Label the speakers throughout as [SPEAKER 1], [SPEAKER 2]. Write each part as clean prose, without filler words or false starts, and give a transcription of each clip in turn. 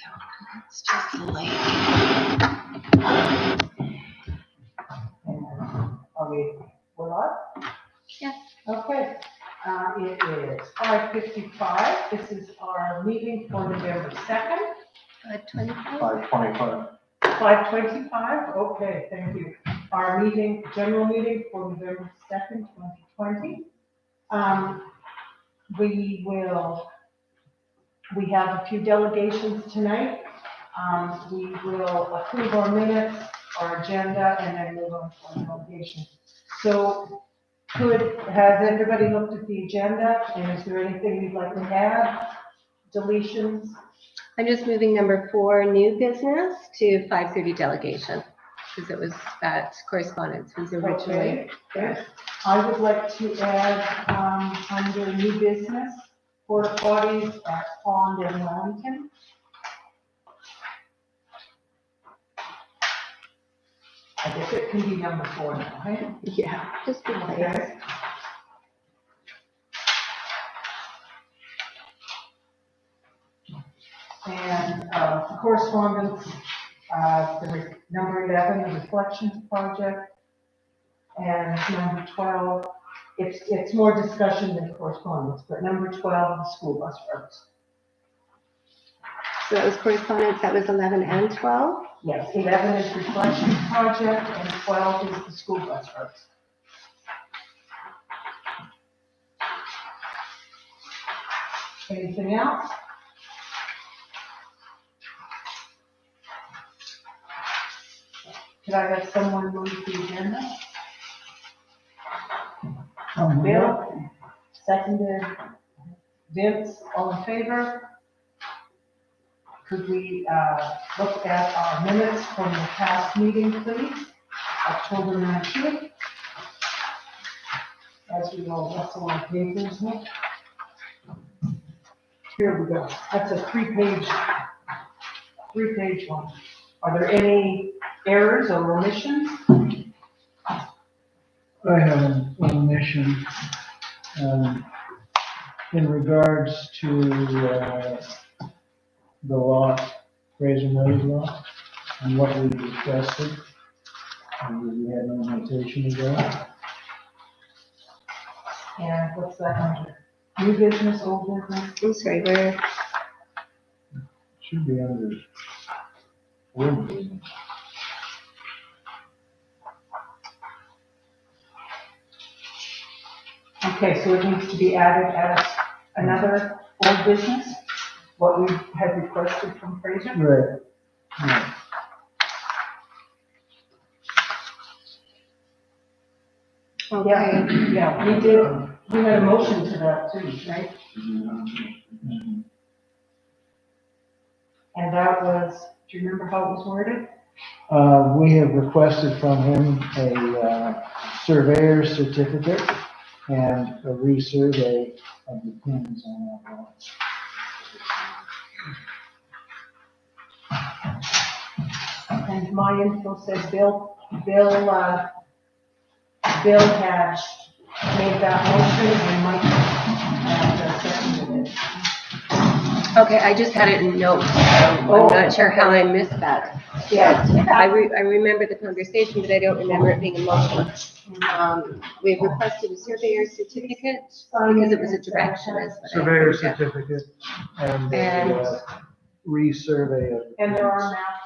[SPEAKER 1] It's just late.
[SPEAKER 2] We're live?
[SPEAKER 1] Yeah.
[SPEAKER 2] Okay. It is 5:55. This is our meeting for November 2nd.
[SPEAKER 1] 5:25.
[SPEAKER 2] 5:25. Okay, thank you. Our meeting, general meeting for November 2nd, 2020. We have a few delegations tonight. We will approve our minutes, our agenda, and then move on to our delegation. So has everybody looked at the agenda, and is there anything you'd like to add? Deletions?
[SPEAKER 1] I'm just moving number 4, new business, to 5:30 delegation, because it was that correspondence was originally.
[SPEAKER 2] Okay. I would like to add, under new business, porta potties at Pond and Wellington. I guess it can be number 4 now, right?
[SPEAKER 1] Yeah, just be quiet.
[SPEAKER 2] Okay. And correspondence, number 11, the reflections project, and number 12, it's more discussion than correspondence, but number 12, the school bus routes.
[SPEAKER 1] So that was correspondence, that was 11 and 12?
[SPEAKER 2] Yes, 11 is reflections project, and 12 is the school bus routes. Anything else? Could I have someone move the agenda? Bill, seconded. Vince, all in favor? Could we look at our minutes from the past meeting, please? October 19th. As we all rustle our papers here. Here we go. That's a three-page one. Are there any errors or omissions?
[SPEAKER 3] I have an omission in regards to the lot, Fraser Mills lot, and what we requested. And we had no notation of that.
[SPEAKER 2] And what's that under? New business, old business?
[SPEAKER 1] I'm sorry, where?
[SPEAKER 3] Should be under old business.
[SPEAKER 2] Okay, so it needs to be added as another old business, what we had requested from Fraser?
[SPEAKER 3] Right. Yeah.
[SPEAKER 1] Okay.
[SPEAKER 2] Yeah, we had a motion to that too, right?
[SPEAKER 3] Mhm.
[SPEAKER 2] And that was, do you remember how it was worded?
[SPEAKER 3] We have requested from him a surveyor's certificate and a resurvey of the pins on that lot.
[SPEAKER 2] And my info says Bill had made that motion and Mike had seconded it.
[SPEAKER 1] Okay, I just had it in notes, so I'm not sure how I missed that.
[SPEAKER 2] Yeah.
[SPEAKER 1] I remember the conversation, but I don't remember it being a motion. We requested a surveyor's certificate because it was a direction.
[SPEAKER 3] Surveyor's certificate and a resurvey of.
[SPEAKER 2] And there are maps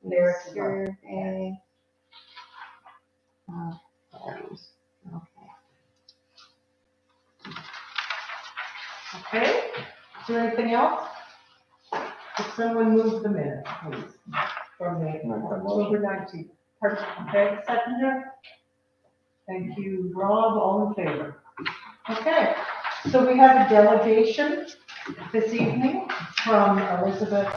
[SPEAKER 2] there.
[SPEAKER 1] Survey. Forms. Okay.
[SPEAKER 2] Okay, is there anything else? Could someone move the minutes, please, from the October 19th? Okay, seconder? Thank you, Rob, all in favor? Okay, so we have a delegation this evening from Elizabeth.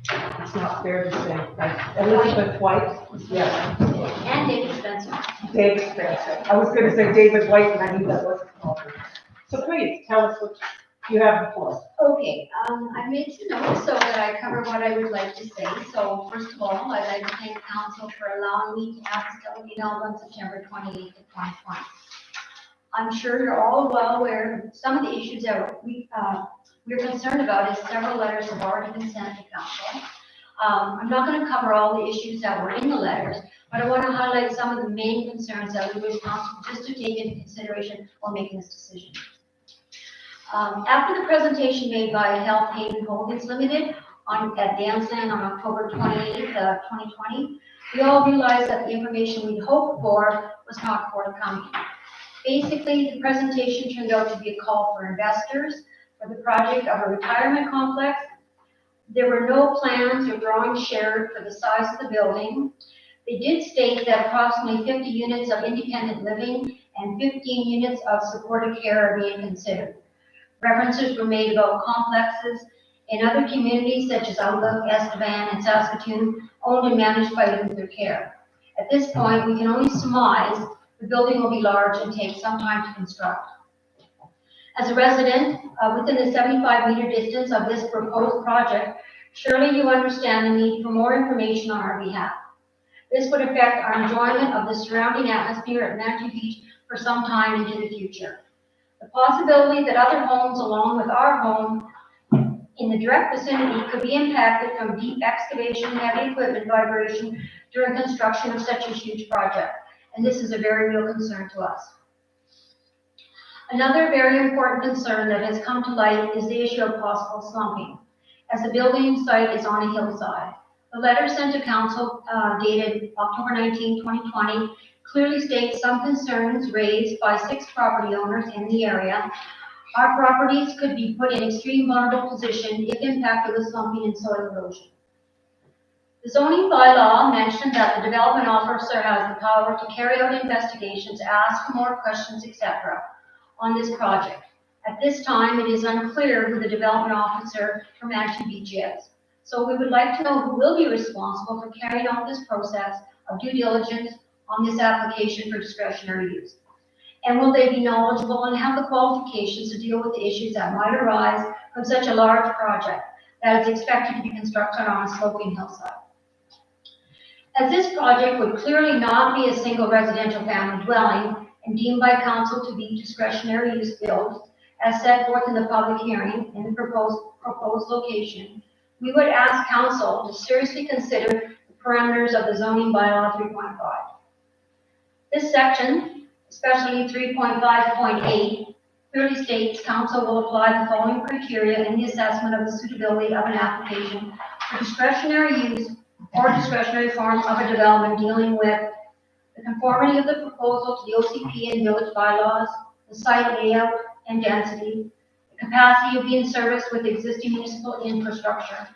[SPEAKER 2] It's not fair to say, like, Elizabeth White, yeah.
[SPEAKER 4] And David Spencer.
[SPEAKER 2] David Spencer. I was gonna say David White, and I knew that wasn't called. So please, tell us what you have before.
[SPEAKER 4] Okay, I made some notes so that I cover what I would like to say. So first of all, I'd like to thank council for allowing me to have this delegate held on September 28th of 2020. I'm sure you're all well aware of some of the issues that we're concerned about, as several letters have already been sent to council. I'm not going to cover all the issues that were in the letters, but I want to highlight some of the main concerns that we wish council just to take into consideration while making this decision. After the presentation made by Health Haven Holdings Limited at Dansland on October 28th, 2020, we all realized that the information we'd hoped for was not forthcoming. Basically, the presentation turned out to be a call for investors for the project of a retirement complex. There were no plans or drawings shared for the size of the building. They did state that approximately 50 units of independent living and 15 units of supportive care are being considered. References were made about complexes in other communities such as Outlook, Estevan, and Saskatoon, owned and managed by Luther Care. At this point, we can only surmise the building will be large and take some time to construct. As a resident within the 75-meter distance of this proposed project, surely you understand the need for more information on our behalf. This would affect our enjoyment of the surrounding atmosphere at Manitou Beach for some time into the future. The possibility that other homes along with our home in the direct vicinity could be impacted from deep excavation, heavy equipment vibration during construction of such a huge project. And this is a very real concern to us. Another very important concern that has come to light is the issue of possible slumping, as the building site is on a hillside. The letter sent to council dated October 19, 2020, clearly states some concerns raised by 6 property owners in the area. Our properties could be put in extreme vulnerable position if impacted with slumping and soil erosion. The zoning bylaw mentioned that the development officer has the power to carry out investigations, ask for more questions, etc. on this project. At this time, it is unclear who the development officer for Manitou Beach is. So we would like to know who will be responsible for carrying out this process of due diligence on this application for discretionary use. And will they be knowledgeable and have the qualifications to deal with the issues that might arise from such a large project that is expected to be constructed on a sloping hillside? As this project would clearly not be a single residential family dwelling and deemed by council to be discretionary use built, as set forth in the public hearing in the proposed location, we would ask council to seriously consider the parameters of the zoning bylaw 3.5. This section, especially 3.5.8, clearly states council will apply the following criteria in the assessment of the suitability of an application for discretionary use or discretionary form of a development dealing with the conformity of the proposal to the OCP and village bylaws, the site layout and density, the capacity of being serviced with existing municipal infrastructure,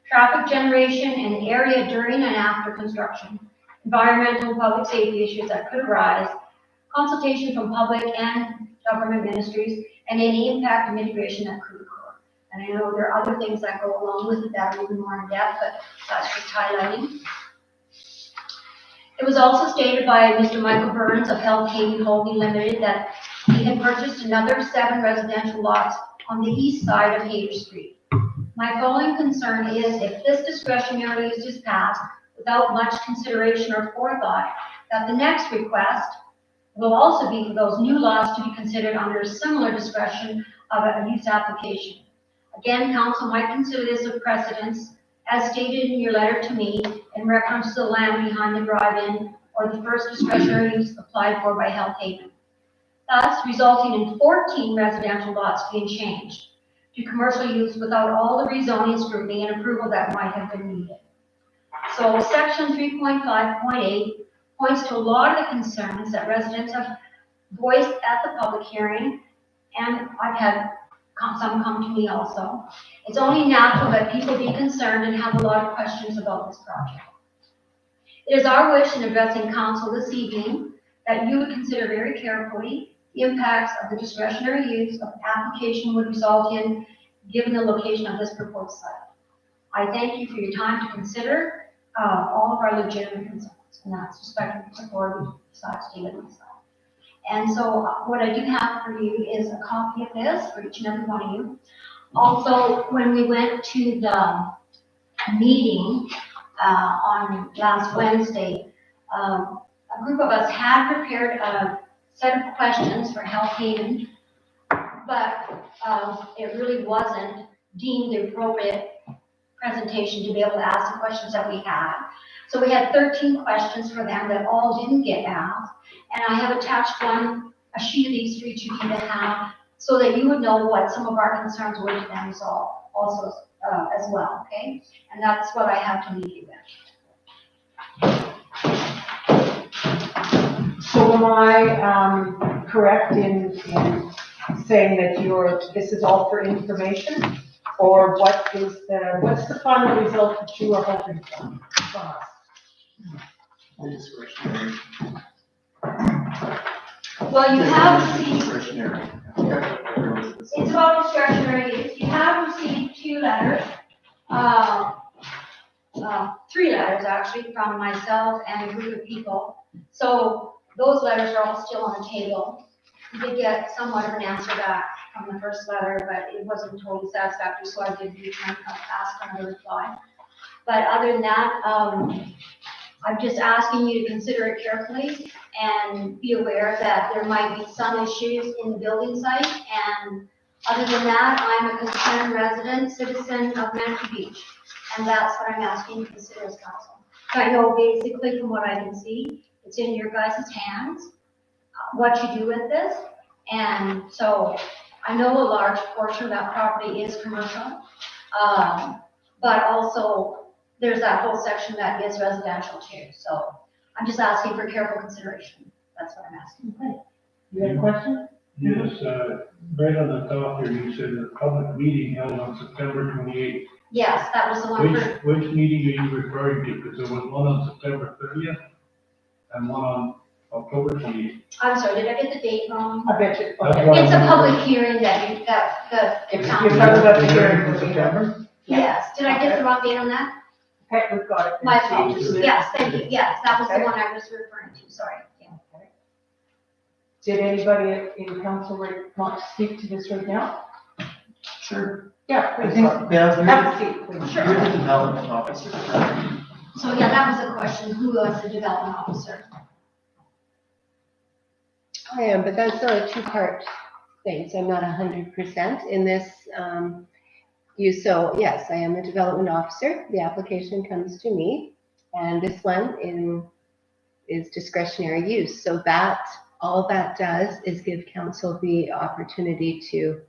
[SPEAKER 4] traffic generation and the area during and after construction, environmental and public safety issues that could arise, consultation from public and government ministries, and any impact and mitigation that could occur. And I know there are other things that go along with it that are even more in depth, but that's just highlighting. It was also stated by Mr. Michael Burns of Health Haven Holdings Limited that he had purchased another 7 residential lots on the east side of Haver Street. My following concern is if this discretionary use is passed without much consideration or forethought, that the next request will also be for those new lots to be considered under a similar discretion of a use application. Again, council might consider this a precedence, as stated in your letter to me, in reference to the land behind the drive-in or the first discretionary use applied for by Health Haven, thus resulting in 14 residential lots being changed to commercial use without all the rezoning scrutiny and approval that might have been needed. So section 3.5.8 points to a lot of the concerns that residents have voiced at the public hearing, and I've had some come to me also. It's only natural that people be concerned and have a lot of questions about this project. It is our wish in addressing council this evening that you would consider very carefully the impacts of the discretionary use of the application would result in, given the location of this proposed site. I thank you for your time to consider all of our legitimate concerns, and that's respectfully supported besides David and myself. And so what I do have for you is a copy of this for each and every one of you. Also, when we went to the meeting on last Wednesday, a group of us had prepared a set of questions for Health Haven, but it really wasn't deemed the appropriate presentation to be able to ask the questions that we had. So we had 13 questions for them that all didn't get asked. And I have attached a sheet of these for each of you to have so that you would know what some of our concerns were to them also as well, okay? And that's what I have to leave you with.
[SPEAKER 2] So am I correct in saying that this is all for information? Or what's the final result that you are hoping for from us?
[SPEAKER 5] Discretionary.
[SPEAKER 4] Well, you have received,
[SPEAKER 5] Discretionary.
[SPEAKER 4] it's about discretionary use. You have received 2 letters, 3 letters actually, from myself and a group of people. So those letters are all still on the table. You did get somewhat of an answer back from the first letter, but it wasn't totally satisfactory, so I did ask for another reply. But other than that, I'm just asking you to consider it carefully and be aware that there might be some issues in the building site. And other than that, I'm a concerned resident, citizen of Manitou Beach. And that's what I'm asking you to consider as council. So I know basically from what I can see, it's in your guys' hands, what you do with this. And so I know a large portion of that property is commercial, but also there's that whole section that is residential too. So I'm just asking for careful consideration. That's what I'm asking.
[SPEAKER 2] Okay. You have a question?
[SPEAKER 6] Yes, right on the top there, you said a public meeting held on September 28th.
[SPEAKER 4] Yes, that was the one for,
[SPEAKER 6] Which meeting are you referring to? Because there was one on September 30th and one on October 28th.
[SPEAKER 4] I'm sorry, did I get the date wrong?
[SPEAKER 2] I bet you.
[SPEAKER 6] That's
[SPEAKER 2] Okay.
[SPEAKER 6] why-
[SPEAKER 4] It's a public hearing that the
[SPEAKER 2] You're
[SPEAKER 4] council.
[SPEAKER 2] talking about the
[SPEAKER 3] The
[SPEAKER 2] hearing
[SPEAKER 3] hearing in September?
[SPEAKER 4] Yes, did I get the wrong date on that?
[SPEAKER 2] Okay, we've got it.
[SPEAKER 4] My apologies. Yes, thank you. Yes, that was the
[SPEAKER 2] Okay.
[SPEAKER 4] one I was referring to, sorry. Yeah.
[SPEAKER 2] Okay. Did anybody in council want to speak to this right now?
[SPEAKER 5] Sure.
[SPEAKER 2] Yeah,
[SPEAKER 5] I
[SPEAKER 2] please.
[SPEAKER 5] think, Bev,
[SPEAKER 2] Have a seat, please.
[SPEAKER 5] you're the development officer.
[SPEAKER 4] So yeah, that was the question, who was the development officer?
[SPEAKER 1] I am, but that's a 2-part thing, so I'm not 100% in this use. So yes, I am the development officer. The application comes to me, and this one is discretionary use. So that, all that does is give council the opportunity to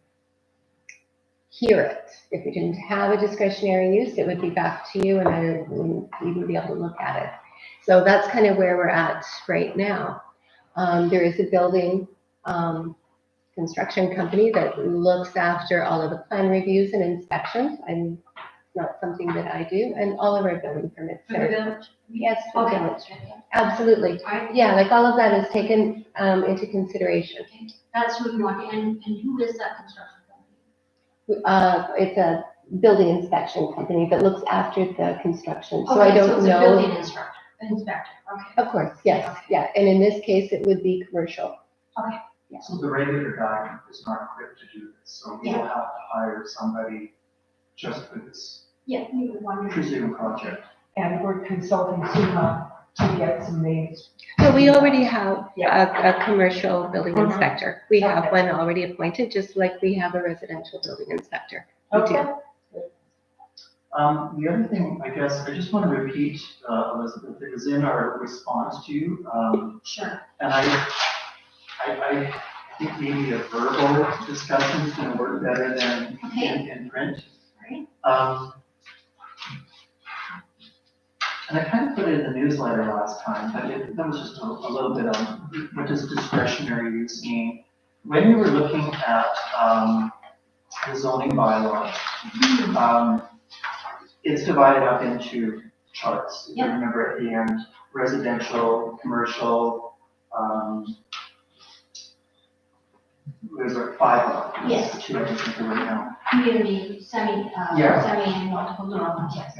[SPEAKER 1] hear it. If we didn't have a discretionary use, it would be back to you and I wouldn't even be able to look at it. So that's kind of where we're at right now. There is a building construction company that looks after all of the plan reviews and inspections. And it's not something that I do, and all of our building permits.
[SPEAKER 4] For the village?
[SPEAKER 1] Yes, for the
[SPEAKER 4] Okay.
[SPEAKER 1] village. Absolutely.
[SPEAKER 4] Alright.
[SPEAKER 1] Yeah, like all of that is taken into consideration.
[SPEAKER 4] That's who you want, and who is that construction company?
[SPEAKER 1] It's a building inspection company that looks after the construction. So
[SPEAKER 4] Okay,
[SPEAKER 1] I don't
[SPEAKER 4] it's a
[SPEAKER 1] know.
[SPEAKER 4] building inspector, okay.
[SPEAKER 1] Of course, yes, yeah. And in this case, it would be commercial.
[SPEAKER 5] So the regular guy is not equipped to do this, so we will have to hire somebody just for this
[SPEAKER 4] Yeah, you would want to.
[SPEAKER 5] presumed project.
[SPEAKER 2] And we're consulting SUMA to get some names.
[SPEAKER 1] So we already have
[SPEAKER 2] Yeah.
[SPEAKER 1] a commercial building
[SPEAKER 2] Mhm.
[SPEAKER 1] inspector. We have
[SPEAKER 2] Okay.
[SPEAKER 1] one already appointed, just like we have a residential building inspector. We do.
[SPEAKER 2] Okay.
[SPEAKER 5] The other thing, I guess, I just want to repeat, Elizabeth, it was in our response to you,
[SPEAKER 4] Sure.
[SPEAKER 5] and I think maybe a verbal discussion is going to work better than
[SPEAKER 4] Okay.
[SPEAKER 5] in print.
[SPEAKER 4] Right.
[SPEAKER 5] And I kind of put it in the newsletter last time, but that was just a little bit on what does discretionary use mean. When we were looking at the zoning bylaw, it's divided up into charts. If you
[SPEAKER 4] Yeah.
[SPEAKER 5] remember at the end, residential, commercial, there's like 5 of them.
[SPEAKER 4] Yes.
[SPEAKER 5] 2 I can think of right now.
[SPEAKER 4] Community,
[SPEAKER 5] Yeah.
[SPEAKER 4] semi and multiple little ones, yes.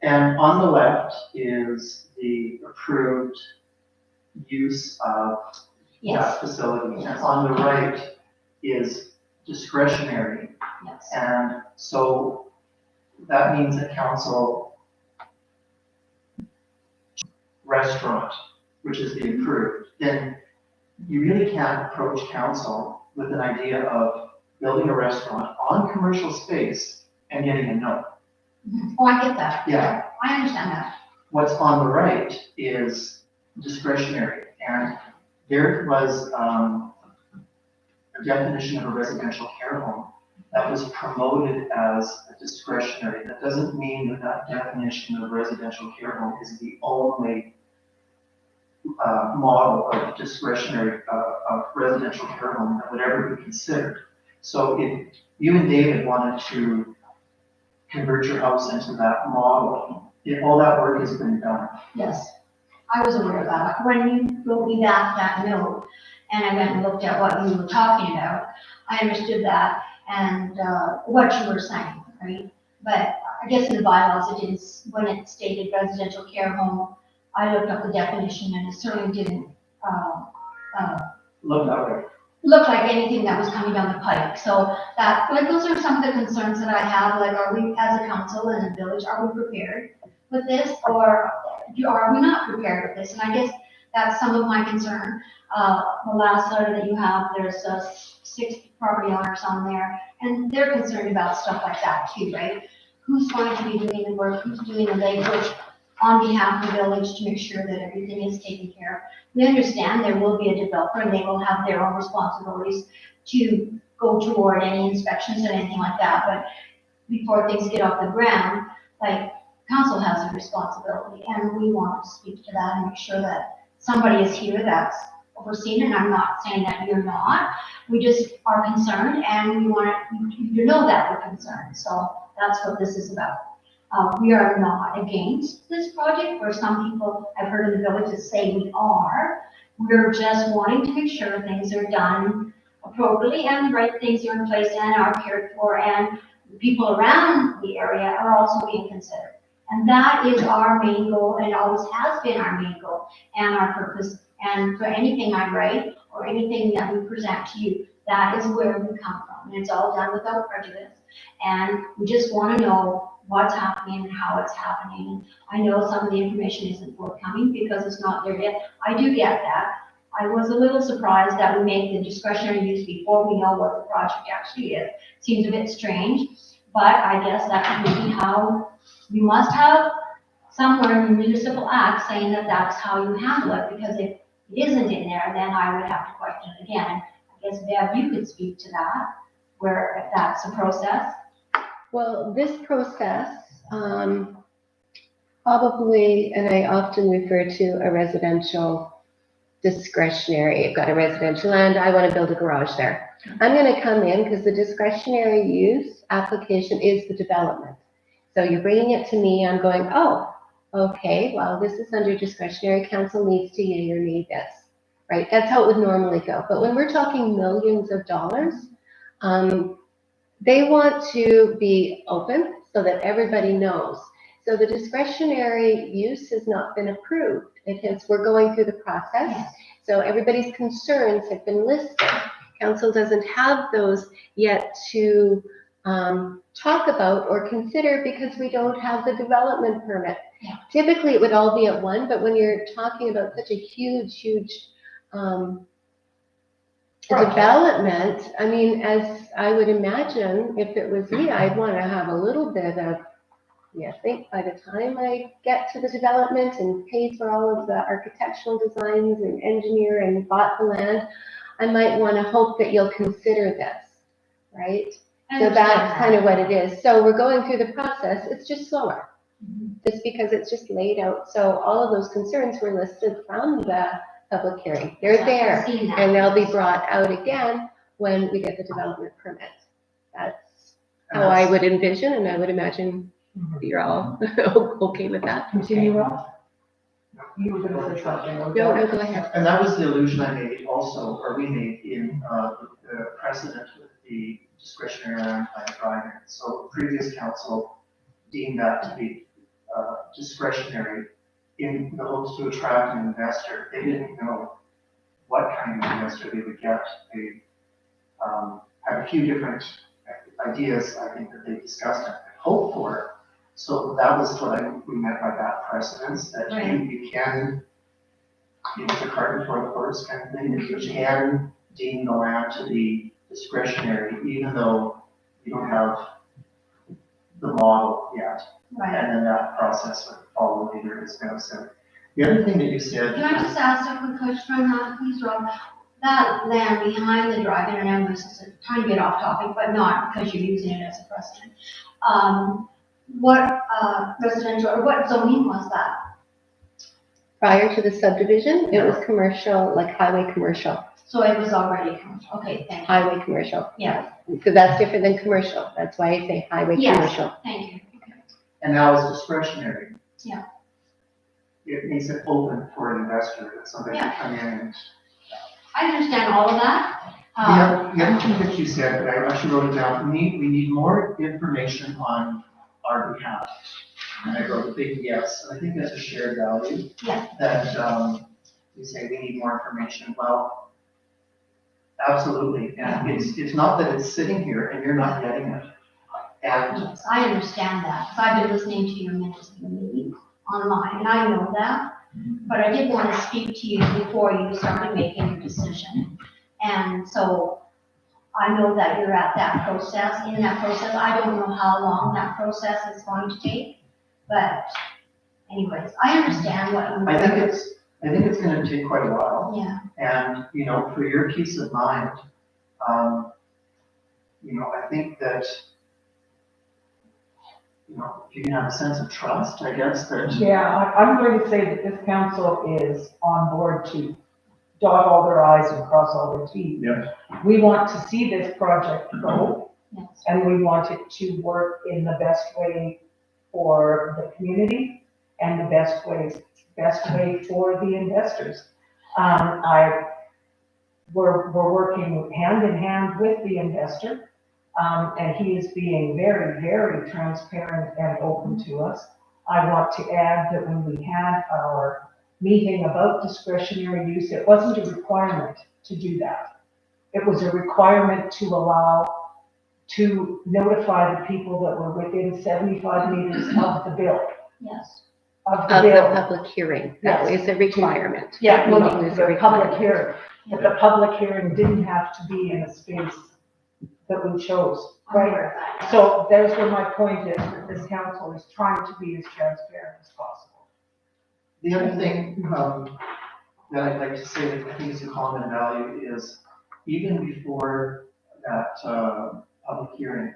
[SPEAKER 5] And on the left is the approved use of
[SPEAKER 4] Yes,
[SPEAKER 5] that facility. And on the right is discretionary.
[SPEAKER 4] yes.
[SPEAKER 5] And so that means that council restaurant, which is the approved, then you really can't approach council with an idea of building a restaurant on commercial space and getting a no.
[SPEAKER 4] Oh, I get that.
[SPEAKER 5] Yeah.
[SPEAKER 4] I understand that.
[SPEAKER 5] What's on the right is discretionary, and there was a definition of a residential care home that was promoted as a discretionary. That doesn't mean that that definition of residential care home is the only model of discretionary of residential care home that would ever be considered. So if you and David wanted to convert your house into that model, all that work has been done.
[SPEAKER 4] Yes, I was aware of that. When you wrote me that note, and I went and looked at what you were talking about, I understood that and what you were saying, right? But I guess in the bylaws, it didn't, when it stated residential care home, I looked up the definition and it certainly didn't
[SPEAKER 5] Look that way.
[SPEAKER 4] look like anything that was coming down the pike. So that, like, those are some of the concerns that I have, like, are we, as a council and a village, are we prepared with this, or are we not prepared with this? And I guess that's some of my concern. The last letter that you have, there's 6 property owners on there, and they're concerned about stuff like that too, right? Who's going to be doing the work, who's doing the legwork on behalf of the village to make sure that everything is taken care of. We understand there will be a developer and they will have their own responsibilities to go toward any inspections and anything like that, but before things get off the ground, like, council has a responsibility, and we want to speak to that and make sure that somebody is here that's overseen, and I'm not saying that you're not. We just are concerned, and we want you to know that we're concerned, so that's what this is about. We are not against this project, where some people I've heard in the villages say we are. We're just wanting to make sure things are done appropriately and the right things are in place and are cared for, and the people around the area are also being considered. And that is our main goal, and it always has been our main goal and our purpose. And for anything I write or anything that we present to you, that is where we come from. And it's all done without prejudice. And we just want to know what's happening and how it's happening. I know some of the information isn't forthcoming because it's not there yet. I do get that. I was a little surprised that we make the discretionary use before we know what the project actually is. Seems a bit strange, but I guess that could be how you must have somewhere in the municipal act saying that that's how you handle it, because if it isn't in there, then I would have to question it again. I guess, Bev, you could speak to that, where if that's a process.
[SPEAKER 1] Well, this process, probably, and I often refer to a residential discretionary. I've got a residential land, I want to build a garage there. I'm going to come in because the discretionary use application is the development. So you're bringing it to me, I'm going, oh, okay, well, this is under discretionary, council needs to yay or nay this, right? That's how it would normally go. But when we're talking millions of dollars, they want to be open so that everybody knows. So the discretionary use has not been approved. We're going through the process.
[SPEAKER 4] Yes.
[SPEAKER 1] So everybody's concerns have been listed. Council doesn't have those yet to talk about or consider because we don't have the development permit.
[SPEAKER 4] Yeah.
[SPEAKER 1] Typically, it would all be at one, but when you're talking about such a huge development, I mean, as I would imagine, if it was me, I'd want to have a little bit of, I think by the time I get to the development and paid for all of the architectural designs and engineer and bought the land, I might want to hope that you'll consider this, right? So that's kind of what it is. So we're going through the process. It's just slower, just because it's just laid out. So all of those concerns were listed from the public hearing. They're there, and they'll be brought out again when we get the development permit. That's how I would envision, and I would imagine you're all okay with that.
[SPEAKER 2] Continue, Rob? You were gonna say something.
[SPEAKER 1] No, go ahead.
[SPEAKER 5] And that was the allusion I made also, or we made in the precedent with the discretionary land plan driving. So previous council deemed that to be discretionary in the hopes to attract an investor. They didn't know what kind of investor they would get. They had a few different ideas, I think, that they discussed and hoped for. So that was what we meant by that precedence, that
[SPEAKER 4] Right.
[SPEAKER 5] you can you know, the cart before the horse kind of thing, that you can deem the land to be discretionary, even though you don't have the model yet.
[SPEAKER 4] Right.
[SPEAKER 5] And then that process would follow later, as Bev said. The other thing that you said.
[SPEAKER 4] Can I just ask a quick question on that, please, Rob? That land behind the drive-in, and I'm just trying to get off topic, but not because you're using it as a precedent. What residential, or what zoning was that?
[SPEAKER 1] Prior to the subdivision, it was commercial, like highway commercial,
[SPEAKER 4] So it was already commercial, okay, thank you.
[SPEAKER 1] highway commercial.
[SPEAKER 4] Yeah.
[SPEAKER 1] Because that's different than commercial. That's why I say highway
[SPEAKER 4] Yes.
[SPEAKER 1] commercial.
[SPEAKER 4] Thank you.
[SPEAKER 5] And now it's discretionary.
[SPEAKER 4] Yeah.
[SPEAKER 5] It makes it open for an investor, that somebody can come in and.
[SPEAKER 4] I understand all of that.
[SPEAKER 5] The other thing that you said, but I actually wrote it down, we need more information on our behalf. And I wrote a big yes, and I think that's a shared value.
[SPEAKER 4] Yeah.
[SPEAKER 5] That, you say we need more information, well, absolutely, and it's not that it's sitting here and you're not getting it. And
[SPEAKER 4] Yes, I understand that, because I've been listening to your minutes of the meeting online, and I know that. But I did want to speak to you before you started making your decision. And so I know that you're at that process, in that process. I don't know how long that process is going to take, but anyways, I understand what you.
[SPEAKER 5] I think it's gonna take quite a while.
[SPEAKER 4] Yeah,
[SPEAKER 5] And, you know, for your peace of mind, you know, I think that, you know, if you can have a sense of trust, I guess, that.
[SPEAKER 2] Yeah, I'm going to say that this council is on board to dot all their i's and cross all their t's.
[SPEAKER 6] Yes.
[SPEAKER 2] We want to see this project go,
[SPEAKER 4] yes,
[SPEAKER 2] and we want it to work in the best way for the community and the best way for the investors. We're working hand in hand with the investor, and he is being very, very transparent and open to us. I want to add that when we had our meeting about discretionary use, it wasn't a requirement to do that. It was a requirement to notify the people that were within 75 meters of the bill.
[SPEAKER 4] yes.
[SPEAKER 2] Of
[SPEAKER 1] Of
[SPEAKER 2] the
[SPEAKER 1] the
[SPEAKER 2] bill.
[SPEAKER 1] public hearing. That
[SPEAKER 2] Yes.
[SPEAKER 1] is a requirement.
[SPEAKER 2] Yeah, no,
[SPEAKER 1] Meeting is a
[SPEAKER 2] the public
[SPEAKER 1] requirement.
[SPEAKER 2] hearing. But the public hearing didn't have to be in a space that we chose,
[SPEAKER 4] I'm
[SPEAKER 2] right?
[SPEAKER 4] aware of that.
[SPEAKER 2] So there's where my point is, that this council is trying to be as transparent as possible.
[SPEAKER 5] The other thing, that I'd like to say that I think is a common value is even before that, public hearing,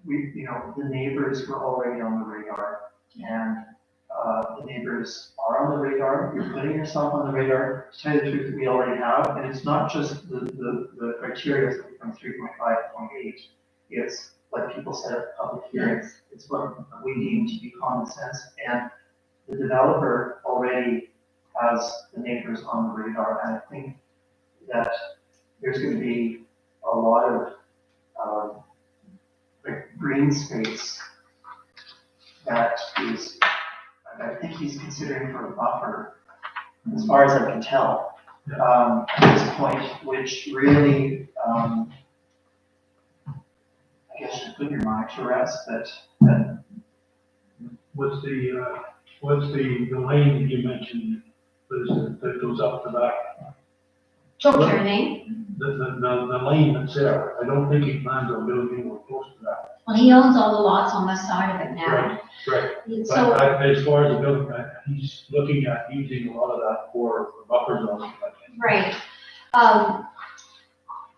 [SPEAKER 5] we, you know, the neighbors were already on the radar. And, the neighbors are on the radar, you're putting yourself on the radar, to tell you the truth, we already have, and it's not just the criteria from 3.5 to 0.8. It's like people said at public hearings, it's what we deem to be common sense, and the developer already has the neighbors on the radar, and I think that there's gonna be a lot of, like green space that is, I think he's considering for a buffer, as far as I can tell, at this point, which really, I guess should put your mind to rest that
[SPEAKER 6] What's the lane that you mentioned, that goes up the back?
[SPEAKER 4] What's your name?
[SPEAKER 6] The lane that's there, I don't think he plans on building anywhere close to that.
[SPEAKER 4] Well, he owns all the lots on the side of it now.
[SPEAKER 6] Right.
[SPEAKER 4] So,
[SPEAKER 6] But as far as the building, he's looking at using a lot of that for buffer zones.
[SPEAKER 4] right.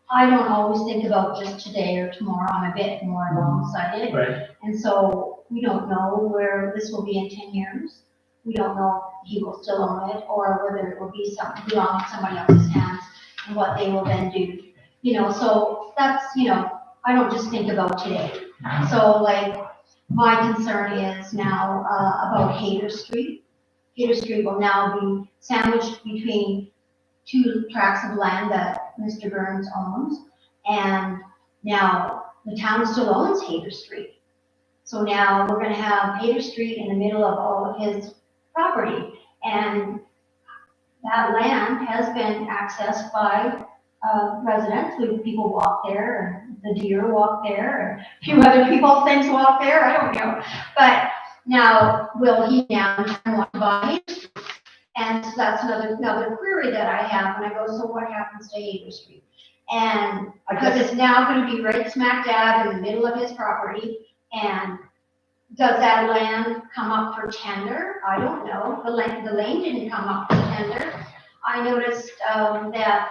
[SPEAKER 4] I don't always think about just today or tomorrow. I'm a bit more long-sighted.
[SPEAKER 6] Right,
[SPEAKER 4] And so we don't know where this will be in 10 years. We don't know if he will still own it or whether it will be belong in somebody else's hands and what they will then do. You know, so that's, you know, I don't just think about today. So like, my concern is now about Hayter Street. Hayter Street will now be sandwiched between two tracts of land that Mr. Burns owns. And now the town still owns Hayter Street. So now we're gonna have Hayter Street in the middle of all of his property. And that land has been accessed by residents. People walk there, and the deer walk there, and a few other people, things walk there, I don't know. But now, will he now want to buy it? And so that's another query that I have when I go, so what happens to Haver Street? And because it's now gonna be right smack dab in the middle of his property, and does that land come up for tender? I don't know. The lane didn't come up for tender. I noticed, that,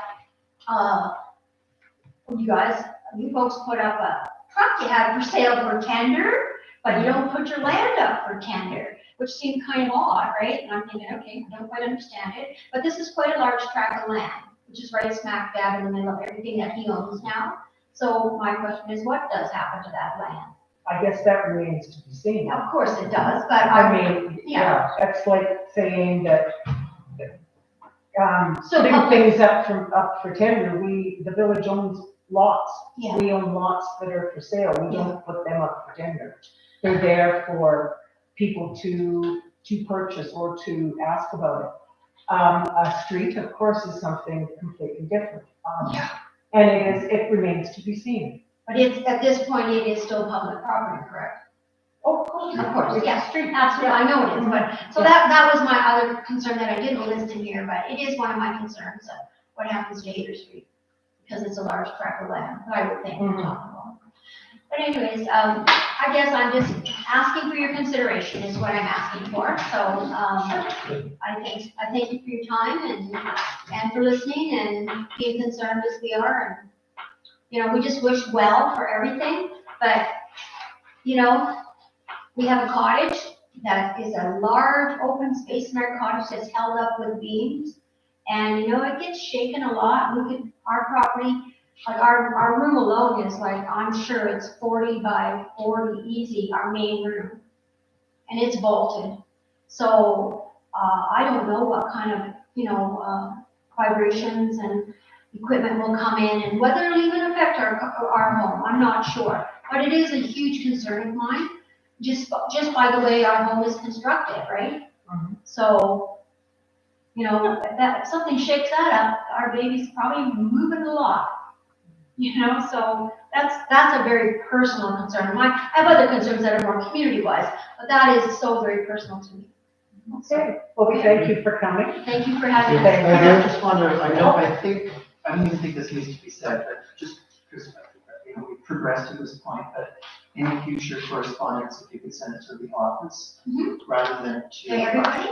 [SPEAKER 4] you folks put up a truck you had for sale for tender, but you don't put your land up for tender, which seemed kind of odd, right? And I'm thinking, okay, I don't quite understand it. But this is quite a large tract of land, which is right smack dab in the middle of everything that he owns now. So my question is, what does happen to that land?
[SPEAKER 2] I guess that remains to be seen.
[SPEAKER 4] Of course it does, but
[SPEAKER 2] I mean,
[SPEAKER 4] yeah.
[SPEAKER 2] that's like saying that,
[SPEAKER 4] So
[SPEAKER 2] putting
[SPEAKER 4] public-
[SPEAKER 2] things up for tender, the village owns lots.
[SPEAKER 4] Yeah.
[SPEAKER 2] We own lots that are for sale, we don't put them up for tender. They're there for people to purchase or to ask about it. A street, of course, is something completely different. And it remains to be seen.
[SPEAKER 4] But at this point, it is still public property, correct?
[SPEAKER 2] Oh, of course.
[SPEAKER 4] Of course,
[SPEAKER 2] It's a
[SPEAKER 4] yes,
[SPEAKER 2] street.
[SPEAKER 4] absolutely, I know it is, but, so that was my other concern that I didn't list in here, but it is one of my concerns of what happens to Haver Street, because it's a large tract of land, that I would think we're talking about. But anyways, I guess I'm just asking for your consideration is what I'm asking for, so, I thank you for your time and for listening and being concerned as we are, and, you know, we just wish well for everything, but, you know, we have a cottage that is a large open space in our cottage that's held up with beams. And, you know, it gets shaken a lot. Our property, like our room alone is like, I'm sure it's 40 by 40 easy, our main room. And it's vaulted. So, I don't know what kind of, you know, vibrations and equipment will come in and whether it'll even affect our home. I'm not sure. But it is a huge concern of mine. Just by the way our home is constructed, right?
[SPEAKER 2] Mm-hmm.
[SPEAKER 4] So, you know, if something shakes that up, our baby's probably moving a lot. You know, so that's a very personal concern. I have other concerns that are more community-wise, but that is so very personal to me.
[SPEAKER 2] Okay, well, we thank you for coming.
[SPEAKER 4] Thank you for having us.
[SPEAKER 5] I just wonder, I don't even think this needs to be said, but just because, you know, we've progressed to this point, but in the future correspondence, if you could send it to the office, rather than to.
[SPEAKER 4] Hey, everybody?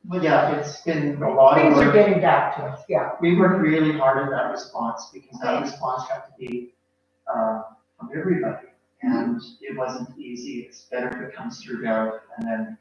[SPEAKER 5] Well, yeah, it's been a lot of
[SPEAKER 2] Things are
[SPEAKER 5] work.
[SPEAKER 2] getting back to us, yeah.
[SPEAKER 5] We worked really hard at that response, because that
[SPEAKER 4] Okay.
[SPEAKER 5] response had to be, from everybody. And it wasn't easy, it's better if it comes through Gareth, and then,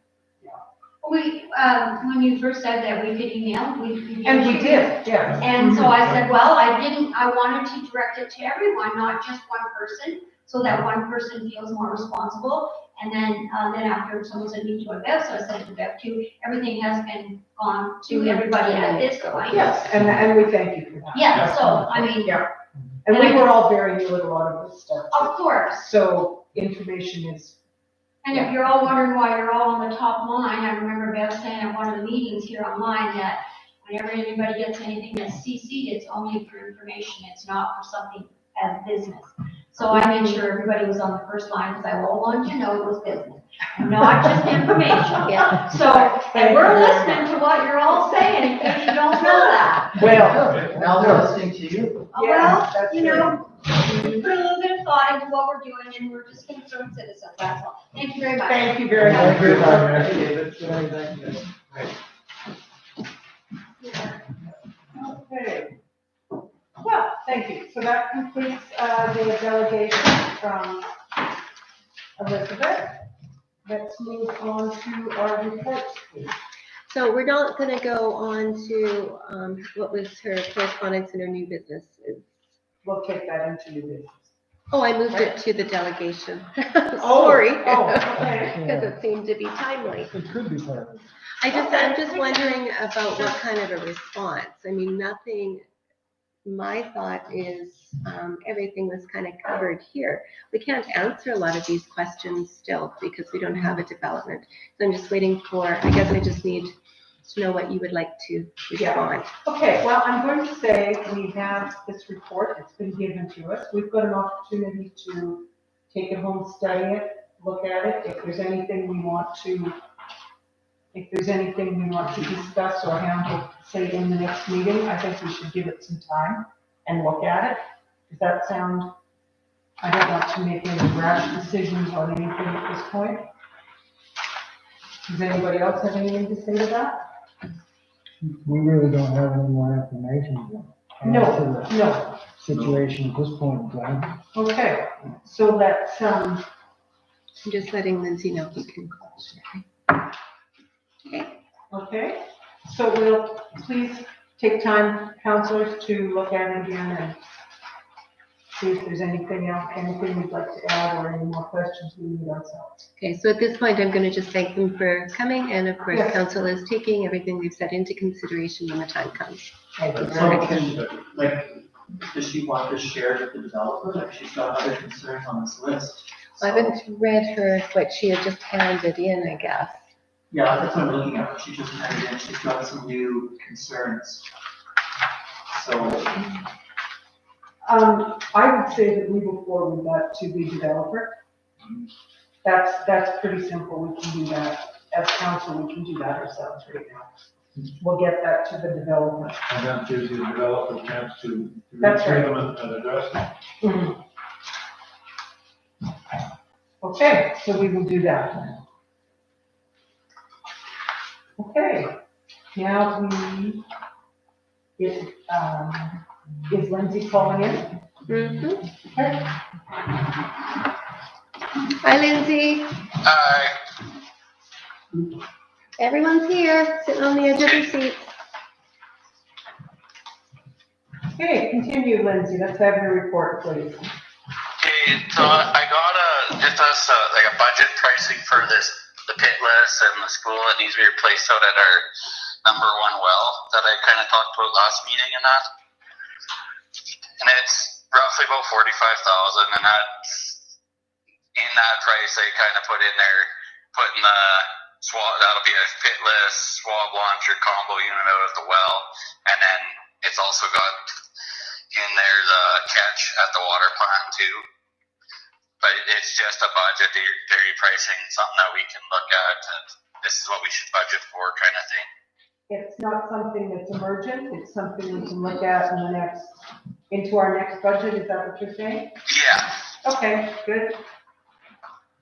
[SPEAKER 4] When you first said that we could email, we
[SPEAKER 2] And we did, yeah.
[SPEAKER 4] And so I said, well, I wanted to direct it to everyone, not just one person, so that one person feels more responsible. And then after someone sent me to a Bev, so I sent it to Bev too. Everything has been gone to everybody at this point.
[SPEAKER 2] Yes, and we thank you for that.
[SPEAKER 4] Yeah, so, I mean,
[SPEAKER 2] Yeah. And we were all very new at a lot of this stuff.
[SPEAKER 4] of course.
[SPEAKER 2] So information is,
[SPEAKER 4] And if you're all wondering why you're all on the top line, I remember Bev saying at one of the meetings here online that whenever anybody gets anything that's CC'd, it's only for information, it's not for something as business. So I made sure everybody was on the first line, because I wanted to know it was business, not just information.
[SPEAKER 1] Yeah.
[SPEAKER 4] So, and we're listening to what you're all saying, in case you don't know that.
[SPEAKER 2] well,
[SPEAKER 5] now they're listening to you.
[SPEAKER 4] Well,
[SPEAKER 2] that's
[SPEAKER 4] you know, we put a little bit of thought into what we're doing, and we're just concerned citizens, that's all. Thank you very much.
[SPEAKER 2] thank you very much.
[SPEAKER 3] Thank you,
[SPEAKER 5] Thank you, David.
[SPEAKER 2] Okay. Well, thank you. So that completes the delegation from Elizabeth. Let's move on to our reports, please.
[SPEAKER 1] So we're not going to go on to what was her correspondence and her new business.
[SPEAKER 2] We'll take that into new business.
[SPEAKER 1] Oh, I moved it to the delegation.
[SPEAKER 2] Oh,
[SPEAKER 1] Sorry.
[SPEAKER 2] oh, okay.
[SPEAKER 1] Because it seemed to be timely.
[SPEAKER 3] It could be part of it.
[SPEAKER 1] I'm just wondering about what kind of a response. I mean, nothing, my thought is everything was kind of covered here. We can't answer a lot of these questions still because we don't have a development. So I'm just waiting for, I guess I just need to know what you would like to respond.
[SPEAKER 2] Okay, well, I'm going to say we have this report, it's been given to us. We've got an opportunity to take it home, study it, look at it. If there's anything we want to if there's anything we want to discuss or handle, say, in the next meeting, I think we should give it some time and look at it. Does that sound, I don't want to make any rash decisions on anything at this point. Does anybody else have anything to say to that?
[SPEAKER 3] We really don't have any more information to add
[SPEAKER 2] No,
[SPEAKER 3] to the
[SPEAKER 2] no.
[SPEAKER 3] situation at this point in time.
[SPEAKER 2] Okay, so let's,
[SPEAKER 1] I'm just letting Lindsay know we can close. Okay.
[SPEAKER 2] okay, so we'll please take time, counselors, to look at it again and see if there's anything else, anything we'd like to add or any more questions we need ourselves.
[SPEAKER 1] Okay, so at this point, I'm going to just thank them for coming, and of course,
[SPEAKER 2] Yes.
[SPEAKER 1] council is taking everything we've said into consideration when the time comes.
[SPEAKER 2] Thank you
[SPEAKER 6] That's
[SPEAKER 2] very
[SPEAKER 6] all
[SPEAKER 2] much.
[SPEAKER 6] can,
[SPEAKER 5] Like, does she want this shared with the developer? Like, she's got other concerns on this list.
[SPEAKER 1] I haven't read her, what she had just handed in, I guess.
[SPEAKER 5] Yeah, that's what I'm looking at, what she just handed in, she's got some new concerns. So,
[SPEAKER 2] I would say that we will forward that to the developer. That's pretty simple, we can do that, as council, we can do that ourselves right now. We'll get that to the developer.
[SPEAKER 6] and then gives the developer a chance to read
[SPEAKER 2] That's right.
[SPEAKER 6] through them and address them.
[SPEAKER 2] Okay, so we will do that. Okay, now is Lindsay calling in? Okay.
[SPEAKER 1] Hi, Lindsay.
[SPEAKER 7] Hi.
[SPEAKER 1] Everyone's here, sitting on the edge of their seats.
[SPEAKER 2] Okay, continue, Lindsay, let's have your report, please.
[SPEAKER 7] Okay, so I got like a budget pricing for the pit list and the school that needs to be replaced out at our number 1 well that I kind of talked about last meeting and that. And it's roughly about 45,000, and that's in that price they kind of put in there, putting the swab, that'll be a pit list, swab launcher combo unit out at the well, and then it's also got in there the catch at the water plant too. But it's just a budget, they're repricing something that we can look at, and this is what we should budget for kind of thing.
[SPEAKER 2] It's not something that's emergent, it's something we can look at into our next budget, is that what you're saying?
[SPEAKER 7] Yeah.
[SPEAKER 2] Okay, good.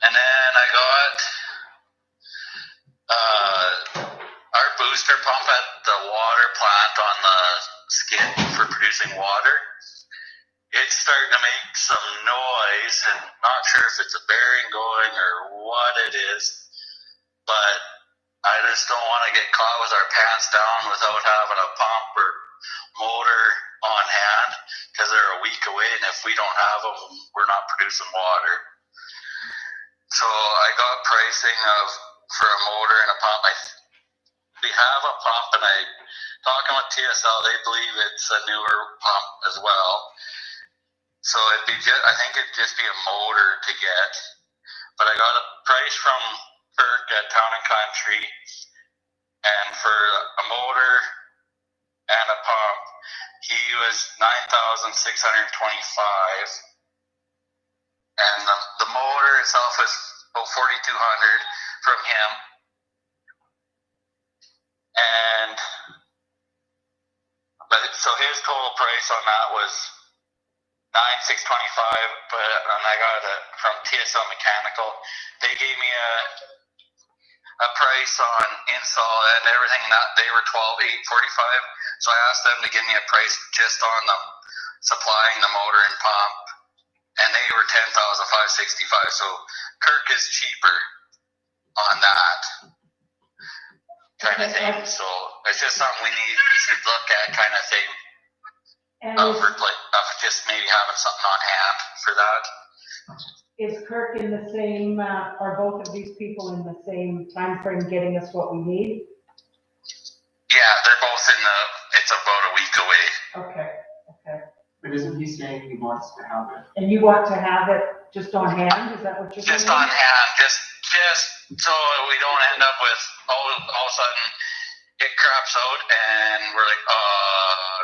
[SPEAKER 7] And then I got our booster pump at the water plant on the skid for producing water. It's starting to make some noise, and not sure if it's a bearing going or what it is, but I just don't want to get caught with our pants down without having a pump or motor on hand, because they're a week away, and if we don't have them, we're not producing water. So I got pricing for a motor and a pump. We have a pump, and talking with TSL, they believe it's a newer pump as well. So I think it'd just be a motor to get. But I got a price from Kirk at Town and Country, and for a motor and a pump, he was $9,625. And the motor itself was about $4,200 from him. So his total price on that was $9,625, and I got it from TSL Mechanical. They gave me a price on install and everything, that they were $12,845. So I asked them to give me a price just on the supplying the motor and pump, and they were $10,565. So Kirk is cheaper on that kind of thing. So it's just something we should look at, kind of thing.
[SPEAKER 2] And
[SPEAKER 7] Of just maybe having something on hand for that.
[SPEAKER 2] is Kirk in the same, are both of these people in the same time frame getting us what we need?
[SPEAKER 7] Yeah, they're both it's about a week away.
[SPEAKER 2] Okay.
[SPEAKER 5] but isn't he saying he wants to have it?
[SPEAKER 2] And you want to have it just on hand, is that what you're saying?
[SPEAKER 7] Just on hand, just so we don't end up with all of a sudden it craps out and we're like,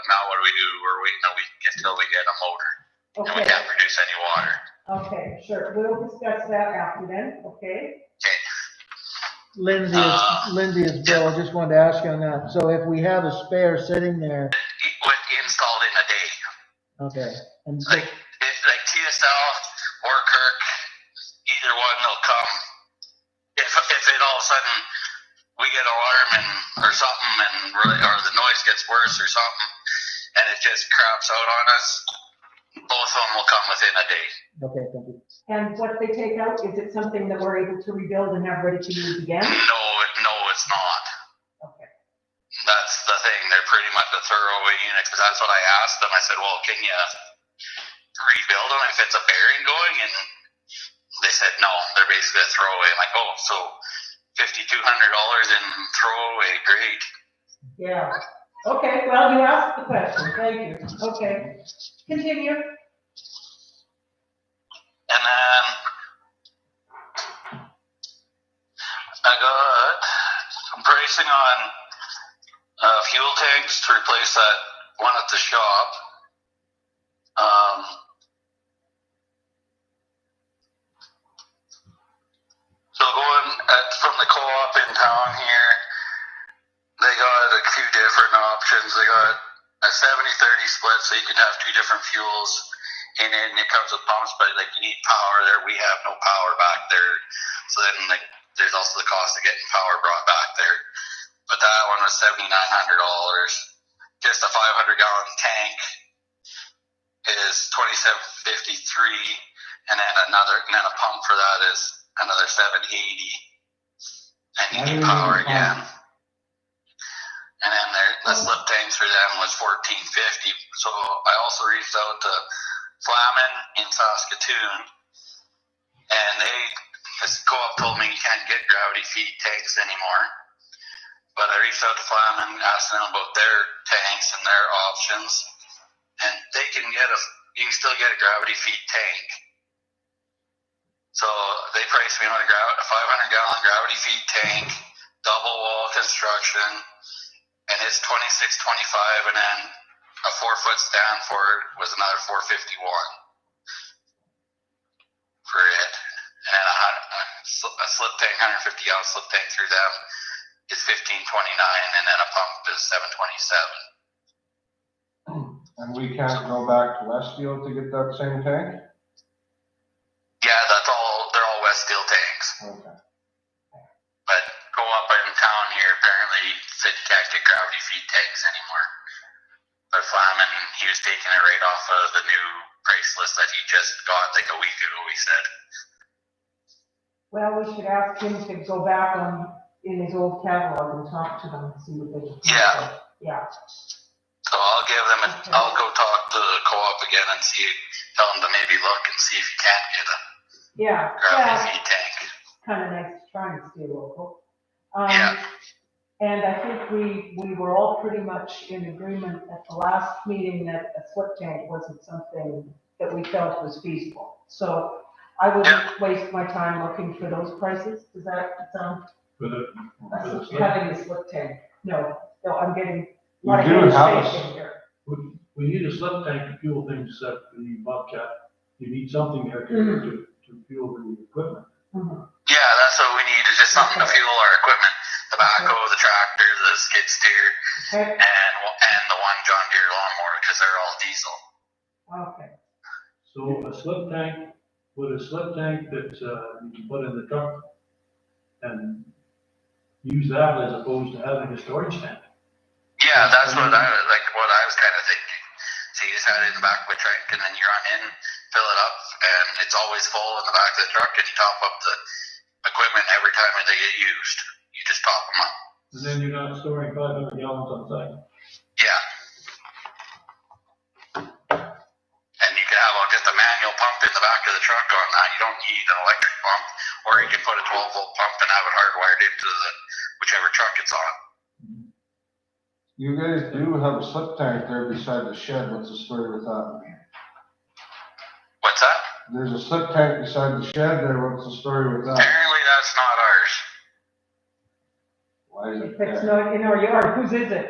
[SPEAKER 7] now what do we do? We're waiting a week until we get a motor. And we
[SPEAKER 2] Okay,
[SPEAKER 7] can't produce any water.
[SPEAKER 2] okay, sure, we'll discuss that after then, okay?
[SPEAKER 7] Okay.
[SPEAKER 3] Lindsay, it's Bill. I just wanted to ask you on that. So if we have a spare sitting there,
[SPEAKER 7] Installed in a day.
[SPEAKER 3] okay. And
[SPEAKER 7] Like TSL or Kirk, either one will come. If it all of a sudden we get an alarm or something or the noise gets worse or something and it just craps out on us, both of them will come within a day.
[SPEAKER 3] okay, thank you.
[SPEAKER 2] And what they take out, is it something that we're able to rebuild and have ready to use again?
[SPEAKER 7] No, it's not.
[SPEAKER 2] Okay.
[SPEAKER 7] That's the thing. They're pretty much a throwaway unit because that's what I asked them. I said, well, can you rebuild them if it's a bearing going? And they said, no, they're basically a throwaway. I'm like, oh, so $5,200 in throwaway, great.
[SPEAKER 2] Yeah. Okay, well, you asked the question. Thank you. Okay. Continue.
[SPEAKER 7] And then I got some pricing on fuel tanks to replace that one at the shop. So going from the co-op in town here, they got a few different options. They got a 70-30 split, so you can have two different fuels. And then it comes with pumps, but like you need power there. We have no power back there. So then there's also the cost of getting power brought back there. But that one was $7,900. Just a 500-gallon tank is $2,753, and then a pump for that is another $780. And you need power again. And then the slip tanks for them was $1,450. So I also reached out to Flamin in Saskatoon, and the co-op told me you can't get gravity feed tanks anymore. But I reached out to Flamin, asked them about their tanks and their options, and they can you can still get a gravity feed tank. So they priced me on a 500-gallon gravity feed tank, double wall construction, and it's $26.25, and then a 4-foot stand for it was another $451 for it. And then a slip tank, 150-gallon slip tank through them is $15.29, and then a pump is $7.27.
[SPEAKER 8] And we can't go back to Westfield to get that same tank?
[SPEAKER 7] Yeah, they're all Westfield tanks.
[SPEAKER 8] Okay.
[SPEAKER 7] But go up in town here, apparently said you can't get gravity feed tanks anymore. But Flamin, he was taking it right off of the new price list that he just got like a week ago, he said.
[SPEAKER 2] Well, we should ask him to go back in his old catalog and talk to them and see what they can do. Yeah.
[SPEAKER 7] So I'll give them I'll go talk to the co-op again and tell them to maybe look and see if you can't get a gravity feed tank.
[SPEAKER 2] Kind of nice to try and stay local.
[SPEAKER 7] Yeah.
[SPEAKER 2] And I think we were all pretty much in agreement at the last meeting that a slip tank wasn't something that we felt was feasible. So I wouldn't waste my time looking for those prices. Does that sound? Having a slip tank. No, I'm getting a lot of hesitation here.
[SPEAKER 6] We need a slip tank to fuel things except for the Bobcat. You need something there to fuel the equipment.
[SPEAKER 2] Mm-hmm.
[SPEAKER 7] Yeah, that's what we need, is just something to fuel our equipment. The backhoe, the tractor, the skid steer, and the one John Deere lawnmower, because they're all diesel.
[SPEAKER 2] Okay.
[SPEAKER 6] So a slip tank, with a slip tank that you can put in the truck and use that as opposed to having a storage tank.
[SPEAKER 7] Yeah, that's what I was kind of thinking. So you just have it in the back of a truck, and then you run in, fill it up, and it's always full in the back of the truck, and you top up the equipment every time they get used. You just top them up.
[SPEAKER 6] And then you're not storing 500 gallons on site.
[SPEAKER 7] Yeah. And you can have just a manual pump in the back of the truck on that. You don't need an electric pump, or you can put a 12-volt pump and have it hardwired into whichever truck it's on.
[SPEAKER 8] You guys do have a slip tank there beside the shed. What's the story with that?
[SPEAKER 7] What's that?
[SPEAKER 8] There's a slip tank beside the shed there. What's the story with that?
[SPEAKER 7] Apparently that's not ours.
[SPEAKER 8] Why is it
[SPEAKER 2] If it's
[SPEAKER 8] there?
[SPEAKER 2] not in our yard, whose is it?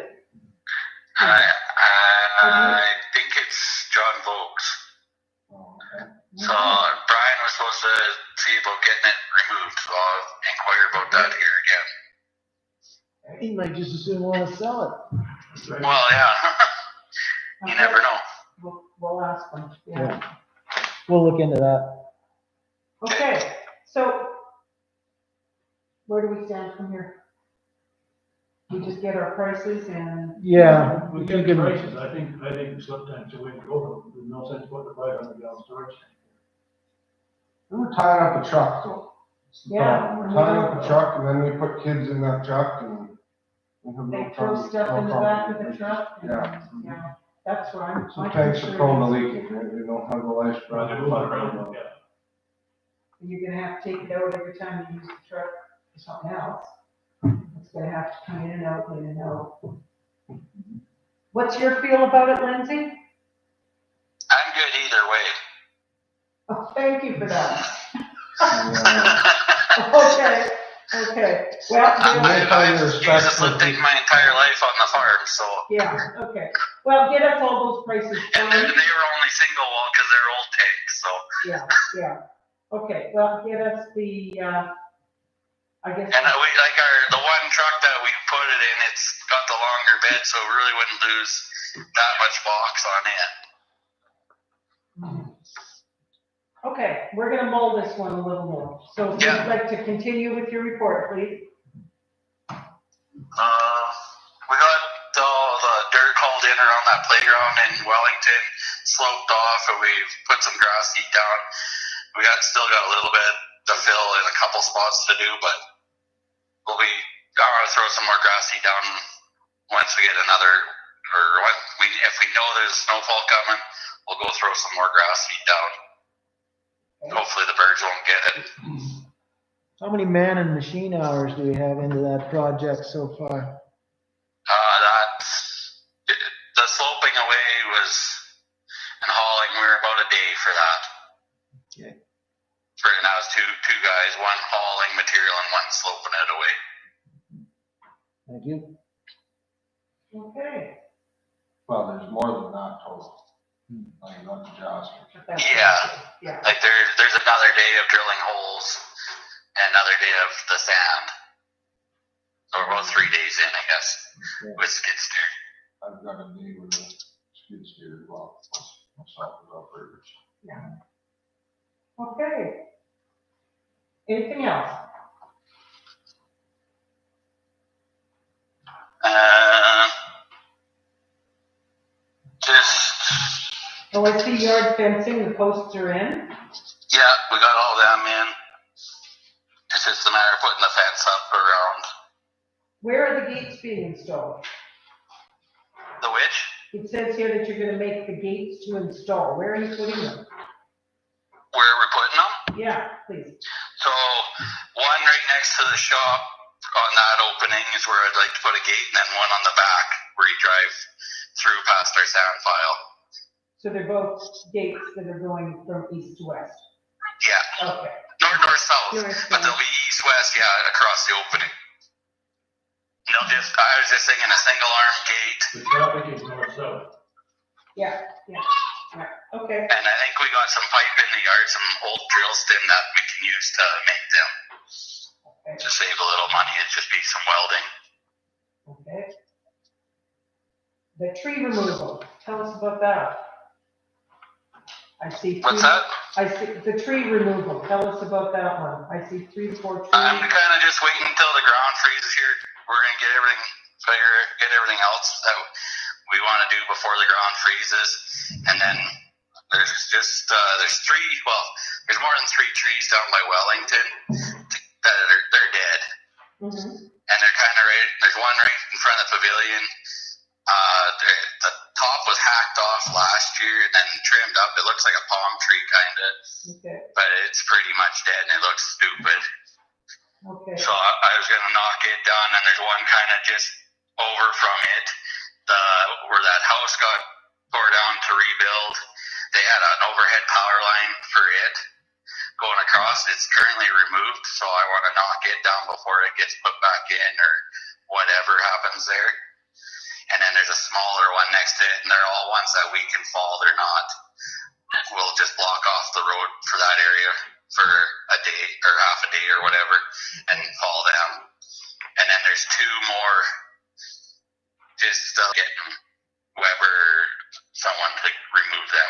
[SPEAKER 7] I think it's John Vogt's.
[SPEAKER 8] Oh, okay.
[SPEAKER 7] So Brian was supposed to see about getting it removed, so I'll inquire about that here again.
[SPEAKER 3] He might just as soon want to sell it.
[SPEAKER 6] That's right.
[SPEAKER 7] Well, yeah, you never know.
[SPEAKER 2] We'll ask them, yeah.
[SPEAKER 3] We'll look into that.
[SPEAKER 2] Okay, so where do we stand from here? We just get our prices and,
[SPEAKER 3] Yeah.
[SPEAKER 6] We
[SPEAKER 3] you
[SPEAKER 6] get
[SPEAKER 3] can-
[SPEAKER 6] prices, I think the slip tank's the way to go, there's no sense putting a 500-gallon storage tank.
[SPEAKER 8] We were tying up a truck though.
[SPEAKER 2] yeah.
[SPEAKER 8] We're tying up a truck and then we put kids in that truck and we have no
[SPEAKER 2] They throw
[SPEAKER 8] problem-
[SPEAKER 2] stuff
[SPEAKER 8] no
[SPEAKER 2] in the
[SPEAKER 8] problem
[SPEAKER 2] back of
[SPEAKER 8] with
[SPEAKER 2] the
[SPEAKER 8] it.
[SPEAKER 2] truck. and-
[SPEAKER 8] Yeah.
[SPEAKER 2] Yeah, that's where I'm.
[SPEAKER 8] Some
[SPEAKER 2] my
[SPEAKER 8] tanks are
[SPEAKER 2] concern
[SPEAKER 8] prone to
[SPEAKER 2] is
[SPEAKER 8] leaking, right? They don't have the life.
[SPEAKER 6] Right, they move around, yeah.
[SPEAKER 2] You're gonna have to take it out every time you use the truck for something else. It's gonna have to come in and out, in and out. What's your feel about it, Lindsay?
[SPEAKER 7] I'm good either way.
[SPEAKER 2] Oh, thank you for that.
[SPEAKER 8] Yeah.
[SPEAKER 2] Okay, well,
[SPEAKER 7] I've used a slip tank my entire life on the farm, so.
[SPEAKER 2] yeah, okay. Well, get us all those prices.
[SPEAKER 7] And they were only single wall because they're old tanks, so.
[SPEAKER 2] Yeah. Okay, well, get us the, I guess.
[SPEAKER 7] And the one truck that we put it in, it's got the longer bed, so we really wouldn't lose that much box on it.
[SPEAKER 2] Okay, we're gonna mull this one a little more. So if
[SPEAKER 7] Yeah.
[SPEAKER 2] you'd like to continue with your report, please.
[SPEAKER 7] We got all the dirt hauled in around that playground in Wellington, sloped off, and we've put some grass seed down. We still got a little bit to fill in a couple spots to do, but I'm gonna throw some more grass seed down once we get if we know there's snowfall coming, we'll go throw some more grass seed down. Hopefully the birds won't get it.
[SPEAKER 3] How many man and machine hours do we have into that project so far?
[SPEAKER 7] The sloping away and hauling, we were about a day for that.
[SPEAKER 3] Okay.
[SPEAKER 7] And that was two guys, one hauling material and one sloping it away.
[SPEAKER 3] Thank you.
[SPEAKER 2] Okay.
[SPEAKER 8] Well, there's more than that total. Like, not the jobs.
[SPEAKER 2] Yeah.
[SPEAKER 7] Like there's another day of drilling holes and another day of the sand. So we're about 3 days in, I guess,
[SPEAKER 3] Yeah.
[SPEAKER 7] with skid steer.
[SPEAKER 8] I've got a day with a skid steer as well. Myself as operators.
[SPEAKER 2] Okay. Anything else? Oh, I see yard fencing, the posts are in.
[SPEAKER 7] Yeah, we got all them in. It's just a matter of putting the fence up around.
[SPEAKER 2] Where are the gates being installed?
[SPEAKER 7] The which?
[SPEAKER 2] It says here that you're gonna make the gates to install. Where are you putting them?
[SPEAKER 7] Where we're putting them?
[SPEAKER 2] Yeah, please.
[SPEAKER 7] So one right next to the shop on that opening is where I'd like to put a gate, and then one on the back where you drive through past our sound file.
[SPEAKER 2] So they're both gates that are going from east to west.
[SPEAKER 7] Yeah,
[SPEAKER 2] Okay.
[SPEAKER 7] north, south,
[SPEAKER 2] North,
[SPEAKER 7] but they'll be east, west, yeah, across the opening. And I was just thinking a single arm gate,
[SPEAKER 6] The traffic is north-south.
[SPEAKER 2] Yeah. Okay.
[SPEAKER 7] and I think we got some pipe in the yard, some old drill stem that we can use to make them. To save a little money, it'd just be some welding.
[SPEAKER 2] Okay. The tree removal, tell us about that. I see.
[SPEAKER 7] What's that?
[SPEAKER 2] I see, the tree removal, tell us about that one. I see 3 to 4 trees.
[SPEAKER 7] I'm kind of just waiting until the ground freezes here. We're gonna get everything else that we want to do before the ground freezes, and then there's more than 3 trees down by Wellington that they're dead, and they're kind of right. There's one right in front of the pavilion. The top was hacked off last year and then trimmed up. It looks like a palm tree kind of, but it's pretty much dead and it looks stupid.
[SPEAKER 2] Okay.
[SPEAKER 7] So I was gonna knock it down, and there's one kind of just over from it, where that house got tore down to rebuild. They had an overhead power line for it going across. It's currently removed, so I want to knock it down before it gets put back in or whatever happens there. And then there's a smaller one next to it, and they're all ones that we can fall. They're not. We'll just block off the road for that area for a day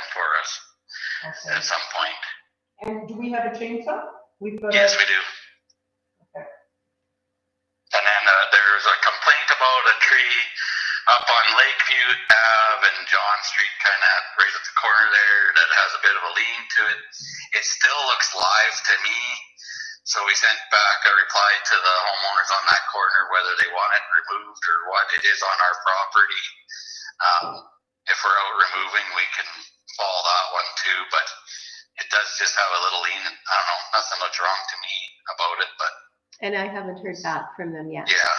[SPEAKER 7] them for us
[SPEAKER 2] Okay.
[SPEAKER 7] at some point.
[SPEAKER 2] And do we have a chainsaw? We've got.
[SPEAKER 7] Yes, we do.
[SPEAKER 2] Okay.
[SPEAKER 7] And then there's a complaint about a tree up on Lakeview Ave and John Street, kind of right at the corner there, that has a bit of a lean to it. It still looks live to me, so we sent back a reply to the homeowners on that corner whether they want it removed or what. It is on our property. If we're out removing, we can fall that one too, but it does just have a little lean. I don't know, nothing looks wrong to me about it, but
[SPEAKER 1] And I haven't heard back from them yet.
[SPEAKER 7] yeah,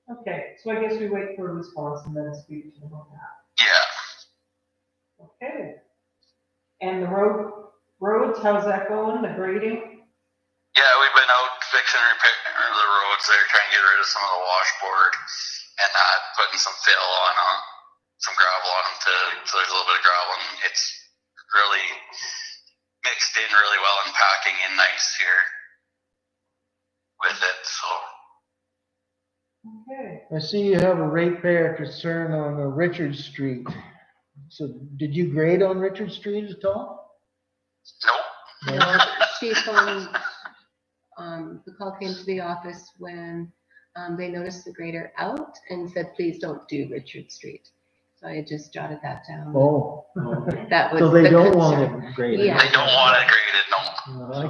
[SPEAKER 2] Okay, so I guess we wait for a response and then speak to them on that.
[SPEAKER 7] yeah.
[SPEAKER 2] Okay. And the roads, how's that going, the grading?
[SPEAKER 7] Yeah, we've been out fixing and repairing the roads there, trying to get rid of some of the washboard and putting some fill on some gravel on them so there's a little bit of gravel, and it's really mixed in really well and packing in nice here with it, so.
[SPEAKER 2] Okay.
[SPEAKER 3] I see you have a ratepayer concern on Richard Street. So did you grade on Richard Street at all?
[SPEAKER 7] Nope.
[SPEAKER 1] No, she phoned, the call came to the office when they noticed the grader out and said, please don't do Richard Street. So I just jotted that down.
[SPEAKER 3] Oh,
[SPEAKER 1] That was
[SPEAKER 3] so they
[SPEAKER 1] the
[SPEAKER 3] don't
[SPEAKER 1] concern.
[SPEAKER 3] want it graded?
[SPEAKER 1] Yeah.
[SPEAKER 7] They don't want it graded, no.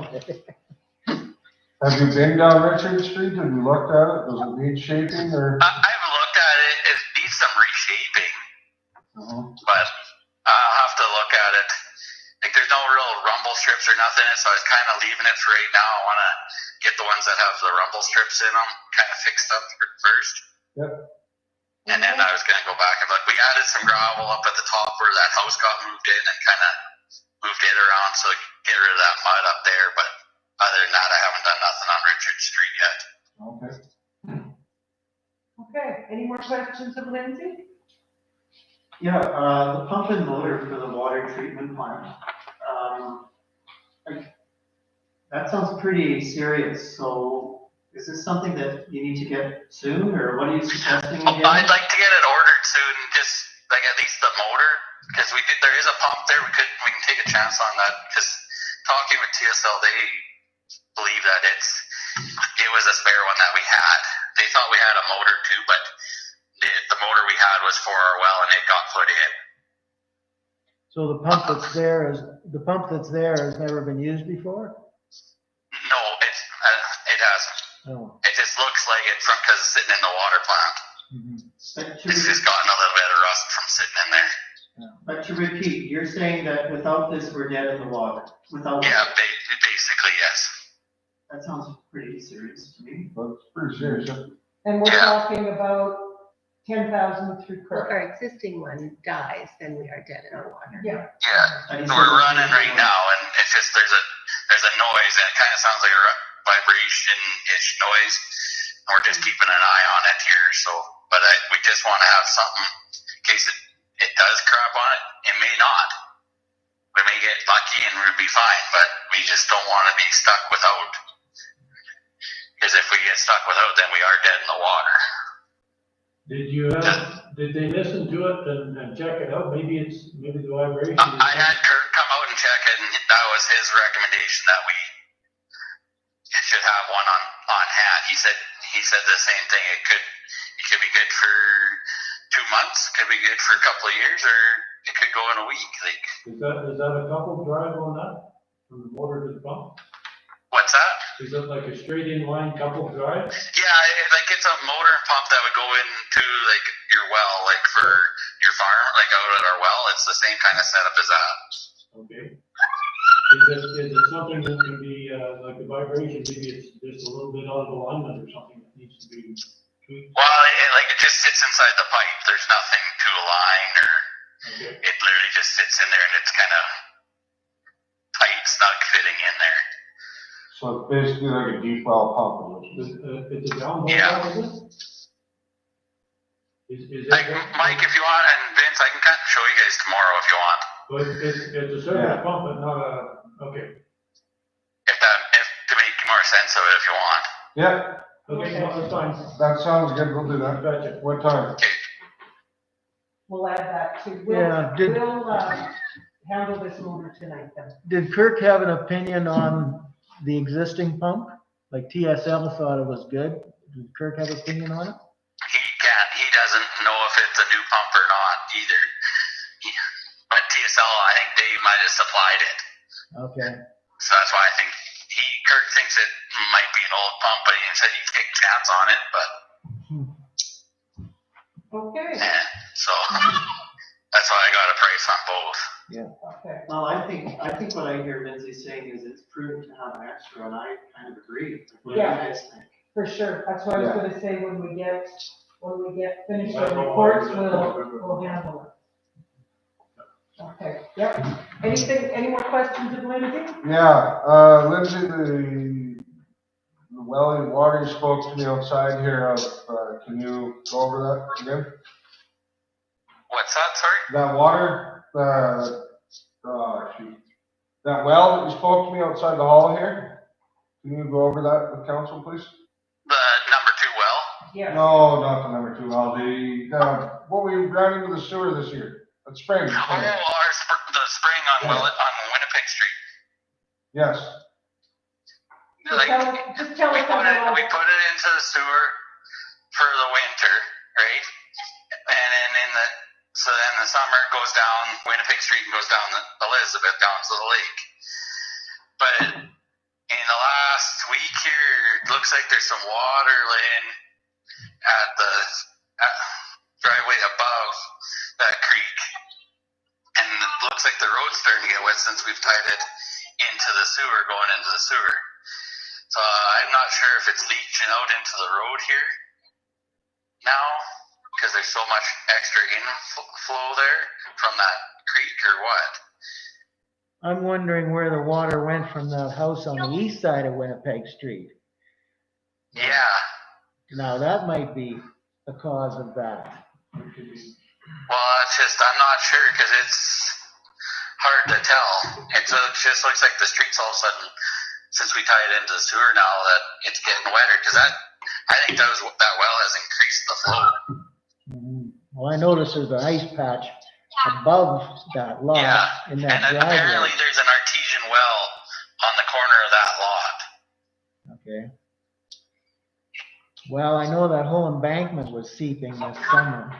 [SPEAKER 3] Okay.
[SPEAKER 8] Have you been down Richard Street? Have you looked at it? Does it need shaping or?
[SPEAKER 7] I haven't looked at it. It needs some reshaping, but I'll have to look at it. Like, there's no real rumble strips or nothing, so I was kind of leaving it for right now. I want to get the ones that have the rumble strips in them kind of fixed up first.
[SPEAKER 8] Yep.
[SPEAKER 7] And then I was going to go back and look. We added some gravel up at the top where that house got moved in and kind of moved it around so get rid of that mud up there. But other than that, I haven't done nothing on Richard Street yet.
[SPEAKER 8] Okay.
[SPEAKER 2] Okay, any more questions of Lindsay?
[SPEAKER 5] Yeah, the pump and motor for the water treatment plant. That sounds pretty serious, so is this something that you need to get soon, or what are you suggesting again?
[SPEAKER 7] I'd like to get it ordered soon, just like at least the motor, because there is a pump there. We can take a chance on that, because talking with TSL, they believe that it was a spare one that we had. They thought we had a motor too, but the motor we had was for our well and it got put in.
[SPEAKER 3] So the pump that's there has never been used before?
[SPEAKER 7] No, it hasn't.
[SPEAKER 3] No.
[SPEAKER 7] It just looks like it because it's sitting in the water plant. It's just gotten a little bit of rust from sitting in there.
[SPEAKER 5] But to repeat, you're saying that without this, we're dead in the water? Without
[SPEAKER 7] Yeah, basically, yes.
[SPEAKER 5] That sounds pretty serious to me.
[SPEAKER 8] That's pretty serious.
[SPEAKER 2] And we're
[SPEAKER 7] Yeah.
[SPEAKER 2] talking about 10,000 through
[SPEAKER 1] If
[SPEAKER 2] Kirk.
[SPEAKER 1] our existing one dies, then we are dead in the water.
[SPEAKER 2] Yeah.
[SPEAKER 7] Yeah.
[SPEAKER 5] And you
[SPEAKER 7] So
[SPEAKER 5] said-
[SPEAKER 7] we're running right now, and it's just there's a noise, and it kind of sounds like a vibration-ish noise, and we're just keeping an eye on it here. So, but we just want to have something in case it does crap on it. It may not. We may get lucky and we'll be fine, but we just don't want to be stuck without. Because if we get stuck without, then we are dead in the water.
[SPEAKER 6] Did they listen to it and check it out? Maybe the vibration.
[SPEAKER 7] I had Kurt come out and check it, and that was his recommendation that we should have one on hand. He said the same thing. It could be good for 2 months, could be good for a couple of years, or it could go in a week. Like,
[SPEAKER 6] Is that a couple drive on that? From the motor to the pump?
[SPEAKER 7] what's that?
[SPEAKER 6] Is it like a straight in line couple drive?
[SPEAKER 7] Yeah, like it's a motor and pump that would go into like your well, like for your farm, like out at our well. It's the same kind of setup as that.
[SPEAKER 6] Okay. Is it something that can be, like the vibration, maybe it's just a little bit out of alignment or something that needs to be tweaked?
[SPEAKER 7] Well, it just sits inside the pipe. There's nothing to align, or
[SPEAKER 6] Okay.
[SPEAKER 7] it literally just sits in there and it's kind of tight, snug fitting in there.
[SPEAKER 8] So it's basically like a deep well pump.
[SPEAKER 6] It's a downhole
[SPEAKER 7] Yeah.
[SPEAKER 6] pump, is it? Is it?
[SPEAKER 7] Like, Mike, if you want, and Vince, I can kind of show you guys tomorrow if you want.
[SPEAKER 6] But it's a surface pump, but not a, okay.
[SPEAKER 7] If to make more sense of it, if you want.
[SPEAKER 8] Yeah,
[SPEAKER 6] Okay, no, that's fine.
[SPEAKER 8] that sounds good. We'll do that.
[SPEAKER 6] Gotcha.
[SPEAKER 8] What time?
[SPEAKER 2] We'll add that too.
[SPEAKER 3] Yeah,
[SPEAKER 2] handle this motor tonight then.
[SPEAKER 3] Did Kirk have an opinion on the existing pump? Like TSL thought it was good. Did Kirk have an opinion on it?
[SPEAKER 7] He doesn't know if it's a new pump or not either. But TSL, I think they might have supplied it.
[SPEAKER 3] Okay.
[SPEAKER 7] So that's why I think Kirk thinks it might be an old pump, but he said he'd take a chance on it, but
[SPEAKER 2] Okay,
[SPEAKER 7] so that's why I got a price on both.
[SPEAKER 2] okay.
[SPEAKER 5] Well, I think what I hear Lindsay saying is it's prudent to have an extra, and I kind of agree. What do you
[SPEAKER 2] Yeah.
[SPEAKER 5] guys think?
[SPEAKER 2] For sure, that's what I was
[SPEAKER 3] Yeah.
[SPEAKER 2] gonna say, when we get finished our reports, we'll handle it. Okay, yep. Any more questions of Lindsay?
[SPEAKER 8] Yeah, Lindsay, the well and water you spoke to me outside here of, can you go over that again?
[SPEAKER 7] What's that, sorry?
[SPEAKER 8] That water, shoot. That well that you spoke to me outside the hall here, can you go over that with council, please?
[SPEAKER 7] The number 2 well?
[SPEAKER 2] Yeah.
[SPEAKER 8] No, not the number 2 well, what we ran into the sewer this year, that spring.
[SPEAKER 7] The spring on Winnipeg Street.
[SPEAKER 8] Yes,
[SPEAKER 2] Just tell us how
[SPEAKER 7] We put it into the sewer for the winter, right? And then in the summer it goes down Winnipeg Street and goes down Elizabeth down to the lake. But in the last week here, it looks like there's some water laying at the driveway above that creek. And it looks like the road's starting to get wet since we've tied it into the sewer, going into the sewer. So I'm not sure if it's leaching out into the road here now, because there's so much extra inflow there from that creek or what.
[SPEAKER 3] I'm wondering where the water went from that house on the east side of Winnipeg Street.
[SPEAKER 7] Yeah.
[SPEAKER 3] Now, that might be the cause of that.
[SPEAKER 7] Well, it's just, I'm not sure, because it's hard to tell. It just looks like the streets all of a sudden, since we tie it into the sewer now, that it's getting wetter, because I think that well has increased the flow.
[SPEAKER 3] Well, I noticed there's an ice patch above that lot in that
[SPEAKER 7] and apparently
[SPEAKER 3] driveway.
[SPEAKER 7] there's an artesian well on the corner of that lot.
[SPEAKER 3] Okay. Well, I know that whole embankment was seeping this summer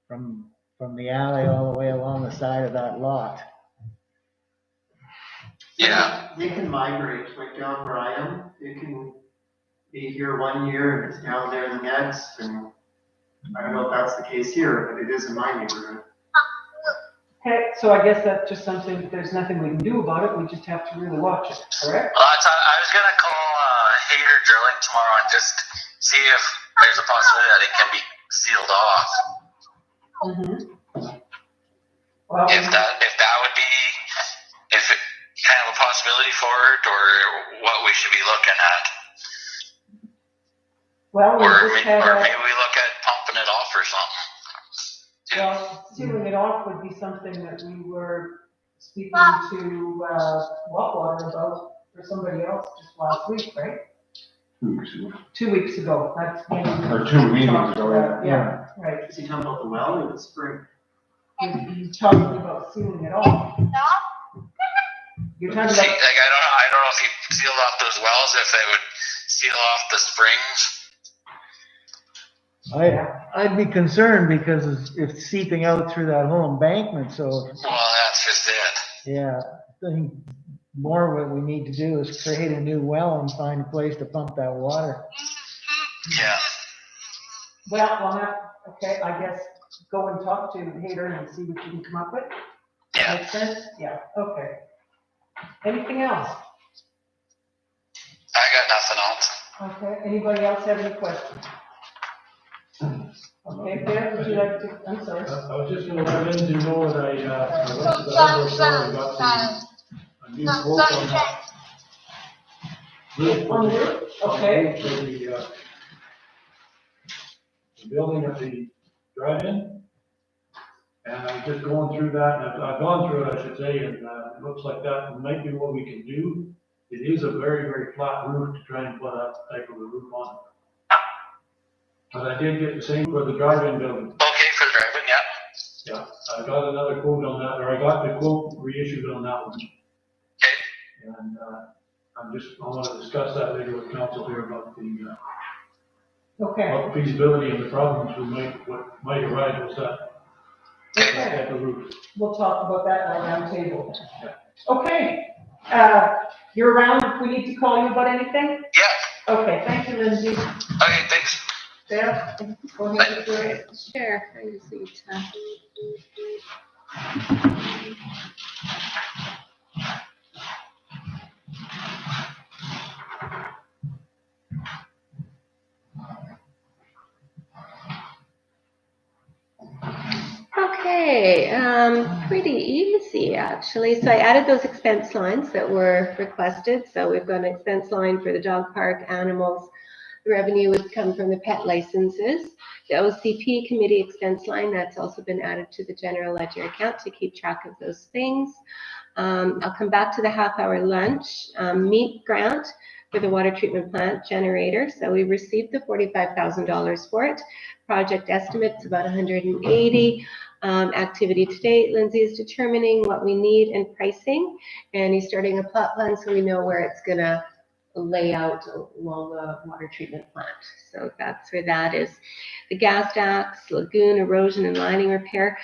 [SPEAKER 3] from the alley all the way along the side of that lot.
[SPEAKER 7] Yeah.
[SPEAKER 5] They can migrate, like down where I am, it can be here 1 year and it's down there the next, and I don't know if that's the case here, but it is in my neighborhood.
[SPEAKER 2] Okay, so I guess that's just something, there's nothing we can do about it, we just have to really watch it, correct?
[SPEAKER 7] Well, I was gonna call Hater Drilling tomorrow and just see if there's a possibility that it can be sealed off.
[SPEAKER 2] Well,
[SPEAKER 7] If that would be, if it kind of a possibility for it, or what we should be looking at,
[SPEAKER 2] well, we
[SPEAKER 7] or
[SPEAKER 2] just had
[SPEAKER 7] maybe we look at pumping it off or something.
[SPEAKER 2] well, sealing it off would be something that we were speaking to, Water about for somebody else just last week, right?
[SPEAKER 8] 2 weeks ago.
[SPEAKER 2] 2 weeks ago, that's when.
[SPEAKER 8] Or 2 meetings ago,
[SPEAKER 2] Yeah, right.
[SPEAKER 5] Is he talking about the well or the spring?
[SPEAKER 2] He's talking about sealing it off. You're talking
[SPEAKER 7] See,
[SPEAKER 2] about,
[SPEAKER 7] like I don't know if you sealed off those wells, if they would seal off the springs.
[SPEAKER 3] I'd be concerned because it's seeping out through that whole embankment, so,
[SPEAKER 7] Well, that's just it.
[SPEAKER 3] yeah, I think more what we need to do is create a new well and find a place to pump that water.
[SPEAKER 7] Yeah.
[SPEAKER 2] well, okay, I guess go and talk to Hader and see what you can come up with.
[SPEAKER 7] Yeah.
[SPEAKER 2] Make sense? Yeah, okay. Anything else?
[SPEAKER 7] I got nothing else.
[SPEAKER 2] Okay, anybody else have any questions? Okay, Ben, would you like to, I'm sorry.
[SPEAKER 6] I was just gonna let Lindsay know that I went to the hardware store and got a new quote on that.
[SPEAKER 2] On the roof? Okay.
[SPEAKER 6] For the building at the drive-in. And I'm just going through that, and I've gone through it, I should say, and it looks like that might be what we can do. It is a very, very flat roof to try and put that type of a roof on. But I did get the same for the drive-in building.
[SPEAKER 7] Okay for the driving,
[SPEAKER 6] Yeah, I got another quote on that, or I got the quote reissued on that one.
[SPEAKER 7] Okay.
[SPEAKER 6] And, I want to discuss that later with council here about
[SPEAKER 2] Okay,
[SPEAKER 6] about the feasibility and the problems what might arise with that type of roof.
[SPEAKER 2] we'll talk about that in our round table. Okay, you're around if we need to call you about anything?
[SPEAKER 7] Yeah.
[SPEAKER 2] Okay, thank you, Lindsay.
[SPEAKER 7] Okay, thanks.
[SPEAKER 2] Sarah, go ahead with your.
[SPEAKER 1] Sure, I just need to. Okay, pretty easy actually. So I added those expense lines that were requested. So we've got an expense line for the dog park, animals. The revenue would come from the pet licenses. The OCP committee expense line, that's also been added to the general ledger account to keep track of those things. I'll come back to the half-hour lunch. Meat grant for the water treatment plant generator. So we received the $45,000 for it. Project estimate's about 180. Activity to date, Lindsay is determining what we need and pricing, and he's starting a plot plan so we know where it's gonna lay out along the water treatment plant. So that's where that is. The gas tax, lagoon erosion and lining repair.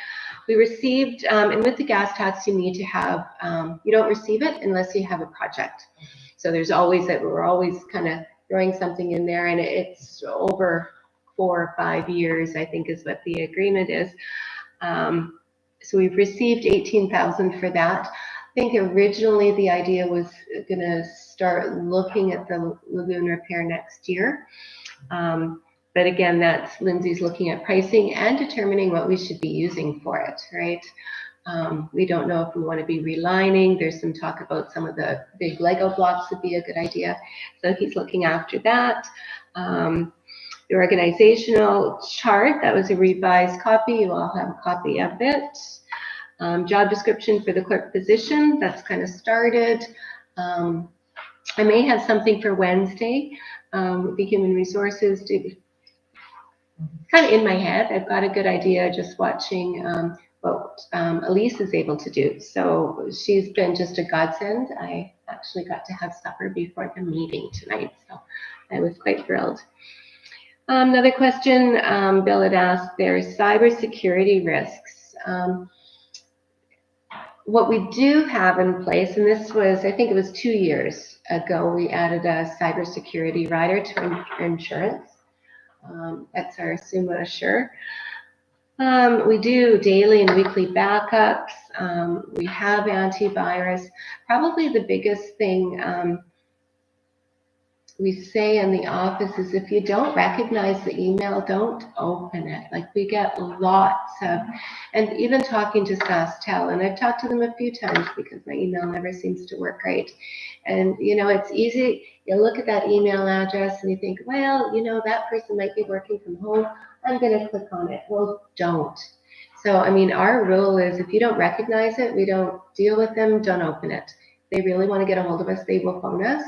[SPEAKER 1] We received, and with the gas tax, you need to have, you don't receive it unless you have a project. So there's always that, we're always kind of throwing something in there, and it's over 4 or 5 years, I think is what the agreement is. So we've received 18,000 for that. I think originally the idea was gonna start looking at the lagoon repair next year. But again, that's Lindsay's looking at pricing and determining what we should be using for it, right? We don't know if we want to be relining. There's some talk about some of the big Lego blocks would be a good idea. So he's looking after that. The organizational chart, that was a revised copy. You all have a copy of it. Job description for the clerk position, that's kind of started. I may have something for Wednesday. The human resources, kind of in my head. I've got a good idea just watching what Elise is able to do. So she's been just a godsend. I actually got to have supper before the meeting tonight, so I was quite thrilled. Another question Bill had asked, there's cybersecurity risks. What we do have in place, and this was, I think it was 2 years ago, we added a cybersecurity rider to our insurance. That's our Summa Assure. We do daily and weekly backups. We have antivirus. Probably the biggest thing we say in the office is if you don't recognize the email, don't open it. Like we get lots of, and even talking to SaskTel, and I've talked to them a few times because my email never seems to work right. And you know, it's easy, you look at that email address and you think, well, you know, that person might be working from home, I'm gonna click on it. Well, don't. So, I mean, our rule is if you don't recognize it, we don't deal with them, don't open it. If they really wanna get a hold of us, they will phone us.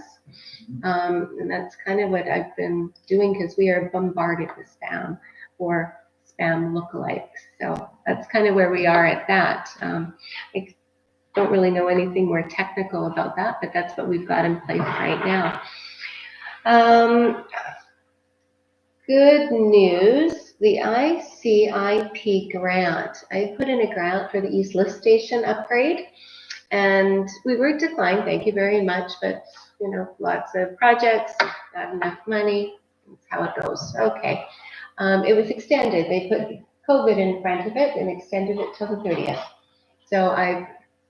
[SPEAKER 1] And that's kind of what I've been doing because we are bombarded with spam or spam lookalikes. So that's kind of where we are at that. I don't really know anything more technical about that, but that's what we've got in place right now. Good news, the ICIP grant. I put in a grant for the East Lift Station upgrade, and we were declined, thank you very much, but you know, lots of projects, not enough money, that's how it goes. Okay, it was extended. They put COVID in front of it and extended it till the 30th. So I've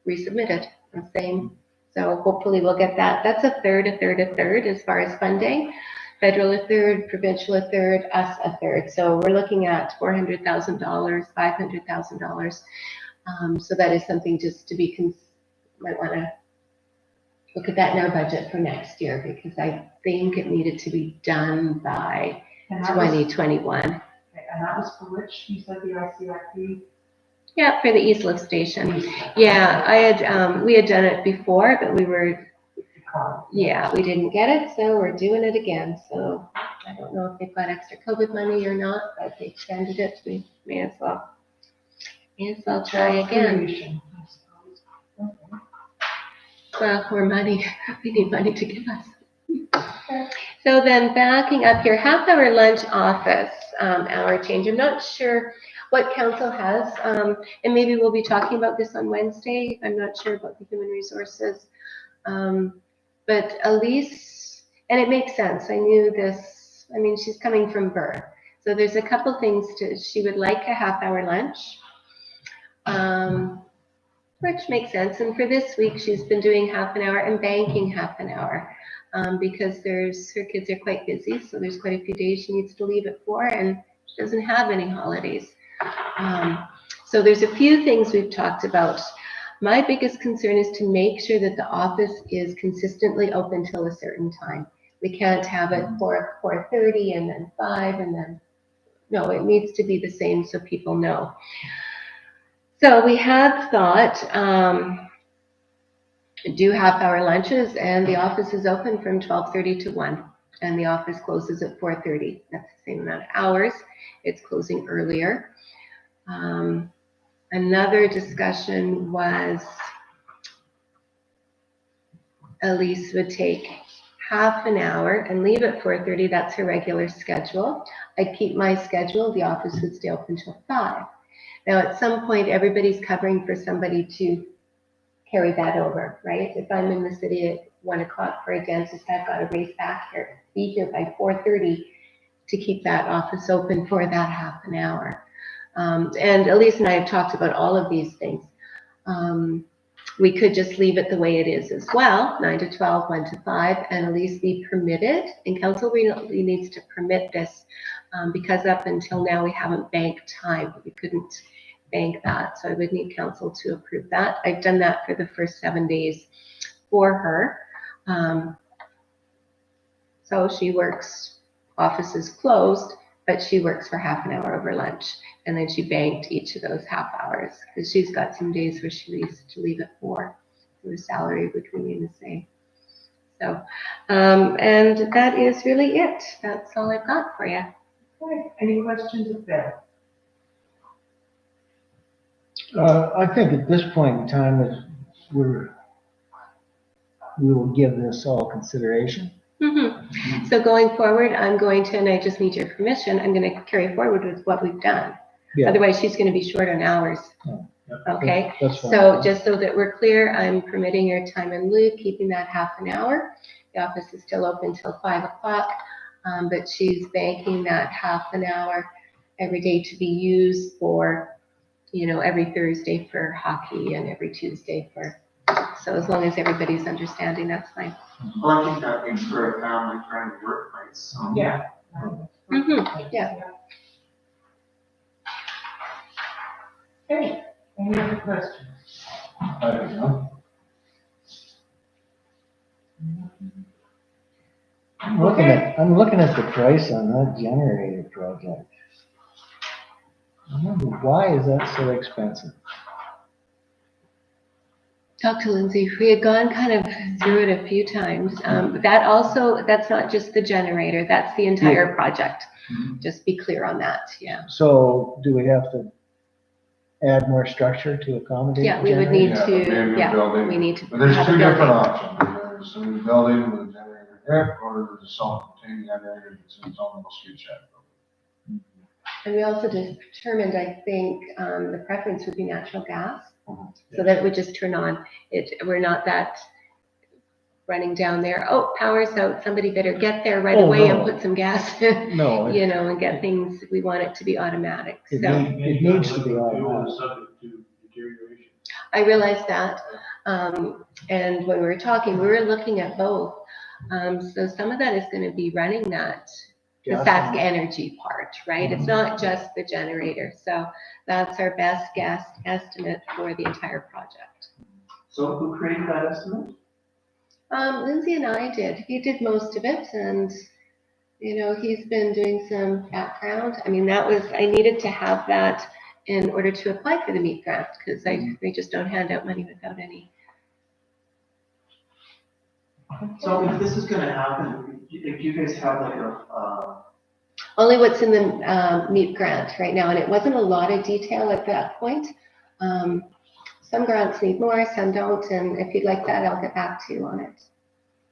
[SPEAKER 1] resubmitted the same. So hopefully we'll get that. That's a third as far as funding. Federal a third, provincial a third, us a third. So we're looking at $400,000, $500,000. So that is something just to be, might want to look at that in our budget for next year because I think it needed to be done by 2021.
[SPEAKER 2] And that was for which, you said the ICIP?
[SPEAKER 1] Yeah, for the East Lift Station. Yeah, I had, we had done it before, but we were, yeah, we didn't get it, so we're doing it again. So I don't know if they've got extra COVID money or not, but they extended it, we may as well Yes, I'll try again.
[SPEAKER 2] Creation, I suppose. Okay.
[SPEAKER 1] Well, or money. We need money to give us. So then backing up here, half-hour lunch office hour change. I'm not sure what council has, and maybe we'll be talking about this on Wednesday. I'm not sure about the human resources. But Elise, and it makes sense. I knew this. I mean, she's coming from Burr. So there's a couple things she would like a half-hour lunch, which makes sense. And for this week, she's been doing half an hour and banking half an hour. Because her kids are quite busy, so there's quite a few days she needs to leave at 4, and she doesn't have any holidays. So there's a few things we've talked about. My biggest concern is to make sure that the office is consistently open till a certain time. We can't have it 4:30 and then 5 and then, no, it needs to be the same so people know. So we have thought, do half-hour lunches, and the office is open from 12:30 to 1, and the office closes at 4:30. That's the same amount of hours. It's closing earlier. Another discussion was Elise would take half an hour and leave at 4:30. That's her regular schedule. I'd keep my schedule. The office would stay open till 5. Now, at some point, everybody's covering for somebody to carry that over, right? If I'm in the city at 1 o'clock for a dentist, I've got to race back here, be here by 4:30 to keep that office open for that half an hour. And Elise and I have talked about all of these things. We could just leave it the way it is as well, 9 to 12, 1 to 5, and Elise be permitted, and council really needs to permit this because up until now we haven't banked time. We couldn't bank that, so I would need council to approve that. I've done that for the first 7 days for her. So she works, office is closed, but she works for half an hour over lunch, and then she banked each of those half hours because she's got some days where she needs to leave at 4, so the salary would remain the same. So, and that is really it. That's all I've got for you.
[SPEAKER 2] Okay, any questions of Bill?
[SPEAKER 3] I think at this point in time, we will give this all consideration.
[SPEAKER 1] Mm-hmm. So going forward, I'm going to, and I just need your permission, I'm going to carry forward with what we've done.
[SPEAKER 3] Yeah.
[SPEAKER 1] Otherwise, she's going to be short on hours.
[SPEAKER 3] Oh,
[SPEAKER 1] Okay,
[SPEAKER 3] That's fine.
[SPEAKER 1] so just so that we're clear, I'm permitting your time in lieu, keeping that half an hour. The office is still open till 5 o'clock, but she's banking that half an hour every day to be used for, every Thursday for hockey and every Tuesday for, so as long as everybody's understanding, that's fine.
[SPEAKER 5] Well, I think that makes for a family-friendly workplace, so.
[SPEAKER 2] Yeah.
[SPEAKER 1] Mm-hmm. Yeah.
[SPEAKER 2] Okay, any other questions?
[SPEAKER 8] I don't know.
[SPEAKER 3] I'm looking at the price on that generator project. I wonder, why is that so expensive?
[SPEAKER 1] Talk to Lindsay. We had gone kind of through it a few times. That's not just the generator, that's the entire project. Just be clear on that, yeah.
[SPEAKER 3] So do we have to add more structure to accommodate?
[SPEAKER 1] Yeah,
[SPEAKER 3] the
[SPEAKER 1] we would
[SPEAKER 3] generator?
[SPEAKER 1] need to,
[SPEAKER 8] maybe a
[SPEAKER 1] yeah,
[SPEAKER 8] building.
[SPEAKER 1] we need to
[SPEAKER 8] But there's
[SPEAKER 1] have a
[SPEAKER 8] two different
[SPEAKER 1] building.
[SPEAKER 8] options. There's a new building with a generator there, or there's a self-contained generator that's in its own little street shed.
[SPEAKER 1] And we also determined, I think, the preference would be natural gas, so that it would just turn on. We're not that running down there, oh, power's out, somebody better get there right away and put some gas in,
[SPEAKER 3] No,
[SPEAKER 1] and get things, we want it to be automatic,
[SPEAKER 3] It
[SPEAKER 1] so.
[SPEAKER 3] It needs to be
[SPEAKER 6] Fuel
[SPEAKER 3] automatic.
[SPEAKER 6] is subject to deterioration.
[SPEAKER 1] I realized that, and when we were talking, we were looking at both. So some of that is gonna be running that, the Sask Energy part, right? It's not just the generator, so that's our best guess estimate for the entire project.
[SPEAKER 5] So who created that estimate?
[SPEAKER 1] Lindsay and I did. He did most of it, and he's been doing some background. I mean, I needed to have that in order to apply for the MEAT grant because they just don't hand out money without any.
[SPEAKER 5] So if this is gonna happen, if you guys have like
[SPEAKER 1] Only what's in the MEP grant right now, and it wasn't a lot of detail at that point. Some grants need more, some don't, and if you'd like that, I'll get back to you on it.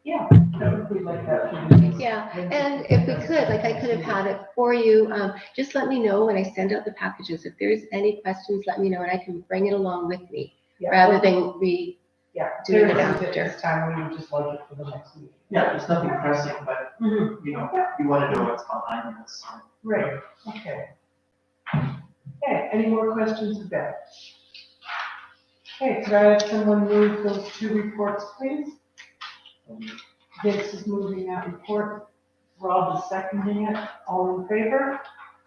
[SPEAKER 2] Yeah, we'd like that to be.
[SPEAKER 1] Yeah, and if we could, like I could have had it for you, just let me know when I send out the packages. If there's any questions, let me know and I can bring it along with me
[SPEAKER 2] Yeah,
[SPEAKER 1] rather than
[SPEAKER 2] Yeah,
[SPEAKER 1] doing it
[SPEAKER 2] there isn't
[SPEAKER 1] after.
[SPEAKER 2] this time, we would just like it for the next meeting.
[SPEAKER 5] Yeah, there's nothing pressing, but, you know, you want to know what's behind this, so.
[SPEAKER 2] Right, okay. Okay, any more questions of Beth? Okay, could I have someone move those 2 reports, please? Vince is moving that report, Rob is seconding it, all in favor?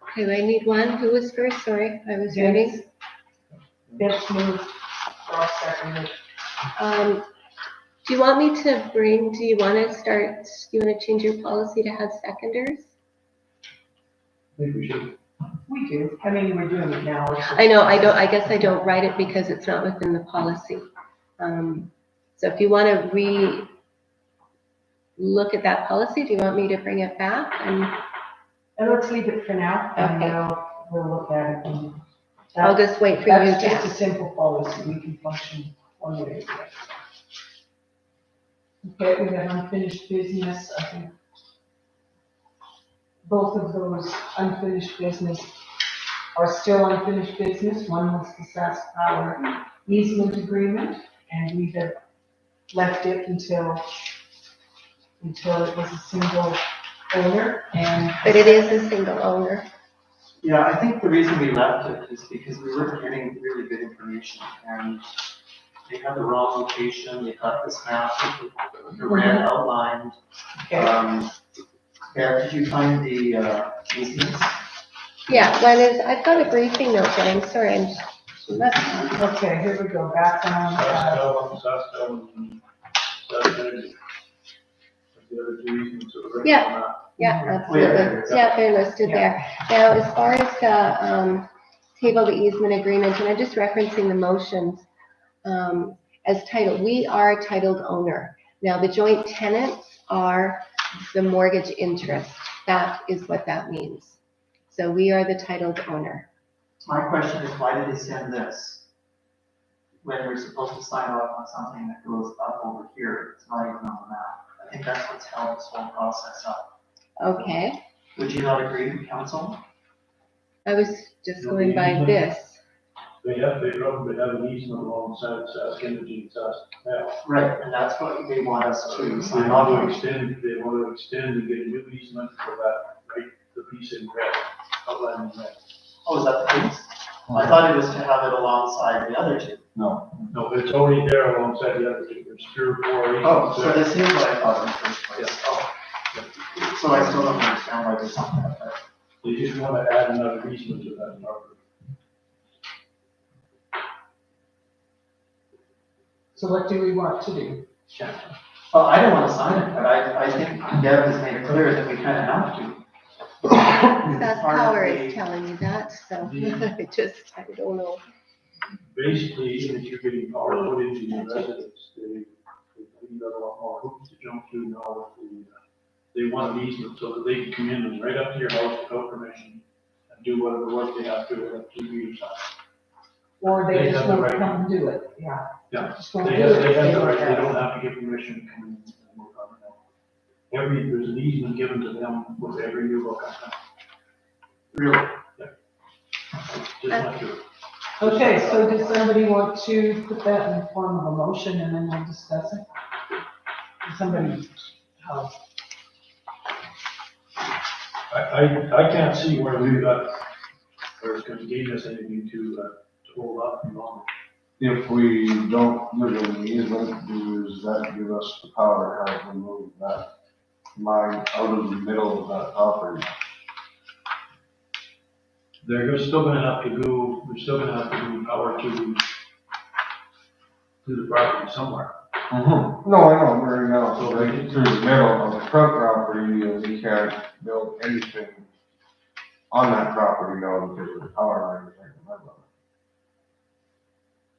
[SPEAKER 1] Okay, I need one. Who was first? Sorry, I was reading.
[SPEAKER 2] Vince moved, Rob seconded.
[SPEAKER 1] Do you want me to bring, do you want to change your policy to have seconders?
[SPEAKER 6] I think we should.
[SPEAKER 2] We do, I mean, we're doing it now.
[SPEAKER 1] I know, I guess I don't write it because it's not within the policy. So if you want to look at that policy, do you want me to bring it back?
[SPEAKER 2] And let's leave it for now, and
[SPEAKER 1] Okay.
[SPEAKER 2] we'll look at it. And
[SPEAKER 1] I'll just wait for you
[SPEAKER 2] That's
[SPEAKER 1] to.
[SPEAKER 2] just a simple policy, we can function one way. Okay, we have unfinished business, I think. Both of those unfinished business are still unfinished business. One was the SAS Power easement agreement, and we had left it until it was a single owner, and.
[SPEAKER 1] But it is a single owner.
[SPEAKER 5] Yeah, I think the reason we left it is because we weren't getting really good information, and they had the wrong location, they got this map, the red outlined. Bear, did you find the easements?
[SPEAKER 1] Yeah, I've got a briefing note, but I'm sorry,
[SPEAKER 2] Okay, here we go, background.
[SPEAKER 6] Saskatoon, Energy. The other 2 reasons of the.
[SPEAKER 1] Yeah. Absolutely. Yeah, they're listed there. Now, as far as the table the easement agreement, and I'm just referencing the motions as titled, we are titled owner. Now, the joint tenants are the mortgage interest. That is what that means. So we are the titled owner.
[SPEAKER 5] My question is, why did they send this? When you're supposed to sign off on something that goes up over here, it's not even on the map. I think that's what's held this whole process up.
[SPEAKER 1] Okay,
[SPEAKER 5] Would you not agree, council?
[SPEAKER 1] I was just going by this.
[SPEAKER 6] They probably have an easement along Sask Energy and Sask.
[SPEAKER 5] Right, and that's what they want us to
[SPEAKER 6] They
[SPEAKER 5] sign off
[SPEAKER 6] want
[SPEAKER 5] on.
[SPEAKER 6] to extend and get a new easement for that, right, the piece in red, outlining red.
[SPEAKER 5] Oh, is that the case? I thought it was to have it alongside the other 2.
[SPEAKER 6] No, it's already there alongside the other 2, there's 3 or 4 easements.
[SPEAKER 5] Oh, so
[SPEAKER 6] there.
[SPEAKER 5] this is what I thought in the first place. Oh. So I still don't understand why there's something like that.
[SPEAKER 6] They just want to add another easement to that property.
[SPEAKER 2] So what do we want to do?
[SPEAKER 5] Well, I don't want to sign it, but I think Deb has made it clear that we kind of have to.
[SPEAKER 1] That's Power is telling you that, so I don't know.
[SPEAKER 6] Basically, even if you're getting power put into your residence, they got a lot more hoops to jump through now with they want an easement so that they can come in and right up to your house without permission and do whatever work they have to do with 2 meters high.
[SPEAKER 2] Or they
[SPEAKER 6] They
[SPEAKER 2] just
[SPEAKER 6] have the
[SPEAKER 2] won't
[SPEAKER 6] right.
[SPEAKER 2] come and do it, yeah.
[SPEAKER 6] Yeah.
[SPEAKER 2] Just won't
[SPEAKER 6] They
[SPEAKER 2] do
[SPEAKER 6] have,
[SPEAKER 2] it.
[SPEAKER 6] they have the
[SPEAKER 2] don't
[SPEAKER 6] right, they
[SPEAKER 2] have-
[SPEAKER 6] don't have to get permission to come in and work on it. There's an easement given to them with every new work on that.
[SPEAKER 5] Really?
[SPEAKER 6] Just not true.
[SPEAKER 2] Okay, so does somebody want to put that in the form of a motion and then we'll discuss it? Does somebody,
[SPEAKER 6] I can't see where we got, where it's gonna gain us anything to hold up and on.
[SPEAKER 8] If we don't live in the easement, does that give us the power to have to move that line out of the middle of that property?
[SPEAKER 6] They're still gonna have to do power to the property somewhere.
[SPEAKER 8] Mm-hmm. No, I know, right now, so they get through the middle of the front property, and we can't build anything on that property now because of the power line is right in the middle of it.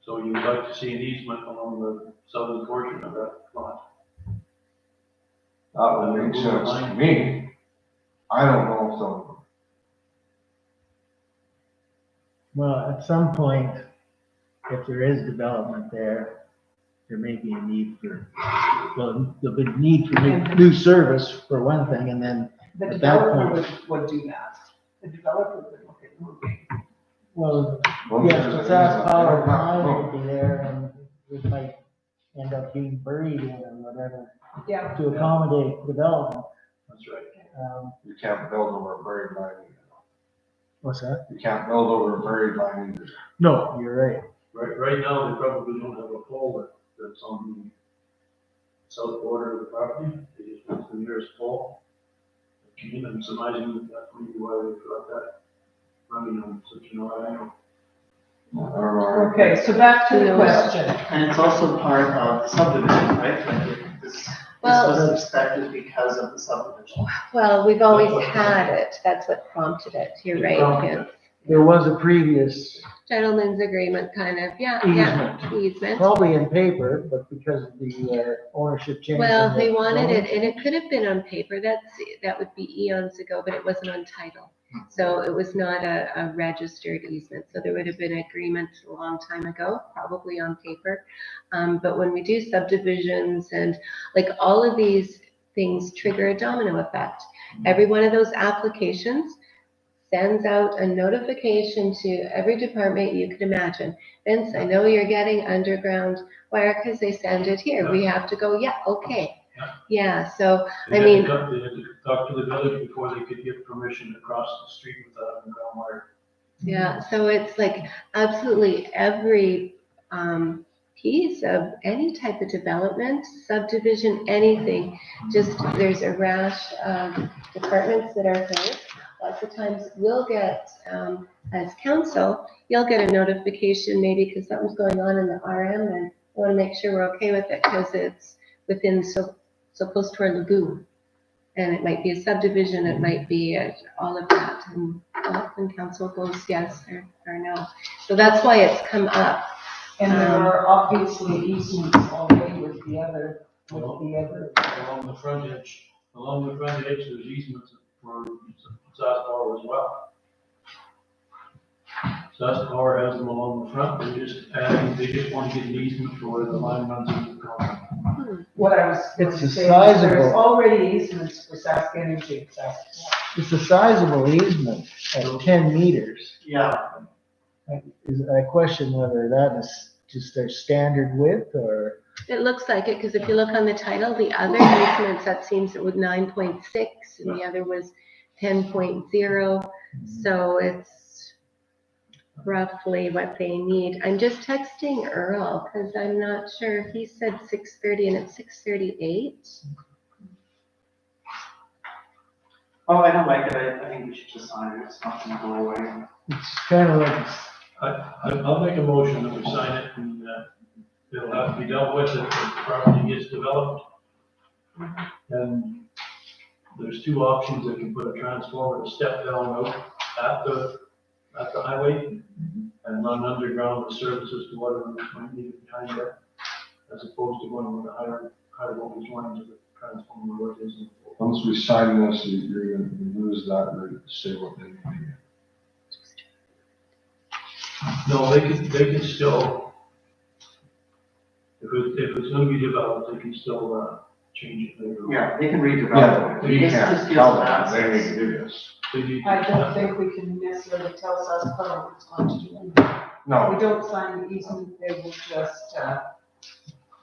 [SPEAKER 6] So you'd like to see an easement along the southern portion of that lot.
[SPEAKER 8] That would make sense to me. I don't know if
[SPEAKER 3] Well, at some point, if there is development there may be a need for, well, there'll be need for new service for one thing, and then
[SPEAKER 2] The
[SPEAKER 3] at that
[SPEAKER 2] developer
[SPEAKER 3] point,
[SPEAKER 2] would do that. The developer would look at moving.
[SPEAKER 3] well, yes, but that power line would be there, and it might end up being buried in or whatever
[SPEAKER 2] Yeah.
[SPEAKER 3] to accommodate development.
[SPEAKER 6] That's right.
[SPEAKER 8] You can't build over a buried line.
[SPEAKER 3] What's that?
[SPEAKER 8] You can't build over a buried line either.
[SPEAKER 3] No, you're right.
[SPEAKER 6] Right now, they probably don't have a pole that's on the south border of the property. They just went to the nearest pole. And I'm surmising that maybe why they've got that running on such an odd angle.
[SPEAKER 8] I don't know.
[SPEAKER 2] Okay, so back to the question.
[SPEAKER 5] And it's also part of the subdivision, right? Like this
[SPEAKER 1] Well-
[SPEAKER 5] was expected because of the subdivision.
[SPEAKER 1] Well, we've always had it. That's what prompted it. You're right.
[SPEAKER 5] Prompted
[SPEAKER 1] Yeah.
[SPEAKER 3] There was a previous
[SPEAKER 1] Gentleman's agreement, kind of. Yeah. Easement.
[SPEAKER 3] probably in paper, but because of the ownership change.
[SPEAKER 1] Well,
[SPEAKER 3] in
[SPEAKER 1] they
[SPEAKER 3] the
[SPEAKER 1] wanted it,
[SPEAKER 3] loan.
[SPEAKER 1] and it could have been on paper. That would be eons ago, but it wasn't on title. So it was not a registered easement. So there would have been agreement a long time ago, probably on paper. But when we do subdivisions and like all of these things trigger a domino effect. Every one of those applications sends out a notification to every department you could imagine. Vince, I know you're getting underground wire because they send it here. We have to go, yeah, okay. Yeah, so,
[SPEAKER 6] They
[SPEAKER 1] I
[SPEAKER 6] had
[SPEAKER 1] mean,
[SPEAKER 6] to they had to talk to the village before they could get permission to cross the street without a ground wire.
[SPEAKER 1] yeah, so it's like absolutely every piece of any type of development, subdivision, anything, just there's a rash of departments that are heard. Lots of times we'll get, as council, you'll get a notification maybe because something's going on in the RM and want to make sure we're okay with it because it's within so close to our lagoon. And it might be a subdivision, it might be all of that. And often council goes yes or no. So that's why it's come up.
[SPEAKER 2] And there are obviously easements already with the other.
[SPEAKER 6] Along the front edge, there's easements for South Power as well. South Power has them along the front, they just want to get an easement for where the line runs into the county.
[SPEAKER 2] What I was going
[SPEAKER 3] It's
[SPEAKER 2] to
[SPEAKER 3] a
[SPEAKER 2] say, is there's
[SPEAKER 3] sizable-
[SPEAKER 2] already easements for Sask Energy.
[SPEAKER 3] It's a sizable easement at 10 meters.
[SPEAKER 5] Yeah,
[SPEAKER 3] I question whether that is just their standard width or,
[SPEAKER 1] It looks like it, because if you look on the title, the other easements, that seems it was 9.6 and the other was 10.0. So it's roughly what they need. I'm just texting Earl because I'm not sure. He said 6:30 and it's 6:38.
[SPEAKER 5] oh, I don't like it, I think we should just sign it, it's not gonna go away.
[SPEAKER 3] it's kind of like,
[SPEAKER 6] I'll make a motion that we sign it and it'll have to be dealt with if the property gets developed. And there's two options. They can put a transformer, a step down out at the highway and run underground the services to whatever might need behind it, as opposed to going with a higher voltage line to the transformer where it is.
[SPEAKER 8] Once we sign this, you're gonna lose that right to say what they need.
[SPEAKER 6] No, they can still, if it's gonna be developed, they can still, change it later.
[SPEAKER 5] Yeah, they can
[SPEAKER 8] Yeah,
[SPEAKER 5] redevelop it.
[SPEAKER 8] we
[SPEAKER 5] This
[SPEAKER 8] can't
[SPEAKER 5] just gives
[SPEAKER 8] tell
[SPEAKER 5] them
[SPEAKER 8] them, they need
[SPEAKER 5] access.
[SPEAKER 8] to do this.
[SPEAKER 6] They need
[SPEAKER 2] I don't
[SPEAKER 6] to-
[SPEAKER 2] think we can necessarily tell Sask Power what it's going to do. If
[SPEAKER 8] No,
[SPEAKER 2] we don't sign the easement, they will just,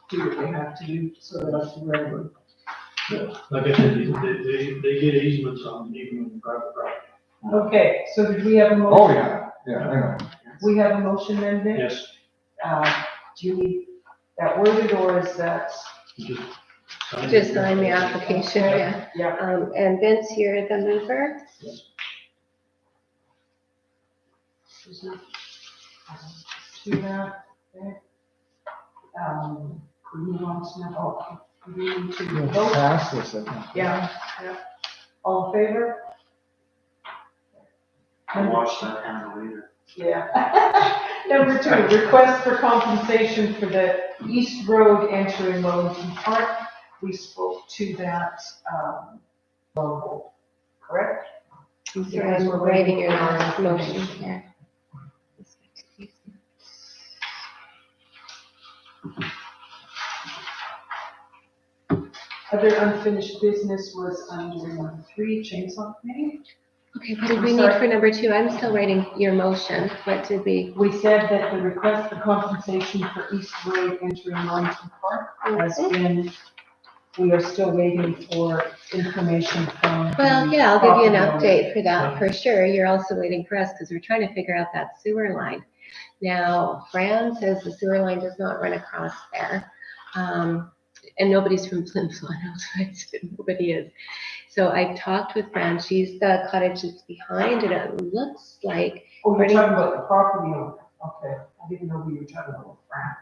[SPEAKER 2] do what they have to do so that it's railroad.
[SPEAKER 6] Like I said, they get easements on even private property.
[SPEAKER 2] Okay, so did we have a
[SPEAKER 8] oh,
[SPEAKER 2] motion?
[SPEAKER 8] yeah, I know.
[SPEAKER 2] We have a motion then, Vic?
[SPEAKER 6] Yes,
[SPEAKER 2] Do you need that worded or is that?
[SPEAKER 6] just.
[SPEAKER 1] Just sign the application, yeah.
[SPEAKER 2] Yeah.
[SPEAKER 1] And Vince, you're the mover.
[SPEAKER 2] Do that, okay. Could we move on to now, oh, we need to
[SPEAKER 3] let's
[SPEAKER 2] vote?
[SPEAKER 3] pass this, I think.
[SPEAKER 2] Yeah. All in favor?
[SPEAKER 5] I'll watch that handle later.
[SPEAKER 2] Yeah. Number 2, request for compensation for the East Road entering Wellington Park. We spoke to that, local, correct?
[SPEAKER 1] I'm sorry, I'm writing your last motion here.
[SPEAKER 2] Other unfinished business was under number 3, chainsaw committee.
[SPEAKER 1] Okay, what did we need for number 2? I'm still writing your motion. What did we?
[SPEAKER 2] We said that the request for compensation for East Road entering Manitou Park has been, we are still waiting for information from.
[SPEAKER 1] Well,
[SPEAKER 2] the
[SPEAKER 1] yeah, I'll give you an
[SPEAKER 2] property
[SPEAKER 1] update for that for sure. You're also waiting for us because we're trying to figure out that sewer line. Now, Fran says the sewer line does not run across there. And nobody's from Plimsoll, nobody is. So I talked with Fran, she's the cottage that's behind, and it looks like.
[SPEAKER 2] Oh, you're talking about the property owner, okay, I didn't know we were talking about Frank,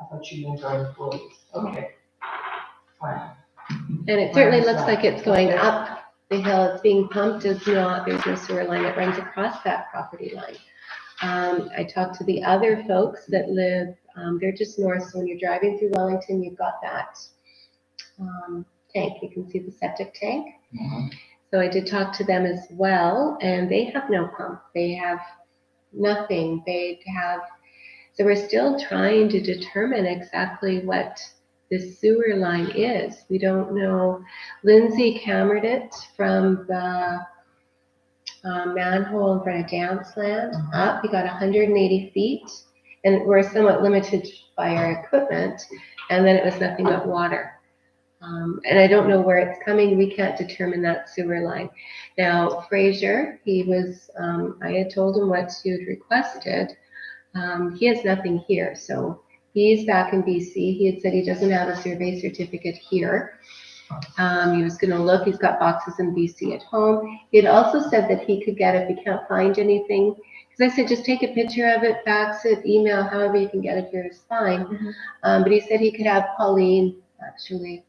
[SPEAKER 2] I thought you meant our employees, okay. Fine.
[SPEAKER 1] And it certainly looks like it's going up the hill, it's being pumped, there's no sewer line that runs across that property line. I talked to the other folks that live, they're just north, so when you're driving through Wellington, you've got that tank, you can see the septic tank. So I did talk to them as well, and they have no pump, they have nothing, so we're still trying to determine exactly what this sewer line is. We don't know. Lindsay cambered it from the manhole in front of Dance Land up. We got 180 feet, and we're somewhat limited by our equipment, and then it was nothing but water. And I don't know where it's coming. We can't determine that sewer line. Now, Fraser, he was, I had told him what you had requested. He has nothing here, so he's back in BC. He had said he doesn't have a survey certificate here. He was going to look. He's got boxes in BC at home. He had also said that he could get it if he can't find anything. Because I said, just take a picture of it, fax it, email, however you can get it here is fine. But he said he could have Pauline actually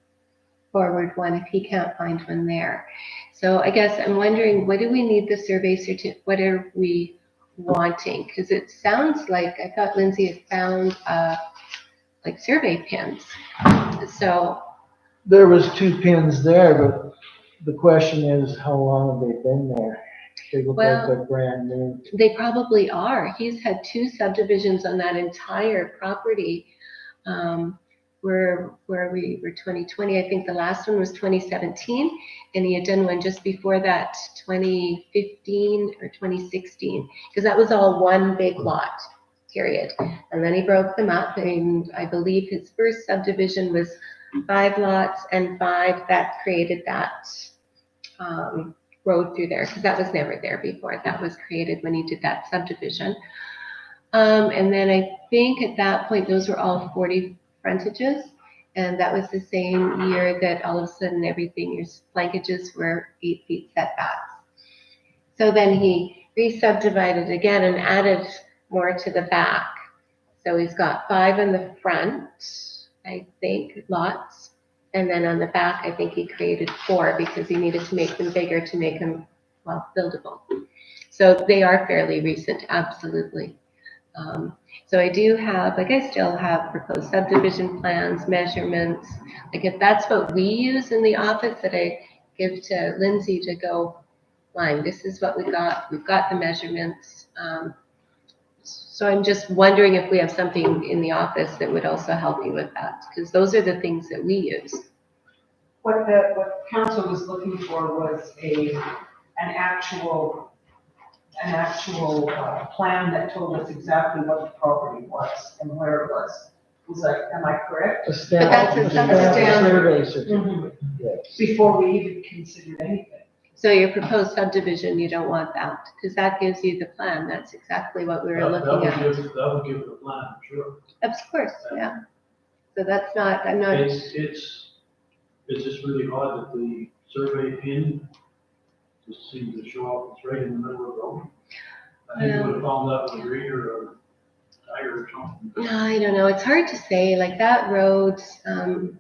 [SPEAKER 1] forward one if he can't find one there. So I guess I'm wondering, what do we need the survey certificate? What are we wanting? Because it sounds like, I thought Lindsay had found like survey pins. So
[SPEAKER 3] There was 2 pins there, but the question is, how long have they been there? They look like they're brand new.
[SPEAKER 1] they probably are. He's had 2 subdivisions on that entire property. Where we were 2020, I think the last one was 2017, and he had done one just before that, 2015 or 2016, because that was all one big lot, period. And then he broke them up, and I believe his first subdivision was 5 lots and 5 that created that road through there, because that was never there before. That was created when he did that subdivision. And then I think at that point, those were all 40 frontages, and that was the same year that all of a sudden everything, your flankages were 8 feet setbacks. So then he re-subdivided again and added more to the back. So he's got 5 in the front, I think, lots, and then on the back, I think he created 4 because he needed to make them bigger to make them, well, buildable. So they are fairly recent, absolutely. So I do have, like, I still have proposed subdivision plans, measurements. Like, if that's what we use in the office, that I give to Lindsay to go, line, this is what we got. We've got the measurements. So I'm just wondering if we have something in the office that would also help you with that, because those are the things that we use.
[SPEAKER 2] What council was looking for was an actual plan that told us exactly what the property was and where it was. Was that, am I correct?
[SPEAKER 3] A stamp,
[SPEAKER 1] But that's a
[SPEAKER 3] survey certificate. Yes.
[SPEAKER 2] Before we even considered anything.
[SPEAKER 1] So your proposed subdivision, you don't want that, because that gives you the plan. That's exactly what we were looking at.
[SPEAKER 6] That would give the plan, sure.
[SPEAKER 1] Of course, yeah. So that's not, I'm not.
[SPEAKER 6] It's just really odd that the survey pin just seems to show up, it's right in the middle of the road. I think we would have found that with a grader or a tire or something.
[SPEAKER 1] I don't know. It's hard to say. Like that road,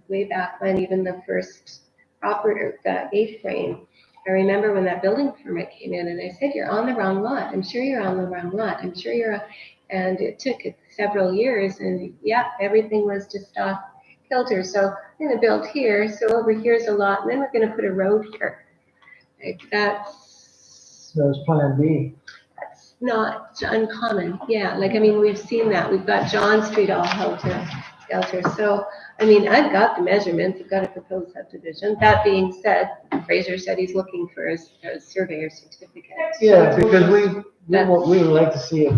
[SPEAKER 1] way back when, even the first property, the A-frame, I remember when that building permit came in and I said, you're on the wrong lot. I'm sure you're on the wrong lot. I'm sure you're, and it took several years and yeah, everything was just off kilter. So I'm going to build here. So over here's a lot and then we're going to put a road here. Like that's
[SPEAKER 3] Plan B.
[SPEAKER 1] not uncommon. Yeah. Like, I mean, we've seen that. We've got John Street all held to helter. So, I mean, I've got the measurements, I've got a proposed subdivision. That being said, Fraser said he's looking for a surveyor certificate.
[SPEAKER 3] Yeah, because we would like to see it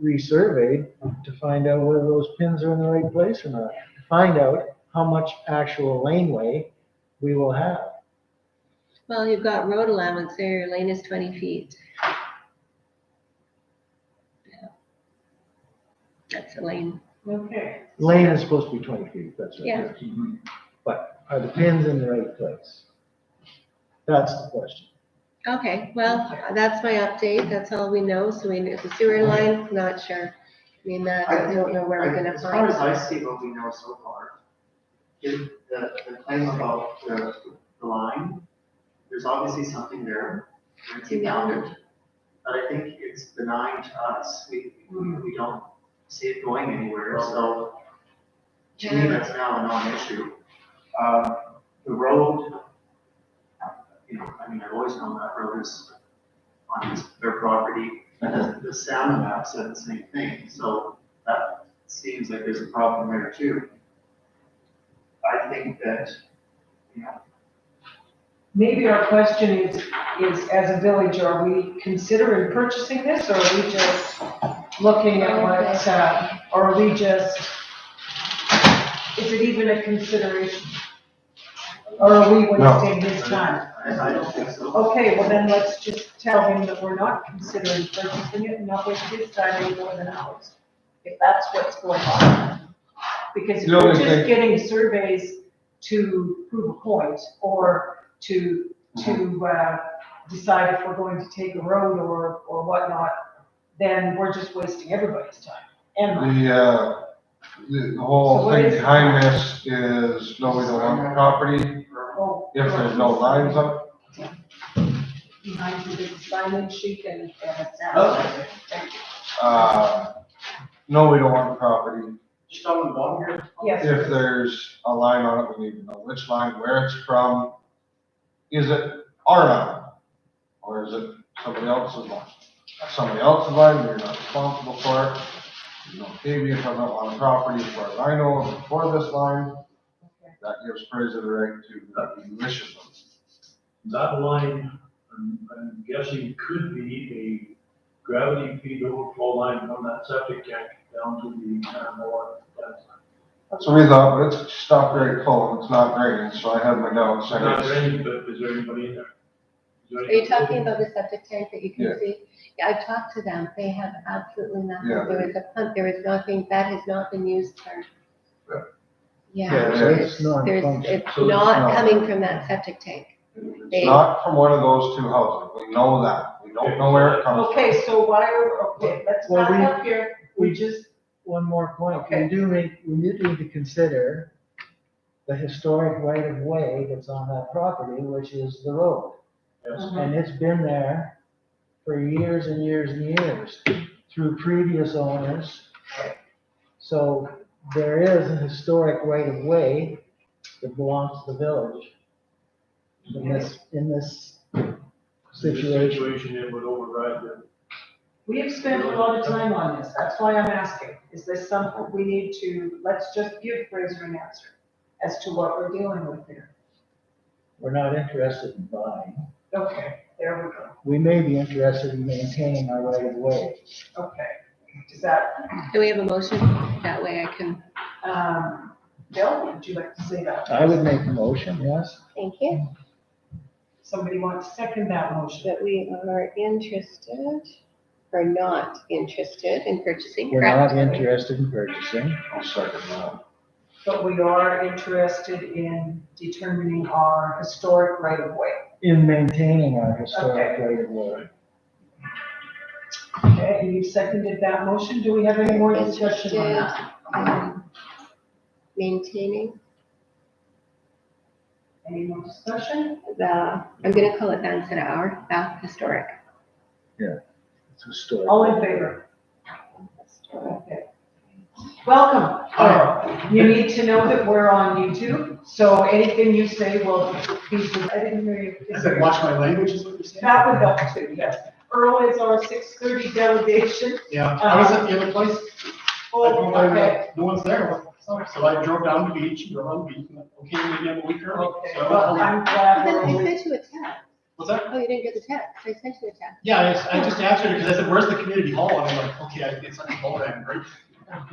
[SPEAKER 3] resurveyed to find out whether those pins are in the right place or not. Find out how much actual laneway we will have.
[SPEAKER 1] Well, you've got road allowance there, your lane is 20 feet. Yeah. That's a lane.
[SPEAKER 2] Okay.
[SPEAKER 3] Lane is supposed to be 20 feet, that's right.
[SPEAKER 1] Yeah.
[SPEAKER 3] But are the pins in the right place? That's the question.
[SPEAKER 1] Okay, well, that's my update, that's all we know, so we, the sewer line, not sure. I mean, that, I don't know where we're gonna
[SPEAKER 5] As far as
[SPEAKER 1] find.
[SPEAKER 5] I see what we know so far, is the claim about the line, there's obviously something there, it's bounded. But I think it's benign to us, we don't see it going anywhere, so to me, that's now a non-issue. The road, you know, I mean, I've always known that road is on their property, and the sound map said the same thing, so that seems like there's a problem there too. I think that, you know,
[SPEAKER 2] Maybe our question is as a village, are we considering purchasing this, or are we just looking at what, or are we just, is it even a consideration? Or are we wasting his time?
[SPEAKER 5] I don't think so.
[SPEAKER 2] Okay, well then let's just tell him that we're not considering purchasing it and not waste his time any more than ours, if that's what's going on. Because if
[SPEAKER 8] The
[SPEAKER 2] we're
[SPEAKER 8] only
[SPEAKER 2] just
[SPEAKER 8] thing-
[SPEAKER 2] getting surveys to prove a point, or to decide if we're going to take a road or whatnot, then we're just wasting everybody's time and money.
[SPEAKER 8] The whole
[SPEAKER 2] So what
[SPEAKER 8] thing
[SPEAKER 2] is-
[SPEAKER 8] behind this is, no, we don't own the property
[SPEAKER 2] Oh,
[SPEAKER 8] if there's no lines up.
[SPEAKER 2] behind you, there's a sign-in sheet and a sound.
[SPEAKER 5] Okay.
[SPEAKER 2] Thank you.
[SPEAKER 8] No, we don't want the property.
[SPEAKER 5] Just on the bottom here?
[SPEAKER 2] Yes.
[SPEAKER 8] If there's a line on it, we need to know which line, where it's from. Is it our line? Or is it somebody else's line? If somebody else's line, we're not responsible for it. You know, maybe if I'm not on the property, as far as I know, before this line, that gives Fraser the right to do wishes them.
[SPEAKER 6] That line, I'm guessing could be a gravity feed overflow line from that septic tank down to the more.
[SPEAKER 8] So we thought, but it's stopped very full, and it's not draining, so I have my doubts.
[SPEAKER 6] It's not raining, but is there anybody in there?
[SPEAKER 1] Are you talking about the septic tank that you
[SPEAKER 8] Yeah.
[SPEAKER 1] can see? Yeah, I've talked to them, they have absolutely nothing.
[SPEAKER 8] Yeah.
[SPEAKER 1] There was a pump, there was nothing, that has not been used for.
[SPEAKER 3] Yeah,
[SPEAKER 1] Yeah,
[SPEAKER 3] so it's
[SPEAKER 1] it's,
[SPEAKER 3] non-functional.
[SPEAKER 1] it's
[SPEAKER 8] So it's
[SPEAKER 1] not
[SPEAKER 8] not-
[SPEAKER 1] coming from that septic tank.
[SPEAKER 8] It's not from one of those two houses, we know that, we don't know where it comes from.
[SPEAKER 2] Okay, so why are, okay, let's
[SPEAKER 3] Well,
[SPEAKER 2] back up here. We just,
[SPEAKER 3] One more point,
[SPEAKER 2] Okay.
[SPEAKER 3] we do need to consider the historic right of way that's on that property, which is the road.
[SPEAKER 6] Yes.
[SPEAKER 3] And it's been there for years and years and years through previous owners. So there is a historic right of way that belongs to the village in this
[SPEAKER 6] In
[SPEAKER 3] situation.
[SPEAKER 6] this situation, it would override the.
[SPEAKER 2] we have spent a lot of time on this, that's why I'm asking. Is this something we need to, let's just give Fraser an answer as to what we're dealing with here.
[SPEAKER 3] We're not interested in buying.
[SPEAKER 2] Okay, there we go.
[SPEAKER 3] We may be interested in maintaining our right of way.
[SPEAKER 2] Okay. Does that,
[SPEAKER 1] Do we have a motion? That way I can,
[SPEAKER 2] Bill, would you like to say that?
[SPEAKER 3] I would make a motion, yes.
[SPEAKER 1] thank you,
[SPEAKER 2] Somebody want to second that motion?
[SPEAKER 1] that we are interested or not interested in purchasing,
[SPEAKER 3] We're not
[SPEAKER 1] correct?
[SPEAKER 3] interested in purchasing.
[SPEAKER 8] I'll second that.
[SPEAKER 2] But we are interested in determining our historic right of way.
[SPEAKER 3] In maintaining our historic
[SPEAKER 2] Okay.
[SPEAKER 3] right of way.
[SPEAKER 2] Okay, and you seconded that motion. Do we have any more discussion on that?
[SPEAKER 1] Interested in maintaining
[SPEAKER 2] Any more discussion?
[SPEAKER 1] I'm gonna call it that instead of our, historic.
[SPEAKER 3] It's historic.
[SPEAKER 2] All in favor? Okay. Welcome. You need to know that we're on YouTube, so anything you say will be, I didn't hear you.
[SPEAKER 9] I said, watch my language is what you're saying?
[SPEAKER 2] That would help too, yes. Earl is our 6:30 delegation.
[SPEAKER 9] Yeah, I was at the other place.
[SPEAKER 2] Oh, okay.
[SPEAKER 9] No one's there. So I drove down to the beach, drove on the beach, and okay, maybe I'm a week early.
[SPEAKER 2] Okay,
[SPEAKER 9] So I
[SPEAKER 2] well,
[SPEAKER 9] went home.
[SPEAKER 2] I'm glad
[SPEAKER 1] Then
[SPEAKER 2] we're
[SPEAKER 1] I
[SPEAKER 2] only,
[SPEAKER 1] sent you a text.
[SPEAKER 9] What's that?
[SPEAKER 1] Oh, you didn't get the text. I sent you a text.
[SPEAKER 9] Yeah, I just answered it because I said, where's the community hall? And I'm like, okay, it's at the boat end, right?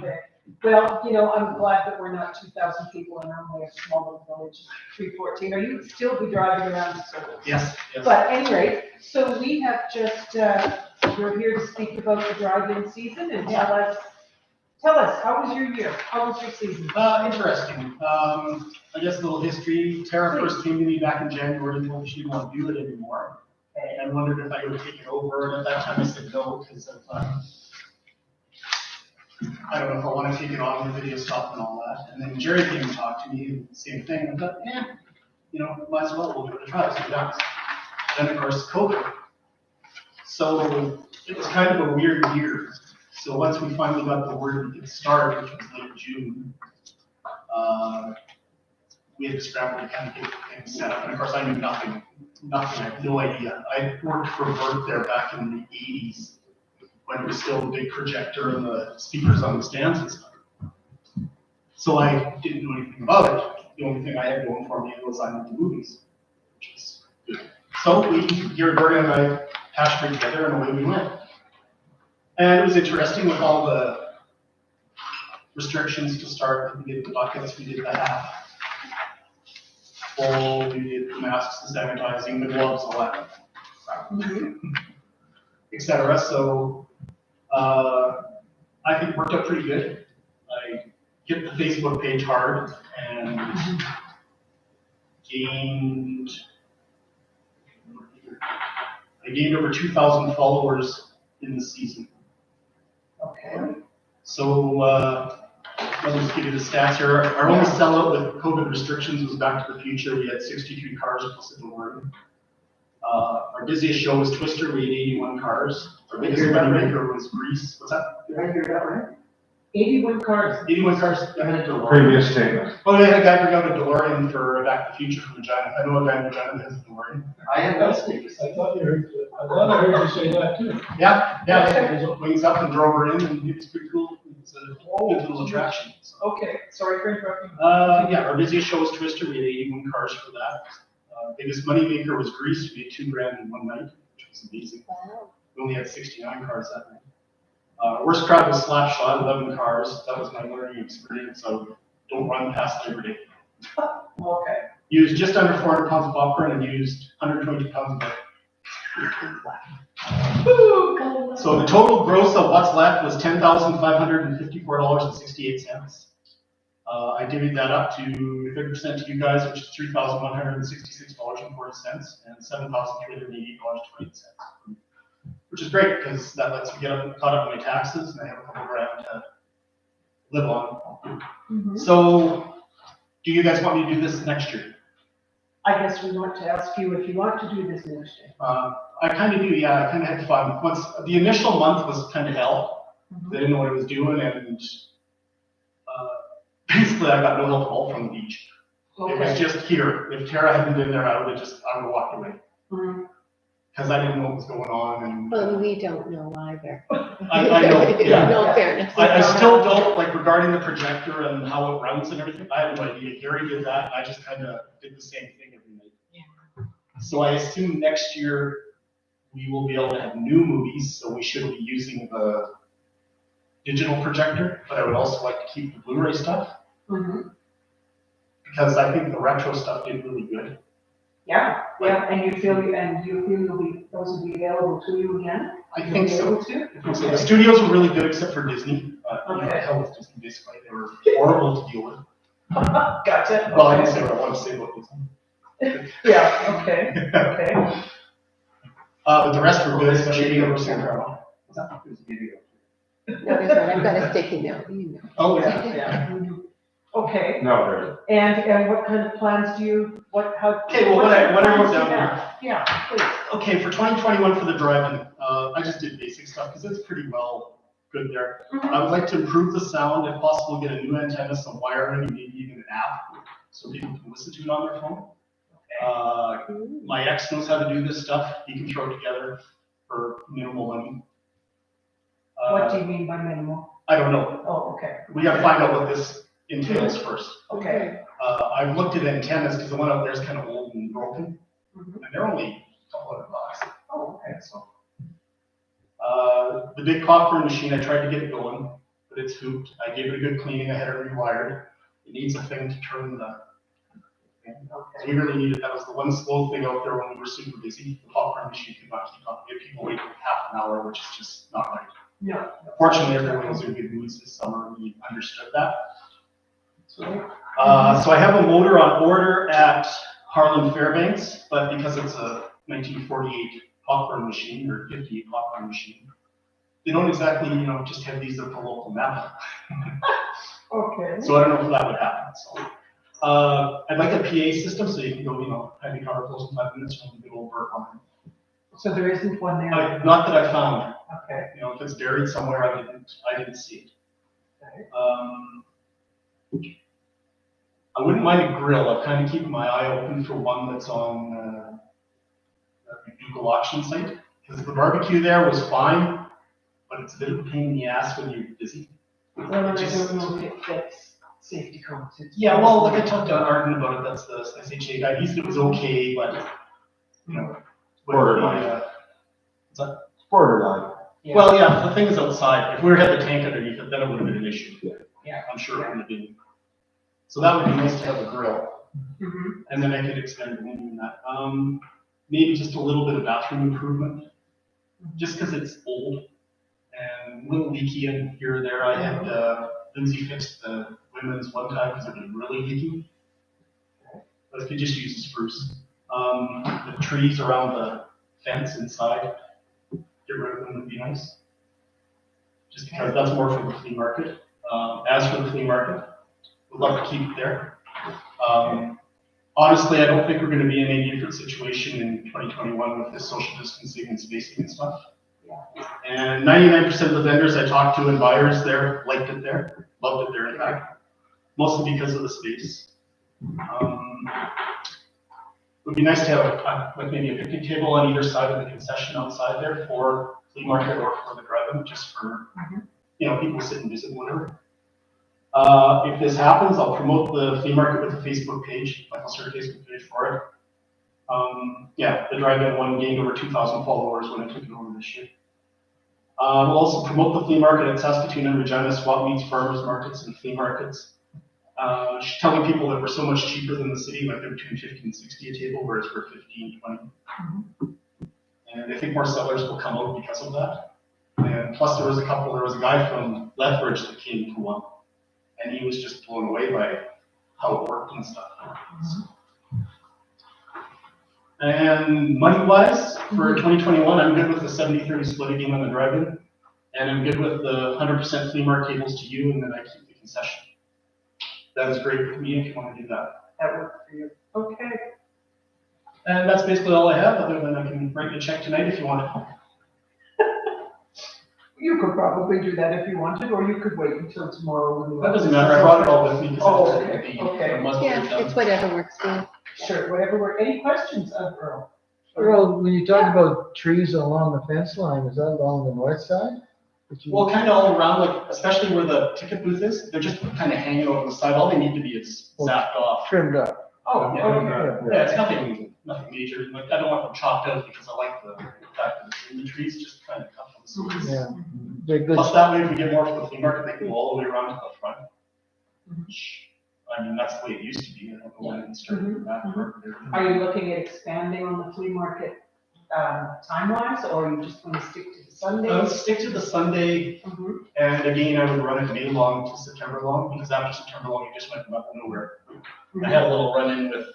[SPEAKER 2] okay. Well, you know, I'm glad that we're not 2,000 people and only a small little village, 314. Or you'd still be driving around in circles.
[SPEAKER 9] Yes, yes.
[SPEAKER 2] But anyway, so we have just, we're here to speak about the drive-in season and tell us, how was your year? How was your season?
[SPEAKER 9] Interesting. I guess a little history. Tara first came to me back in January and told me she didn't want to do it anymore. And I wondered if I would take it over, and at that time I said no, because of, I don't know if I want to take it on the video stuff and all that. And then Jerry came and talked to me, same thing. I thought, you know, might as well, we'll give it a try, see what happens. And then of course, COVID. So it was kind of a weird year. So once we finally got the word we could start, which was late June, we had to scramble to kind of get things set up. And of course, I knew nothing, I had no idea. I worked for Vert there back in the 80s, when it was still the big projector and the speakers on the stands and stuff. So I didn't know anything about it. The only thing I had going for me was I went to movies, which was good. So Gary and I hashed it together and away we went. And it was interesting with all the restrictions to start. We did the buckets, we did the half. Full, we did the masks, the sanitizing, the gloves, all that crap, etc. So I think it worked out pretty good. I hit the Facebook page hard and gained over 2,000 followers in the season.
[SPEAKER 2] Okay.
[SPEAKER 9] So let me just give you the stats here. Our only sellout with COVID restrictions was Back to the Future. We had 63 cars plus a DeLorean. Our busiest show was Twister. We had 81 cars. Our biggest moneymaker was Grease. What's that?
[SPEAKER 2] Did I hear that right? 81 cars.
[SPEAKER 9] 81 cars. I had a DeLorean.
[SPEAKER 8] Previous statement.
[SPEAKER 9] Oh, they had a guy bring out a DeLorean for Back to the Future from Regina. I know a guy in Regina that has a DeLorean.
[SPEAKER 5] I have no sneakers.
[SPEAKER 6] I thought I heard you say that too.
[SPEAKER 9] Yeah, he wings up and drove her in, and it was pretty cool. It's a good little attraction. So.
[SPEAKER 2] Okay, sorry for interrupting.
[SPEAKER 9] Yeah, our busiest show was Twister. We had 81 cars for that. Biggest moneymaker was Grease. We had $2,000 in one night, which was amazing.
[SPEAKER 1] Wow.
[SPEAKER 9] We only had 69 cars that night. Worst crowd was Slapshot, 11 cars. That was my learning experience. So don't run past Labor Day.
[SPEAKER 2] Okay.
[SPEAKER 9] Used just under 400 pounds of popcorn and used 120 pounds of butter. So the total gross of what's left was $10,554.68. I divvied that up to 30% to you guys, which is $3,166.40, and $7,388.20, which is great because that lets me get caught up in my taxes, and I have a couple grand to live on.
[SPEAKER 2] Mhm.
[SPEAKER 9] So, do you guys want me to do this next year?
[SPEAKER 2] I guess we want to ask you if you want to do this next year.
[SPEAKER 9] I kind of do, yeah. I kind of had fun. Once the initial month was kind of hell. They didn't know what I was doing, and basically I got no help at all from the beach. It was
[SPEAKER 2] Okay.
[SPEAKER 9] just here. If Tara hadn't been there, I would have walked away
[SPEAKER 2] Mhm.
[SPEAKER 9] because I didn't know what was going on. And
[SPEAKER 1] Well, we don't know either.
[SPEAKER 9] I know, yeah.
[SPEAKER 1] No fairness.
[SPEAKER 9] I still don't, like, regarding the projector and how it runs and everything, I have no idea. Gary did that, and I just kind of did the same thing every night.
[SPEAKER 1] Yeah.
[SPEAKER 9] So I assume next year we will be able to have new movies, so we should be using the digital projector, but I would also like to keep the Blu-ray stuff,
[SPEAKER 2] Mhm.
[SPEAKER 9] because I think the retro stuff did really good.
[SPEAKER 2] Yeah, and you feel those will be available to you again?
[SPEAKER 9] I think so.
[SPEAKER 2] You'll be able to?
[SPEAKER 9] I think so. The studios were really good except for Disney. You know,
[SPEAKER 2] Okay.
[SPEAKER 9] hell with Disney, basically. They were horrible to deal with.
[SPEAKER 2] Gotcha.
[SPEAKER 9] Well, I didn't say what I want to say about Disney.
[SPEAKER 2] Yeah, okay, okay.
[SPEAKER 9] But the rest were good, especially Video Central.
[SPEAKER 5] What's that? It was a video.
[SPEAKER 1] No, there's not. I've got a sticky note, you know.
[SPEAKER 9] Oh, yeah.
[SPEAKER 2] Okay,
[SPEAKER 8] No, there
[SPEAKER 2] and what kind of plans do you,
[SPEAKER 9] Okay, well, what I wrote down here.
[SPEAKER 2] Yeah, please.
[SPEAKER 9] Okay, for 2021 for the drive-in, I just did basic stuff because it's pretty well good there. I would like to improve the sound, if possible, get a new antenna, some wiring, and maybe even an app so people can listen to it on their phone. My ex knows how to do this stuff. He can throw it together for minimal money.
[SPEAKER 2] What do you mean by minimal?
[SPEAKER 9] I don't know.
[SPEAKER 2] Oh, okay.
[SPEAKER 9] We gotta find out what this entails first.
[SPEAKER 2] Okay.
[SPEAKER 9] I've looked at antennas because the one out there is kind of old and broken,
[SPEAKER 2] Mhm.
[SPEAKER 9] and they're only a couple $100.
[SPEAKER 2] Oh, okay.
[SPEAKER 9] So, the big popcorn machine, I tried to get it going, but it's hooped. I gave it a good cleaning. I had it rewired. It needs a thing to turn the. So we really needed, that was the one slow thing out there when we were super busy. The popcorn machine could not keep up. We had people waiting half an hour, which is just not right.
[SPEAKER 2] Yeah.
[SPEAKER 9] Fortunately, everyone was in good moods this summer, and we understood that.
[SPEAKER 2] So,
[SPEAKER 9] So I have a motor on order at Harlan Fairbanks, but because it's a 1948 popcorn machine or 58 popcorn machine, they don't exactly, just have these at the local map.
[SPEAKER 2] okay.
[SPEAKER 9] So I don't know if that would happen. So I'd like a PA system so you can go, heavy car close in 5 minutes from the big old Burt line.
[SPEAKER 2] So there isn't one there?
[SPEAKER 9] Not that I found.
[SPEAKER 2] Okay.
[SPEAKER 9] If it's buried somewhere, I didn't see it.
[SPEAKER 2] Okay.
[SPEAKER 9] I wouldn't mind a grill. I'm kind of keeping my eye open for one that's on the Google auction site. Because the barbecue there was fine, but it's a bit of a pain in the ass when you're busy.
[SPEAKER 2] Well, I don't know if it fits safety concepts.
[SPEAKER 9] Yeah, well, like I talked to Arden about it, that's the SHA guy. He said it was okay, but,
[SPEAKER 8] Borderline. Borderline.
[SPEAKER 2] Yeah.
[SPEAKER 9] Well, yeah, the thing is outside. If we had the tank underneath it, then it would have been an issue.
[SPEAKER 2] Yeah.
[SPEAKER 9] I'm sure it would have been. So that would be nice to have a grill.
[SPEAKER 2] Mm-hmm.
[SPEAKER 9] And then I could expand on that. Maybe just a little bit of bathroom improvement, just because it's old and a little leaky in here or there. I had Lindsay fix the women's one time because it was really leaky. But I could just use a spruce. The trees around the fence inside, get rid of them would be nice. Just because that's more for the flea market. As for the flea market, we'd love to keep it there. Honestly, I don't think we're going to be in any different situation in 2021 with this social distancing and spacing and stuff. And 99% of the vendors I talked to and buyers there liked it there, loved it there in fact, mostly because of the space. It would be nice to have like maybe a picnic table on either side of the concession outside there for flea market or for the drive-in, just for people sit and visit, whatever. If this happens, I'll promote the flea market with a Facebook page. I'll start a Facebook page for it. The drive-in one gained over 2,000 followers when I took it over this year. We'll also promote the flea market at Saskatoon and Regina, swap meets, farmers markets, and flea markets. Telling people that we're so much cheaper than the city, like they're between 50 and 60 a table, whereas we're 15, 20. And I think more sellers will come out because of that. And plus there was a guy from Lethbridge that came to one. And he was just blown away by how it worked and stuff. And money-wise, for 2021, I'm good with the 70-30 split again on the drive-in. And I'm good with the 100% flea market cables to you, and then I keep the concession. That is great with me if you want to do that.
[SPEAKER 2] That works for you. Okay.
[SPEAKER 9] And that's basically all I have, other than I can write you a check tonight if you want.
[SPEAKER 2] You could probably do that if you wanted, or you could wait until tomorrow when
[SPEAKER 9] That doesn't matter, I brought it all with me.
[SPEAKER 2] Oh, okay, okay.
[SPEAKER 1] Yeah, it's whatever works for you.
[SPEAKER 2] Sure, whatever. Any questions, Earl?
[SPEAKER 3] Earl, when you talk about trees along the fence line, is that along the north side?
[SPEAKER 9] Well, kind of all around, like especially where the ticket booth is, they're just kind of hanging over the side. All they need to be is zapped off.
[SPEAKER 3] Trimmed up.
[SPEAKER 2] Oh,
[SPEAKER 9] Yeah.
[SPEAKER 2] okay.
[SPEAKER 9] Yeah, it's nothing major. Like I don't want them chopped out because I like the fact that it's in the trees, just kind of cut them. So
[SPEAKER 3] Yeah, they're good.
[SPEAKER 9] plus that way, if we get more for the flea market, they can go all the way around to the front. Which, I mean, that's the way it used to be. I don't know when it started that part.
[SPEAKER 2] Are you looking at expanding on the flea market time-wise, or are you just going to stick to the Sunday?
[SPEAKER 9] Let's stick to the Sunday, and again, I would run it May long to September long, because after September long, it just went out of nowhere. I had a little run-in with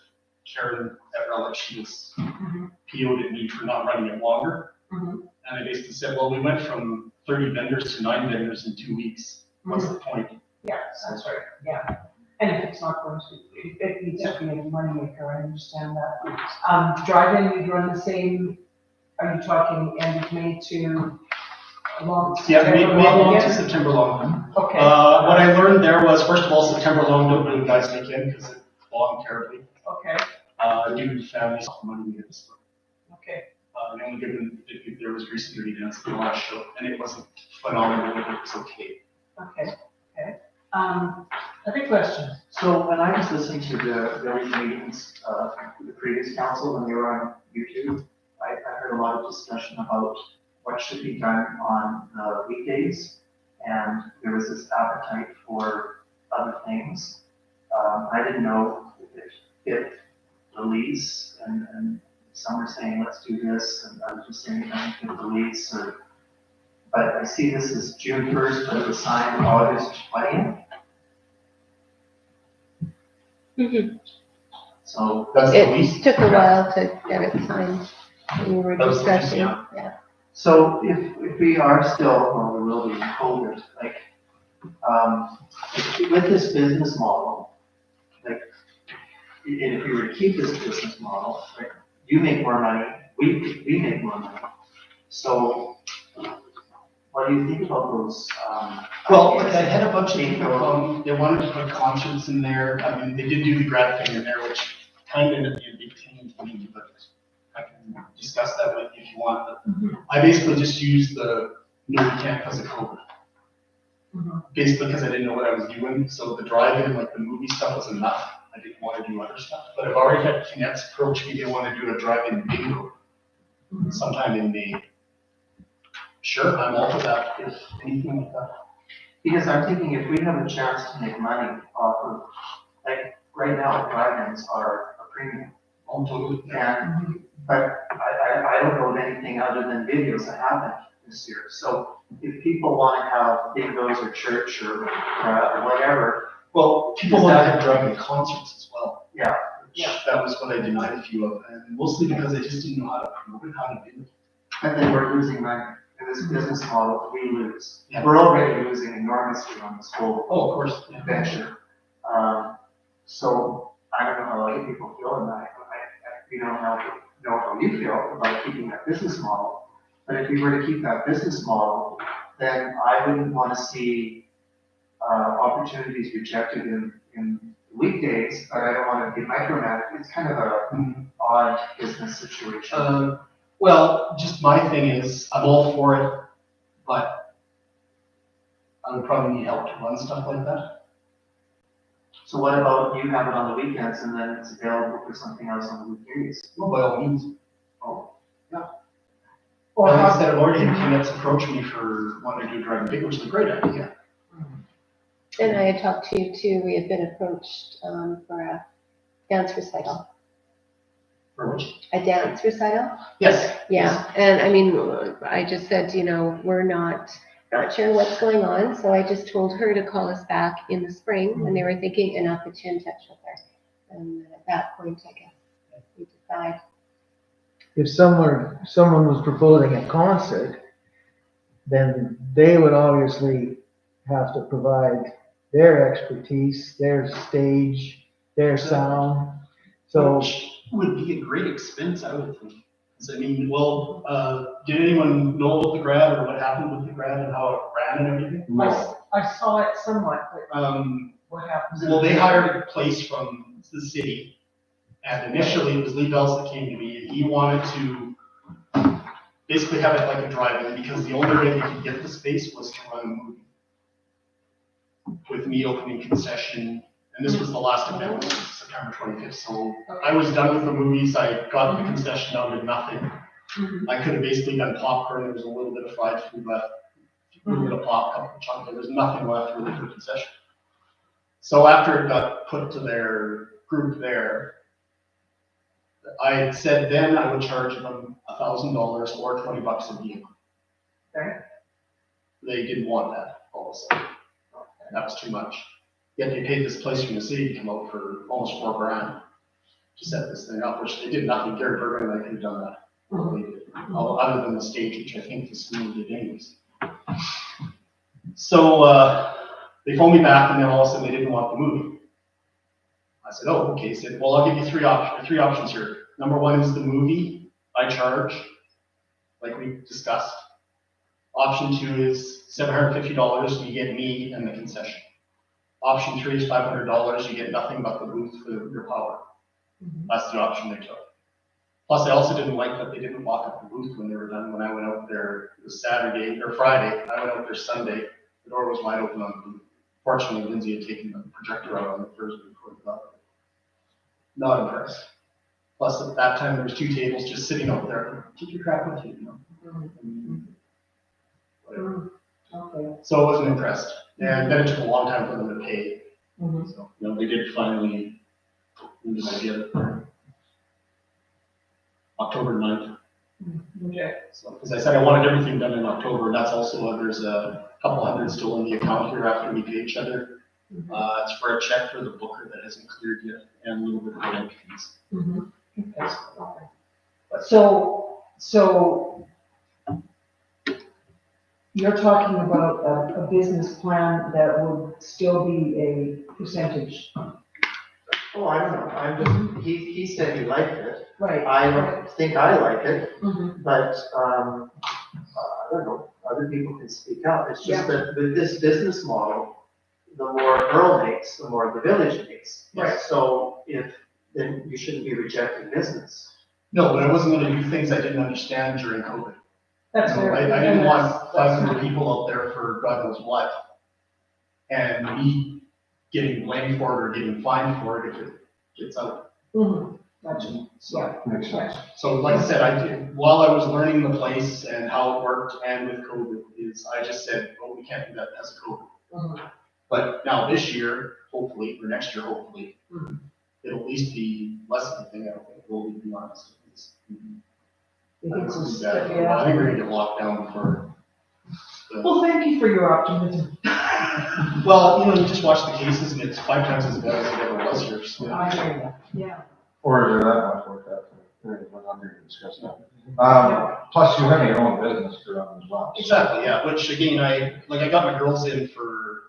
[SPEAKER 9] Karen at Relic. She was PO'd at me for not running it longer. And I basically said, well, we went from 30 vendors to 9 vendors in 2 weeks. What's the point?
[SPEAKER 2] Yeah, that's right, yeah. And if it's not going to, it needs to be a moneymaker, I understand that. Drive-in, you'd run the same, are you talking end of May to long?
[SPEAKER 9] Yeah, May long to
[SPEAKER 2] again?
[SPEAKER 9] September long.
[SPEAKER 2] Okay.
[SPEAKER 9] What I learned there was, first of all, September long don't really guys make in because it's long terribly.
[SPEAKER 2] Okay,
[SPEAKER 9] Due to families, money we get to split.
[SPEAKER 2] okay.
[SPEAKER 9] The only good there was recently dance at the last show, and it wasn't phenomenal, but it was okay.
[SPEAKER 2] Okay, okay. Other questions?
[SPEAKER 5] So when I was listening to the village meetings, the previous council, when they were on YouTube, I heard a lot of discussion about what should be done on weekdays. And there was this appetite for other things. I didn't know if the lease and some were saying, let's do this, and I was just saying, I don't get the lease, but I see this as June 1st, but it was signed August 20th. So
[SPEAKER 9] That's the lease.
[SPEAKER 1] It took a while to get it signed. We were
[SPEAKER 9] That was the lease,
[SPEAKER 1] discussing,
[SPEAKER 9] yeah.
[SPEAKER 1] yeah.
[SPEAKER 5] So if we are still, well, we will be in COVID, like, with this business model, like, and if we were to keep this business model, right, you make more money, we make more money. So what do you think about those?
[SPEAKER 9] Well, like I had a bunch of people come, they wanted to put concerts in there. I mean, they did do the grad thing in there, which kind of ended up being a big pain to me, but I can discuss that with you if you want. But I basically just used the no, we can't because of COVID. Basically because I didn't know what I was doing. So the drive-in, like the movie stuff was enough. I didn't want to do other stuff. But I've already had Kinets approach me, they want to do a drive-in bingo sometime in May. Sure, I'm all for that, if anything like that.
[SPEAKER 5] Because I'm thinking if we have a chance to make money off of, like, right now, drive-ins are a premium.
[SPEAKER 9] I'll totally.
[SPEAKER 5] And, but I don't know of anything other than videos that happened this year. So if people want to have bingos or church or whatever.
[SPEAKER 9] Well, people want to have drive-in concerts as well.
[SPEAKER 5] Yeah.
[SPEAKER 9] That was what I denied a few of, and mostly because I just didn't know how to promote it, how to do it.
[SPEAKER 5] And then we're losing money. In this business model, we lose.
[SPEAKER 9] Yeah.
[SPEAKER 5] We're already losing enormously on this whole
[SPEAKER 9] Oh, of course. Yeah.
[SPEAKER 5] venture. So I don't know how other people feel in that. You don't know how you feel about keeping that business model. But if we were to keep that business model, then I wouldn't want to see opportunities rejected in weekdays, but I don't want to be micromanaged. It's kind of a odd business situation.
[SPEAKER 9] Well, just my thing is, I'm all for it, but I would probably need help to run stuff like that.
[SPEAKER 5] So what about you have it on the weekends and then it's available for something else on the weekdays?
[SPEAKER 9] Well, by all means.
[SPEAKER 5] Oh,
[SPEAKER 2] Or
[SPEAKER 9] Like I
[SPEAKER 2] how,
[SPEAKER 9] said, I've already had Kinets approach me for wanting to do a driving big, which is a great idea.
[SPEAKER 1] And I had talked to you too, we had been approached for a dance recital.
[SPEAKER 9] For which?
[SPEAKER 1] A dance recital?
[SPEAKER 9] Yes.
[SPEAKER 1] Yeah, and I mean, I just said, we're not sure what's going on, so I just told her to call us back in the spring when they were thinking, and I'll put you in touch with her. And at that point, I guess, we decide.
[SPEAKER 3] If someone was proposing a concert, then they would obviously have to provide their expertise, their stage, their sound. So
[SPEAKER 9] Which would be a great expense, I would think. 'Cause I mean, well, did anyone know about the grad or what happened with the grad and how it ran and everything?
[SPEAKER 2] I saw it somewhat, but what happens?
[SPEAKER 9] Well, they hired a place from the city, and initially it was Lee Bells that came to me, and he wanted to basically have it like a drive-in, because the only way they could get the space was to run a movie. With me opening concession, and this was the last event, which was September 25th, so I was done with the movies, I got the concession down to nothing. I could have basically done popcorn, there was a little bit of fried food left, a little bit of pop, couple of chocolate, there was nothing left really for concession. So after it got put to their group there, I said then I would charge them $1,000 or $20 a vehicle.
[SPEAKER 2] Okay.
[SPEAKER 9] They didn't want that, all of a sudden. That was too much. Yet they paid this place from the city to come out for almost $4,000 to set this thing up, which they did nothing. Gary Berger and I could have done that. They did. Other than the stage, which I think the school did anyways. So they phoned me back, and then all of a sudden they didn't want the movie. I said, oh, okay. He said, well, I'll give you three options here. Number one is the movie I charge, like we discussed. Option two is $750, and you get me and the concession. Option three is $500, you get nothing but the booth for your power. That's the option they took. Plus, I also didn't like that they didn't lock up the booth when they were done. When I went out there, it was Saturday or Friday. I went out there Sunday. The door was wide open on the booth Fortunately, Lindsay had taken the projector out on the Thursday before we got there. Not impressed. Plus, at that time, there was 2 tables just sitting out there. Keep your crap with you, you know? Whatever.
[SPEAKER 2] Okay.
[SPEAKER 9] So I wasn't impressed. And then it took a long time for them to pay.
[SPEAKER 2] Mhm.
[SPEAKER 9] So, you know, they did finally, when did I get it? October 9th.
[SPEAKER 2] Okay.
[SPEAKER 9] So, because I said I wanted everything done in October, that's also, there's a couple hundred still in the account here after we pay each other. It's for a check for the booker that hasn't cleared yet, and a little bit of late fees.
[SPEAKER 2] Mhm. Okay. So you're talking about a business plan that would still be a percentage,
[SPEAKER 10] Oh, I don't know, I'm just, he said he liked it.
[SPEAKER 2] right?
[SPEAKER 10] I don't think I like it,
[SPEAKER 2] Mhm.
[SPEAKER 10] but, I don't know, other people can speak up. It's just that with this business model, the more Earl makes, the more the village makes.
[SPEAKER 2] Right.
[SPEAKER 10] So then you shouldn't be rejecting business.
[SPEAKER 9] No, but I wasn't gonna do things I didn't understand during COVID.
[SPEAKER 2] That's
[SPEAKER 9] You know,
[SPEAKER 2] fair.
[SPEAKER 9] I didn't
[SPEAKER 2] And
[SPEAKER 9] want
[SPEAKER 2] that's
[SPEAKER 9] 500 people out there for God knows what. And me getting blamed for it or getting fined for it if it gets out.
[SPEAKER 2] Mhm. Gotcha.
[SPEAKER 9] So,
[SPEAKER 8] Makes sense.
[SPEAKER 9] so like I said, while I was learning the place and how it worked and with COVID I just said, oh, we can't do that because of COVID.
[SPEAKER 2] Mhm.
[SPEAKER 9] But now this year, hopefully, or next year, hopefully, it'll at least be less of a thing. I don't think it will be, to be honest.
[SPEAKER 2] You think so?
[SPEAKER 9] I think we're gonna get locked down for.
[SPEAKER 2] Well, thank you for your optimism.
[SPEAKER 9] Well, you know, you just watch the cases and it's 5 times as bad as it ever was here, so.
[SPEAKER 2] I hear you. Yeah.
[SPEAKER 8] Or is there that much work out there? We're not here to discuss that. Plus you have your own business to run as well.
[SPEAKER 9] Exactly, yeah, which again, I got my girls in for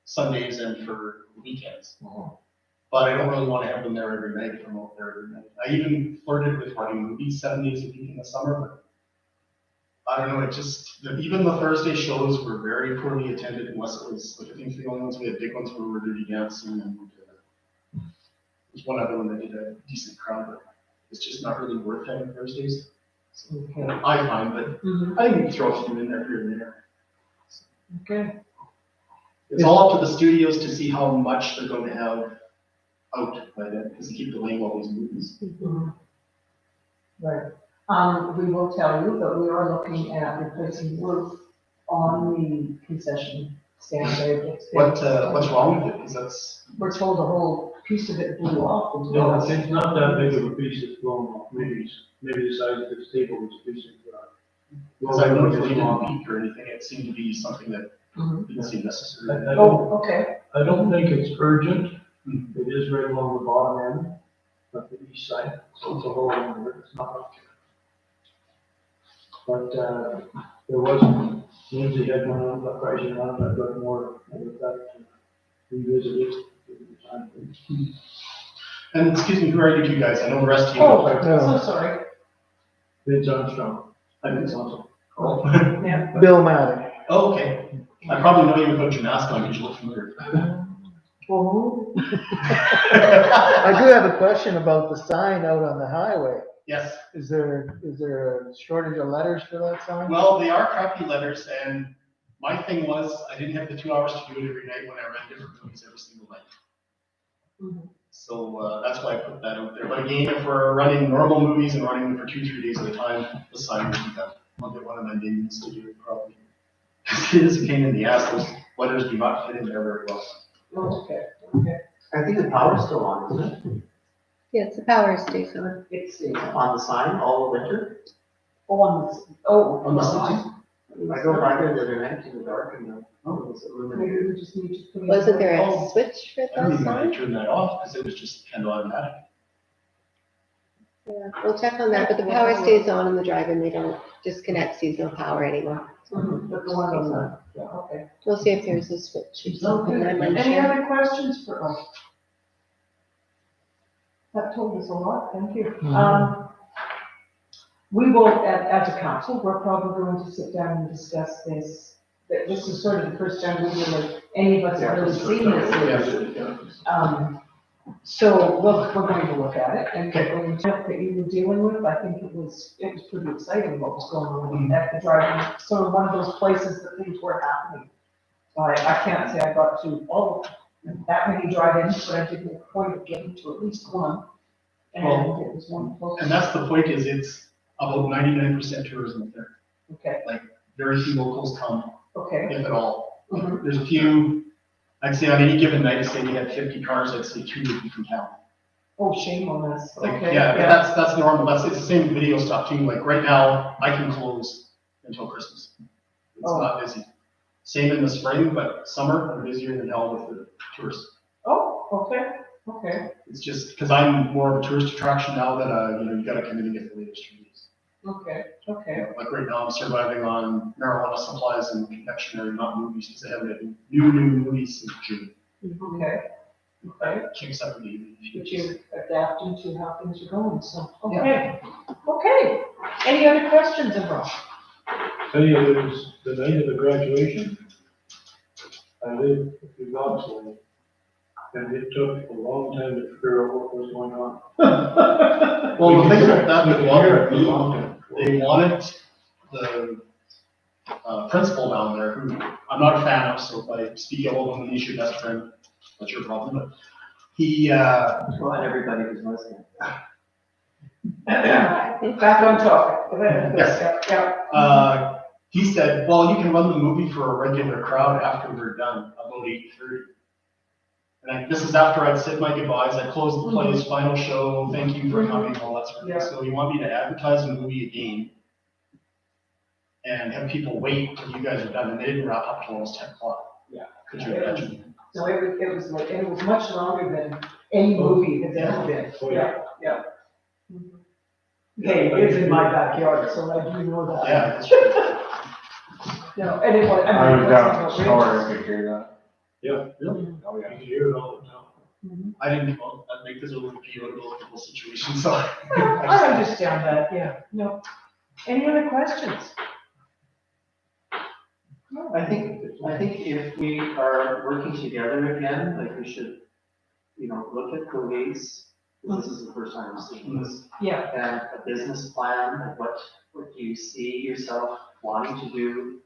[SPEAKER 9] Sundays and for weekends. But I don't really want to have them there every night, if I'm out there every night. I even flirted with running movies 7 days a week in the summer, but I don't know, even the Thursday shows were very poorly attended unless it was, I think the only ones we had big ones were Dirty Dancing and there's one other one that did a decent crowd, but it's just not really worth having Thursdays. So,
[SPEAKER 2] Okay.
[SPEAKER 9] I find, but I think we can throw some in there here and there.
[SPEAKER 2] Okay.
[SPEAKER 9] It's all up to the studios to see how much they're going to have out by then, because they keep delaying all these movies.
[SPEAKER 2] Mhm. Right. We will tell you that we are looking at replacing roof on the concession stand there.
[SPEAKER 9] What's wrong with it? Because that's.
[SPEAKER 2] We're told a whole piece of it blew off.
[SPEAKER 6] No, it's not that big of a piece that's blown off, maybe the size of this table was a piece of,
[SPEAKER 9] Because I really didn't leak or anything, it seemed to be something that didn't seem necessary.
[SPEAKER 2] Oh, okay.
[SPEAKER 6] I don't think it's urgent. It is right along the bottom end of the east side, so it's a whole under it, it's not like. But, there wasn't, Lindsay had one on the pricing on it, I've got more, with that, revisit it.
[SPEAKER 9] And excuse me, who are you two guys? I know the rest of you.
[SPEAKER 2] Oh, so sorry.
[SPEAKER 6] Vince Armstrong.
[SPEAKER 9] I'm awesome. Oh,
[SPEAKER 2] Yeah.
[SPEAKER 3] Bill Maddox.
[SPEAKER 9] oh, okay. I probably know you without your mask on because you look familiar.
[SPEAKER 2] Oh.
[SPEAKER 3] I do have a question about the sign out on the highway.
[SPEAKER 9] Yes.
[SPEAKER 3] Is there a shortage of letters for that sign?
[SPEAKER 9] Well, they are crappy letters, and my thing was I didn't have the 2 hours to do it every night when I read different movies every single night. So that's why I put that out there. But again, if we're running normal movies and running them for 2-3 days at a time, the sign will be done. I'll get one of my minions to do it probably. It is a pain in the ass. Those letters do not fit in there very well.
[SPEAKER 2] Okay.
[SPEAKER 10] I think the power's still on, isn't it?
[SPEAKER 1] Yes, the power stays on.
[SPEAKER 2] It's
[SPEAKER 10] On the sign all winter?
[SPEAKER 2] on the
[SPEAKER 9] sign.
[SPEAKER 10] I go by there the other night in the dark and it's illuminated.
[SPEAKER 2] Maybe we just need to put in.
[SPEAKER 1] Wasn't there
[SPEAKER 9] Oh.
[SPEAKER 1] a switch for
[SPEAKER 9] I don't
[SPEAKER 1] that
[SPEAKER 9] even know how
[SPEAKER 1] sign?
[SPEAKER 9] to turn that off because it was just kind of automatic.
[SPEAKER 1] Yeah, we'll check on that, but the power stays on in the drive and they don't disconnect seasonal power anymore.
[SPEAKER 2] But the one on the, okay.
[SPEAKER 1] We'll see if there's a switch or something. I'm
[SPEAKER 2] Any
[SPEAKER 1] unsure.
[SPEAKER 2] other questions for us? That told us a lot, thank you. We will, as a council, we're probably going to sit down and discuss this. This is sort of the first time we really, any of us have really seen this. So we're going to look at it and we're going to that you were dealing with. I think it was pretty exciting what was going on at the driving. Sort of one of those places that things were happening. I can't say I got to all, that many drive-ins, but I did make a point of getting to at least one. And
[SPEAKER 9] Well,
[SPEAKER 2] it was wonderful.
[SPEAKER 9] And that's the point, is it's about 99% tourism up there.
[SPEAKER 2] Okay,
[SPEAKER 9] Very few locals come,
[SPEAKER 2] okay.
[SPEAKER 9] if at all.
[SPEAKER 2] Mhm.
[SPEAKER 9] There's a few, I'd say on any given night, say we had 50 cars, I'd say 2 would be from town.
[SPEAKER 2] Oh, shame on us.
[SPEAKER 9] Like,
[SPEAKER 2] Okay,
[SPEAKER 9] yeah, but that's normal, it's the same video stuff too, like right now, I can close until Christmas. It's
[SPEAKER 2] Oh.
[SPEAKER 9] not busy. Same in the spring, but summer, I'm busier than hell with the tourists.
[SPEAKER 2] Oh, okay.
[SPEAKER 9] It's just because I'm more of a tourist attraction now that, you gotta come in and get the latest trees.
[SPEAKER 2] Okay.
[SPEAKER 9] Like right now, I'm surviving on marijuana supplies and confectionery, not movies, because they haven't had new movies since June.
[SPEAKER 2] Okay.
[SPEAKER 9] Kicks up in the evening.
[SPEAKER 2] But you're adapting to how things are going, so, okay. Okay. Any other questions of Ross?
[SPEAKER 6] Tell you, it was the night of the graduation. I lived a few blocks away. And it took a long time to figure out what was going on.
[SPEAKER 9] Well, the thing about that,
[SPEAKER 6] You could hear it for a long time.
[SPEAKER 9] they wanted the principal down there, who I'm not a fan of, so if I speak ill of him, he's your best friend, that's your problem, but he,
[SPEAKER 10] Well, and everybody who's listening.
[SPEAKER 2] Back on topic.
[SPEAKER 9] Yes.
[SPEAKER 2] Yeah.
[SPEAKER 9] he said, well, you can run the movie for a regular crowd after we're done, about 8:30. And this is after I'd said my goodbyes, I closed the play's final show, thank you for coming, all that sort of
[SPEAKER 2] Yeah.
[SPEAKER 9] thing. So you want me to advertise the movie again and have people wait until you guys are done, and they didn't wrap up till almost 10 o'clock.
[SPEAKER 2] Yeah.
[SPEAKER 9] Could you imagine?
[SPEAKER 2] So it was like, and it was much longer than any movie has ever been.
[SPEAKER 6] Oh, yeah.
[SPEAKER 2] Yeah. Hey, it's in my backyard, so I do know that.
[SPEAKER 9] Yeah, that's true.
[SPEAKER 2] No, and it was,
[SPEAKER 8] I was down at the
[SPEAKER 2] outrageous.
[SPEAKER 8] store, I could hear that.
[SPEAKER 6] Yeah, really?
[SPEAKER 8] Oh,
[SPEAKER 6] You
[SPEAKER 8] yeah.
[SPEAKER 6] can hear it all the time.
[SPEAKER 2] Mhm.
[SPEAKER 9] I didn't, well, I'd make this a little political situation, so.
[SPEAKER 2] I understand that, yeah, no. Any other questions?
[SPEAKER 10] I think if we are working together again, like we should, look at police. This is the first time I'm seeing this.
[SPEAKER 2] Yeah,
[SPEAKER 10] And a business plan, like what do you see yourself wanting to do?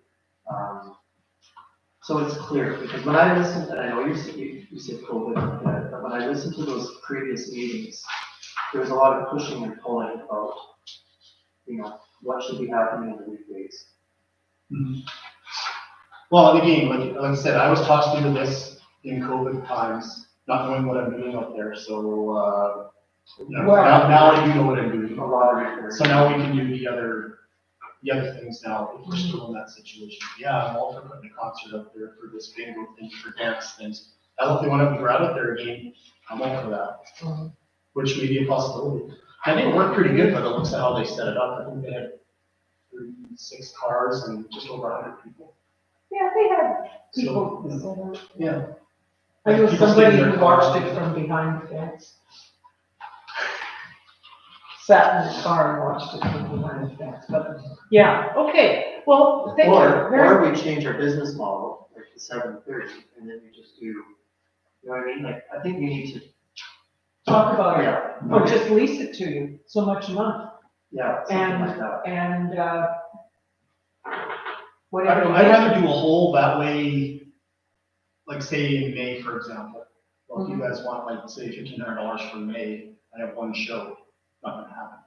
[SPEAKER 10] So it's clear, because when I listened, and I know you said COVID, but when I listened to those previous meetings, there was a lot of pushing and pulling about, what should be happening in the weekdays.
[SPEAKER 9] Mhm. Well, and again, like I said, I was tossed into this in COVID times, not knowing what I'm doing up there, so, now I do know what I'm doing.
[SPEAKER 10] A lot of research.
[SPEAKER 9] So now we can do the other things now, if we're still in that situation. Yeah, I'm all for putting a concert up there for this bingo thing, for dance things. Hell, if they want to grab it there again, I'm all for that, which may be a possibility. And it worked pretty good, but it looks at how they set it up. I think they had 36 cars and just over 100 people.
[SPEAKER 2] yeah, they had people.
[SPEAKER 9] Yeah.
[SPEAKER 2] I know
[SPEAKER 9] People
[SPEAKER 2] somebody
[SPEAKER 9] sitting there
[SPEAKER 2] who watched
[SPEAKER 9] talking.
[SPEAKER 2] it from behind the fence. Sat in his car and watched it from behind the fence, but, yeah, okay, well, thank you.
[SPEAKER 10] Or we change our business model, like to 7:30, and then we just do, you know what I mean? Like, I think we need to.
[SPEAKER 2] Talk about it,
[SPEAKER 10] Yeah.
[SPEAKER 2] or just lease it to you, so much a month,
[SPEAKER 10] Yeah, something like that.
[SPEAKER 2] and, whatever.
[SPEAKER 9] I'd rather do a whole that way, like say in May, for example. Well, if you guys want like, say $1,500 for May, I have one show, not gonna happen.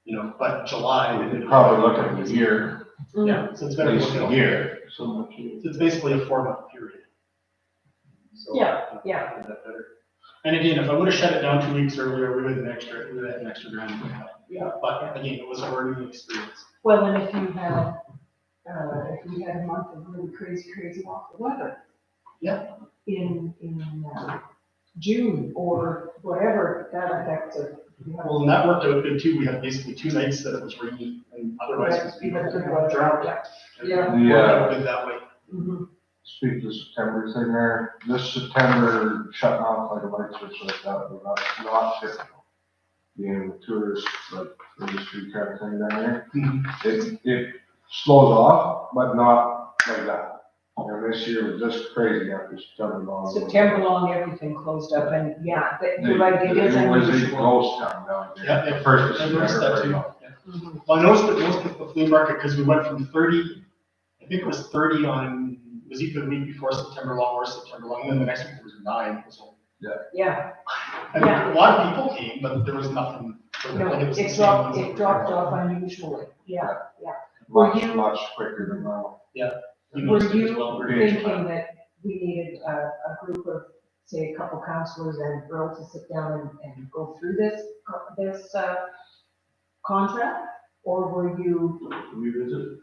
[SPEAKER 2] Mhm.
[SPEAKER 9] But July.
[SPEAKER 8] We could probably look at the year,
[SPEAKER 9] Yeah, so it's
[SPEAKER 8] at
[SPEAKER 9] better to
[SPEAKER 8] least
[SPEAKER 9] look at
[SPEAKER 8] a year, so much.
[SPEAKER 9] It's basically a 4-month period. So,
[SPEAKER 2] Yeah, yeah.
[SPEAKER 9] is that better? And again, if I would have shut it down 2 weeks earlier, we would have had an extra grand.
[SPEAKER 2] Yeah.
[SPEAKER 9] But again, it was a learning experience.
[SPEAKER 2] Well, and if you had a month of really crazy awful weather.
[SPEAKER 9] Yeah.
[SPEAKER 2] In June or whatever, that affects it.
[SPEAKER 9] Well, and that worked out good too. We had basically 2 nights that it was raining and otherwise it was
[SPEAKER 2] You had a
[SPEAKER 9] beautiful.
[SPEAKER 2] good drought, yeah. Yeah.
[SPEAKER 9] And it worked out good that way.
[SPEAKER 2] Mhm.
[SPEAKER 8] Speak to September thing there, this September shutting off like a light switch like that, was not typical. Being a tourist, like, industry kind of thing down there. It slows off, but not like that. And this year was just crazy after September long.
[SPEAKER 2] September long, everything closed up and yeah, you're right, it is
[SPEAKER 8] It was a
[SPEAKER 2] unusual.
[SPEAKER 8] ghost town down there.
[SPEAKER 9] Yeah,
[SPEAKER 8] The first
[SPEAKER 9] I
[SPEAKER 8] of
[SPEAKER 9] noticed that too.
[SPEAKER 8] September.
[SPEAKER 2] Mhm.
[SPEAKER 9] Well, I noticed that most of the flea market, because we went from 30, I think it was 30 on was either the week before September long or September long, and then the next week there was 9, so.
[SPEAKER 2] Yeah,
[SPEAKER 9] I mean, a lot of people came, but there was nothing.
[SPEAKER 2] no,
[SPEAKER 9] Like, was the
[SPEAKER 2] it
[SPEAKER 9] same
[SPEAKER 2] dropped,
[SPEAKER 9] ones
[SPEAKER 2] it
[SPEAKER 9] every
[SPEAKER 2] dropped
[SPEAKER 9] year.
[SPEAKER 2] off unusually, yeah. Were
[SPEAKER 8] Much,
[SPEAKER 2] you-
[SPEAKER 8] much quicker than normal.
[SPEAKER 9] You
[SPEAKER 2] Were
[SPEAKER 9] noticed it as
[SPEAKER 2] you
[SPEAKER 9] well.
[SPEAKER 2] thinking that we needed a group of, say, a couple counselors and girls to sit down and go through this contract? Or were you
[SPEAKER 6] Revisit.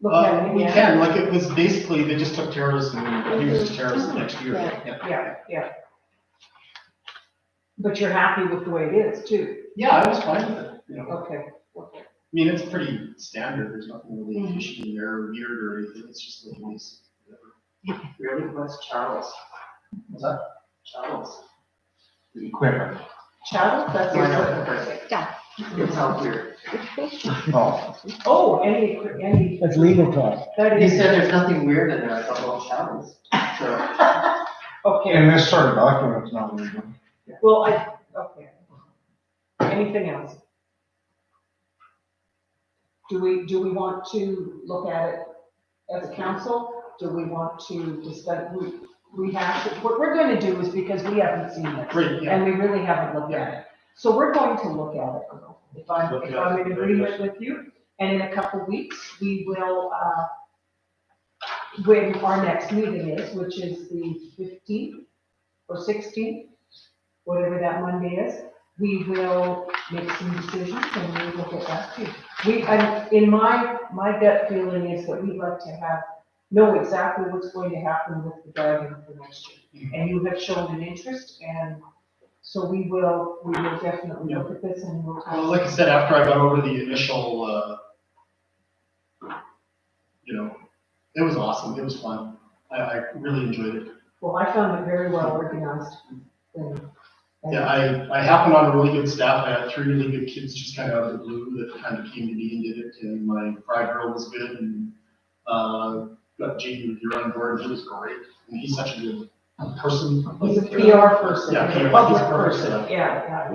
[SPEAKER 2] looking at it
[SPEAKER 9] We
[SPEAKER 2] again?
[SPEAKER 9] can, like, it was basically, they just took terrace and I think it was just terrace the next year.
[SPEAKER 1] Yeah.
[SPEAKER 2] Yeah. But you're happy with the way it is too?
[SPEAKER 9] Yeah, I was fine with it, you know.
[SPEAKER 2] Okay.
[SPEAKER 9] I mean, it's pretty standard, there's nothing really fishy in there or weird or anything, it's just really nice.
[SPEAKER 10] Really, what's Charles?
[SPEAKER 9] What's that?
[SPEAKER 10] Charles.
[SPEAKER 8] The equipment.
[SPEAKER 2] Chattel, that's
[SPEAKER 10] I
[SPEAKER 2] your.
[SPEAKER 10] know, okay.
[SPEAKER 1] Yeah.
[SPEAKER 10] It sounds weird.
[SPEAKER 8] Oh,
[SPEAKER 2] Oh, any,
[SPEAKER 3] That's legal talk.
[SPEAKER 2] that
[SPEAKER 10] You
[SPEAKER 2] is.
[SPEAKER 10] said there's nothing weird in there, I thought, well, Charles. So,
[SPEAKER 2] Okay,
[SPEAKER 8] in this sort of document, it's not legal.
[SPEAKER 2] well, okay. Anything else? Do we want to look at it as a council? Do we want to discuss, rehash it? What we're gonna do is because we haven't seen it.
[SPEAKER 9] Great, yeah.
[SPEAKER 2] And we really haven't looked at it. So we're going to look at it, if I'm in agreement with you. And in a couple of weeks, we will, when our next meeting is, which is the 15th or 16th, whatever that Monday is, we will make some decisions and we will get back to you. In my gut feeling is that we'd like to know exactly what's going to happen with the dragon for next year. And you have shown an interest, and so we will definitely look at this and we'll.
[SPEAKER 9] Well, like I said, after I got over the initial, you know, it was awesome, it was fun. I really enjoyed it.
[SPEAKER 2] Well, I found it very well organized. And-
[SPEAKER 9] Yeah, I happened on a really good staff. I had 3 really good kids just kind of out of the blue that kind of came to me and did it. And my fry girl was good, and got Jamie with you on board. He was great, and he's such a good person.
[SPEAKER 2] He's a PR person,
[SPEAKER 9] Yeah,
[SPEAKER 2] he's a
[SPEAKER 9] PR,
[SPEAKER 2] public
[SPEAKER 9] he's perfect,
[SPEAKER 2] person, yeah.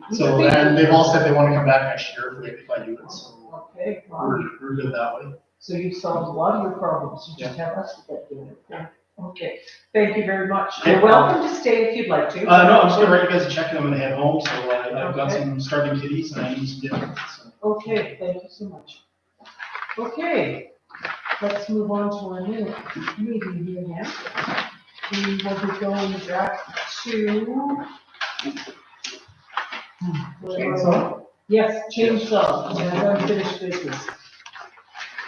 [SPEAKER 2] He's a
[SPEAKER 9] So,
[SPEAKER 2] big-
[SPEAKER 9] and they've all said they want to come back next year if I do it. So
[SPEAKER 2] Okay, well,
[SPEAKER 9] we're good that way.
[SPEAKER 2] so you've solved a lot of your problems, you just have us to get to it. Yeah. Okay, thank you very much.
[SPEAKER 9] Okay.
[SPEAKER 2] You're welcome to stay if you'd like to.
[SPEAKER 9] No, I'm just gonna write you guys a check and I'm gonna head home. So I've got
[SPEAKER 2] Okay.
[SPEAKER 9] some starving kitties and I need some dinner. So.
[SPEAKER 2] Okay, thank you so much. Okay, let's move on to our new meeting here now. We will be going back to.
[SPEAKER 9] Chainsaw?
[SPEAKER 2] Yes, chainsaw, and unfinished business.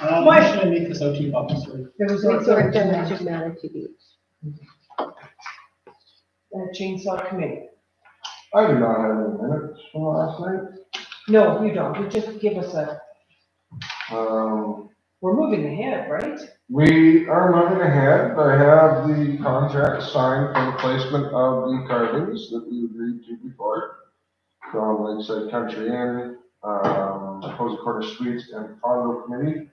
[SPEAKER 9] Why should I make this out to you, officer?
[SPEAKER 2] There was
[SPEAKER 1] Resort
[SPEAKER 2] a
[SPEAKER 1] damage of Manitou Beach.
[SPEAKER 2] chainsaw committee.
[SPEAKER 8] I do not have any minutes from last night.
[SPEAKER 2] No, you don't, you just give us
[SPEAKER 8] Um,
[SPEAKER 2] we're moving ahead, right?
[SPEAKER 8] we are moving ahead. I have the contract signed for the placement of the carvings that we agreed to before from Lakeside Country Inn, Posey Corner Suites and Condo Committee.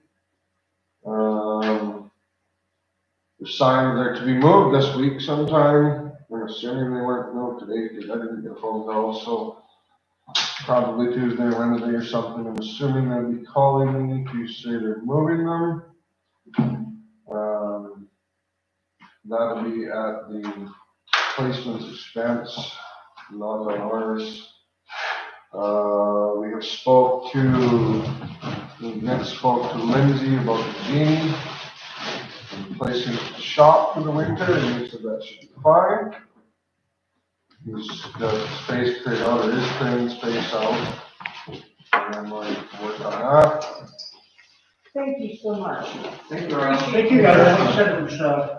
[SPEAKER 8] The signs are to be moved this week sometime. I'm assuming they weren't moved today because I didn't get a phone call, so probably Tuesday, Wednesday or something. I'm assuming they'll be calling me to say they're moving them. That'll be at the placement's expense, not on ours. We next spoke to Lindsay about the genie and placing it at the shop for the winter, and he said that should be fine. He's got space cleared out, or is clearing space out, and I'm going to work on that.
[SPEAKER 2] Thank you so much.
[SPEAKER 10] Thank you, Rob.
[SPEAKER 9] Thank you, guys. Like I said,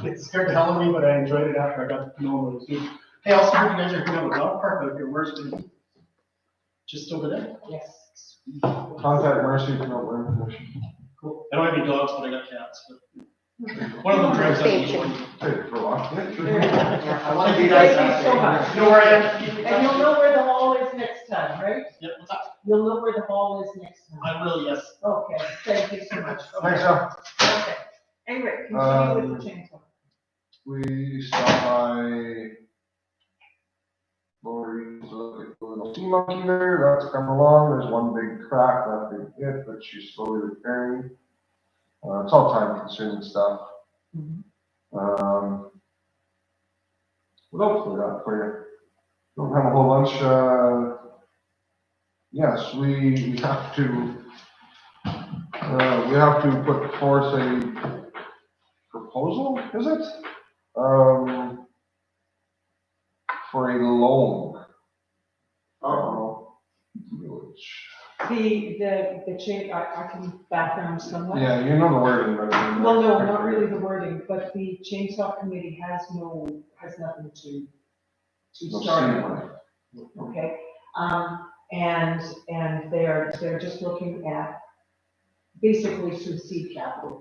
[SPEAKER 9] it scared the hell out of me, but I enjoyed it after I got to know what it was doing. Hey, also heard you guys are gonna have a dog park out here. Where's the? Just over there?
[SPEAKER 2] Yes.
[SPEAKER 8] Contact Mercy if you don't want information.
[SPEAKER 9] Cool. I don't have any dogs, but I got cats. But one of them drives up the door.
[SPEAKER 8] Hey, for a walk.
[SPEAKER 10] I want to be nice.
[SPEAKER 2] Thank you so much.
[SPEAKER 9] You know where I am?
[SPEAKER 2] And you'll know where the hall is next time, right?
[SPEAKER 9] Yep, what's up?
[SPEAKER 2] You'll know where the hall is next time.
[SPEAKER 9] I will, yes.
[SPEAKER 2] Okay, thank you so much.
[SPEAKER 8] Thanks, Al.
[SPEAKER 2] Okay. Anyway, continue with the chainsaw.
[SPEAKER 8] We stopped by Lori's, look at the little sea monkey there, that's coming along, there's one big crack left in it that she's slowly repairing. It's all time consuming stuff.
[SPEAKER 2] Mhm.
[SPEAKER 8] What else we got for you? Don't have a whole bunch, yes, we have to put forth a proposal, is it? For a loan. Which,
[SPEAKER 2] The change, I can background somewhat.
[SPEAKER 8] yeah, you know the wording, but.
[SPEAKER 2] Well, no, not really the wording, but the chainsaw committee has nothing to
[SPEAKER 8] No
[SPEAKER 2] start
[SPEAKER 8] seed
[SPEAKER 2] with.
[SPEAKER 8] money.
[SPEAKER 2] Okay, and they're just looking at basically some seed capital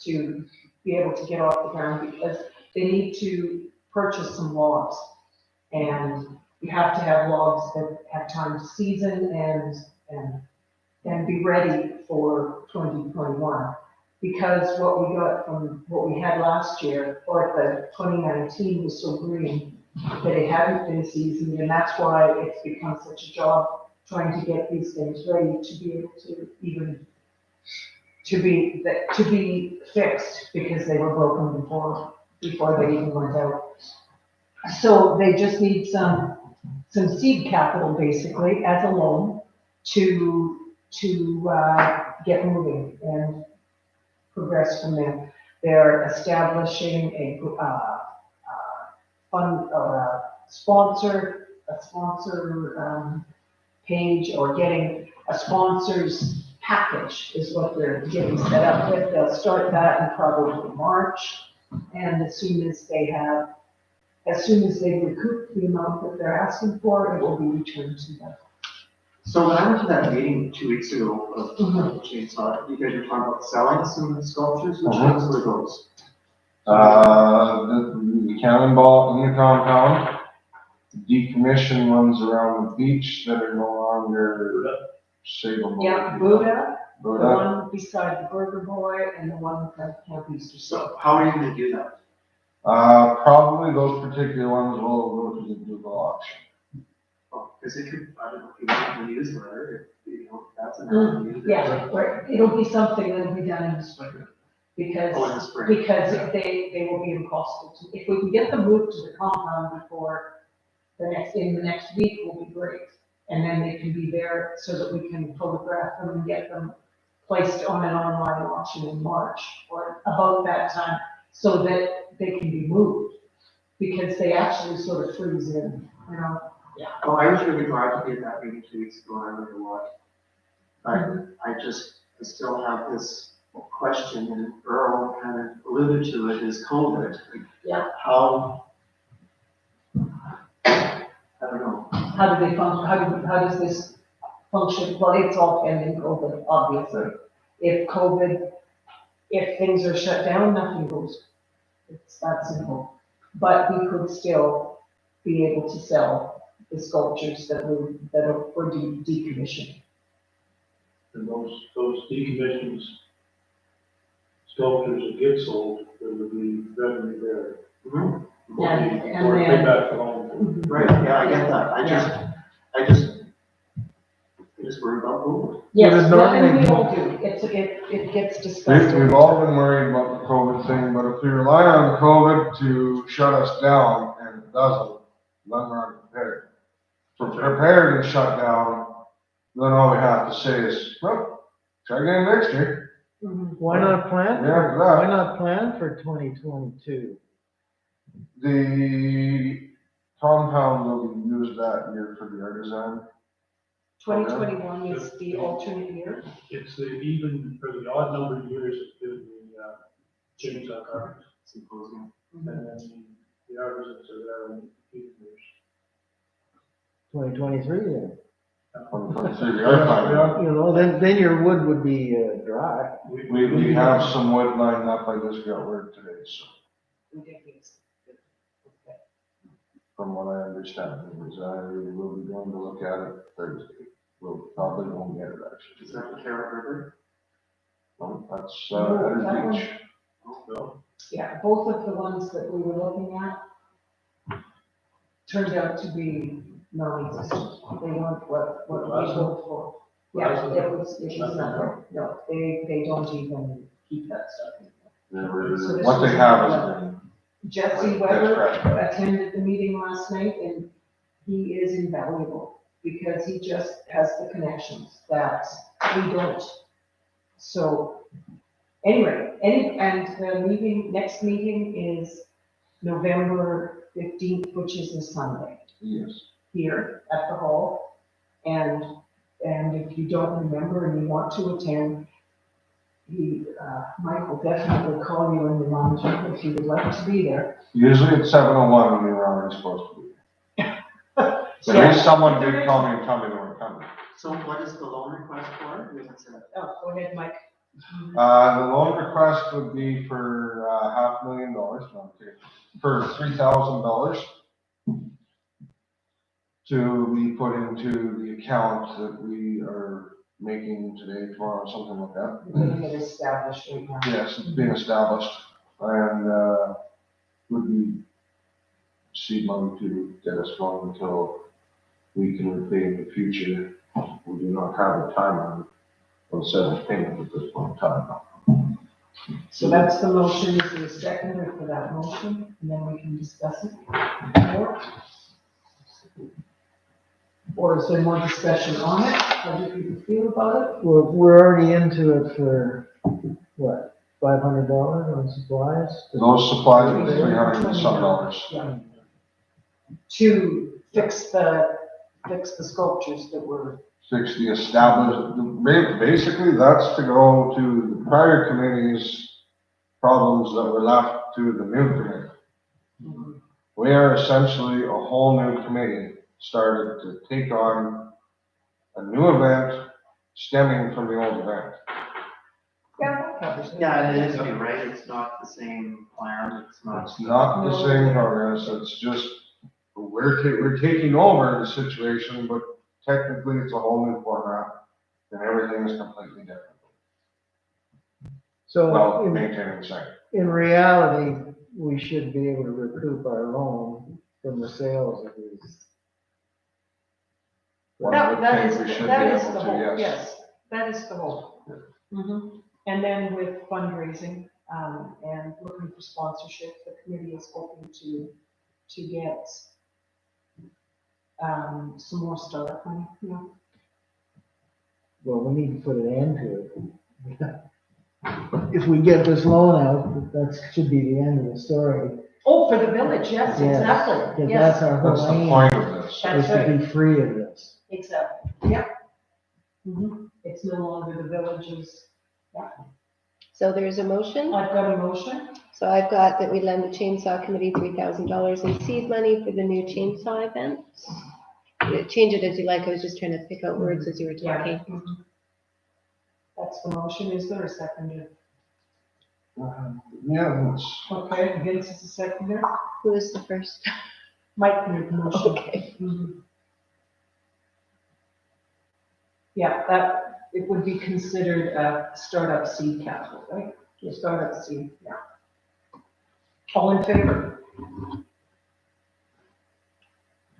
[SPEAKER 2] to be able to get off the ground, because they need to purchase some logs. And you have to have logs that have time to season and be ready for 2021. Because what we got from what we had last year, or the 2019 was so green, that it hadn't been seasoned, and that's why it's become such a job trying to get these things ready to be able to even, to be fixed, because they were broken before they even went out. So they just need some seed capital basically as a loan to get moving and progress from there. They're establishing a fund or a sponsor page, or getting a sponsor's package is what they're getting set up with. They'll start that in probably March, and as soon as they recoup the amount that they're asking for, it will be returned to them.
[SPEAKER 10] So when I went to that meeting 2 weeks ago of the chainsaw, you guys were talking about selling some sculptures, which ones were those?
[SPEAKER 8] The cannonball in the compound, decommissioned ones around the beach that are no longer savable.
[SPEAKER 2] Yeah, Buddha, the
[SPEAKER 8] Buddha.
[SPEAKER 2] one beside the Burger Boy, and the one at Camp Easter.
[SPEAKER 10] So how are you gonna do that?
[SPEAKER 8] Probably those particular ones will go to the Google auction.
[SPEAKER 10] Oh, because it could, I don't know, if you want the newsletter, if, you know, that's an avenue.
[SPEAKER 2] Yeah, right, it'll be something that'll be done in the spring, because,
[SPEAKER 10] Oh, in the spring.
[SPEAKER 2] because they will be impossible to, if we can get them moved to the compound before in the next week will be great. And then they can be there so that we can photograph them and get them placed on an online auction in March or about that time, so that they can be moved, because they actually sort of freeze in, you know?
[SPEAKER 10] Oh, I was really glad to get that meeting 2 weeks ago, I really was. I still have this question, and Earl kind of alluded to it, is COVID.
[SPEAKER 2] Yeah.
[SPEAKER 10] How, I don't know.
[SPEAKER 2] How do they function, how does this function? Well, it's all pending COVID, obviously. If things are shut down, nothing goes. It's that simple. But we could still be able to sell the sculptures that were decommissioned.
[SPEAKER 6] And those decommissioned sculptures that get sold, there would be revenue there.
[SPEAKER 2] And
[SPEAKER 6] Or
[SPEAKER 2] then-
[SPEAKER 6] payback for loan.
[SPEAKER 10] Right, yeah, I get that, I just worried about COVID.
[SPEAKER 2] Yes,
[SPEAKER 8] But it's
[SPEAKER 2] well,
[SPEAKER 8] not
[SPEAKER 2] and we
[SPEAKER 8] making-
[SPEAKER 2] all do. It gets discussed.
[SPEAKER 8] We've all been worried about the COVID thing, but if we rely on COVID to shut us down and it doesn't, then we're unprepared. If we're prepared and shut down, then all we have to say is, well, try again next year.
[SPEAKER 2] Mhm.
[SPEAKER 3] Why not plan?
[SPEAKER 8] Yeah, that.
[SPEAKER 3] Why not plan for 2022?
[SPEAKER 8] The compound will be used that year for the art design.
[SPEAKER 2] 2021 is the alternate year.
[SPEAKER 6] It's the even, for the odd number of years, it's been the chainsaw carvings.
[SPEAKER 10] Symposium.
[SPEAKER 6] And then the artisans are there in even years.
[SPEAKER 3] 2023 then.
[SPEAKER 8] 2023, we are planning.
[SPEAKER 3] You know, then your wood would be dry.
[SPEAKER 8] We have some wood lined up, I just got word today, so
[SPEAKER 2] Ridiculous. Okay.
[SPEAKER 8] from what I understand, is we will be going to look at it Thursday. We'll probably won't get it actually.
[SPEAKER 10] Is that the Carrot River?
[SPEAKER 8] Well, that's,
[SPEAKER 2] No,
[SPEAKER 8] at
[SPEAKER 2] that
[SPEAKER 8] a
[SPEAKER 2] one-
[SPEAKER 8] beach.
[SPEAKER 6] So,
[SPEAKER 2] Yeah, both of the ones that we were looking at turned out to be non-existent. They weren't what we
[SPEAKER 6] Last one?
[SPEAKER 2] hoped for. Yeah, it was nothing. No, they don't even keep that stuff in.
[SPEAKER 8] Never, what they have is.
[SPEAKER 2] Jesse
[SPEAKER 8] That's
[SPEAKER 2] Weber
[SPEAKER 8] correct.
[SPEAKER 2] attended the meeting last night, and he is invaluable because he just has the connections that we don't. So anyway, and the next meeting is November 15th, which is a Sunday,
[SPEAKER 8] Yes.
[SPEAKER 2] here at the hall. And if you don't remember and you want to attend, Mike will definitely call you and remind you if you would like to be there.
[SPEAKER 8] Usually it's 7:01 when you're already supposed to be.
[SPEAKER 2] So-
[SPEAKER 8] At least someone did call me and tell me they were coming.
[SPEAKER 10] So what is the loan request for? We haven't said.
[SPEAKER 2] Oh, go ahead, Mike.
[SPEAKER 8] The loan request would be for $500,000, no, I'm kidding, for $3,000 to be put into the account that we are making today, tomorrow, something like that.
[SPEAKER 2] We're getting it established right now.
[SPEAKER 8] Yes, it's being established, and would be seed money to get us going until we can repay in the future. We do not have a timeline on setting payment at this point in time.
[SPEAKER 2] So that's the motion, is there a seconder for that motion, and then we can discuss it more? Or is there more discussion on it? How do people feel about it?
[SPEAKER 3] We're already into it for, what, $500 on supplies?
[SPEAKER 8] Those supplies are $300 and some dollars.
[SPEAKER 2] Yeah. To fix the sculptures that were,
[SPEAKER 8] Fix the established, basically that's to go to the prior committee's problems that were left to the new committee. We are essentially a whole new committee started to take on a new event stemming from the old event.
[SPEAKER 2] yeah, that covers it.
[SPEAKER 10] Yeah, and it is, you're right, it's not the same plan, it's not.
[SPEAKER 8] It's not the same progress, it's just, we're taking over the situation, but technically it's a whole new format and everything is completely different.
[SPEAKER 3] So
[SPEAKER 8] Well, maintaining the same.
[SPEAKER 3] in reality, we should be able to recoup our loan from the sales of these.
[SPEAKER 8] One
[SPEAKER 2] That
[SPEAKER 8] would
[SPEAKER 2] that
[SPEAKER 8] think
[SPEAKER 2] is,
[SPEAKER 8] we should be
[SPEAKER 2] that is
[SPEAKER 8] able
[SPEAKER 2] the
[SPEAKER 8] to,
[SPEAKER 2] whole,
[SPEAKER 8] yes.
[SPEAKER 2] yes, that is the whole. Mhm. And then with fundraising, and looking for sponsorship, the committee is hoping to get, some more startup money, you know.
[SPEAKER 3] Well, we need to put an end to it. If we get this loan out, that should be the end of the story.
[SPEAKER 2] Oh, for the village, yes,
[SPEAKER 3] Yes,
[SPEAKER 2] exactly,
[SPEAKER 3] Because
[SPEAKER 2] yes,
[SPEAKER 3] that's our
[SPEAKER 8] That's
[SPEAKER 3] whole
[SPEAKER 8] the
[SPEAKER 3] aim,
[SPEAKER 8] point of this.
[SPEAKER 2] That's
[SPEAKER 3] is to be free of this.
[SPEAKER 2] exactly, yeah. It's no longer the village's,
[SPEAKER 1] So there's a motion.
[SPEAKER 2] I've got a motion,
[SPEAKER 1] So I've got that we lend the chainsaw committee $3,000 in seed money for the new chainsaw event. Change it as you like. I was just trying to pick out words as you were
[SPEAKER 2] yeah.
[SPEAKER 1] talking.
[SPEAKER 2] That's the motion, is there a seconder?
[SPEAKER 8] Yeah, it's,
[SPEAKER 2] Okay, Vince is the seconder,
[SPEAKER 1] Who is the first?
[SPEAKER 2] Mike made the motion.
[SPEAKER 1] Okay.
[SPEAKER 2] Yeah, that, it would be considered a startup seed capital, right? A startup seed, yeah. All in favor?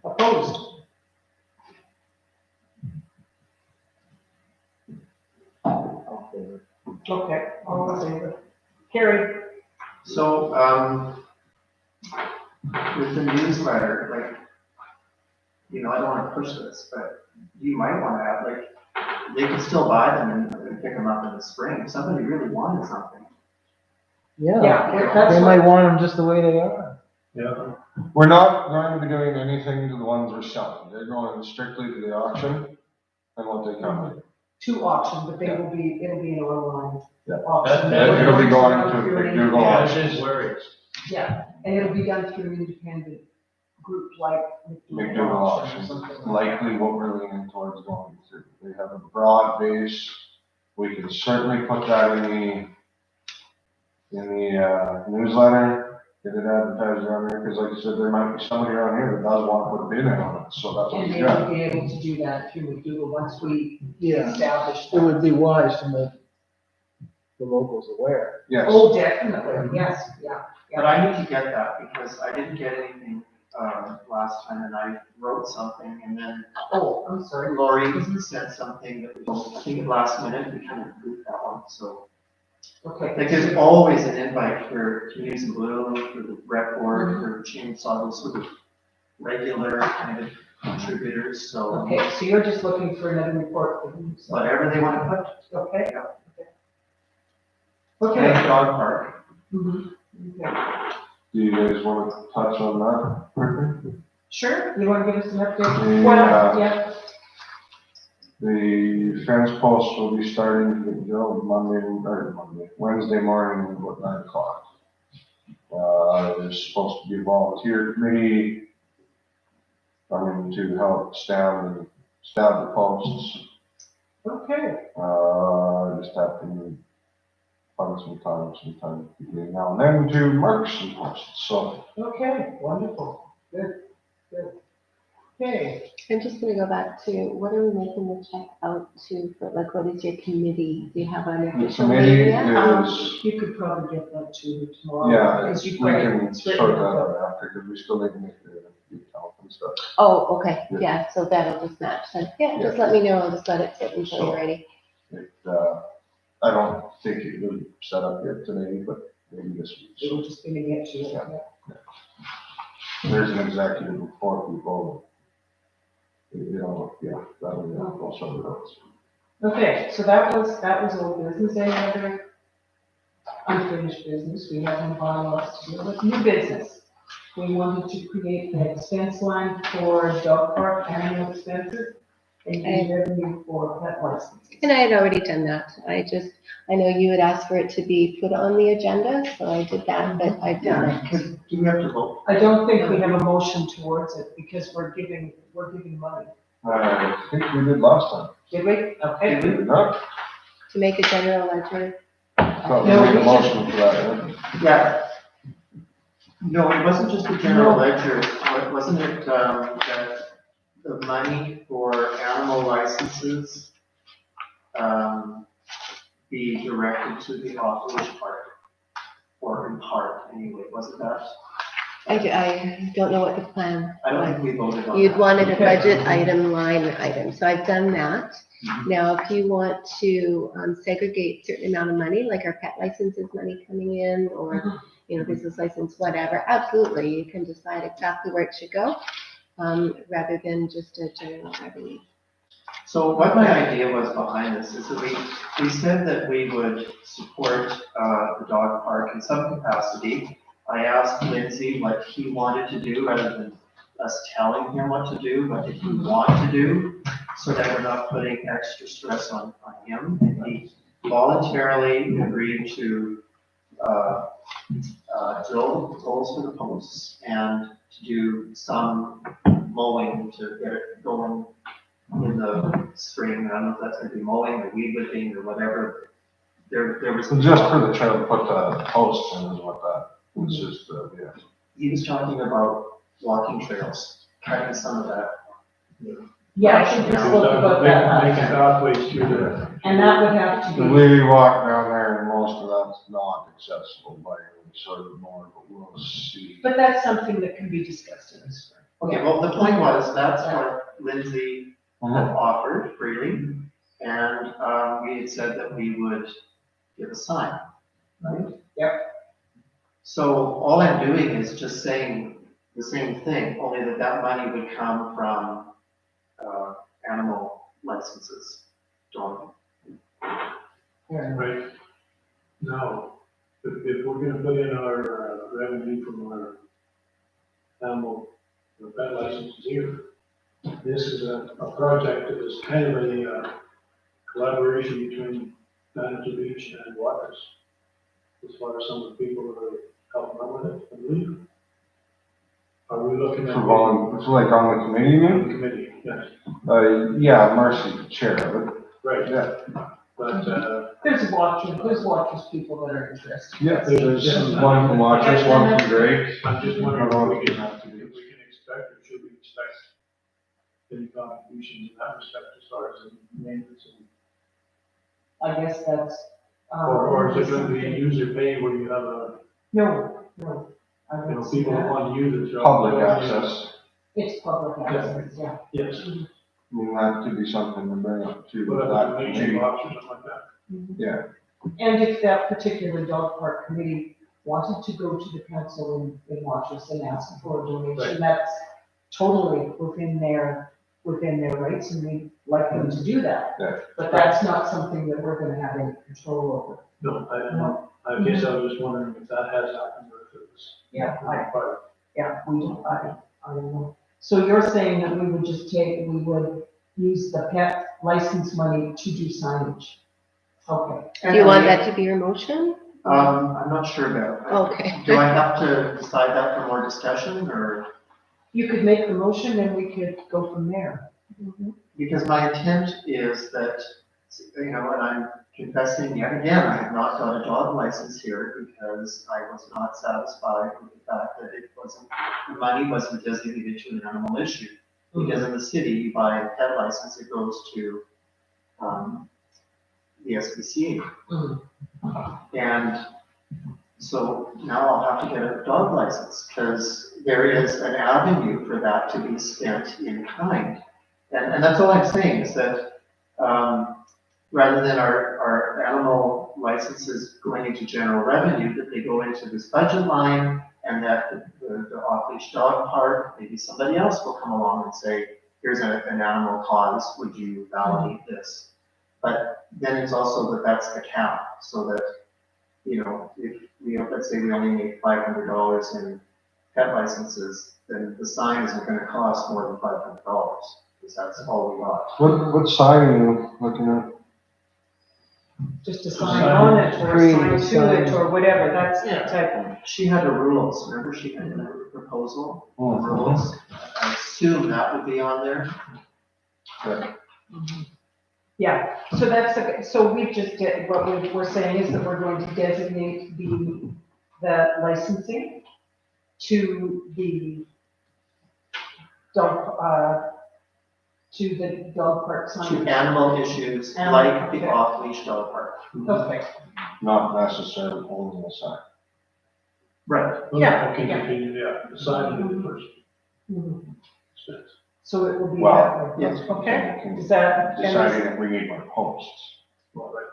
[SPEAKER 2] Opposed? Okay, all in favor. Carried.
[SPEAKER 10] So, with the newsletter, like, you know, I don't wanna push this, but you might wanna have, like, they can still buy them and pick them up in the spring. If somebody really wanted something.
[SPEAKER 3] Yeah,
[SPEAKER 2] Yeah, that's
[SPEAKER 3] they
[SPEAKER 2] what,
[SPEAKER 3] might want them just the way they are.
[SPEAKER 6] Yeah,
[SPEAKER 8] we're not going to be doing anything to the ones we're selling. They're going strictly to the auction and what they come with.
[SPEAKER 2] to auction, but they will be, it'll be an online
[SPEAKER 8] Yeah.
[SPEAKER 2] auction.
[SPEAKER 6] That-
[SPEAKER 8] it'll be
[SPEAKER 2] We're
[SPEAKER 8] going
[SPEAKER 2] run
[SPEAKER 8] to
[SPEAKER 2] through
[SPEAKER 8] the
[SPEAKER 2] an
[SPEAKER 8] Google
[SPEAKER 6] yeah,
[SPEAKER 8] auction.
[SPEAKER 6] this is where it's,
[SPEAKER 2] Yeah, and it'll be done through an independent group like
[SPEAKER 8] McDougal
[SPEAKER 2] or
[SPEAKER 8] auction,
[SPEAKER 2] something like that.
[SPEAKER 8] likely what we're leaning towards going to. They have a broad base. We can certainly put that in the newsletter, get it advertised around there, because like I said, there might be somebody around here that does want to put a bid in on it, so that's what
[SPEAKER 2] And
[SPEAKER 8] we
[SPEAKER 2] they will
[SPEAKER 8] got.
[SPEAKER 2] be able to do that through McDougal once we
[SPEAKER 3] Yeah,
[SPEAKER 2] establish
[SPEAKER 3] it
[SPEAKER 2] that.
[SPEAKER 3] would be wise to make the locals aware.
[SPEAKER 8] Yes,
[SPEAKER 2] Oh, definitely, yes, yeah.
[SPEAKER 10] But I need to get that because I didn't get anything, last time and I wrote something and then
[SPEAKER 2] Oh, I'm sorry.
[SPEAKER 10] Lori said something that was, I think at last minute, we kind of goofed that one, so.
[SPEAKER 2] Okay.
[SPEAKER 10] Like, there's always an invite for Communities in Bloom, for the rec board, for chainsaw, those sort of regular kind of contributors, so
[SPEAKER 2] Okay, so you're just looking for another report for them, so,
[SPEAKER 10] whatever they want to put.
[SPEAKER 2] okay?
[SPEAKER 10] Okay,
[SPEAKER 2] Okay.
[SPEAKER 10] dog park.
[SPEAKER 2] Mhm. Okay.
[SPEAKER 8] Do you guys want to touch on that quickly?
[SPEAKER 2] Sure, you want to give us an update?
[SPEAKER 8] Yeah.
[SPEAKER 2] Well, yeah,
[SPEAKER 8] The fence posts will be starting to get drilled Wednesday morning about 9 o'clock. There's supposed to be a volunteer committee coming to help stab the posts.
[SPEAKER 2] okay,
[SPEAKER 8] Just have to find some time between now and then to mark some posts, so.
[SPEAKER 2] okay, wonderful, good, good. Okay,
[SPEAKER 1] I'm just gonna go back to, what are we making the check out to, for, like, what is your committee? Do you have an
[SPEAKER 8] The
[SPEAKER 1] official
[SPEAKER 8] committee
[SPEAKER 1] name yet?
[SPEAKER 8] is,
[SPEAKER 2] you could probably get that to tomorrow.
[SPEAKER 8] yeah,
[SPEAKER 2] because
[SPEAKER 8] we
[SPEAKER 2] you've got it,
[SPEAKER 8] can
[SPEAKER 2] it's
[SPEAKER 8] sort
[SPEAKER 2] written
[SPEAKER 8] that
[SPEAKER 2] up.
[SPEAKER 8] out after, because we still need to make the account and stuff.
[SPEAKER 1] Oh, okay,
[SPEAKER 8] Yeah.
[SPEAKER 1] yeah, so that'll just match then. Yeah,
[SPEAKER 8] Yeah.
[SPEAKER 1] just let me know, I'll just let it sit until
[SPEAKER 8] So-
[SPEAKER 1] you're ready.
[SPEAKER 8] I don't think it will set up yet today, but maybe this week.
[SPEAKER 2] They were just gonna get you,
[SPEAKER 8] Yeah.
[SPEAKER 2] yeah.
[SPEAKER 8] There's an executive with 4 people. Yeah, that'll be, I'll sort it out.
[SPEAKER 2] Okay, so that was old business, any other unfinished business, we have no bylaws to deal with, new business. We wanted to create an expense line for dog park animal expenses and do revenue for pet licenses.
[SPEAKER 1] And I had already done that. I know you had asked for it to be put on the agenda, so I did that, but I've done it.
[SPEAKER 10] Do we have to vote?
[SPEAKER 2] I don't think we have a motion towards it because we're giving money.
[SPEAKER 8] I think we did last time.
[SPEAKER 2] Did we? Okay.
[SPEAKER 8] Did we not?
[SPEAKER 1] To make a general ledger.
[SPEAKER 8] Thought we
[SPEAKER 2] No,
[SPEAKER 8] made a
[SPEAKER 2] we
[SPEAKER 8] motion for that, right?
[SPEAKER 10] Yeah. No, it wasn't just the general ledger, wasn't it, that the money for animal licenses, be directed to the off-leash park? Or in part, anyway, wasn't that?
[SPEAKER 1] I don't know what the plan
[SPEAKER 10] I don't
[SPEAKER 1] was.
[SPEAKER 10] think we voted on that.
[SPEAKER 1] You'd wanted a
[SPEAKER 2] Okay.
[SPEAKER 1] budget item, so I've done that. Now, if you want to segregate certain amount of money, like our pet licenses money coming in, or, business license, whatever, absolutely, you can decide exactly where it should go, rather than just a general revenue.
[SPEAKER 10] So what my idea was behind this is that we said that we would support, the dog park in some capacity. I asked Lindsay what he wanted to do rather than us telling him what to do, what did he want to do? So that we're not putting extra stress on him. And he voluntarily agreed to, drill holes for the posts and to do some mowing to get it going in the spring. I don't know if that's gonna be mowing or weed whipping or whatever. There was.
[SPEAKER 8] So just for the trail, put the posts in is what that, it's just, yeah.
[SPEAKER 10] He was talking about walking trails, cutting some of that.
[SPEAKER 2] Yeah, I think we spoke about that
[SPEAKER 6] Making
[SPEAKER 2] last time.
[SPEAKER 6] pathways through there.
[SPEAKER 2] And that would have to
[SPEAKER 8] The
[SPEAKER 2] be,
[SPEAKER 8] way we walk down there, and most of that's not accessible by any sort of more, but we'll see.
[SPEAKER 2] but that's something that can be discussed in the spring.
[SPEAKER 10] Okay, well, the point was, that's what Lindsay had offered freely, and, we had said that we would give a sign.
[SPEAKER 2] Right? Yep.
[SPEAKER 10] So all I'm doing is just saying the same thing, only that money would come from, animal licenses. Dog.
[SPEAKER 6] Right. Now, if we're gonna put in our revenue from our animal, pet licenses here, this is a project that is kind of a collaboration between Manitou Beach and Waters. As far as some of the people that are helping out with it, I believe. Are we looking at?
[SPEAKER 8] It's like on the committee, you mean?
[SPEAKER 6] Committee, yes,
[SPEAKER 8] Yeah, Marcy's the chair of it.
[SPEAKER 6] right,
[SPEAKER 8] Yeah.
[SPEAKER 6] but,
[SPEAKER 2] There's watchers people that are interested.
[SPEAKER 8] Yeah, there's one from Watchers, one from Drake.
[SPEAKER 6] I'm just wondering
[SPEAKER 8] I don't know
[SPEAKER 6] if
[SPEAKER 8] if
[SPEAKER 6] we
[SPEAKER 8] you
[SPEAKER 6] can,
[SPEAKER 8] have to do
[SPEAKER 6] if we can expect, or should we expect any contributions in that respect as far as the maintenance and,
[SPEAKER 2] I guess that's.
[SPEAKER 6] or is it going to be user pay where you have
[SPEAKER 2] No. I
[SPEAKER 6] you know,
[SPEAKER 2] don't
[SPEAKER 6] people
[SPEAKER 2] see
[SPEAKER 6] that
[SPEAKER 2] that.
[SPEAKER 6] want to use it?
[SPEAKER 8] Public access.
[SPEAKER 2] It's public access, yeah.
[SPEAKER 6] Yes,
[SPEAKER 8] I mean, that could be something to bring up to
[SPEAKER 6] but
[SPEAKER 8] that
[SPEAKER 6] a donation
[SPEAKER 8] committee.
[SPEAKER 6] box or something like that.
[SPEAKER 8] Yeah,
[SPEAKER 2] And if that particular dog park committee wanted to go to the council in Watrous and ask for a donation, that's totally within their rights, and we'd like them to do that.
[SPEAKER 8] Yeah.
[SPEAKER 2] But that's not something that we're gonna have any control over.
[SPEAKER 6] No, I don't know. I guess I was just wondering if that has happened or if it was.
[SPEAKER 2] Yeah,
[SPEAKER 6] But
[SPEAKER 2] I don't know. So you're saying that we would use the pet license money to do signage? Okay.
[SPEAKER 1] Do you want that to be your motion?
[SPEAKER 10] I'm not sure about that.
[SPEAKER 1] Okay.
[SPEAKER 10] Do I have to decide that for more discussion, or?
[SPEAKER 2] You could make the motion and we could go from there.
[SPEAKER 10] Because my intent is that, and I'm confessing yet again, I have not got a dog license here because I was not satisfied with the fact that the money wasn't designated to an animal issue. Because in the city, you buy a pet license, it goes to, the SPCA. And so now I'll have to get a dog license, because there is an avenue for that to be spent in kind. And that's all I'm saying, is that, rather than our animal licenses going into general revenue, that they go into this budget line, and that the off-leash dog park, maybe somebody else will come along and say, here's an animal cause, would you validate this? But then it's also that's the cap, so that, if let's say we only make $500 in pet licenses, then the sign isn't gonna cost more than $500, because that's all we got.
[SPEAKER 8] What sign are you looking at?
[SPEAKER 2] Just a sign on it, or a sign
[SPEAKER 3] Create a
[SPEAKER 2] to it,
[SPEAKER 3] sign.
[SPEAKER 2] or whatever, that's the type of.
[SPEAKER 10] She had the rules, remember she had the proposal, the rules? I assume that would be on there.
[SPEAKER 2] Yeah, so so we just did, what we're saying is that we're going to designate the licensing to the dog park
[SPEAKER 10] To
[SPEAKER 2] sign.
[SPEAKER 10] animal issues like the off-leash dog park.
[SPEAKER 2] Okay.
[SPEAKER 8] Not necessarily only the sign.
[SPEAKER 10] Right.
[SPEAKER 2] Yeah,
[SPEAKER 6] Okay, continue, the sign will be first. Steps.
[SPEAKER 2] So it will be
[SPEAKER 8] Well,
[SPEAKER 2] that way.
[SPEAKER 10] yes.
[SPEAKER 2] Okay, is that?
[SPEAKER 8] Deciding if we need more posts,
[SPEAKER 6] Well, right.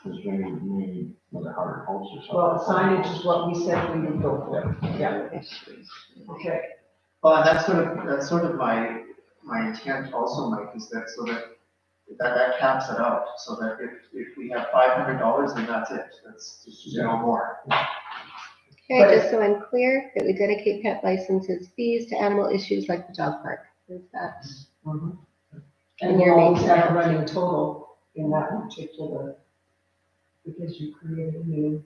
[SPEAKER 8] because we need another 100 posts or something.
[SPEAKER 2] Well, signage is what we said we would go for. Yeah. Okay.
[SPEAKER 10] Well, and that's sort of my intent also, Mike, is that so that caps it out, so that if we have $500, then that's it, that's just no more.
[SPEAKER 1] Okay, just so I'm clear, that we dedicate pet licenses fees to animal issues like the dog park. Is that?
[SPEAKER 2] And
[SPEAKER 1] And
[SPEAKER 2] we'll
[SPEAKER 1] you're
[SPEAKER 2] always
[SPEAKER 1] making
[SPEAKER 2] have a
[SPEAKER 1] that-
[SPEAKER 2] running total in that particular, because you created a new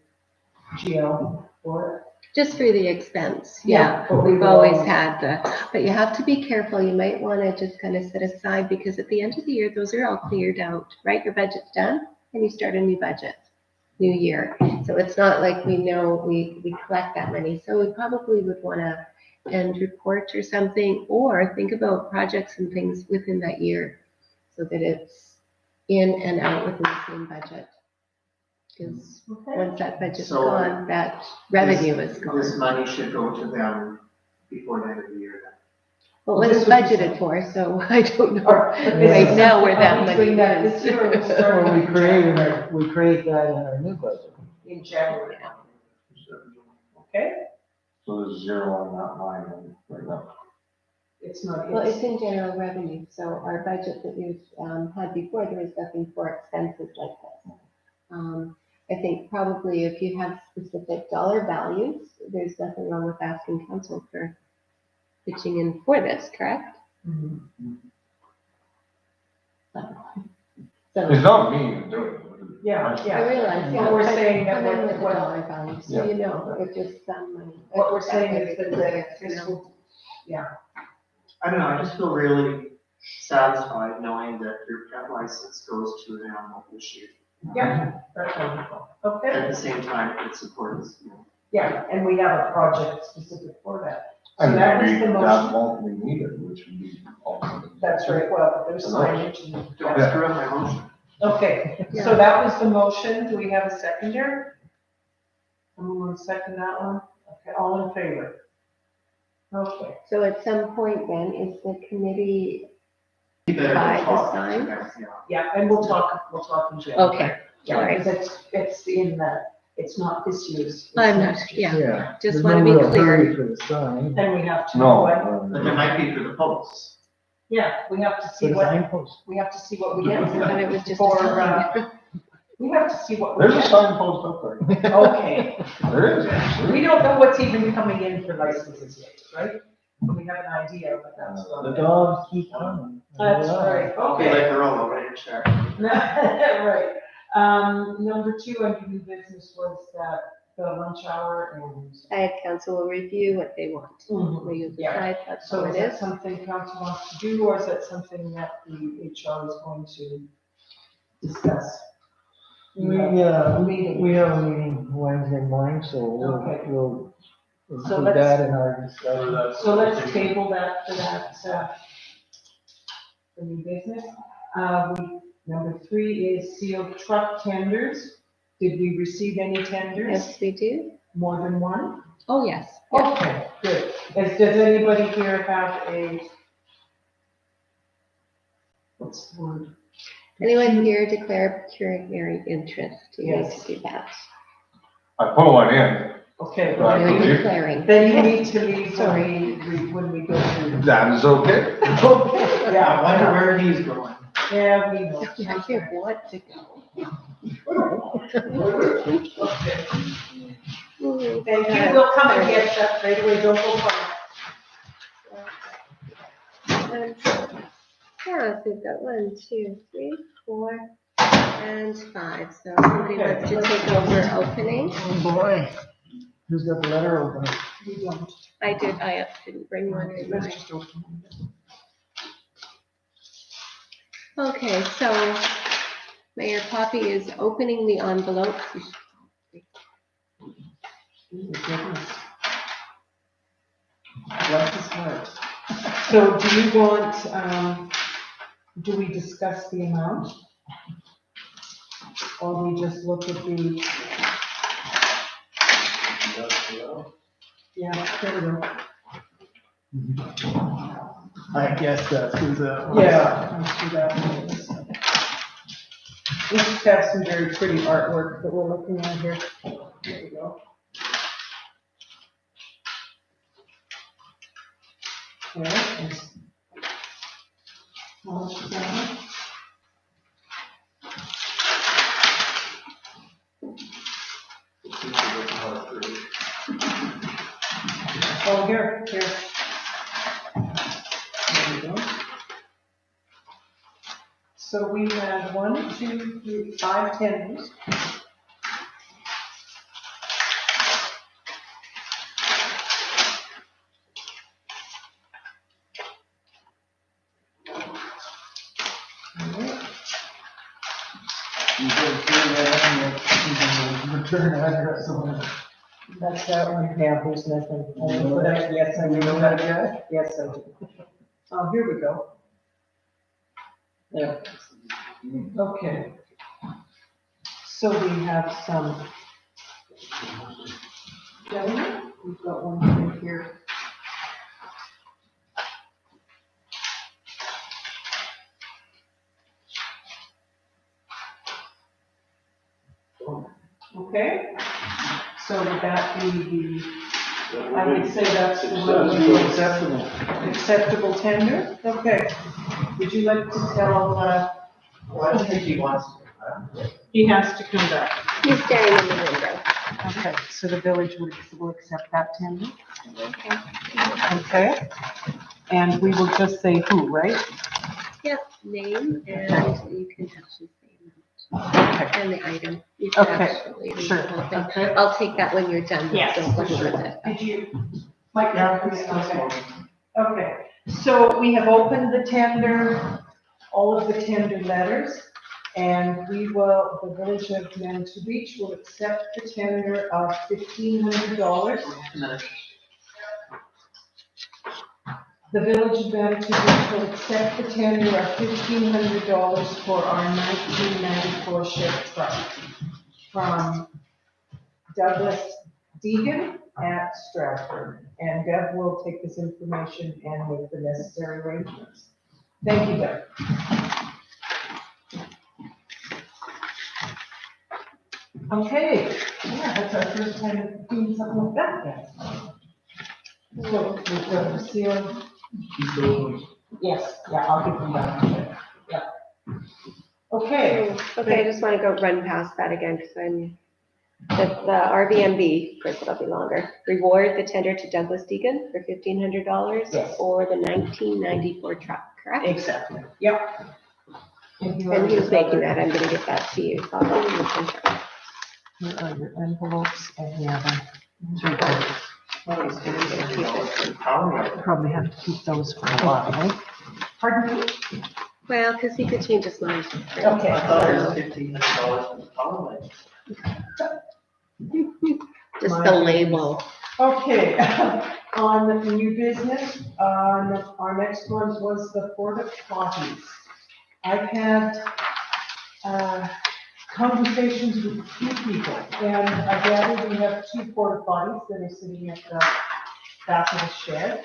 [SPEAKER 2] GL for it.
[SPEAKER 1] Just for the expense,
[SPEAKER 2] Yeah,
[SPEAKER 1] yeah.
[SPEAKER 2] but we
[SPEAKER 1] We've
[SPEAKER 2] will
[SPEAKER 1] always
[SPEAKER 2] always-
[SPEAKER 1] had but you have to be careful. You might want to just kind of set aside, because at the end of the year, those are all cleared out, right? Your budget's done and you start a new budget, new year. So it's not like we know we collect that money. So we probably would want to end report or something, or think about projects and things within that year so that it's in and out within the same budget. Because once that budget's
[SPEAKER 10] So
[SPEAKER 1] gone, that revenue is
[SPEAKER 10] This
[SPEAKER 1] gone.
[SPEAKER 10] money should go to them before the end of the year then.
[SPEAKER 1] Well, it was
[SPEAKER 2] This would be
[SPEAKER 1] budgeted for, so I don't know
[SPEAKER 2] Or-
[SPEAKER 1] right now where that
[SPEAKER 2] Are we
[SPEAKER 1] money
[SPEAKER 2] doing that
[SPEAKER 1] is.
[SPEAKER 2] this year, or we start
[SPEAKER 3] Well,
[SPEAKER 2] in January?
[SPEAKER 3] we create that in our new budget.
[SPEAKER 2] In January, okay?
[SPEAKER 8] So there's zero on that line right now.
[SPEAKER 2] It's not,
[SPEAKER 1] Well, it's in general revenue, so our budget that we've had before, there was nothing for expenses like this. I think probably if you have specific dollar values, there's nothing wrong with asking council for pitching in for this, correct? So,
[SPEAKER 8] It's not me to do it.
[SPEAKER 2] yeah,
[SPEAKER 1] I
[SPEAKER 2] yeah.
[SPEAKER 1] realize, yeah.
[SPEAKER 2] What we're
[SPEAKER 1] but
[SPEAKER 2] saying that
[SPEAKER 1] come in
[SPEAKER 2] what-
[SPEAKER 1] with the
[SPEAKER 2] what-
[SPEAKER 1] dollar value, so you know, it's just some money.
[SPEAKER 2] What we're saying is that the fiscal,
[SPEAKER 10] I don't know, I just feel really satisfied knowing that your pet license goes to an animal issue.
[SPEAKER 2] yeah, that's wonderful. Okay,
[SPEAKER 10] At the same time, it supports,
[SPEAKER 2] yeah, and we have a project specific for that. So
[SPEAKER 8] And
[SPEAKER 2] that was
[SPEAKER 8] maybe
[SPEAKER 2] the
[SPEAKER 8] that
[SPEAKER 2] motion.
[SPEAKER 8] won't be needed, which would be ultimately.
[SPEAKER 2] That's right, well, there's signage and.
[SPEAKER 10] don't screw up my motion.
[SPEAKER 2] Okay, so
[SPEAKER 1] Yeah.
[SPEAKER 2] that was the motion. Do we have a seconder? Someone want to second that one? Okay, all in favor? Okay,
[SPEAKER 1] So at some point then, is the committee,
[SPEAKER 10] You better
[SPEAKER 1] By the
[SPEAKER 10] talk.
[SPEAKER 1] sign?
[SPEAKER 10] Yeah.
[SPEAKER 2] yeah, and we'll talk in January.
[SPEAKER 1] okay,
[SPEAKER 2] Yeah, because it's in the, it's not this year's. it's
[SPEAKER 1] I'm not,
[SPEAKER 2] next year's.
[SPEAKER 1] yeah, just
[SPEAKER 3] There's
[SPEAKER 1] wanna
[SPEAKER 3] no
[SPEAKER 1] be
[SPEAKER 3] real
[SPEAKER 1] clear.
[SPEAKER 3] hurry for the sign.
[SPEAKER 2] Then we have to know what,
[SPEAKER 10] But there might be for the posts.
[SPEAKER 2] yeah, we have to
[SPEAKER 3] For
[SPEAKER 2] see
[SPEAKER 3] the
[SPEAKER 2] what,
[SPEAKER 3] signpost.
[SPEAKER 2] we have to see what we get.
[SPEAKER 1] But it was just a
[SPEAKER 2] For,
[SPEAKER 1] sign.
[SPEAKER 2] we have to see what we
[SPEAKER 8] There's a
[SPEAKER 2] get.
[SPEAKER 8] signpost up there.
[SPEAKER 2] Okay,
[SPEAKER 8] There is.
[SPEAKER 2] we don't know what's even coming in for licenses yet, right? We have an idea, but that's.
[SPEAKER 3] The dogs keep coming.
[SPEAKER 2] That's right,
[SPEAKER 10] Okay,
[SPEAKER 2] okay.
[SPEAKER 10] like the roll, ready to start.
[SPEAKER 2] Right. Number 2 under new business was that the lunch hour and.
[SPEAKER 1] I had council will review what they want.
[SPEAKER 2] Mhm.
[SPEAKER 1] We
[SPEAKER 2] Yeah.
[SPEAKER 1] decide that's all
[SPEAKER 2] So
[SPEAKER 1] it
[SPEAKER 2] is that
[SPEAKER 1] is.
[SPEAKER 2] something council wants to do, or is that something that the HR is going to discuss?
[SPEAKER 3] We,
[SPEAKER 2] Meeting.
[SPEAKER 3] we have a meeting Wednesday morning, so
[SPEAKER 2] Okay.
[SPEAKER 3] we'll
[SPEAKER 2] So
[SPEAKER 3] include
[SPEAKER 2] let's-
[SPEAKER 3] that in our discussion.
[SPEAKER 2] So let's table that for that, for new business. Number 3 is sealed truck tenders. Did we receive any tenders?
[SPEAKER 1] Yes, we do.
[SPEAKER 2] More than one?
[SPEAKER 1] Oh, yes.
[SPEAKER 2] Okay, good. Does anybody here have a, what's the word?
[SPEAKER 1] Anyone here declare pecuniary interest? You need
[SPEAKER 2] Yes.
[SPEAKER 1] to do that.
[SPEAKER 8] I put one in.
[SPEAKER 2] Okay,
[SPEAKER 8] Right.
[SPEAKER 1] You're
[SPEAKER 8] you-
[SPEAKER 1] declaring.
[SPEAKER 2] then you need to leave
[SPEAKER 1] Sorry.
[SPEAKER 2] when we go through.
[SPEAKER 8] That is okay.
[SPEAKER 2] Okay,
[SPEAKER 10] I
[SPEAKER 2] yeah,
[SPEAKER 10] wonder where he's going.
[SPEAKER 2] yeah, we know.
[SPEAKER 1] I hear what to go.
[SPEAKER 2] Okay.
[SPEAKER 1] Mm,
[SPEAKER 2] Thank you, we'll come and get that right away, don't go far.
[SPEAKER 1] And, yeah, so we've got 1, 2, 3, 4, and 5. So somebody wants to take over opening.
[SPEAKER 3] Oh, boy. Who's got the letter open?
[SPEAKER 2] We don't.
[SPEAKER 1] I didn't bring one in.
[SPEAKER 2] Let's just open it.
[SPEAKER 1] Okay, so Mayor Poppy is opening the envelopes.
[SPEAKER 2] Oh, goodness. Bless his heart. So do you want, do we discuss the amount? Or we just look at the, yeah, there we go.
[SPEAKER 9] I guess that's who's
[SPEAKER 2] Yeah, let's do that. We just have some very pretty artwork that we're looking at here. There we go. Yeah, it's- how much is that? Oh, here. There we go. So we had 1, 2, 3, 5 tenders. Alright.
[SPEAKER 3] Return address on it.
[SPEAKER 2] That's that one, yeah, there's nothing. I didn't put out, yes, I know that guy. Yes, I do. Oh, here we go. There. Okay. So we have some. Gentlemen, we've got one right here. Okay, so would that be the, I would say that's the one.
[SPEAKER 10] Acceptable.
[SPEAKER 2] Acceptable tender, okay. Would you like to tell,
[SPEAKER 10] Well, I don't think he wants.
[SPEAKER 2] he has to come back.
[SPEAKER 1] He's standing in the window.
[SPEAKER 2] Okay, so the village will accept that tender? Okay, and we will just say who, right?
[SPEAKER 1] Yep, name, and you can actually say
[SPEAKER 2] Okay.
[SPEAKER 1] amount. And the item. You can
[SPEAKER 2] Okay,
[SPEAKER 1] actually read
[SPEAKER 2] sure.
[SPEAKER 1] the whole thing.
[SPEAKER 2] Okay.
[SPEAKER 1] I'll take that when you're done.
[SPEAKER 2] Yes,
[SPEAKER 1] Don't
[SPEAKER 2] for
[SPEAKER 1] look
[SPEAKER 2] sure.
[SPEAKER 1] at it.
[SPEAKER 2] Did you? Mike?
[SPEAKER 10] Yeah,
[SPEAKER 2] Okay. Okay, so we have opened the tender, all of the tender letters, and we will, the village of Manitou Beach will accept the tender of $1,500. The village of Manitou Beach will accept the tender of $1,500 for our 1994 Chevy truck from Douglas Deegan at Stratford. And Deb will take this information and make the necessary arrangements. Thank you, Deb. Okay, yeah, that's our first time doing something like that, then. So, we've got the seal.
[SPEAKER 6] Keep those ones.
[SPEAKER 2] Yes, yeah, I'll give them back. Yeah. Okay.
[SPEAKER 1] Okay, I just want to go run past that again, because the RVMB, of course, it'll be longer. Reward the tender to Douglas Deegan for $1,500
[SPEAKER 2] Yes.
[SPEAKER 1] for the 1994 truck, correct?
[SPEAKER 2] Exactly, yep.
[SPEAKER 1] And who's making that? I'm gonna get that to you. Copy and you can check.
[SPEAKER 2] Here are your envelopes and the other. Probably have to keep those for a while, right? Pardon me?
[SPEAKER 1] Well, because he could change his mind.
[SPEAKER 2] Okay.
[SPEAKER 5] I thought it was $1,500 for the power line.
[SPEAKER 1] Just the label.
[SPEAKER 2] Okay, on the new business, our next one was the porta potties. I've had, conversations with two people, and I gather we have two porta potties that are sitting at the back of the shed.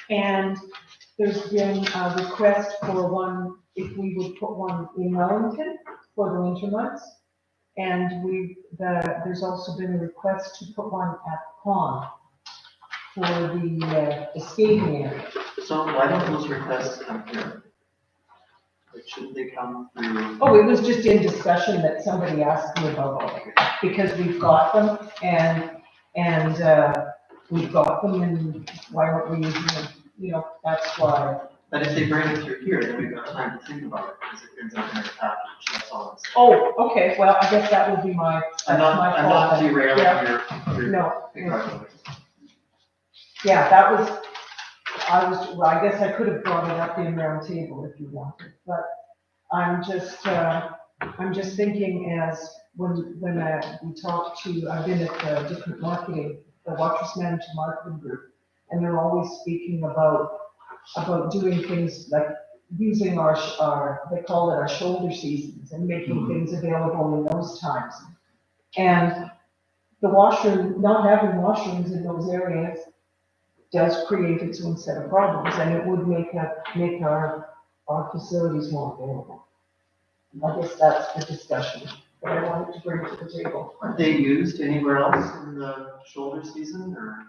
[SPEAKER 2] And there's been a request for one, if we would put one in Wellington for the winter months. And there's also been a request to put one at the pond for the skating area.
[SPEAKER 5] So why don't those requests come here? Like, shouldn't they come through?
[SPEAKER 2] Oh, it was just in discussion that somebody asked me about, because we've got them, and we've got them, and why aren't we using them? You know, that's why.
[SPEAKER 5] But if they bring it through here, then we've got time to think about it, because it ends up in a package, that's all I'm saying.
[SPEAKER 2] Oh, okay, well, I guess that would be my,
[SPEAKER 5] I'm
[SPEAKER 2] that's my
[SPEAKER 5] not, I'm not
[SPEAKER 2] fault then.
[SPEAKER 5] derailing
[SPEAKER 2] Yeah.
[SPEAKER 5] your
[SPEAKER 2] No,
[SPEAKER 5] congratulations.
[SPEAKER 2] yeah, that was, well, I guess I could have brought it up in round table if you wanted, but I'm just thinking as when we talk to, I've been at the different marketing, the Watchers Manitou marketing group, and they're always speaking about doing things like using our, they call it our shoulder seasons, and making things available in those times. And the washroom, not having washrooms in those areas does create its own set of problems, and it would make our facilities more available. I guess that's the discussion that I wanted to bring to the table.
[SPEAKER 5] Aren't they used anywhere else in the shoulder season, or?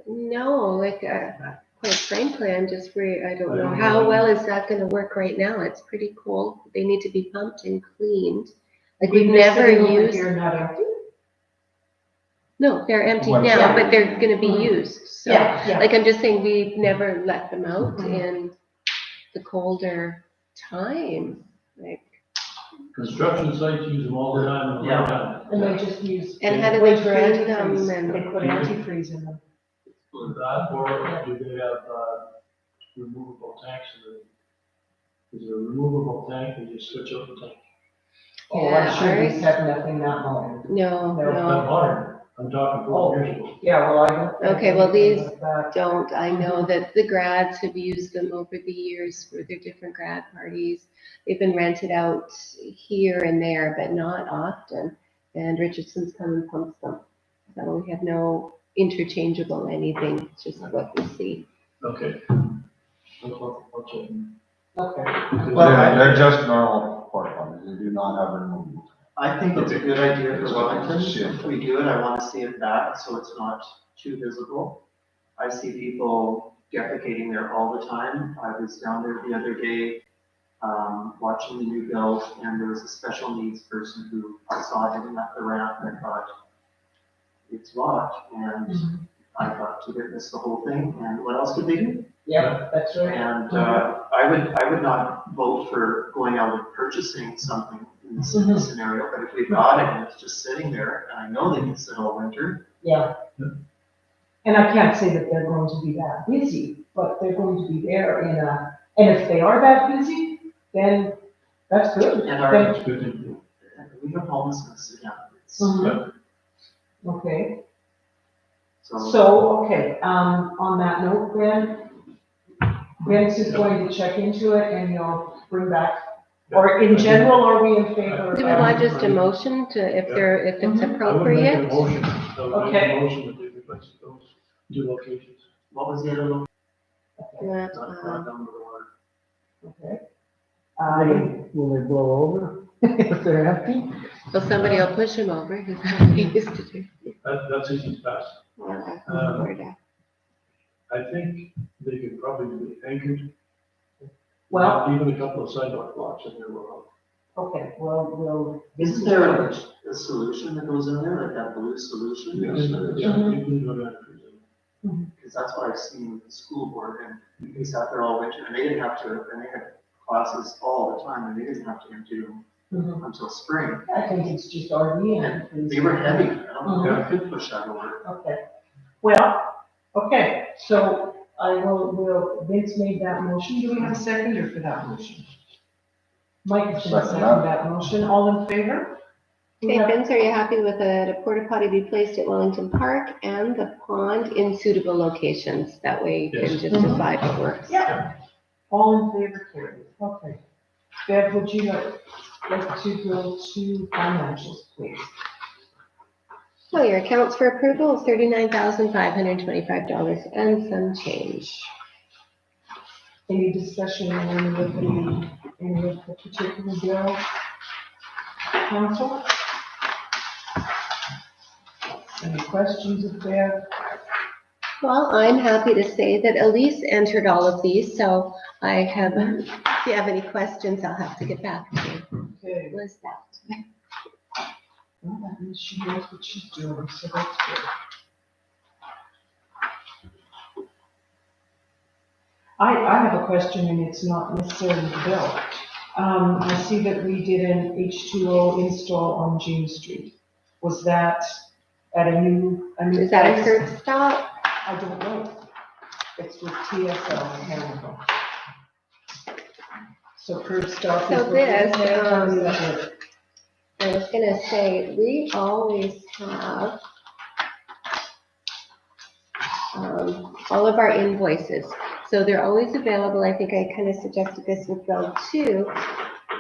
[SPEAKER 1] No, like, quite frankly, I'm just worried, I don't know, how well is that gonna work right now? It's pretty cold. They need to be pumped and cleaned. Like, we've never used,
[SPEAKER 2] You're not empty?
[SPEAKER 1] no, they're empty
[SPEAKER 8] Well,
[SPEAKER 1] now,
[SPEAKER 2] yeah.
[SPEAKER 1] but they're gonna be used, so.
[SPEAKER 2] Yeah.
[SPEAKER 1] Like, I'm just saying, we've never let them out
[SPEAKER 2] Mhm.
[SPEAKER 1] in the colder time, like,
[SPEAKER 6] Construction sites use them all the time in the
[SPEAKER 5] Yeah.
[SPEAKER 6] winter.
[SPEAKER 2] And they just use.
[SPEAKER 1] and how do they
[SPEAKER 2] winter
[SPEAKER 1] clean them
[SPEAKER 2] antifreeze.
[SPEAKER 1] and?
[SPEAKER 2] They put antifreeze in them.
[SPEAKER 6] With that, or do they have, removable tanks in the, is it a removable tank, or you just switch out the tank?
[SPEAKER 2] Oh,
[SPEAKER 1] Yeah,
[SPEAKER 2] I'm sure
[SPEAKER 1] ours-
[SPEAKER 2] these have nothing that modern.
[SPEAKER 1] No,
[SPEAKER 2] No.
[SPEAKER 1] no,
[SPEAKER 6] Not modern, I'm talking 4 years ago.
[SPEAKER 2] Yeah, well, I don't. think
[SPEAKER 1] Okay, well,
[SPEAKER 2] anything
[SPEAKER 1] these
[SPEAKER 2] like that.
[SPEAKER 1] don't, I know that the grads have used them over the years for their different grad parties. They've been rented out here and there, but not often, and Richardson's come and pumps them. So we have no interchangeable anything, it's just what we see.
[SPEAKER 6] Okay. What's it?
[SPEAKER 2] Okay.
[SPEAKER 8] They're just normal porta potties, they do not have removable.
[SPEAKER 5] I think it's a good idea for
[SPEAKER 8] It's
[SPEAKER 5] Wellington.
[SPEAKER 8] a-
[SPEAKER 5] If we do it, I want to see it back, so it's not too visible. I see people defecating there all the time. I was down there the other day, watching the new build, and there was a special needs person who I saw hitting up the ramp, and I thought, it's locked, and I got to witness the whole thing, and what else could they do?
[SPEAKER 2] Yeah, that's right.
[SPEAKER 5] And, I would not vote for going out and purchasing something in this scenario, but if we've got it and it's just sitting there, and I know they can sit all winter.
[SPEAKER 2] Yeah. And I can't say that they're going to be that busy, but they're going to be there and if they are that busy, then that's good.
[SPEAKER 5] And our,
[SPEAKER 2] Then-
[SPEAKER 6] It's good to do.
[SPEAKER 5] we have homelessness again. It's-
[SPEAKER 2] Mhm. Okay,
[SPEAKER 5] So,
[SPEAKER 2] so, okay, on that note, Vince is going to check into it and you'll bring back, or in general, are we in favor?
[SPEAKER 1] Do we want just a motion to, if it's
[SPEAKER 6] I would make a
[SPEAKER 1] appropriate?
[SPEAKER 6] motion, I would make
[SPEAKER 2] Okay.
[SPEAKER 6] a motion that they replace those two locations.
[SPEAKER 5] what was the other one?
[SPEAKER 1] That,
[SPEAKER 5] Not down to the water.
[SPEAKER 2] Okay.
[SPEAKER 3] Will they blow over? if they're empty.
[SPEAKER 1] Well, somebody will push them over, is what they used to do.
[SPEAKER 6] That's easy to pass.
[SPEAKER 1] Or that.
[SPEAKER 6] I think they could probably be anchored.
[SPEAKER 2] Well-
[SPEAKER 6] Even a couple of sidewalk blocks in there will help.
[SPEAKER 2] Okay, well,
[SPEAKER 10] Isn't there a solution that goes in there, like that blue solution?
[SPEAKER 6] Yes, yeah, you can do that.
[SPEAKER 10] Because that's what I've seen with the school board, and they sat there all winter, and they didn't have to, and they had classes all the time, and they didn't have to empty them
[SPEAKER 2] Mhm.
[SPEAKER 10] until spring.
[SPEAKER 2] I think it's just RV and.
[SPEAKER 10] They were heavy, I don't think I could push that over.
[SPEAKER 2] Okay, well, okay, so Vince made that motion, do we have a seconder for that motion? Mike is gonna
[SPEAKER 8] Second
[SPEAKER 2] second that motion, all in favor? We
[SPEAKER 1] Okay,
[SPEAKER 2] have-
[SPEAKER 1] Vince, are you happy with a porta potty be placed at Wellington Park and the pond in suitable locations? That way you can
[SPEAKER 6] Yes.
[SPEAKER 1] just decide what works.
[SPEAKER 2] Yeah. All in favor, carried, okay. Bev, would you like to go to financials, please?
[SPEAKER 1] Well, your accounts for approval is $39,525 and some change.
[SPEAKER 2] Any discussion on any of the particular bill? Council? Any questions of Bev?
[SPEAKER 1] Well, I'm happy to say that Elise entered all of these, so I have, if you have any questions, I'll have to get back to you.
[SPEAKER 2] Okay.
[SPEAKER 1] What is that?
[SPEAKER 2] Well, that means she knows what she's doing, so that's good. I have a question, and it's not necessarily the bill. I see that we did an H2O install on James Street. Was that at a new
[SPEAKER 1] Is that a
[SPEAKER 2] place?
[SPEAKER 1] curb stop?
[SPEAKER 2] I don't know. It's with TSL Mechanical. So curb stop is.
[SPEAKER 1] So
[SPEAKER 2] what we
[SPEAKER 1] this,
[SPEAKER 2] had, how does that work?
[SPEAKER 1] I was gonna say, we always have all of our invoices. So they're always available. I think I kind of suggested this with Bill too,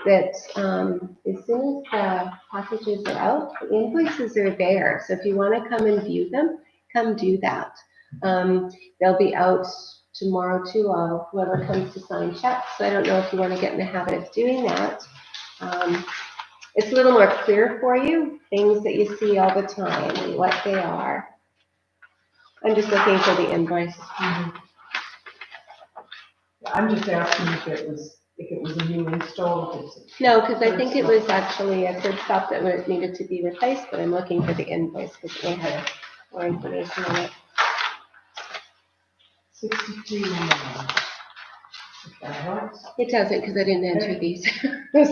[SPEAKER 1] that as soon as the packages are out, the invoices are there. So if you want to come and view them, come do that. They'll be out tomorrow too, whoever comes to sign checks. So I don't know if you want to get in the habit of doing that. It's a little more clear for you, things that you see all the time and what they are. I'm just looking for the invoice.
[SPEAKER 2] I'm just asking if it was a new install, if it's.
[SPEAKER 1] No, because I think it was actually a curb stop that needed to be replaced, but I'm looking for the invoice because it may have more information on it.
[SPEAKER 2] 63 if that helps.
[SPEAKER 1] It doesn't because I didn't enter these,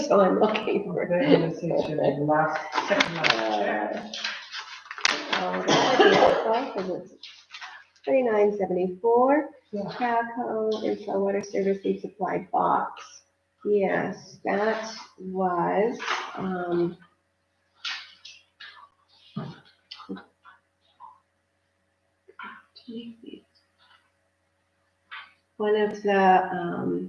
[SPEAKER 1] so I'm looking for
[SPEAKER 2] Okay,
[SPEAKER 1] it.
[SPEAKER 2] let's see, should I second last check?
[SPEAKER 1] Oh, that would be helpful because it's 3974.
[SPEAKER 2] Yeah.
[SPEAKER 1] Caco, install water service and supply box. Yes, that was, one of the,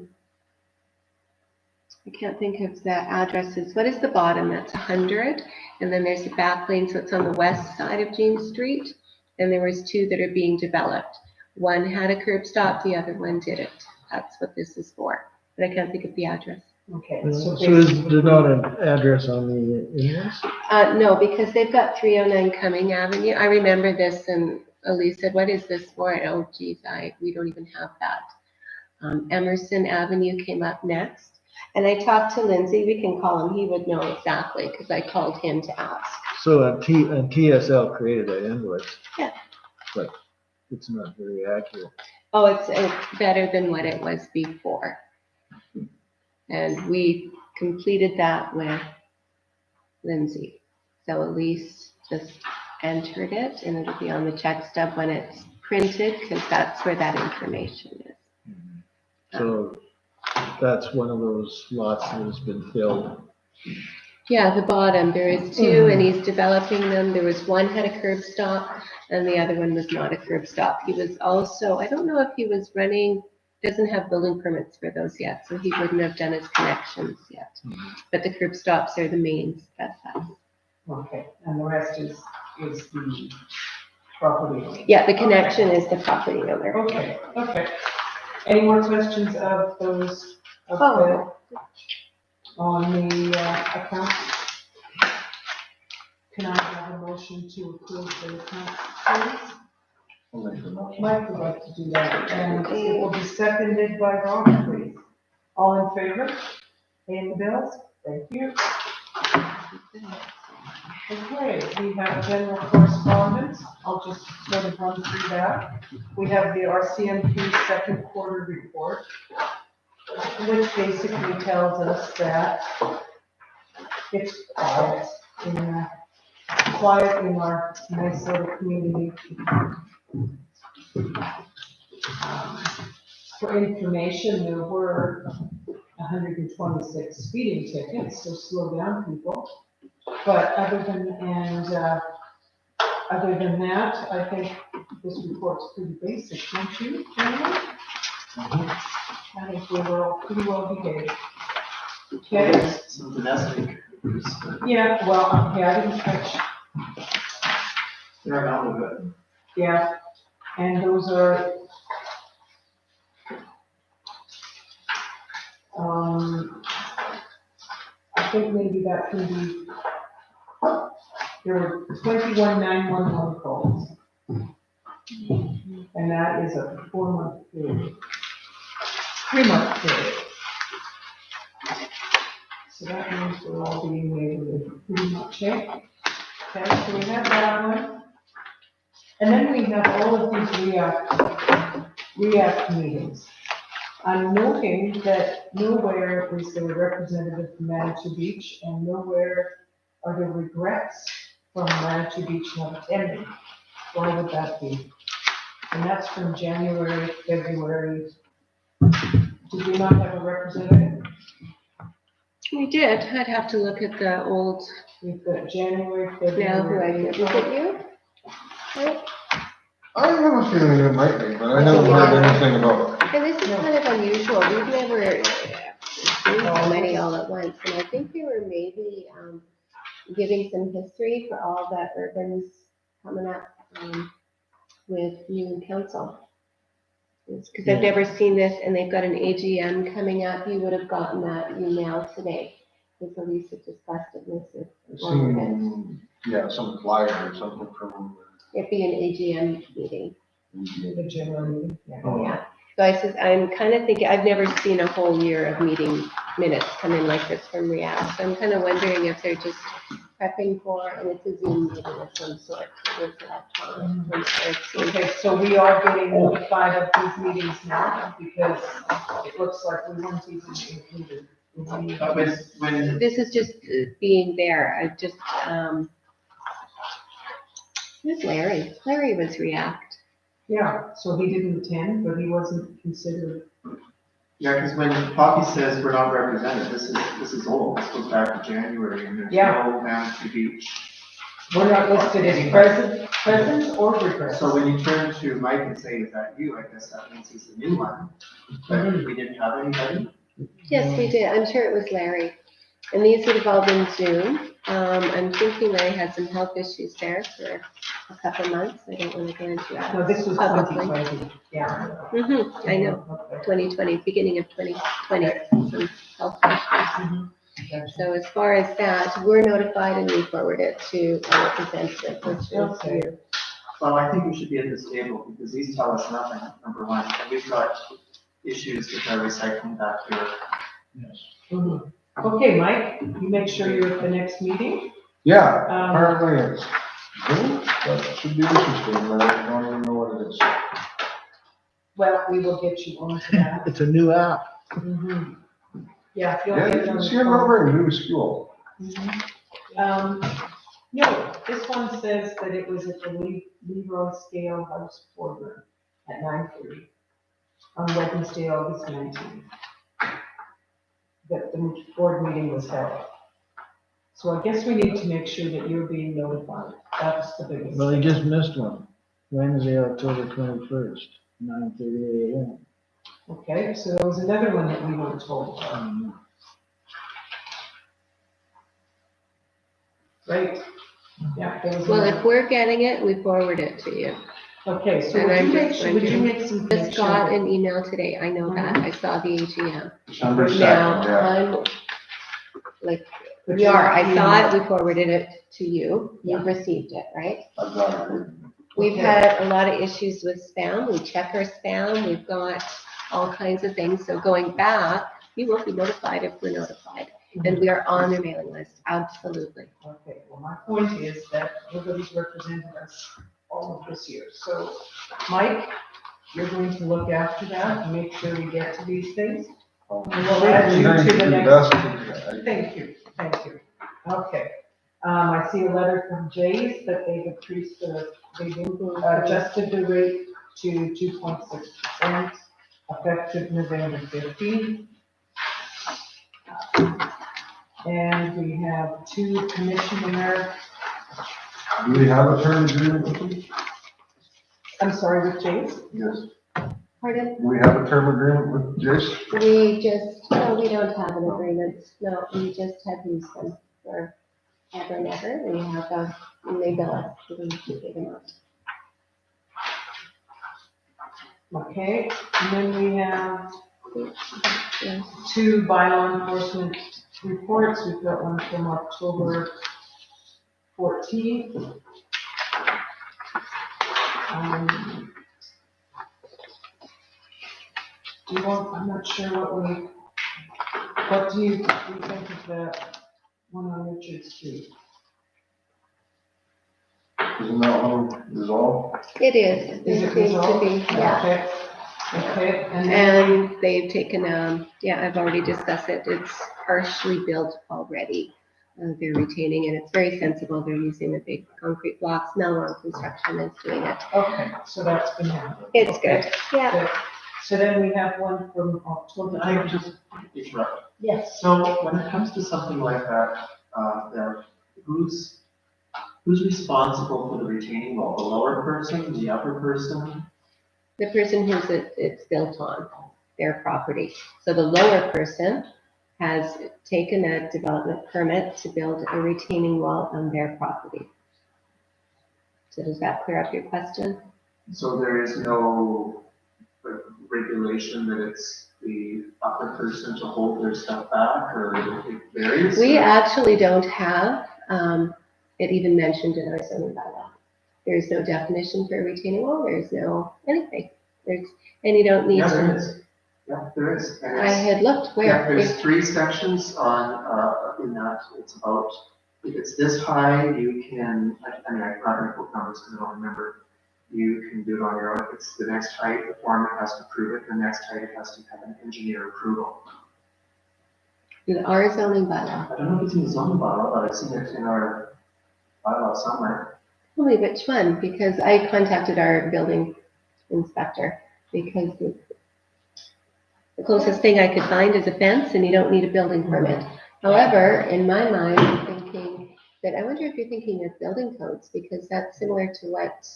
[SPEAKER 1] I can't think of the addresses. What is the bottom? That's 100. And then there's the back lane, so it's on the west side of James Street. And there was two that are being developed. One had a curb stop, the other one didn't. That's what this is for. But I can't think of the address.
[SPEAKER 2] Okay.
[SPEAKER 3] So is there not an address on the invoice?
[SPEAKER 1] No, because they've got 309 Cumming Avenue. I remember this and Elise said, what is this for? Oh geez, we don't even have that. Emerson Avenue came up next. And I talked to Lindsay, we can call him, he would know exactly because I called him to ask.
[SPEAKER 3] So and TSL created that invoice.
[SPEAKER 1] Yeah.
[SPEAKER 3] But it's not very accurate.
[SPEAKER 1] Oh, it's better than what it was before. And we completed that with Lindsay. So Elise just entered it and it'll be on the check stub when it's printed because that's where that information is.
[SPEAKER 3] So that's one of those lots that has been filled.
[SPEAKER 1] Yeah, the bottom, there is two and he's developing them. There was one had a curb stop and the other one was not a curb stop. He was also, I don't know if he was running, doesn't have building permits for those yet, so he wouldn't have done his connections yet. But the curb stops are the mains, that's that.
[SPEAKER 2] Okay, and the rest is the property owner.
[SPEAKER 1] Yeah, the connection is the property owner.
[SPEAKER 2] Okay. Any more questions of those?
[SPEAKER 1] Oh.
[SPEAKER 2] on the account. Can I have a motion to approve the account, please?
[SPEAKER 8] I'll make the motion.
[SPEAKER 2] Mike would like to do that, and it will be seconded by Robert, please. All in favor? Paying the bills? Thank you. Okay, we have general correspondence. I'll just sort of run through that. We have the RCMP second quarter report, which basically tells us that it's quiet in our nice little community. For information, there were 126 speeding tickets, so slow down, people. But other than that, I think this report's pretty basic, don't you, gentlemen? I think we were all pretty well behaved. Okay,
[SPEAKER 10] Some domestic abuse, but
[SPEAKER 2] yeah, well, okay, I didn't catch,
[SPEAKER 10] they're out of it.
[SPEAKER 2] yeah, and those are, I think maybe that can be, there were 21 911 calls. And that is a 4-month period. 3-month period. So that means we're all being made pretty much, eh? Okay, so we have that one. And then we have all of these REACT meetings. I'm noting that nowhere is there a representative from Manitou Beach, and nowhere are there regrets from Manitou Beach not attending. Why would that be? And that's from January, February. Did we not have a representative?
[SPEAKER 1] We did. I'd have to look at the old,
[SPEAKER 2] We've got January,
[SPEAKER 1] now who I
[SPEAKER 2] February.
[SPEAKER 1] did. Was it you? Right?
[SPEAKER 8] I have a feeling it might be, but I haven't heard anything about it.
[SPEAKER 1] And this is kind of unusual. We've never seen so many all at once. And I think they were maybe giving some history for all that urban's coming up with new council. Because I've never seen this, and they've got an AGM coming up. You would have gotten that email today. Because Elisa discussed it with us.
[SPEAKER 8] I've seen, yeah, some flyer or something from.
[SPEAKER 1] It'd be an AGM meeting.
[SPEAKER 2] The general meeting, yeah.
[SPEAKER 8] Oh.
[SPEAKER 1] Yeah. So I said, I'm kind of thinking, I've never seen a whole year of meeting minutes come in like this from React. So I'm kind of wondering if they're just prepping for, and it's a Zoom meeting of some sort. It was
[SPEAKER 2] Okay, so we are getting notified of these meetings now, because it looks like we weren't even included.
[SPEAKER 10] But when,
[SPEAKER 1] This is just being there. I just, who's Larry? Larry was React.
[SPEAKER 2] Yeah, so he didn't attend, but he wasn't considered.
[SPEAKER 10] yeah, because when Poppy says we're not represented, this is old, this goes back to January, and there's
[SPEAKER 2] Yeah.
[SPEAKER 10] no Manitou Beach.
[SPEAKER 2] We're not listed as present or regrets.
[SPEAKER 10] So when you turn to Mike and say, is that you, I guess that means he's the new one, but we didn't have anybody.
[SPEAKER 1] Yes, we did. I'm sure it was Larry. And these would have all been Zoom. I'm thinking Larry had some health issues there for a couple months. I don't want to go into that.
[SPEAKER 2] No, this was
[SPEAKER 1] publicly.
[SPEAKER 2] 2020, yeah.
[SPEAKER 1] I know,
[SPEAKER 2] Okay.
[SPEAKER 1] 2020, beginning of 2020, some health issues. So as far as that, we're notified and we forward it to our representative, which is
[SPEAKER 2] Okay.
[SPEAKER 1] you.
[SPEAKER 10] Well, I think we should be at this table, because these tell us nothing, number one, and we've got issues with our recycling back here.
[SPEAKER 6] Yes.
[SPEAKER 2] Mhm. Okay, Mike, you make sure you're at the next meeting.
[SPEAKER 8] Yeah,
[SPEAKER 2] Um,
[SPEAKER 8] apparently it's Zoom, that should be interesting, but I don't even know what it is.
[SPEAKER 2] Well, we will get you onto that.
[SPEAKER 3] It's a new app.
[SPEAKER 2] Mhm. Yeah, if you'll
[SPEAKER 8] Yeah,
[SPEAKER 2] get
[SPEAKER 8] you
[SPEAKER 2] it on
[SPEAKER 8] can
[SPEAKER 2] the
[SPEAKER 8] see a
[SPEAKER 2] phone.
[SPEAKER 8] number in new school.
[SPEAKER 2] No, this one says that it was at the Leroy Scale House boardroom at 9:30 on Wednesday, August 19th. That the board meeting was held. So I guess we need to make sure that you're being notified. That's the biggest.
[SPEAKER 3] Well, you
[SPEAKER 2] thing.
[SPEAKER 3] just missed one. Wednesday, October 21st, 9:30 a.m.
[SPEAKER 2] Okay, so there was another one that we weren't told about, right? Yeah, there was
[SPEAKER 1] Well,
[SPEAKER 2] another.
[SPEAKER 1] if we're getting it, we forward it to you.
[SPEAKER 2] Okay, so
[SPEAKER 1] And
[SPEAKER 2] would
[SPEAKER 1] I'm
[SPEAKER 2] you make,
[SPEAKER 1] just
[SPEAKER 2] would you
[SPEAKER 1] wondering-
[SPEAKER 2] make some?
[SPEAKER 1] Just got an email today. I know that. I saw the AGM.
[SPEAKER 8] December
[SPEAKER 1] Now,
[SPEAKER 8] 2nd, yeah.
[SPEAKER 1] like,
[SPEAKER 2] But
[SPEAKER 1] we
[SPEAKER 2] you're
[SPEAKER 1] are.
[SPEAKER 2] not
[SPEAKER 1] I
[SPEAKER 2] being-
[SPEAKER 1] saw it, we forwarded it to you. You've
[SPEAKER 2] Yeah.
[SPEAKER 1] received it, right?
[SPEAKER 8] I've got it.
[SPEAKER 1] We've
[SPEAKER 2] Okay.
[SPEAKER 1] had a lot of issues with spam. We check our spam. We've got all kinds of things. So going back, you will be notified if we're notified. And we are on their mailing list, absolutely.
[SPEAKER 2] Okay, well, my point is that nobody's represented us all of this year. So, Mike, you're going to look after that and make sure we get to these things. And we'll add you to the next. Thank you, thank you. Okay. I see a letter from Jay's that they've increased they've adjusted the rate to 2.6%, effective November 15th. And we have two commissioner,
[SPEAKER 8] Do we have a term agreement with them?
[SPEAKER 2] I'm sorry, with Jay's?
[SPEAKER 8] Yes.
[SPEAKER 1] Pardon?
[SPEAKER 8] Do we have a term agreement with Jason?
[SPEAKER 1] We just, no, we don't have an agreement. No, we just have used them for ever and ever. We have, and they bill us for the big amount.
[SPEAKER 2] Okay, and then we have
[SPEAKER 1] Yeah.
[SPEAKER 2] two bylaw enforcement reports. We've got one from October 14th. Do you want, I'm not sure what do you think of that one on Richard Street?
[SPEAKER 8] Isn't that one resolved?
[SPEAKER 1] It is.
[SPEAKER 2] Is
[SPEAKER 1] It
[SPEAKER 2] it
[SPEAKER 1] seems to
[SPEAKER 2] resolved?
[SPEAKER 1] be, yeah.
[SPEAKER 2] Okay, okay, and then,
[SPEAKER 1] And they've taken, yeah, I've already discussed it. It's partially built already. They're retaining it. It's very sensible. They're using the big concrete blocks. Melon Construction is doing it.
[SPEAKER 2] okay, so that's been handled.
[SPEAKER 1] It's good. Yeah.
[SPEAKER 2] Good. So then we have one from October.
[SPEAKER 5] I just interrupt.
[SPEAKER 2] Yes.
[SPEAKER 5] So when it comes to something like that, there, who's responsible for the retaining wall? The lower person, the upper person?
[SPEAKER 1] The person who's it's built on, their property. So the lower person has taken a development permit to build a retaining wall on their property. So does that clear up your question?
[SPEAKER 5] So there is no regulation that it's the upper person to hold their stuff back, or it varies?
[SPEAKER 1] We actually don't have, it even mentioned in our zoning bylaw. There's no definition for a retaining wall, there's no anything. And you don't need
[SPEAKER 5] Yeah, there
[SPEAKER 1] to.
[SPEAKER 5] is. Yeah, there is. And
[SPEAKER 1] I
[SPEAKER 5] it's-
[SPEAKER 1] had looked
[SPEAKER 5] Yeah,
[SPEAKER 1] where,
[SPEAKER 5] there's three sections on, in that, it's about, if it's this high, you can, I mean, I can't remember what numbers because I don't remember. You can do it on your own. If it's the next height, the foreman has to prove it. The next height, it has to have an engineer approval.
[SPEAKER 1] in our zoning bylaw,
[SPEAKER 5] I don't know if it's in the zoning bylaw, but I've seen it in our bylaw somewhere.
[SPEAKER 1] tell me which one, because I contacted our building inspector, because the closest thing I could find is a fence and you don't need a building permit. However, in my mind, I'm thinking that I wonder if you're thinking of building codes, because that's similar to what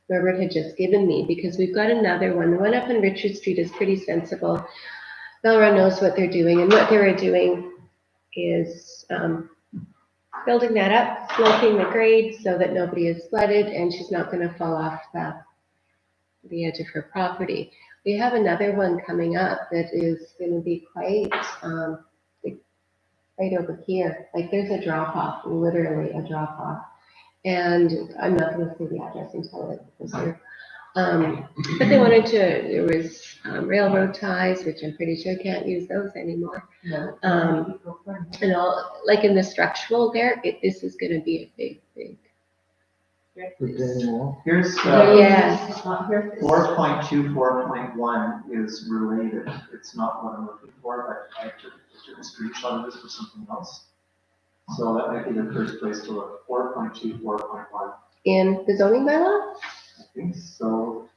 [SPEAKER 1] Robert had just given me, because we've got another one. The one up on Richard Street is pretty sensible. Belra knows what they're doing, and what they were doing is building that up, sloping the grade so that nobody is flooded and she's not going to fall off the edge of her property. We have another one coming up that is going to be quite right over here. Like there's a drop off, literally a drop off. And I'm not going to say the address until it goes through. But they wanted to, there was railroad ties, which I'm pretty sure can't use those anymore.
[SPEAKER 2] No.
[SPEAKER 1] And all, like in the structural there, this is going to be a big.
[SPEAKER 3] Retaining wall.
[SPEAKER 5] Here's,
[SPEAKER 1] Yes.
[SPEAKER 2] It's not here.
[SPEAKER 5] 4.2, 4.1 is related. It's not what I'm looking for, but I took a screenshot of this for something else. So that might be the first place to look, 4.2, 4.1.
[SPEAKER 1] In the zoning bylaw,
[SPEAKER 5] I think so.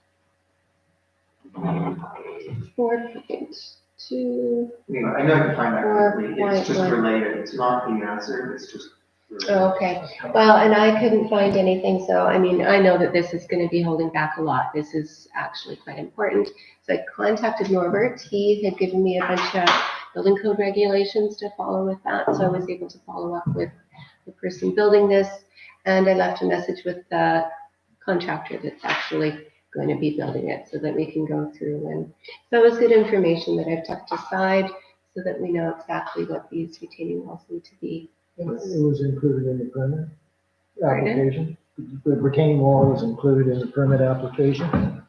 [SPEAKER 1] 4.2.
[SPEAKER 5] Anyway, I know I can find that quickly. It's just
[SPEAKER 1] 4.1.
[SPEAKER 5] related. It's not the answer, it's just related.
[SPEAKER 1] Oh, okay. Well, and I couldn't find anything, so I mean, I know that this is going to be holding back a lot. This is actually quite important. So I contacted Norbert. He had given me a bunch of building code regulations to follow with that, so I was able to follow up with the person building this, and I left a message with the contractor that's actually going to be building it so that we can go through. And so it was good information that I've tucked aside so that we know exactly what these retaining walls need to be.
[SPEAKER 3] It was included in the permit
[SPEAKER 1] Pardon?
[SPEAKER 3] application. The retaining wall was included in the permit application.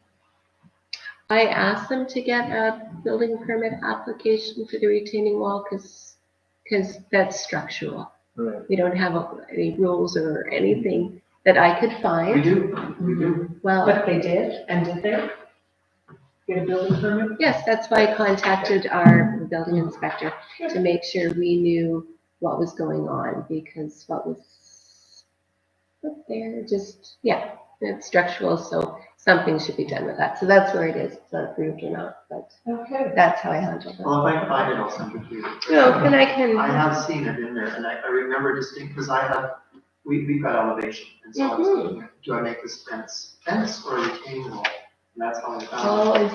[SPEAKER 1] I asked them to get a building permit application for the retaining wall because that's structural.
[SPEAKER 3] Right.
[SPEAKER 1] We don't have any rules or anything that I could
[SPEAKER 10] We
[SPEAKER 1] find.
[SPEAKER 10] do, we do.
[SPEAKER 1] Well,
[SPEAKER 2] But they did, and did they? Get a building permit?
[SPEAKER 1] yes, that's why I contacted our building inspector to make sure we knew what was going on, because what was up there, just, yeah, it's structural, so something should be done with that. So that's where it is, it's not approved or not, but
[SPEAKER 2] Okay.
[SPEAKER 1] that's how I handled it.
[SPEAKER 10] Well, if I can find it, I'll send it to you.
[SPEAKER 1] No, and I can.
[SPEAKER 10] I have seen it in there, and I remember distinct, because we've got elevation, and so I was thinking, do I make this fence or a retaining wall? And that's how I found
[SPEAKER 1] Oh, I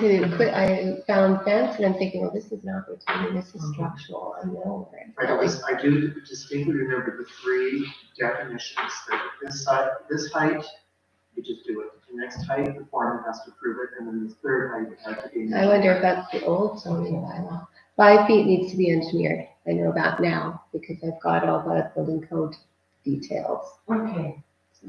[SPEAKER 1] found fence, and I'm thinking, well, this is not retaining, this is structural, I know where it's
[SPEAKER 10] it. I do distinctly remember the three definitions, that this height, you just do it. The next height, the foreman has to approve it, and then the third height, it had to be.
[SPEAKER 1] I wonder if that's the old zoning bylaw. 5 feet needs to be engineered, I know that now, because I've got all the building code details.
[SPEAKER 2] Okay.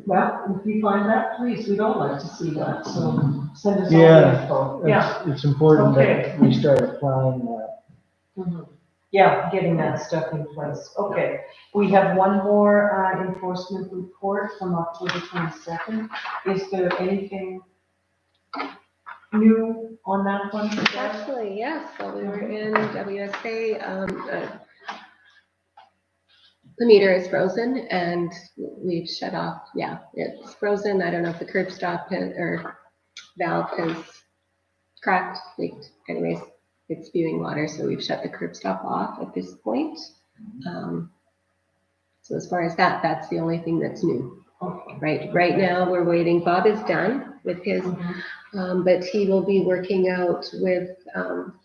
[SPEAKER 2] Well, if you find that, please, we'd all like to see that, so send us all the
[SPEAKER 3] Yeah,
[SPEAKER 2] info. Yeah.
[SPEAKER 3] it's important
[SPEAKER 2] Okay.
[SPEAKER 3] that we start applying that.
[SPEAKER 2] Mhm. Yeah, getting that stuff in place. Okay. We have one more enforcement report from October 22nd. Is there anything new on that one?
[SPEAKER 1] Actually, yes, so we were in WSA, the meter is frozen and we've shut off, yeah, it's frozen. I don't know if the curb stop or valve has cracked, leaked, anyways, it's spewing water, so we've shut the curb stop off at this point. So as far as that, that's the only thing that's new. Right now, we're waiting, Bob is done with his, but he will be working out with,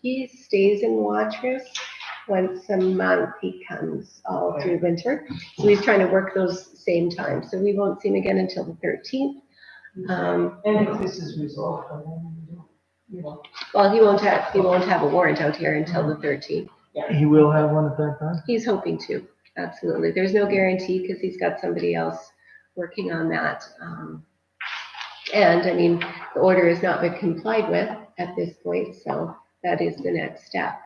[SPEAKER 1] he stays in Watrous. Once a month he comes all through winter. So he's trying to work those same times. So we won't see him again until the 13th.
[SPEAKER 2] And if this is resolved, then, you know.
[SPEAKER 1] Well, he won't have a warrant out here until the 13th.
[SPEAKER 3] He will have one at that time?
[SPEAKER 1] He's hoping to, absolutely. There's no guarantee because he's got somebody else working on that. And I mean, the order has not been complied with at this point, so that is the next step.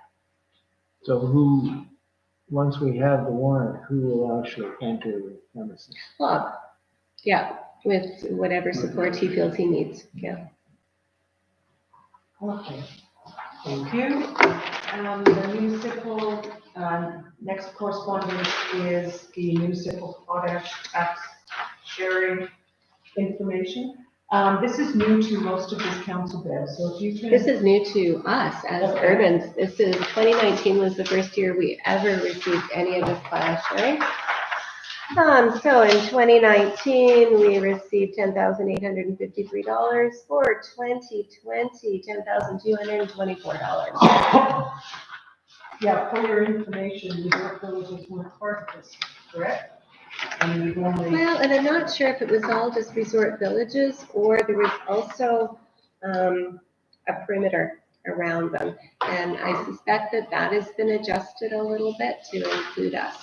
[SPEAKER 3] So once we have the warrant, who will actually enter the premises?
[SPEAKER 1] Bob, yeah, with whatever support he feels he needs, yeah.
[SPEAKER 2] Okay, thank you. The municipal, next correspondence is the municipal potash tax sharing information. This is new to most of this council bed, so if you can.
[SPEAKER 1] This is new to us as Urbans. This is, 2019 was the first year we ever received any of this potash sharing. So in 2019, we received $10,853. For 2020, $10,224.
[SPEAKER 2] Yeah, for your information, the York villages weren't part of this, correct? And we've only.
[SPEAKER 1] Well, and I'm not sure if it was all just resort villages or there was also a perimeter around them. And I suspect that that has been adjusted a little bit to include us.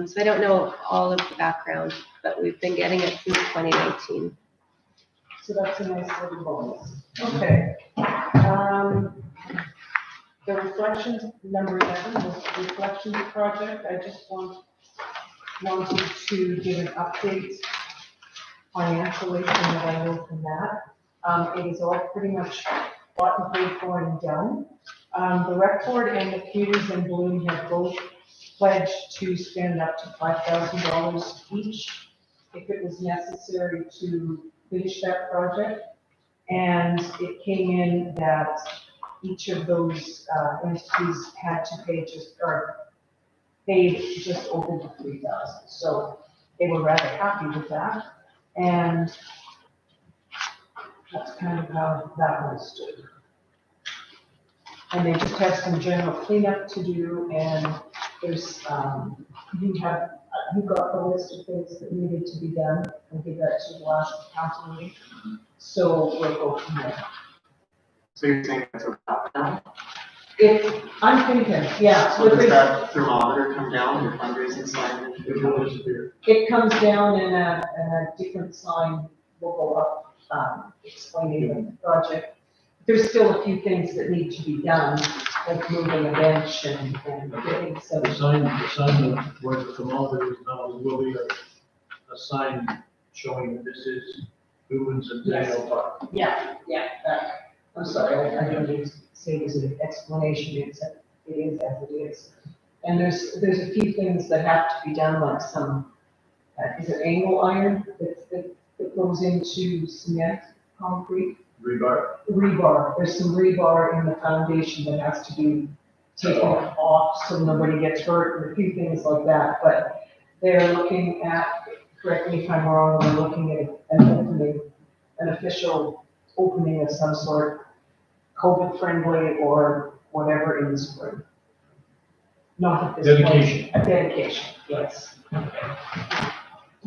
[SPEAKER 1] So I don't know all of the background, but we've been getting it since 2019.
[SPEAKER 2] So that's a nice little bonus. Okay. The reflections, number 11, was the reflections project. I just wanted to give an update financially from what I know from that. It is all pretty much bought and paid for and done. The rec board and the communities in Bloom have both pledged to spend up to $5,000 each if it was necessary to finish that project. And it came in that each of those entities had to pay paid just over the $3,000. So they were rather happy with that. And that's kind of how that one stood. And they just have some general cleanup to do, and there's, you got the list of things that needed to be done, and give that to the last council meeting. So we'll go from there.
[SPEAKER 10] So you're saying it's a top down?
[SPEAKER 2] I'm thinking, yeah,
[SPEAKER 10] So does that thermometer come down, your fundraising sign?
[SPEAKER 6] It will disappear.
[SPEAKER 2] it comes down and a different sign will go up, explaining the project. There's still a few things that need to be done, like moving a bench and getting some.
[SPEAKER 6] The sign of where the thermometer is now will be a sign showing that this is Humans and Dale Park.
[SPEAKER 2] Yeah, I'm sorry, I don't need to say it as an explanation, it is as it is. And there's a few things that have to be done, like some, is it angle iron that goes into cement, concrete?
[SPEAKER 6] Rebar.
[SPEAKER 2] There's some rebar in the foundation that has to be taken off so nobody gets hurt, and a few things like that, but they're looking at, correct me if I'm wrong, they're looking at an opening, an official opening of some sort, COVID friendly or whatever in the spring. Not at this point.
[SPEAKER 6] Dedication.
[SPEAKER 2] A dedication, yes.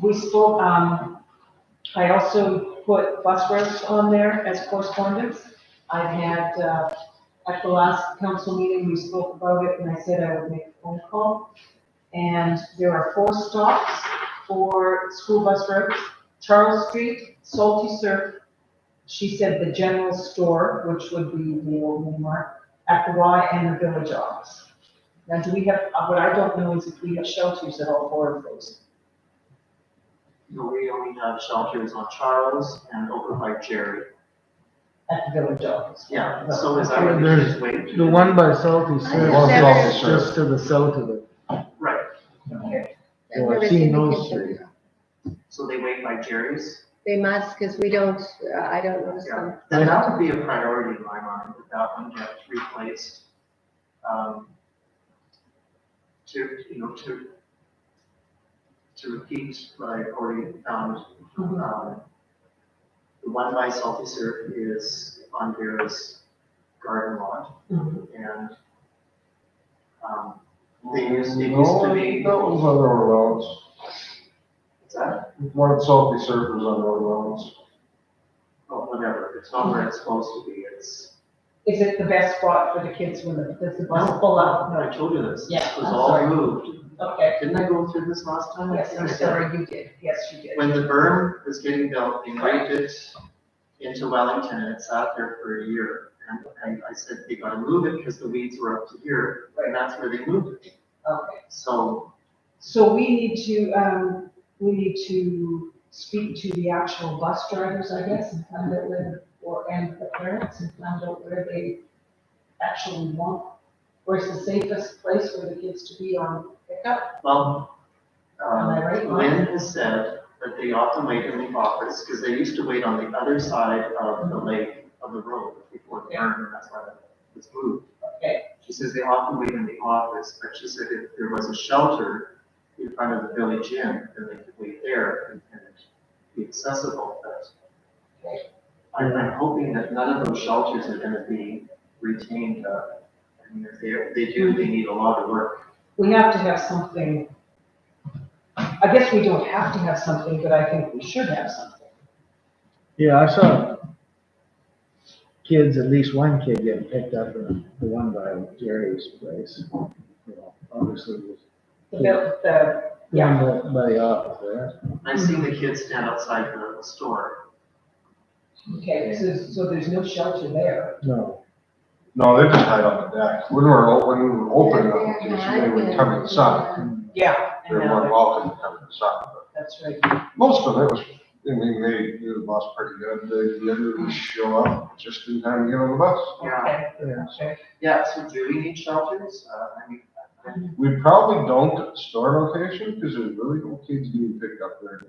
[SPEAKER 2] We spoke, I also put bus routes on there as correspondence. I've had, at the last council meeting, we spoke about it, and I said I would make a phone call. And there are 4 stops for school bus routes: Charles Street, Salty Surf. She said the general store, which would be the old Walmart, at the Y, and the village office. Now, do we have, what I don't know is if we have shelters at all 4 of those.
[SPEAKER 10] No, we only have shelters on Charles and over by Jerry.
[SPEAKER 2] At the village office.
[SPEAKER 10] Yeah, so is that where the
[SPEAKER 3] There's
[SPEAKER 10] kids wait?
[SPEAKER 3] the one by Salty
[SPEAKER 1] I've
[SPEAKER 3] Surf,
[SPEAKER 8] One
[SPEAKER 1] never-
[SPEAKER 8] Salty Surf.
[SPEAKER 3] just to the south of it.
[SPEAKER 10] Right,
[SPEAKER 1] I've
[SPEAKER 3] Well,
[SPEAKER 1] never
[SPEAKER 3] I've
[SPEAKER 1] seen
[SPEAKER 3] seen
[SPEAKER 1] the
[SPEAKER 3] those
[SPEAKER 1] kids.
[SPEAKER 3] three.
[SPEAKER 10] so they wait by Jerry's?
[SPEAKER 1] They must, because we don't, I don't notice them.
[SPEAKER 10] Then that would be a priority in my mind, that one gets replaced. To repeat what I already found, the one by Salty Surf is on Vera's garden lot, and, it used to be,
[SPEAKER 8] That was on Orleans.
[SPEAKER 10] what's that?
[SPEAKER 8] One of the Salty Surfers on Orleans.
[SPEAKER 10] Oh, whatever, it's not where it's supposed to be, it's,
[SPEAKER 2] Is it the best spot for the kids when does the bus pull out?
[SPEAKER 10] I told you this,
[SPEAKER 2] Yeah,
[SPEAKER 10] it was
[SPEAKER 2] I'm
[SPEAKER 10] all
[SPEAKER 2] sorry.
[SPEAKER 10] moved.
[SPEAKER 2] Okay,
[SPEAKER 10] Didn't I go through this last time?
[SPEAKER 2] yes, I'm
[SPEAKER 10] I did.
[SPEAKER 2] sorry, you did, yes, you did.
[SPEAKER 10] When the berm was getting built, they moved it into Wellington, and it sat there for a year. And I said, they gotta move it because the weeds were up to here, and that's where they moved it.
[SPEAKER 2] Okay,
[SPEAKER 10] So,
[SPEAKER 2] so we need to speak to the actual bus drivers, I guess, and find out where, and the parents, and find out where they actually want, where's the safest place for the kids to be on pickup.
[SPEAKER 10] well,
[SPEAKER 2] Am I right, Mike?
[SPEAKER 10] Lynn has said that they often wait in the office, because they used to wait on the other side of the lake, of the road before the berm, and that's why it was moved.
[SPEAKER 2] Okay,
[SPEAKER 10] She says they often wait in the office, but she said if there was a shelter in front of the village inn, then they could wait there and be accessible, but I'm hoping that none of those shelters are gonna be retained. I mean, if they do, they need a lot of work.
[SPEAKER 2] we have to have something, I guess we don't have to have something, but I think we should have something.
[SPEAKER 3] Yeah, I saw kids, at least one kid getting picked up in the one by Jerry's place. You know, obviously, it was
[SPEAKER 2] Yeah,
[SPEAKER 3] one by the office there.
[SPEAKER 10] I've seen the kids stand outside the store.
[SPEAKER 2] okay, so there's no shelter there.
[SPEAKER 3] No,
[SPEAKER 8] No, they just hide on the deck. When we were open, they would come inside.
[SPEAKER 2] Yeah.
[SPEAKER 8] They're more welcome to come inside. But
[SPEAKER 2] That's right.
[SPEAKER 8] most of it was, I mean, they knew the bus pretty good. They literally show up just in time to get on the bus.
[SPEAKER 10] Yeah,
[SPEAKER 3] yeah.
[SPEAKER 2] Okay.
[SPEAKER 10] yeah, so do we need shelters? I mean,
[SPEAKER 8] We probably don't at the store location because there's really no kids being picked up there.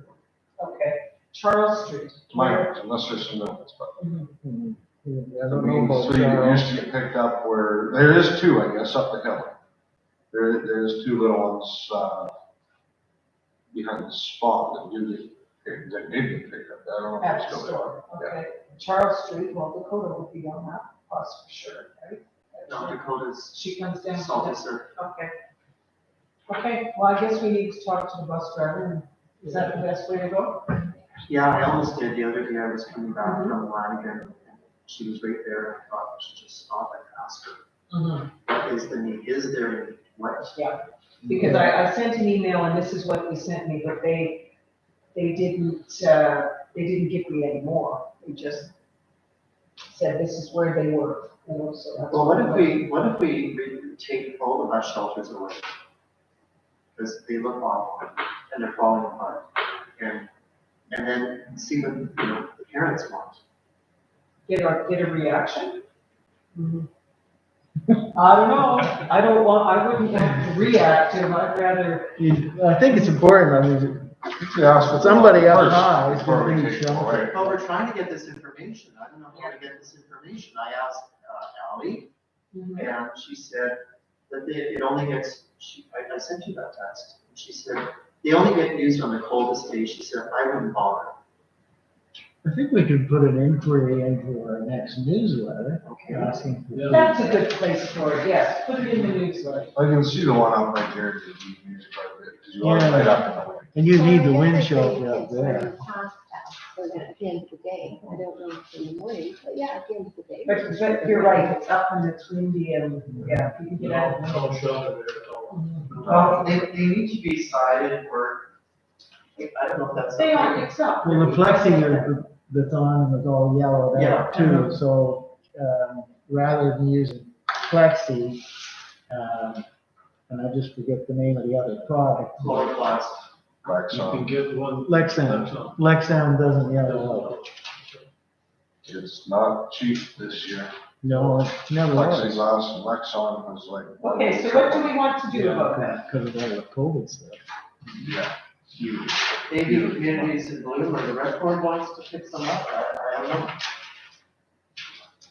[SPEAKER 2] Okay, Charles Street.
[SPEAKER 8] To my knowledge, unless there's some minutes, but.
[SPEAKER 3] Mhm. Yeah, I
[SPEAKER 8] I
[SPEAKER 3] don't know
[SPEAKER 8] mean,
[SPEAKER 3] about
[SPEAKER 8] so you
[SPEAKER 3] Charles.
[SPEAKER 8] used to get picked up where, there is 2, I guess, up the hill. There's 2 little ones, behind the spot that usually, that did get picked up. I don't know if
[SPEAKER 2] At
[SPEAKER 8] it's
[SPEAKER 2] the
[SPEAKER 8] still there.
[SPEAKER 2] store, okay. Charles Street, well, Dakota will be on that bus for sure, right?
[SPEAKER 10] no, Dakota's
[SPEAKER 2] She comes down. to
[SPEAKER 10] salty
[SPEAKER 2] that-
[SPEAKER 10] surf.
[SPEAKER 2] Okay. Okay, well, I guess we need to talk to the bus driver, and is that the best way to go?
[SPEAKER 10] Yeah, I almost did the other day. I was coming back from Lanigan, and she was right there, and I thought I should just stop and ask her. What is the need? Is there a need? What?
[SPEAKER 2] Because I sent an email and this is what they sent me, but they didn't give me any more. They just said this is where they were, you know, so that's.
[SPEAKER 10] Well, what if we take all the bus shelters away? Because they look awful and they're falling apart. And then see what, the parents want.
[SPEAKER 2] Get a reaction? I don't know, I wouldn't have to react to them, I'd rather.
[SPEAKER 3] I think it's important, I mean,
[SPEAKER 8] Yeah,
[SPEAKER 3] somebody up
[SPEAKER 8] first,
[SPEAKER 3] high is
[SPEAKER 8] before
[SPEAKER 3] gonna
[SPEAKER 8] we
[SPEAKER 3] be
[SPEAKER 8] take it
[SPEAKER 3] sheltered.
[SPEAKER 8] away.
[SPEAKER 10] But we're trying to get this information. I don't know how to get this information. I asked Ally, and she said that it only gets, I sent you that text. And she said, they only get used on the coldest days. She said, I wouldn't bother.
[SPEAKER 3] I think we could put an inquiry into our next newsletter,
[SPEAKER 10] Okay.
[SPEAKER 3] asking for.
[SPEAKER 2] That's a good place for it, yes, put it in the newsletter.
[SPEAKER 8] I can see the one up right there, because you use quite a bit, because you are right up in the way.
[SPEAKER 3] And you need the
[SPEAKER 1] Well, I
[SPEAKER 3] wind
[SPEAKER 1] guess I
[SPEAKER 3] shelter
[SPEAKER 1] think
[SPEAKER 3] out
[SPEAKER 1] it's
[SPEAKER 3] there.
[SPEAKER 1] when it's past that, so that at the end of the day, I don't know if it's in the morning, but yeah, at the end of the day.
[SPEAKER 2] But you're right, it's up and it's windy and, yeah, you can get out.
[SPEAKER 6] No shelter there at all.
[SPEAKER 10] Well, they need to be sided or, I don't know if that's.
[SPEAKER 2] They are, it's up.
[SPEAKER 3] Well, the plexi that's on is all yellowed
[SPEAKER 10] Yeah.
[SPEAKER 3] out too, so, rather than using plexi, and I just forget the name of the other product.
[SPEAKER 10] Chloroplast.
[SPEAKER 8] Like
[SPEAKER 6] You can
[SPEAKER 8] some,
[SPEAKER 6] get one.
[SPEAKER 3] Lexan, Lexan doesn't yellow out.
[SPEAKER 8] it's not cheap this year.
[SPEAKER 3] No, it never was.
[SPEAKER 8] Plexiglass and Lexon was like.
[SPEAKER 2] Okay, so what do we want to do about that?
[SPEAKER 3] Because of all the COVID stuff.
[SPEAKER 8] Yeah, huge.
[SPEAKER 10] Maybe communities in bloom or the rec board wants to pick some up. I don't know.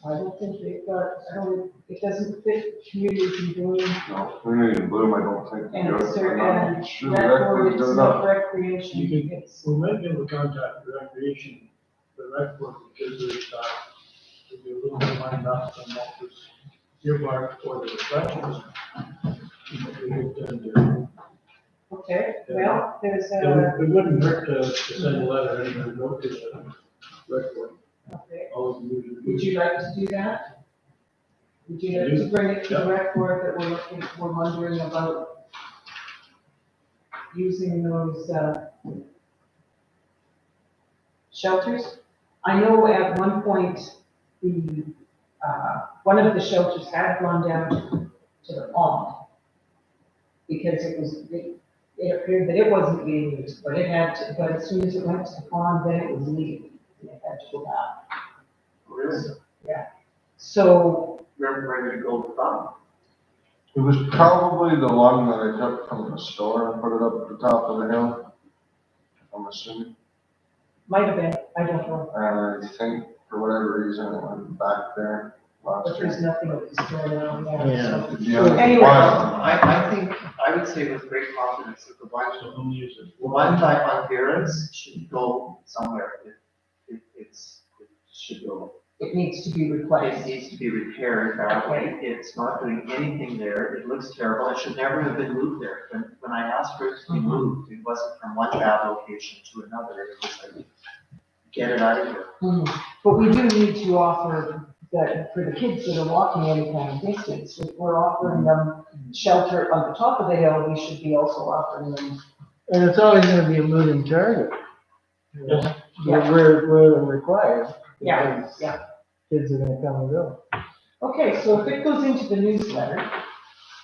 [SPEAKER 2] I don't think they've got, it doesn't fit communities in bloom.
[SPEAKER 8] No, community in bloom, I don't think.
[SPEAKER 2] And
[SPEAKER 8] they're
[SPEAKER 2] it's their,
[SPEAKER 8] good. I'm
[SPEAKER 2] and
[SPEAKER 8] not sure
[SPEAKER 2] rec
[SPEAKER 8] the
[SPEAKER 2] board,
[SPEAKER 8] record's
[SPEAKER 2] it's
[SPEAKER 8] good
[SPEAKER 2] not
[SPEAKER 8] enough.
[SPEAKER 2] recreation,
[SPEAKER 6] You can-
[SPEAKER 2] it's.
[SPEAKER 6] We might be able to contact the recreation, the rec board, because there's, to be a little bit lined up on what was earmarked for the reflections. We had done there.
[SPEAKER 2] Okay, well, there's
[SPEAKER 6] It wouldn't hurt to send a letter, anyway, go to the rec board.
[SPEAKER 2] okay,
[SPEAKER 6] All of you.
[SPEAKER 2] would you like to do that? Would you like to bring it to the rec board that we're wondering about using those, shelters? I know at one point, one of the shelters had gone down to the pond. Because it appeared that it wasn't being used, but it had to, but as soon as it went to the pond, then it was leaving. And it had to go back.
[SPEAKER 10] Really?
[SPEAKER 2] So,
[SPEAKER 10] Ready to go to the front.
[SPEAKER 8] It was probably the one that I took from the store and put it up at the top of the hill. I'm assuming.
[SPEAKER 2] might have been, I don't know,
[SPEAKER 8] And I think for whatever reason, it went back there
[SPEAKER 2] but
[SPEAKER 8] last
[SPEAKER 2] there's
[SPEAKER 8] year.
[SPEAKER 2] nothing that was going on there.
[SPEAKER 3] Yeah.
[SPEAKER 2] So-
[SPEAKER 8] Yeah,
[SPEAKER 2] Anyway.
[SPEAKER 10] I think, I would say with great confidence that the ones,
[SPEAKER 6] So who uses it?
[SPEAKER 10] the ones on Vera's should go somewhere. It should go.
[SPEAKER 2] It needs to be
[SPEAKER 10] It
[SPEAKER 2] replaced.
[SPEAKER 10] needs to be repaired badly. It's not doing anything there. It looks terrible. It should never have been moved there. When I asked for it to be moved, it wasn't from one bad location to another. It was like, get it out of here.
[SPEAKER 2] But we do need to offer that, for the kids that are walking any kind of distance, if we're offering them shelter on the top of the hill, we should be also offering them.
[SPEAKER 3] And it's always gonna be a moving target.
[SPEAKER 6] Yes.
[SPEAKER 3] We're required.
[SPEAKER 2] Yeah,
[SPEAKER 3] because
[SPEAKER 2] yeah.
[SPEAKER 3] Kids are gonna come and go.
[SPEAKER 2] Okay, so if it goes into the newsletter,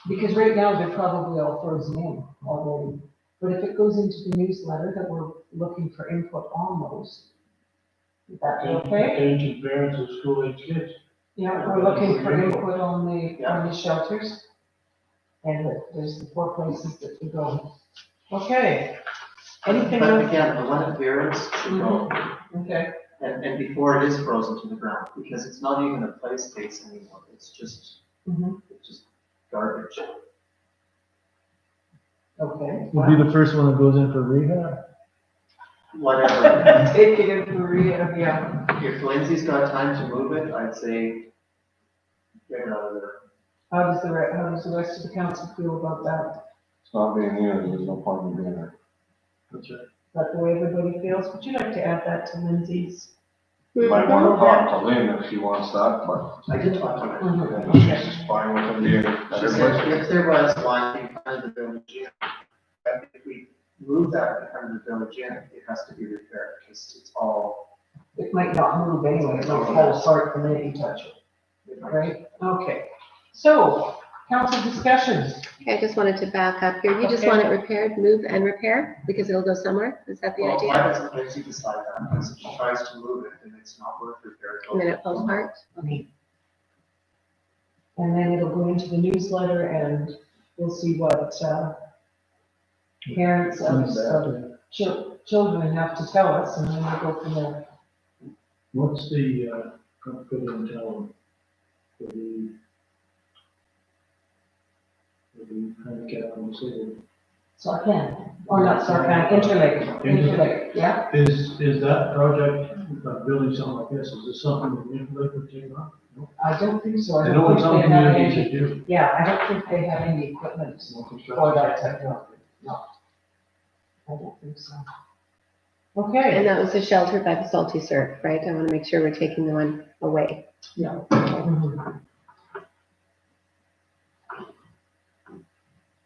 [SPEAKER 2] because right now they're probably all frozen in already, but if it goes into the newsletter that we're looking for input on those, is that okay?
[SPEAKER 6] Attention parents of school-age kids.
[SPEAKER 2] Yeah, we're looking for input on the shelters. And there's the 4 places that we go. Okay. Anything
[SPEAKER 10] But
[SPEAKER 2] else?
[SPEAKER 10] again, the one at Vera's should go.
[SPEAKER 2] Okay,
[SPEAKER 10] And before it is frozen to the ground, because it's not even a play space anymore. It's just garbage.
[SPEAKER 2] okay.
[SPEAKER 3] We'll be the first one that goes in for rehab.
[SPEAKER 10] Whatever.
[SPEAKER 2] Take it in for rehab, yeah.
[SPEAKER 10] If Lindsay's got time to move it, I'd say get it out of there.
[SPEAKER 2] How does the rest of the council feel about that?
[SPEAKER 8] It's not being used, there's no point in being there.
[SPEAKER 6] That's right.
[SPEAKER 2] Is that the way everybody feels? Would you like to add that to Lindsay's?
[SPEAKER 8] You might wanna talk to Lynn if she wants that, but
[SPEAKER 10] I did talk to her.
[SPEAKER 8] if she's fine with them being at
[SPEAKER 10] She
[SPEAKER 8] her
[SPEAKER 10] said
[SPEAKER 8] place.
[SPEAKER 10] if there was one in front of the village gym, but if we move that in front of the village gym, it has to be repaired, because it's all.
[SPEAKER 2] It might not move anyway, it might fall apart the minute you touch it, right? Okay. So, council discussions.
[SPEAKER 1] Okay, I just wanted to back up here. You just
[SPEAKER 2] Okay.
[SPEAKER 1] want it repaired, move and repair, because it'll go somewhere? Is that the
[SPEAKER 10] Well, why
[SPEAKER 1] idea?
[SPEAKER 10] doesn't Lindsay decide that? Because if she tries to move it, then it's not worth repair.
[SPEAKER 1] And then it falls apart? Okay.
[SPEAKER 2] And then it'll go into the newsletter and we'll see what, parents of children have to tell us, and then we'll go from there.
[SPEAKER 6] What's the, confidential for the handicap on the city?
[SPEAKER 2] Sarcan, or not Sarcan, Interlake, yeah?
[SPEAKER 6] Is that project, building something like this, is this something that Interlake would take on? No?
[SPEAKER 2] I don't think so.
[SPEAKER 6] I know what some
[SPEAKER 2] think they have
[SPEAKER 6] communities
[SPEAKER 2] any-
[SPEAKER 6] should do.
[SPEAKER 2] Yeah, I don't think they have any equipment
[SPEAKER 6] No
[SPEAKER 2] for
[SPEAKER 6] construction.
[SPEAKER 2] that technology, no. I don't think so.
[SPEAKER 1] And
[SPEAKER 2] Okay,
[SPEAKER 1] that was the shelter by the salty surf, right? I want to make sure we're taking the one away.
[SPEAKER 2] yeah. Mhm.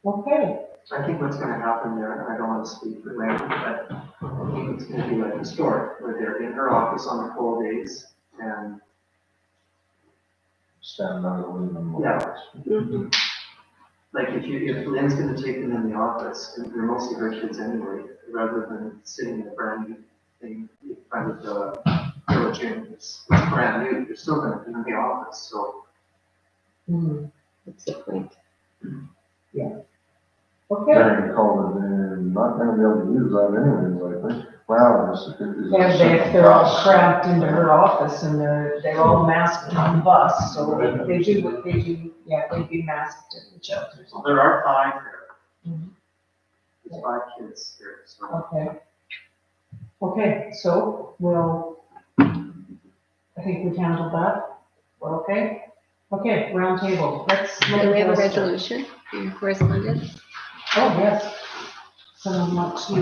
[SPEAKER 2] Okay,
[SPEAKER 10] I think what's gonna happen there, and I don't wanna speak for Lynn, but I think it's gonna be like a store, where they're in her office on the cold days, and
[SPEAKER 8] Stand under the wind.
[SPEAKER 10] Yeah.
[SPEAKER 1] Mhm.
[SPEAKER 10] like if Lynn's gonna take them in the office, and they're mostly her kids anyway, rather than sitting in a brand new thing in front of the village gym, it's brand new, they're still gonna be in the office, so.
[SPEAKER 2] mhm.
[SPEAKER 1] That's the point.
[SPEAKER 2] Okay,
[SPEAKER 8] During COVID, they're not gonna be able to use that anyways, I think. Well, it's.
[SPEAKER 2] and they're all cramped into her office, and they're all masked on the bus, so they do, yeah, they'd be masked in the shelters.
[SPEAKER 10] So there are 5 there.
[SPEAKER 2] Mhm.
[SPEAKER 10] There's 5 kids there, so.
[SPEAKER 2] Okay. Okay, so I think we've handled that. We're okay? Okay, round table. Let's.
[SPEAKER 1] Do we have a resolution in correspondence?
[SPEAKER 2] Oh, yes. Someone want to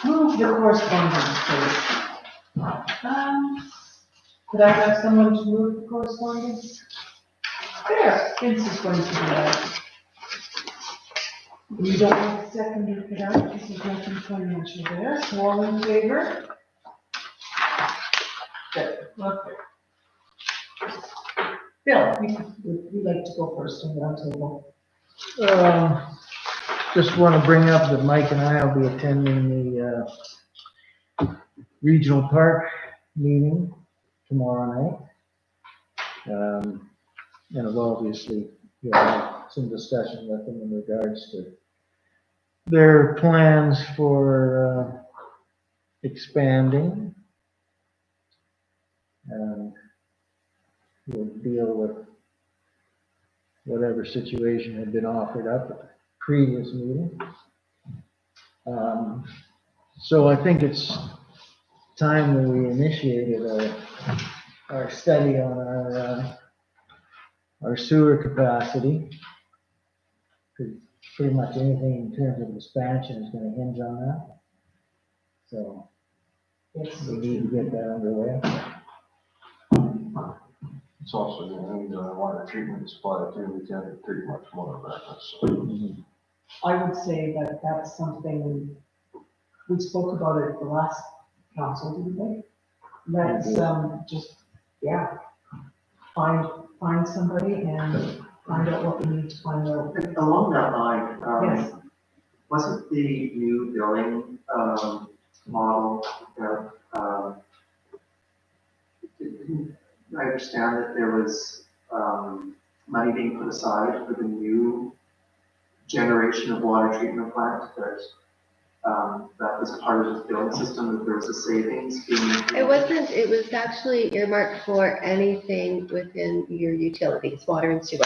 [SPEAKER 2] move the correspondence, please? Could I have someone to move the correspondence? There, Vince is going to do that. You don't want a seconder for that, this is nothing financial there, so all in favor? Good, okay. Bill, you'd like to go first on the round table.
[SPEAKER 3] Just want to bring up that Mike and I will be attending the regional park meeting tomorrow night. And I've obviously, had some discussion with them in regards to their plans for expanding. And we'll deal with whatever situation had been offered up at the previous meeting. So I think it's time that we initiated our study on our sewer capacity. 'Cause pretty much anything in terms of expansion is gonna hinge on that. So we need to get that underway.
[SPEAKER 8] It's also gonna need water treatment supply too, we can't treat much more of that, so.
[SPEAKER 2] I would say that that's something, we spoke about it at the last council, didn't we? Let's, just, yeah, find somebody and find out what we need to find out.
[SPEAKER 10] And along that line,
[SPEAKER 2] Yes.
[SPEAKER 10] wasn't the new billing, model that, didn't I understand that there was, money being put aside for the new generation of water treatment plant that, that was part of the billing system, that there was a savings being.
[SPEAKER 1] It was actually earmarked for anything within your utilities, water and sewer.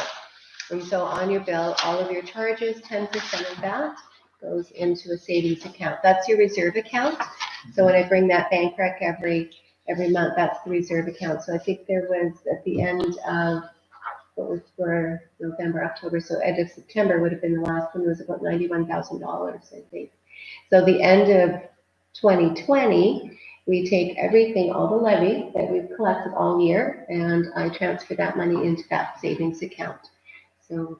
[SPEAKER 1] And so on your bill, all of your charges, 10% of that goes into a savings account. That's your reserve account. So when I bring that bank rec every month, that's the reserve account. So I think there was at the end of, what was for November, October, so end of September would have been the last one, was about $91,000, I think. So the end of 2020, We take everything, all the levy that we've collected all year, and I transfer that money into that savings account. So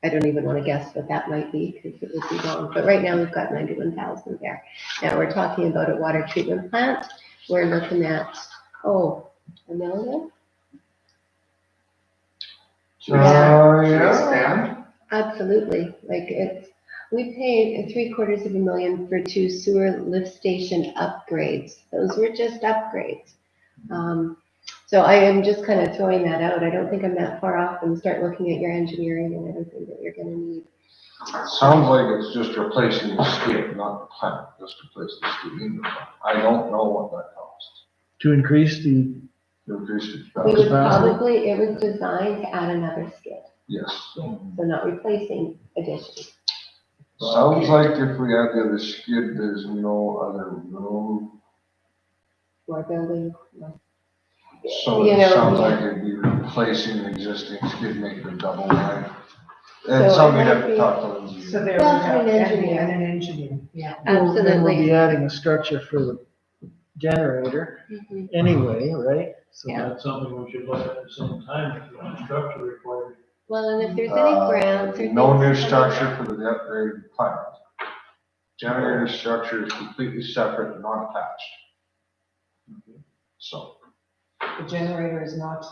[SPEAKER 1] I don't even want to guess what that might be because it would be wrong. But right now we've got 91,000 there. Now we're talking about a water treatment plant. We're looking at, $1 million?
[SPEAKER 8] Yeah.
[SPEAKER 10] Expand?
[SPEAKER 1] Absolutely. Like we paid $750,000 for 2 sewer lift station upgrades. Those were just upgrades. So I am just kind of throwing that out. I don't think I'm that far off and start looking at your engineering and everything that you're gonna need.
[SPEAKER 8] Sounds like it's just replacing the skid, not the plant, just replace the skid in the plant. I don't know what that costs.
[SPEAKER 3] To increase the,
[SPEAKER 8] To increase the
[SPEAKER 1] We would
[SPEAKER 8] capacity.
[SPEAKER 1] it was designed to add another skid,
[SPEAKER 8] Yes.
[SPEAKER 1] so not replacing addition.
[SPEAKER 8] Sounds like if we add the other skid, there's no other room.
[SPEAKER 1] More building.
[SPEAKER 8] So
[SPEAKER 1] You
[SPEAKER 8] it
[SPEAKER 1] know,
[SPEAKER 8] sounds
[SPEAKER 1] yeah.
[SPEAKER 8] like it'd be replacing the existing skid, making a double line.
[SPEAKER 1] So
[SPEAKER 8] And
[SPEAKER 1] it
[SPEAKER 8] somebody
[SPEAKER 1] might
[SPEAKER 8] had to
[SPEAKER 1] be-
[SPEAKER 8] talk to Lindsay.
[SPEAKER 2] So there we
[SPEAKER 1] Well,
[SPEAKER 2] have,
[SPEAKER 1] an engineer.
[SPEAKER 2] and an engineer, yeah.
[SPEAKER 3] then we'll
[SPEAKER 1] Absolutely.
[SPEAKER 3] be adding a structure for the generator
[SPEAKER 1] Mhm.
[SPEAKER 3] anyway, right? So
[SPEAKER 1] Yeah.
[SPEAKER 6] That's something we should look at the same time, if you want structure required.
[SPEAKER 1] Well, and if there's any grants or things.
[SPEAKER 8] No new
[SPEAKER 1] coming-
[SPEAKER 8] structure for the upgraded plant. Generator structure is completely separate and not attached. So,
[SPEAKER 2] The generator is not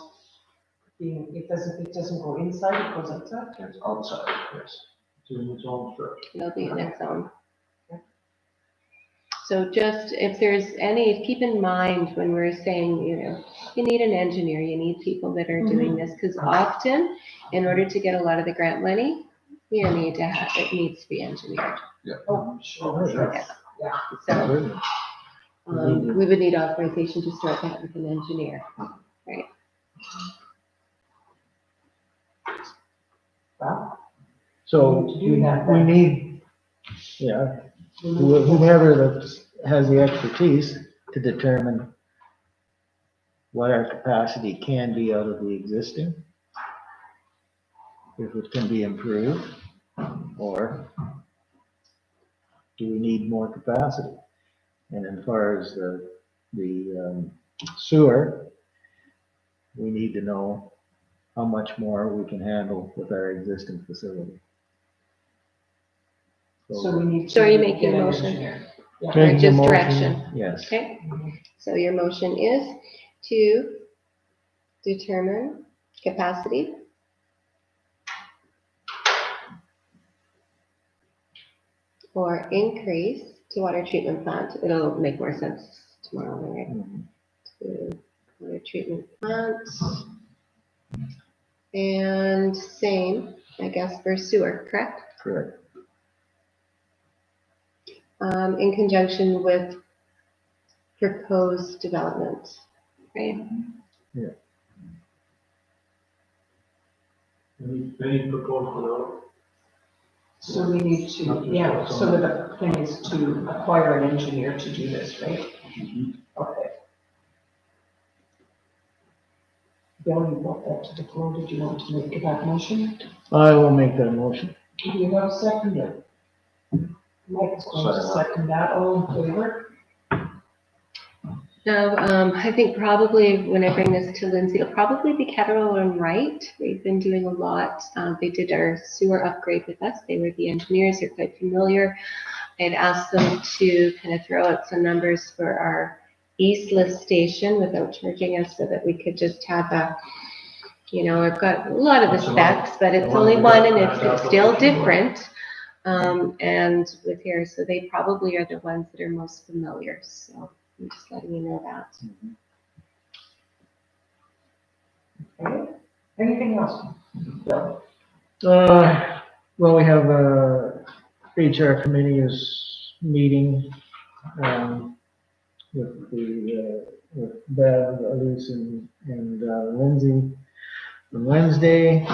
[SPEAKER 2] being, it doesn't go inside, it goes outside.
[SPEAKER 8] it's outside, yes.
[SPEAKER 6] It's in its own structure.
[SPEAKER 1] It'll be in its own. So just, if there's any, keep in mind when we're saying, you need an engineer, you need people that are doing this, because often, in order to get a lot of the grant money, it needs to be engineered.
[SPEAKER 2] Oh, sure.
[SPEAKER 1] Yeah. So, we would need authorization to start that with an engineer.
[SPEAKER 3] So
[SPEAKER 2] To do that,
[SPEAKER 3] we
[SPEAKER 2] then.
[SPEAKER 3] need, yeah, whomever that has the expertise to determine what our capacity can be out of the existing, if it can be improved, or do we need more capacity? And as far as the sewer, we need to know how much more we can handle with our existing facility.
[SPEAKER 2] So we need to.
[SPEAKER 1] So are you making
[SPEAKER 2] get
[SPEAKER 1] a
[SPEAKER 2] an
[SPEAKER 1] motion?
[SPEAKER 2] engineer. Yeah.
[SPEAKER 3] Change the
[SPEAKER 1] Just
[SPEAKER 3] motion,
[SPEAKER 1] direction.
[SPEAKER 3] yes.
[SPEAKER 1] Okay, so your motion is to determine capacity or increase to water treatment plant. It'll make more sense tomorrow, right?
[SPEAKER 3] Mhm.
[SPEAKER 1] To water treatment plant. And same, I guess, for sewer, correct?
[SPEAKER 3] Correct.
[SPEAKER 1] In conjunction with proposed development, right?
[SPEAKER 6] Any proposed development?
[SPEAKER 2] So we need to, yeah, so the thing is to acquire an engineer to do this, right? Okay. Bill, you brought that to the floor, did you want to make that motion?
[SPEAKER 3] I will make that motion.
[SPEAKER 2] Do you have a second? Mike's going to second that, all in favor?
[SPEAKER 1] Now, I think probably when I bring this to Lindsay, it'll probably be Kettle and Wright. They've been doing a lot. They did our sewer upgrade with us. They were the engineers. They're quite familiar. I'd asked them to kind of throw out some numbers for our east lift station without charging us so that we could just have I've got a lot of the specs, but it's only one and it's still different. And with here, so they probably are the ones that are most familiar. So I'm just letting you know that.
[SPEAKER 2] Okay. Anything else? Bill?
[SPEAKER 3] Well, we have HR committee is meeting, with Bev, Elise, and Lindsay on Wednesday.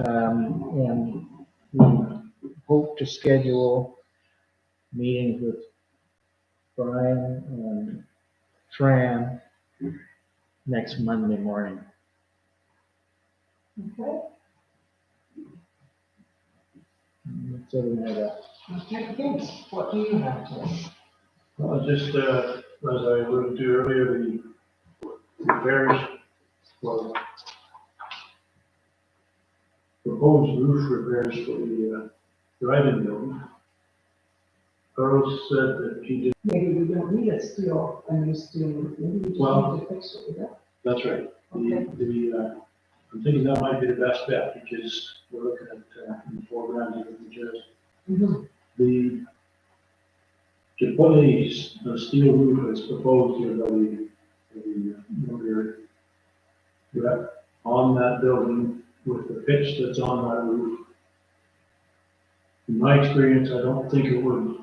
[SPEAKER 3] And we hope to schedule meetings with Brian and Fran next Monday morning.
[SPEAKER 2] Okay.
[SPEAKER 3] That's everything I got.
[SPEAKER 2] Okay, Vince, what do you have to say?
[SPEAKER 6] Just, as I alluded to earlier, the repairs, well, proposed roof repairs for the drive-in building. Carlos said that he did.
[SPEAKER 2] Maybe we don't need a steel, a new steel roof, maybe we just
[SPEAKER 6] Well,
[SPEAKER 2] need to fix it with that.
[SPEAKER 6] That's right.
[SPEAKER 2] Okay.
[SPEAKER 6] I'm thinking that might be the best bet because we're looking at $4,000 of materials.
[SPEAKER 2] Mhm.
[SPEAKER 6] To put a steel roof as proposed here by the number rep on that building with the pitch that's on that roof. In my experience, I don't think it would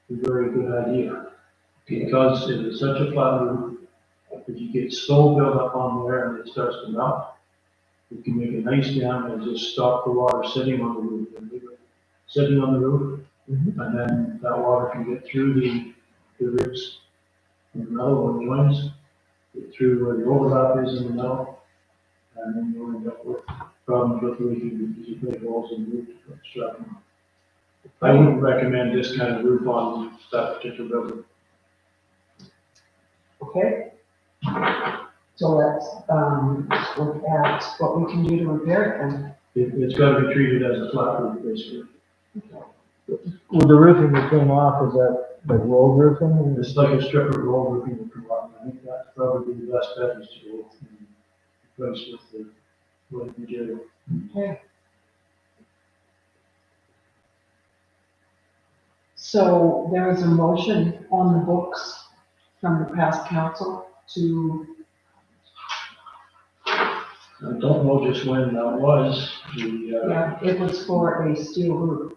[SPEAKER 6] be a very good idea because it is such a flat roof. If you get snow built up on there and it starts to melt, you can make a nice dam and just stop the water sitting on the roof and leave it sitting on the roof.
[SPEAKER 2] Mhm.
[SPEAKER 6] And then that water can get through the ribs in the metal when it joins, get through where the overlap is in the metal. And then you end up with problems with leaking because you make holes in the roof to put strap on. I wouldn't recommend this kind of roof on that particular building.
[SPEAKER 2] Okay. So let's, look at what we can do to repair it then.
[SPEAKER 6] It's got to be treated as a flat roof, basically.
[SPEAKER 3] With the roofing that came off, is that like rolled roofing?
[SPEAKER 6] It's like a strip of roll roofing that come on. I think that's probably the best bet is to go and replace with the wood material.
[SPEAKER 2] Okay. So there is a motion on the books from the past council to,
[SPEAKER 6] I don't know just when that was,
[SPEAKER 2] yeah, it was for a steel roof,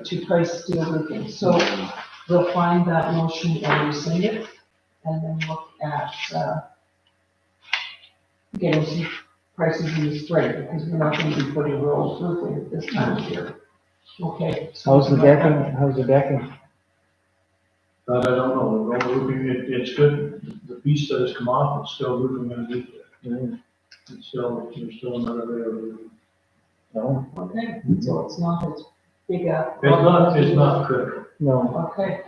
[SPEAKER 2] to price steel roofing. So we'll find that motion and rescind it, and then look at, getting some prices in the spring, because we're not gonna be putting rolled roofing at this time of year. Okay. so
[SPEAKER 3] How's the decking, how's the decking?
[SPEAKER 6] but I don't know, the roll roofing, it's good. The piece that has come off, it's still roofing underneath it. It's still, there's still another layer of roofing.
[SPEAKER 3] No,
[SPEAKER 2] Okay, so it's not as big a.
[SPEAKER 6] It's not critical.
[SPEAKER 3] no.
[SPEAKER 2] Okay,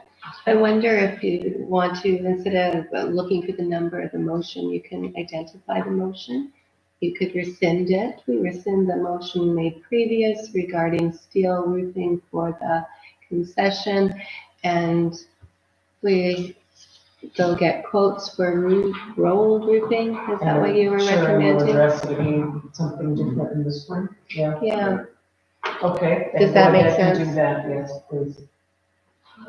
[SPEAKER 1] I wonder if you want to, instead of looking for the number of the motion, you can identify the motion. You could rescind it. We rescind the motion made previous regarding steel roofing for the concession. And we go get quotes for rolled roofing. Is that what you were
[SPEAKER 2] Sure, and we'll
[SPEAKER 1] recommending?
[SPEAKER 2] address it again, something different in the spring, yeah.
[SPEAKER 1] Yeah.
[SPEAKER 2] Okay.
[SPEAKER 1] Does
[SPEAKER 2] then
[SPEAKER 1] that
[SPEAKER 2] go
[SPEAKER 1] make
[SPEAKER 2] ahead and
[SPEAKER 1] sense?
[SPEAKER 2] Do that, yes, please.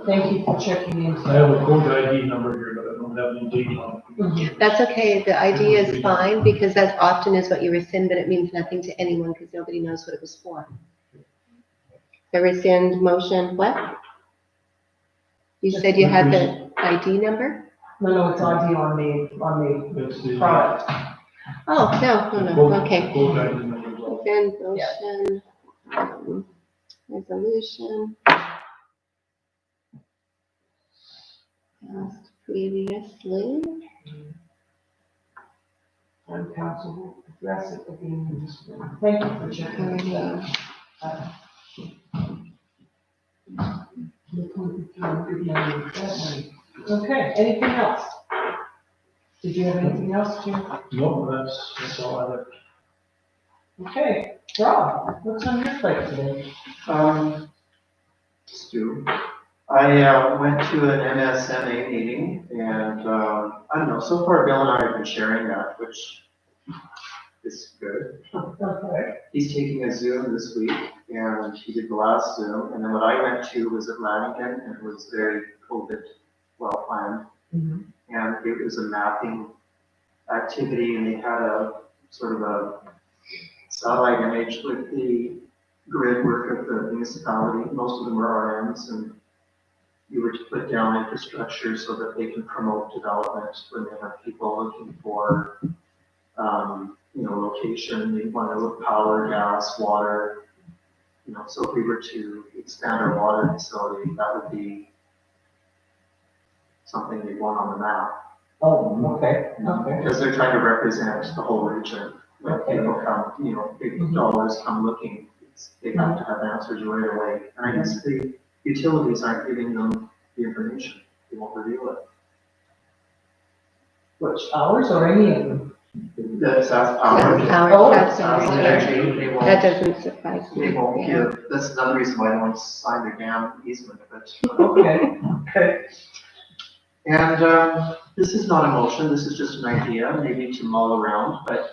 [SPEAKER 2] Thank you for checking in.
[SPEAKER 6] I have a code ID number here, but I don't have any date on it.
[SPEAKER 2] Mhm.
[SPEAKER 1] That's okay. The ID is fine because that often is what you rescind, but it means nothing to anyone because nobody knows what it was for. The rescind motion, what? You said you had the ID number?
[SPEAKER 2] No, it's ID on
[SPEAKER 6] It's
[SPEAKER 2] the
[SPEAKER 6] the
[SPEAKER 2] product.
[SPEAKER 1] Oh, no,
[SPEAKER 6] code-
[SPEAKER 1] okay.
[SPEAKER 6] Code ID number as well.
[SPEAKER 1] Rescind motion, resolution. Passed previously.
[SPEAKER 2] And council will address it again in the spring. Thank you for checking in. Okay, anything else? Did you have anything else, Jim?
[SPEAKER 6] No, that's all I have.
[SPEAKER 2] Okay, Rob, what's on your plate today?
[SPEAKER 10] Stu, I went to an MSMA meeting and, I don't know, so far Bill and I have been sharing that, which is good.
[SPEAKER 2] Okay.
[SPEAKER 10] He's taking a Zoom this week and he did the last Zoom, and then what I went to was at Lanigan and it was very COVID well planned.
[SPEAKER 2] Mhm.
[SPEAKER 10] And it was a mapping activity and they had a sort of a satellite image with the grid work of the municipality. Most of them were RMs and you were to put down infrastructure so that they can promote development when they have people looking for, location, they want to look power, gas, water. So if we were to expand our water facility, that would be something they'd want on the map.
[SPEAKER 2] Oh, okay, okay.
[SPEAKER 10] Because they're trying to represent the whole region. When people come, big dollars come looking, they have to have answers right away. And I guess the utilities aren't giving them the information. They won't reveal it.
[SPEAKER 2] Which, ours or any of them?
[SPEAKER 5] That's
[SPEAKER 1] Yeah,
[SPEAKER 5] power.
[SPEAKER 1] ours have
[SPEAKER 5] Sounds
[SPEAKER 1] some
[SPEAKER 5] energy,
[SPEAKER 1] energy.
[SPEAKER 5] they
[SPEAKER 1] That
[SPEAKER 5] won't,
[SPEAKER 1] doesn't suffice
[SPEAKER 5] they
[SPEAKER 1] me.
[SPEAKER 5] won't
[SPEAKER 1] Yeah.
[SPEAKER 5] give, that's another reason why I don't want to sign their damn easement, but.
[SPEAKER 2] Okay, okay.
[SPEAKER 5] And, this is not a motion, this is just an idea, maybe to mull around, but,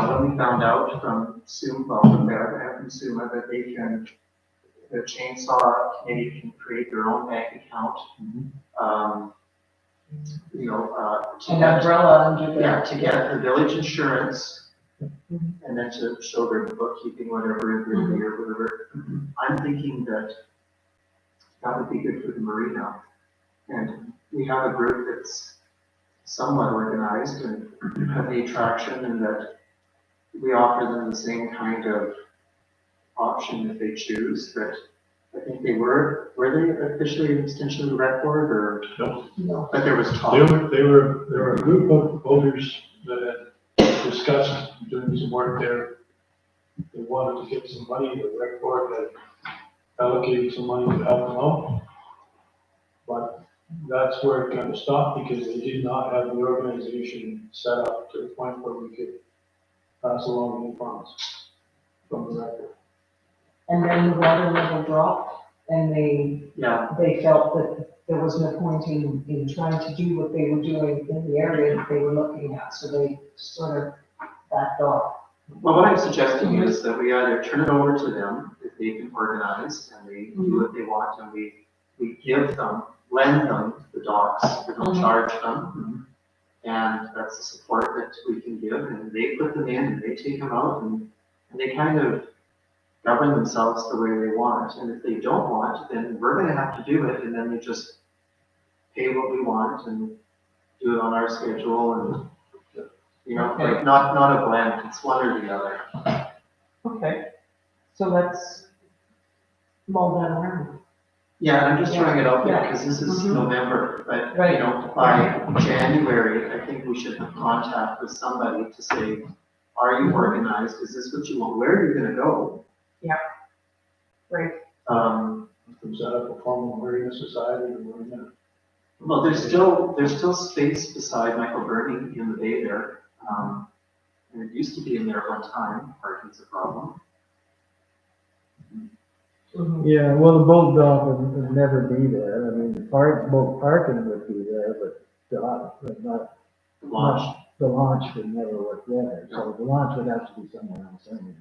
[SPEAKER 5] when we found out from Suma, from Bear, and from Suma, that they can, the chainsaw committee can create their own bank account. You know, to
[SPEAKER 2] An
[SPEAKER 5] get,
[SPEAKER 2] umbrella under
[SPEAKER 5] yeah,
[SPEAKER 2] there.
[SPEAKER 5] to get the village insurance, and then to show their bookkeeping, whatever, every year, whatever. I'm thinking that that would be good for the marina. And we have a group that's somewhat organized and have the attraction, and that we offer them the same kind of option if they choose, but I think they were they officially an extension of the rec board, or?
[SPEAKER 6] No.
[SPEAKER 5] But there was talk.
[SPEAKER 6] There were a group of voters that had discussed doing some work there. They wanted to get some money, the rec board had allocated some money to help them out. But that's where it kind of stopped, because they did not have the organization set up to the point where we could pass along any funds from the rec board.
[SPEAKER 2] And then the water level dropped, and they felt that there was no point in trying to do what they were doing in the area that they were looking at, so they sort of backed off.
[SPEAKER 5] Well, what I'm suggesting is that we either turn it over to them, if they can organize, and they do what they want, and we give them, lend them the docks, we don't charge them. And that's the support that we can give, and they put them in, and they take them out, and they kind of govern themselves the way they want. And if they don't want, then we're gonna have to do it, and then they just pay what we want and do it on our schedule, and, you know, like, not a blend, it's one or the other.
[SPEAKER 2] Okay, so let's mull that around.
[SPEAKER 5] Yeah, I'm just throwing it out there,
[SPEAKER 2] Yeah.
[SPEAKER 5] because this is
[SPEAKER 2] Mhm.
[SPEAKER 5] November, but, you
[SPEAKER 2] Right.
[SPEAKER 5] know, by January, I think we should have contact with somebody to say, are you organized, is this what you want, where are you gonna go?
[SPEAKER 2] Right.
[SPEAKER 6] Is that a formal marina society or marina?
[SPEAKER 5] Well, there's still space beside Michael Burney in the bay there. And it used to be in there at one time, parking's a problem.
[SPEAKER 3] Yeah, well, the boat dock would never be there. I mean, boat parking would be there, but dock, but not,
[SPEAKER 5] The launch,
[SPEAKER 3] the launch would never work there. So the launch would have to be somewhere else anyway.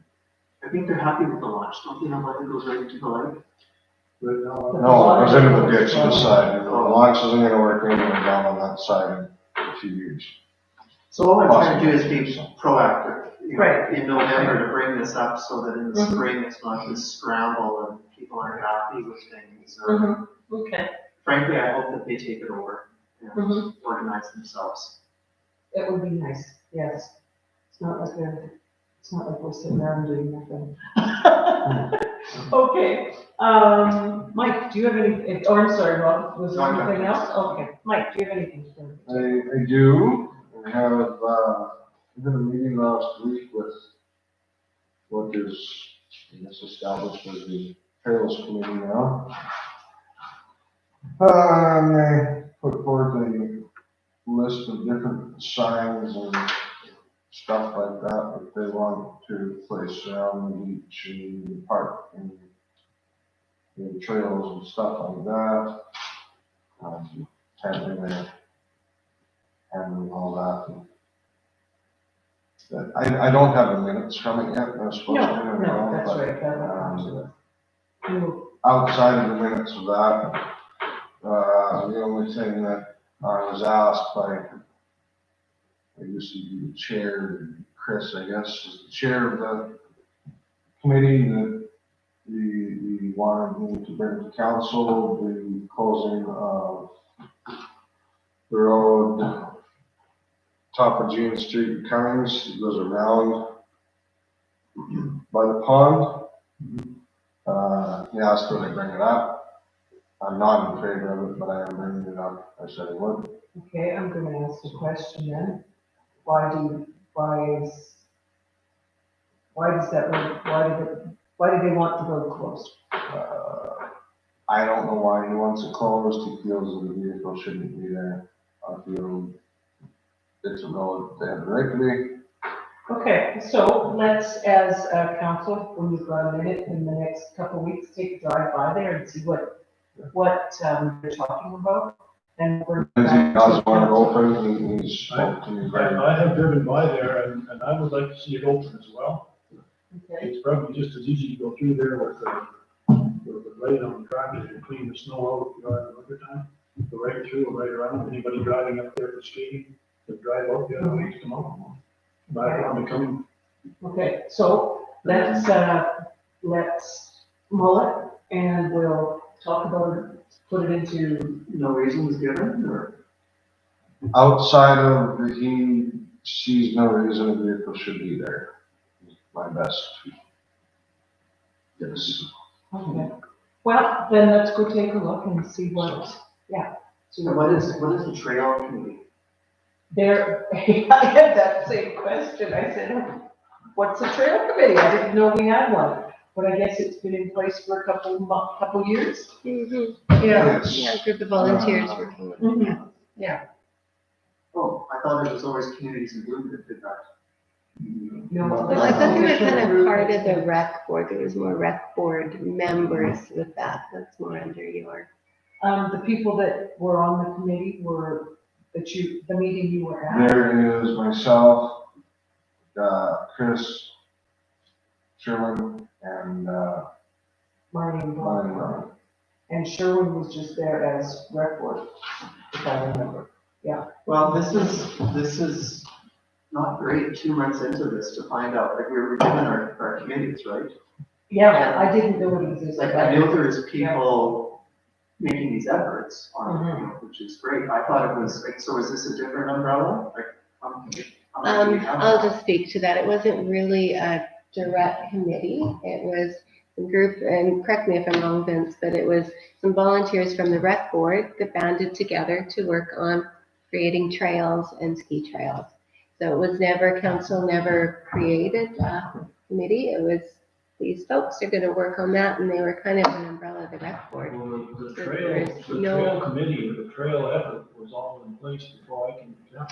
[SPEAKER 5] I think they're happy with the launch, don't they have one that goes right into the lake?
[SPEAKER 6] But,
[SPEAKER 8] No, it goes into the ditch to the side. The launch isn't gonna work anywhere down on that side in a few years.
[SPEAKER 5] So all I'm trying to do is be proactive, you know,
[SPEAKER 2] Right.
[SPEAKER 5] in November to bring this up so that in the spring it's not this scramble and people aren't happy with things.
[SPEAKER 2] Okay.
[SPEAKER 5] Frankly, I hope that they take it over and organize themselves.
[SPEAKER 2] It would be nice, yes. It's not like we're sitting around doing nothing. Okay, Mike, do you have any, or I'm sorry, Rob, was there anything else? Okay, Mike, do you have anything to say?
[SPEAKER 8] I do. I have, been a meeting last week with what is, I guess, established as the Trails Committee now. And they put forth a list of different signs and stuff like that they want to place around the beach and the park and the trails and stuff like that. Handling there, handling all that. But I don't have the minutes from it yet, they're supposed to.
[SPEAKER 2] No, that's
[SPEAKER 8] but,
[SPEAKER 2] right, that will come to us.
[SPEAKER 8] Outside of the minutes of that, the only thing that I was asked by, I used to be the chair, Chris, I guess, is the chair of the committee, that the wanted me to bring to council the closing of the road, top of Jean Street in Cummings, it goes around by the pond. He asked when I bring it up. I'm not in favor of it, but I am bringing it up. I said I would.
[SPEAKER 2] Okay, I'm gonna ask a question then. Why do they want the road closed?
[SPEAKER 8] I don't know why he wants it closed. He feels that the vehicle shouldn't be there. I feel it's a road they have the right to be.
[SPEAKER 2] Okay, so let's, as a council, when we've got a minute in the next couple of weeks, take a drive by there and see what they're talking about. And we're.
[SPEAKER 8] Lindsay does want to open, he's spoke to me.
[SPEAKER 6] I have driven by there and I would like to see it open as well.
[SPEAKER 2] Okay.
[SPEAKER 6] It's probably just as easy to go through there with the blade on the tractor and clean the snow out if you are in the winter time. Go right through and right around. Anybody driving up there for skating, to drive out the other way to come out. Back around to come.
[SPEAKER 2] Okay, so let's mull it and we'll talk about it, put it into,
[SPEAKER 10] No reason was given, or?
[SPEAKER 8] Outside of the, he sees no reason a vehicle should be there. My best. Yes.
[SPEAKER 2] okay. Well, then let's go take a look and see what, see
[SPEAKER 10] So what is the trail committee?
[SPEAKER 2] there, I had that same question. I said, what's the trail committee? I didn't know we had one, but I guess it's been in place for a couple years.
[SPEAKER 1] Mhm.
[SPEAKER 2] Yeah.
[SPEAKER 1] Yeah, a group of volunteers working on it, yeah.
[SPEAKER 10] Oh, I thought it was always communities in Bloom that did that.
[SPEAKER 2] No,
[SPEAKER 1] Well, I thought they were kind of part of the rec board, there was more rec board members with that, that's more under your.
[SPEAKER 2] The people that were on the committee were, the meeting you were at.
[SPEAKER 8] There is myself, Chris, Sherman, and,
[SPEAKER 2] Marlene
[SPEAKER 8] Brian.
[SPEAKER 2] Blanc. And Sherwin was just there as rec board, if I remember.
[SPEAKER 10] Well, this is not great 2 months into this to find out, like we were given our committees, right?
[SPEAKER 2] Yeah, I didn't know it
[SPEAKER 10] It's
[SPEAKER 2] existed.
[SPEAKER 10] like, I know there's people making these efforts on it, you know, which is great. I thought it was, like, so is this a different umbrella? Like, how many do we have
[SPEAKER 1] I'll
[SPEAKER 10] now?
[SPEAKER 1] just speak to that. It wasn't really a direct committee. It was a group, and correct me if I'm wrong, Vince, but it was some volunteers from the rec board that banded together to work on creating trails and ski trails. So it was never, council never created a committee. It was, these folks are gonna work on that, and they were kind of an umbrella of the rec board.
[SPEAKER 6] Well, the
[SPEAKER 1] So
[SPEAKER 6] trail,
[SPEAKER 1] there's
[SPEAKER 6] the
[SPEAKER 1] no-
[SPEAKER 6] trail committee, or the trail effort was all in place before I came to town.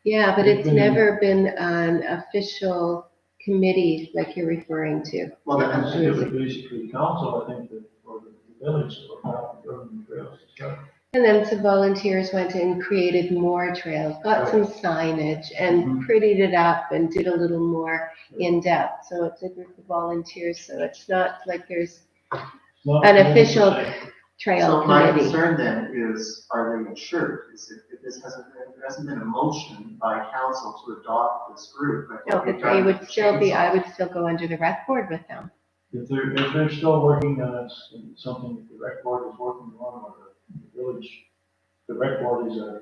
[SPEAKER 1] Yeah, but
[SPEAKER 6] It's
[SPEAKER 1] it's
[SPEAKER 6] been-
[SPEAKER 1] never been an official committee like you're referring to.
[SPEAKER 10] Well,
[SPEAKER 6] It was
[SPEAKER 10] then,
[SPEAKER 6] basically the council, I think, that, or the village, that were out governing the trails and stuff.
[SPEAKER 1] And then some volunteers went and created more trails, got some signage and prettied it up and did a little more in depth. So it's a group of volunteers, so it's not like there's
[SPEAKER 6] Not
[SPEAKER 1] an
[SPEAKER 6] 100%.
[SPEAKER 1] official trail
[SPEAKER 10] so my
[SPEAKER 1] committee.
[SPEAKER 10] concern then is, are they insured? Is it, if this hasn't been a motion by council to adopt this group. I
[SPEAKER 1] No,
[SPEAKER 10] think we've
[SPEAKER 1] but they
[SPEAKER 10] done
[SPEAKER 1] would still be,
[SPEAKER 10] chainsaw.
[SPEAKER 1] I would still go under the rec board with them.
[SPEAKER 6] If they're still working on it, and something that the rec board is working on, or the village, the rec board is an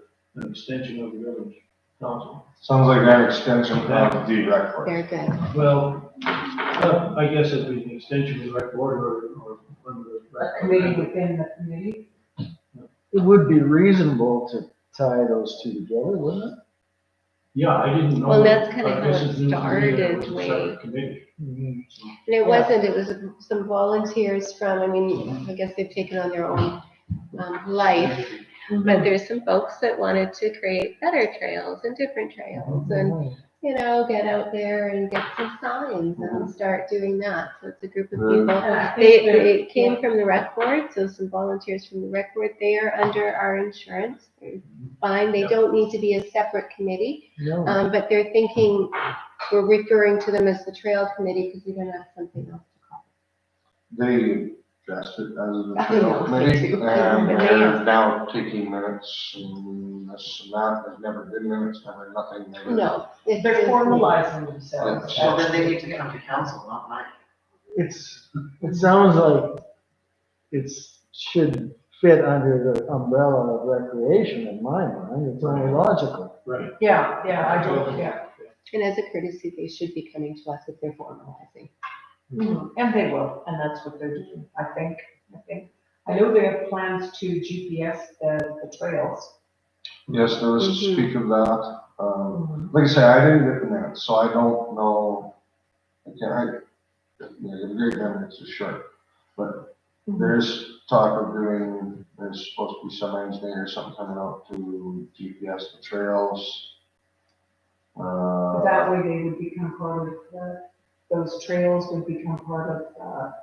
[SPEAKER 6] extension of the village council.
[SPEAKER 8] Sounds like an extension of the rec board.
[SPEAKER 1] They're good.
[SPEAKER 6] Well, I guess it'd be an extension of the rec board or under the
[SPEAKER 2] A
[SPEAKER 6] rec.
[SPEAKER 2] committee within the committee.
[SPEAKER 3] It would be reasonable to tie those two together, wouldn't it?
[SPEAKER 6] Yeah, I didn't know.
[SPEAKER 1] Well,
[SPEAKER 6] that.
[SPEAKER 1] that's kinda
[SPEAKER 6] I
[SPEAKER 1] how
[SPEAKER 6] guess
[SPEAKER 1] it
[SPEAKER 6] it's new to me that it was a
[SPEAKER 1] started,
[SPEAKER 6] separate committee.
[SPEAKER 1] And it wasn't, it was some volunteers from, I mean, I guess they've taken on their own life. But there's some folks that wanted to create better trails and different trails and, you know, get out there and get some signs and start doing that. So it's a group of people.
[SPEAKER 2] And I
[SPEAKER 1] They,
[SPEAKER 2] think that-
[SPEAKER 1] they came from the rec board, so some volunteers from the rec board, they are under our insurance. They're fine, they don't need to be a separate committee.
[SPEAKER 3] No.
[SPEAKER 1] But they're thinking, we're referring to them as the trail committee because we're gonna have something else to call
[SPEAKER 8] They dressed it as the
[SPEAKER 1] I
[SPEAKER 8] trail
[SPEAKER 1] know,
[SPEAKER 8] committee,
[SPEAKER 1] they do.
[SPEAKER 8] and
[SPEAKER 1] They
[SPEAKER 8] they're
[SPEAKER 1] are.
[SPEAKER 8] now taking minutes and this and that. There's never been minutes, never nothing.
[SPEAKER 1] it. No. it's-
[SPEAKER 2] They're formalizing themselves.
[SPEAKER 10] Well, then they need to come to council, not mine.
[SPEAKER 3] It sounds like should fit under the umbrella of recreation in my mind. It's only logical.
[SPEAKER 6] Right.
[SPEAKER 2] Yeah, I don't, yeah.
[SPEAKER 1] And as a courtesy, they should be coming to us if they're formalizing.
[SPEAKER 2] And they will, and that's what they're doing, I think. I know they have plans to GPS the trails.
[SPEAKER 8] Yes, there was a
[SPEAKER 1] Mhm.
[SPEAKER 8] speak of that. Like I say, I didn't get the minutes, so I don't know. I have a great memory, it's just short. But there's talk of there's supposed to be some engineer or something coming out to GPS the trails.
[SPEAKER 2] That way they would become part of, those trails would become part of,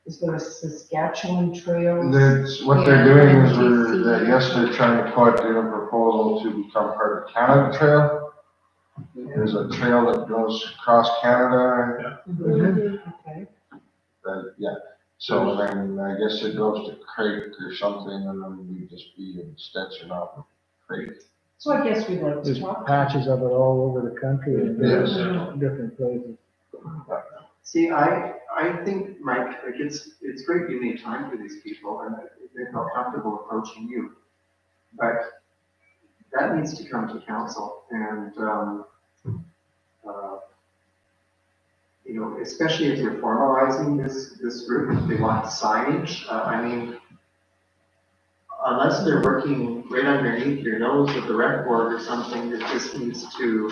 [SPEAKER 2] is there a Saskatchewan trail?
[SPEAKER 8] That's, what they're doing is I guess they're trying to put in a proposal to become part of Canada Trail. There's a trail that goes across Canada,
[SPEAKER 2] Okay.
[SPEAKER 8] yeah. So then I guess it goes to Craig or something, and then we'd just be in Stetson off of Craig.
[SPEAKER 2] So I guess we'd like to
[SPEAKER 3] There's
[SPEAKER 2] talk.
[SPEAKER 3] patches of it all over the country in
[SPEAKER 8] Yes.
[SPEAKER 3] different places.
[SPEAKER 10] See, I think, Mike, like it's great you made time for these people and they felt comfortable approaching you. But that needs to come to council and, you know, especially if you're formalizing this group, if they want signage, I mean, unless they're working right underneath your nose with the rec board or something, that just needs to,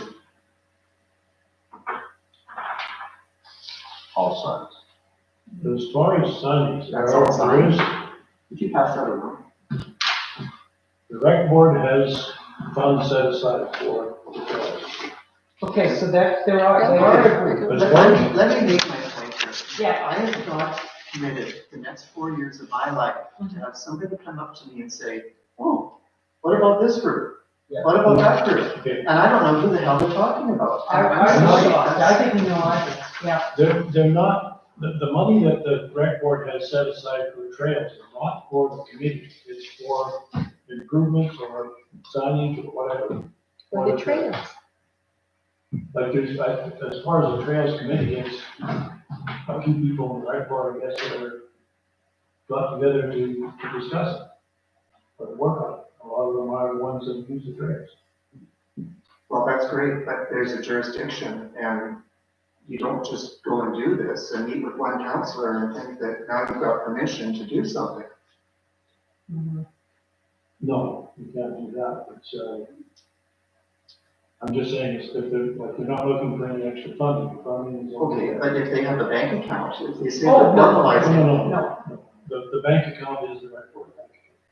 [SPEAKER 8] All sides.
[SPEAKER 6] As far as signage,
[SPEAKER 10] That's all
[SPEAKER 6] there is,
[SPEAKER 10] if you pass that around.
[SPEAKER 6] the rec board has funds set aside for the trails.
[SPEAKER 2] Okay, so that, they are a group.
[SPEAKER 6] As far as,
[SPEAKER 10] Let me make my point here.
[SPEAKER 2] Yeah.
[SPEAKER 10] I have not committed the next 4 years of my life to have somebody come up to me and say, oh, what about this group?
[SPEAKER 3] Yeah.
[SPEAKER 10] What about that group?
[SPEAKER 6] okay,
[SPEAKER 10] And I don't know who the hell they're talking about.
[SPEAKER 2] I didn't know either, yeah.
[SPEAKER 6] they're not, the money that the rec board has set aside for the trails is not for the committee. It's for improvements or signage or whatever.
[SPEAKER 1] For the trails.
[SPEAKER 6] Like there's, as far as the trails committee is, a few people on the rec board, I guess, that are got together to discuss it. Or work on it. A lot of them are the ones that use the trails.
[SPEAKER 10] Well, that's great, but there's a jurisdiction and you don't just go and do this and meet with one counselor and think that now you've got permission to do something.
[SPEAKER 6] No, you can't do that. It's, I'm just saying, it's that they're, like, they're not looking for any extra funding. Funding is.
[SPEAKER 10] Okay, but if they have a bank account, if they say
[SPEAKER 2] Oh,
[SPEAKER 10] they're
[SPEAKER 2] no,
[SPEAKER 10] formalizing.
[SPEAKER 2] no.
[SPEAKER 6] The bank account is the rec board bank.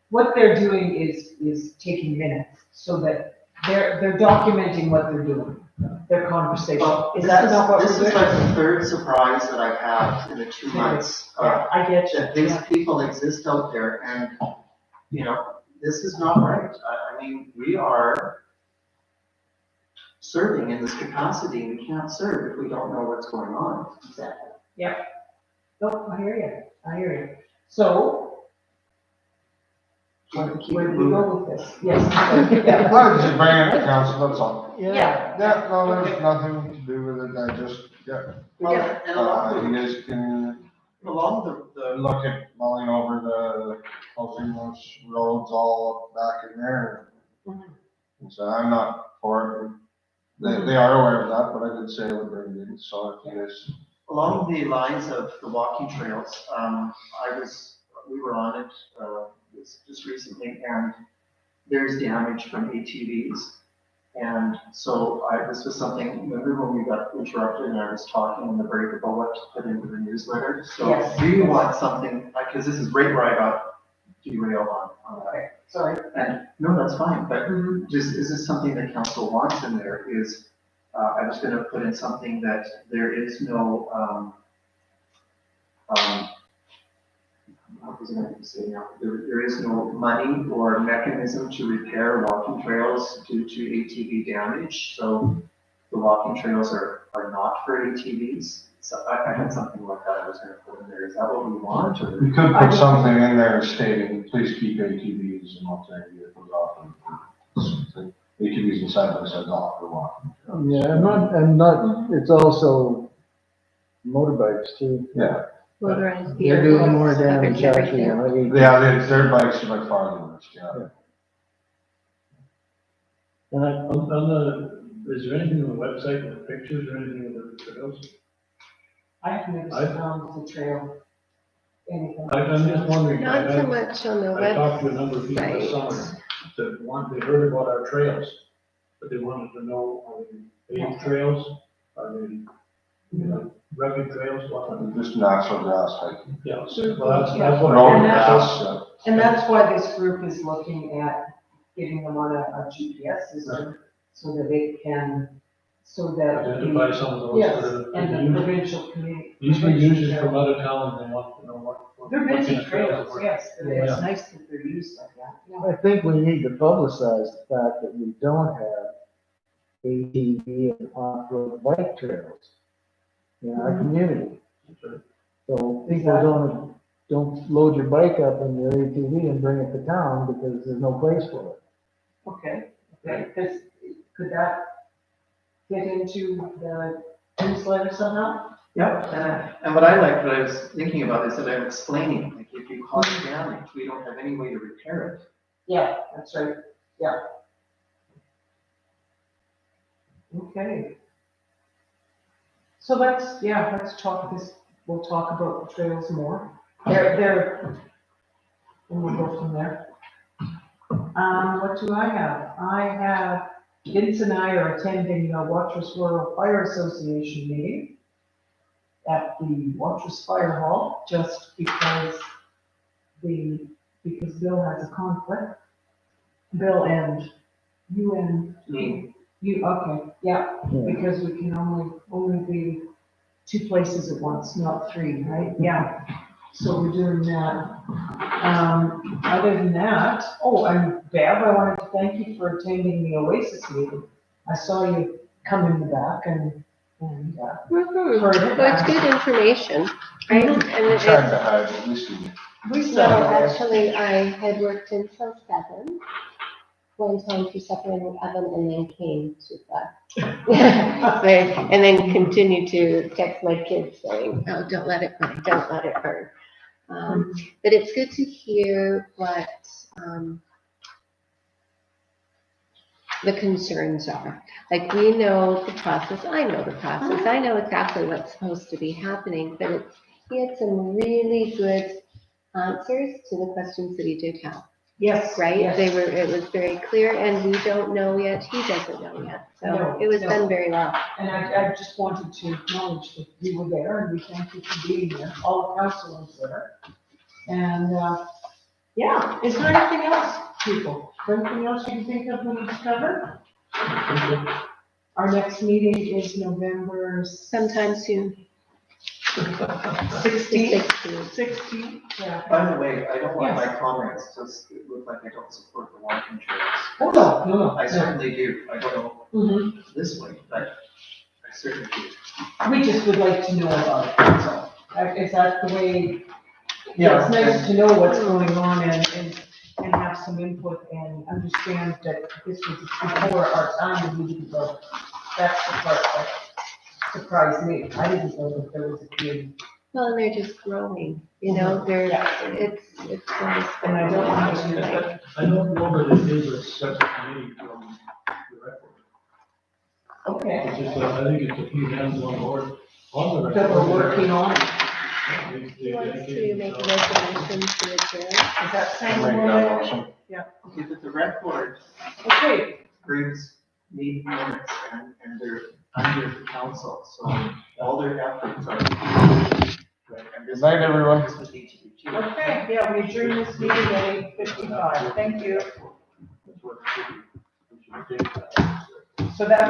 [SPEAKER 2] What they're doing is taking minutes, so that they're documenting what they're doing, their conversation.
[SPEAKER 10] Well,
[SPEAKER 2] Is that not what
[SPEAKER 10] this
[SPEAKER 2] we're
[SPEAKER 10] is
[SPEAKER 2] doing?
[SPEAKER 10] like the third surprise that I've had in the 2 months.
[SPEAKER 2] Yeah, I get you.
[SPEAKER 10] That these people exist out there and, you know, this is not right. I mean, we are serving in this capacity. We can't serve if we don't know what's going on.
[SPEAKER 2] Exactly. Yeah. No, I hear you. So,
[SPEAKER 10] Keep it
[SPEAKER 2] where do we
[SPEAKER 10] moving.
[SPEAKER 2] go with this? Yes. Yeah.
[SPEAKER 8] Well, just bring it to council, that's all.
[SPEAKER 2] Yeah.
[SPEAKER 8] Yeah, no, there's nothing to do with it, I just, yeah.
[SPEAKER 10] Well, and
[SPEAKER 8] You guys can
[SPEAKER 10] along the
[SPEAKER 8] look at mulling over the closing those roads all back in there. And so I'm not for it. They are aware of that, but I did say I would bring it in, so if you guys.
[SPEAKER 10] along the lines of the walking trails, we were on it, just recently, and there's damage from ATVs. And so this was something, remember when we got interrupted and I was talking in the break about what to put into the newsletter? So
[SPEAKER 2] Yes.
[SPEAKER 10] we want something, because this is right where I got derailed on that.
[SPEAKER 2] Okay, sorry.
[SPEAKER 10] And, no, that's fine, but just, is this something that council wants in there is, I was gonna put in something that there is no, what was I going to say now? There is no money or mechanism to repair walking trails due to ATV damage. So the walking trails are not for ATVs. So I had something like that I was going to put in there. Is that what we want? Or?
[SPEAKER 8] We could put something in there stating, please keep ATVs and multi vehicles off. ATVs and side by sides off the walking.
[SPEAKER 3] Yeah, and not, it's also motorbikes too.
[SPEAKER 8] Yeah.
[SPEAKER 1] Motorized
[SPEAKER 3] They're doing more
[SPEAKER 1] vehicles,
[SPEAKER 3] damage actually
[SPEAKER 1] everything.
[SPEAKER 3] than
[SPEAKER 8] Yeah, their bikes are by far the worst, yeah.
[SPEAKER 3] And I,
[SPEAKER 6] Is there anything on the website with pictures or anything of the trails?
[SPEAKER 2] I've never found the trail, anything.
[SPEAKER 6] I'm just wondering.
[SPEAKER 1] Not so much on the
[SPEAKER 6] I talked to a
[SPEAKER 1] website.
[SPEAKER 6] number of people this summer that they heard about our trails, but they wanted to know, are they paved trails? Are they, rugged trails? What are they?
[SPEAKER 8] Just natural grass hiking.
[SPEAKER 6] Yeah, so, well, that's what.
[SPEAKER 8] Road
[SPEAKER 2] And that's-
[SPEAKER 8] grass,
[SPEAKER 2] And that's why this group is looking at getting them on a GPS system, so that they can so that.
[SPEAKER 6] Identify some of those
[SPEAKER 2] Yes,
[SPEAKER 6] that are
[SPEAKER 2] and the
[SPEAKER 6] used.
[SPEAKER 2] provincial committee.
[SPEAKER 6] These were
[SPEAKER 2] provincial
[SPEAKER 6] users from
[SPEAKER 2] trails.
[SPEAKER 6] other towns, they want to know what.
[SPEAKER 2] They're
[SPEAKER 6] what
[SPEAKER 2] busy
[SPEAKER 6] kind of trails
[SPEAKER 2] trails,
[SPEAKER 6] work.
[SPEAKER 2] yes, it's
[SPEAKER 6] Yeah.
[SPEAKER 2] nice that they're used like that. Yeah.
[SPEAKER 3] I think we need to publicize the fact that we don't have ATV and off-road bike trails in our community. So people don't load your bike up in your ATV and bring it to town because there's no place for it.
[SPEAKER 2] Okay, could that get into the newsletter somehow?
[SPEAKER 10] Yep, and what I was thinking about is that I'm explaining, like, if you cause damage, we don't have any way to repair it.
[SPEAKER 2] Yeah, that's right, yeah. Okay. So let's talk we'll talk about the trails more. And we'll go from there. What do I have? Vince and I are attending the Watrous Rural Fire Association meeting at the Watrous Fire Hall, just because Bill has a conflict. Bill and you, okay, yeah, because we can only be two places at once, not three, right? Yeah, so we're doing that. Other than that, and Bev, I wanted to thank you for attending the Oasis meeting. I saw you come in the back and heard it.
[SPEAKER 1] Well, it's good information, right? And
[SPEAKER 8] We tried to hide, at least we did.
[SPEAKER 1] no, actually, I had worked until 7, one time for supper in the oven, and then came to and then continued to text my kids saying, oh, don't let it burn, don't let it burn. But it's good to hear what the concerns are. Like, we know the process, I know the process, I know exactly what's supposed to be happening, but he had some really good answers to the questions that he did have.
[SPEAKER 2] Yes.
[SPEAKER 1] Right?
[SPEAKER 2] Yes.
[SPEAKER 1] It was very clear, and we don't know yet, he doesn't know yet. So
[SPEAKER 2] No,
[SPEAKER 1] it was
[SPEAKER 2] no.
[SPEAKER 1] done very well.
[SPEAKER 2] And I just wanted to acknowledge that you were there, and we thank you for being there, all the council was there. And, yeah, is there anything else, people? Anything else you can think of we need to cover? Our next meeting is November
[SPEAKER 1] Sometime soon.
[SPEAKER 2] 16th. 16th, yeah.
[SPEAKER 10] By the way, I don't want my comments to look like I don't support the walking trails.
[SPEAKER 2] Oh, no.
[SPEAKER 10] I certainly do, I don't know
[SPEAKER 2] Mhm.
[SPEAKER 10] this way, but I certainly do.
[SPEAKER 2] We just would like to know about it, that's all. Is that the way?
[SPEAKER 10] Yeah.
[SPEAKER 2] It's nice to know what's going on and have some input and understand that this was before our time and we didn't know. That's the part that surprised me. I didn't know that there was a kid.
[SPEAKER 1] Well, and they're just growing, it's
[SPEAKER 2] And I don't want to do that.
[SPEAKER 6] I don't know whether it is a separate committee from the record.
[SPEAKER 2] Okay.
[SPEAKER 6] It's just, I think it's a few hands on board on the record.
[SPEAKER 2] That we're working on.
[SPEAKER 1] He wants to make a resolution to adjourn.
[SPEAKER 2] Is that
[SPEAKER 8] I'll
[SPEAKER 2] sound
[SPEAKER 8] make
[SPEAKER 2] more
[SPEAKER 8] that
[SPEAKER 2] like?
[SPEAKER 8] motion.
[SPEAKER 10] Okay, but the rec board
[SPEAKER 2] Okay,
[SPEAKER 10] brings meeting minutes and they're under the council, so all their efforts are.
[SPEAKER 8] Good night, everyone.
[SPEAKER 10] This would need to be changed.
[SPEAKER 2] okay, yeah, we adjourn this meeting at 8:55. Thank you.
[SPEAKER 6] That's what we should take that.
[SPEAKER 2] So that's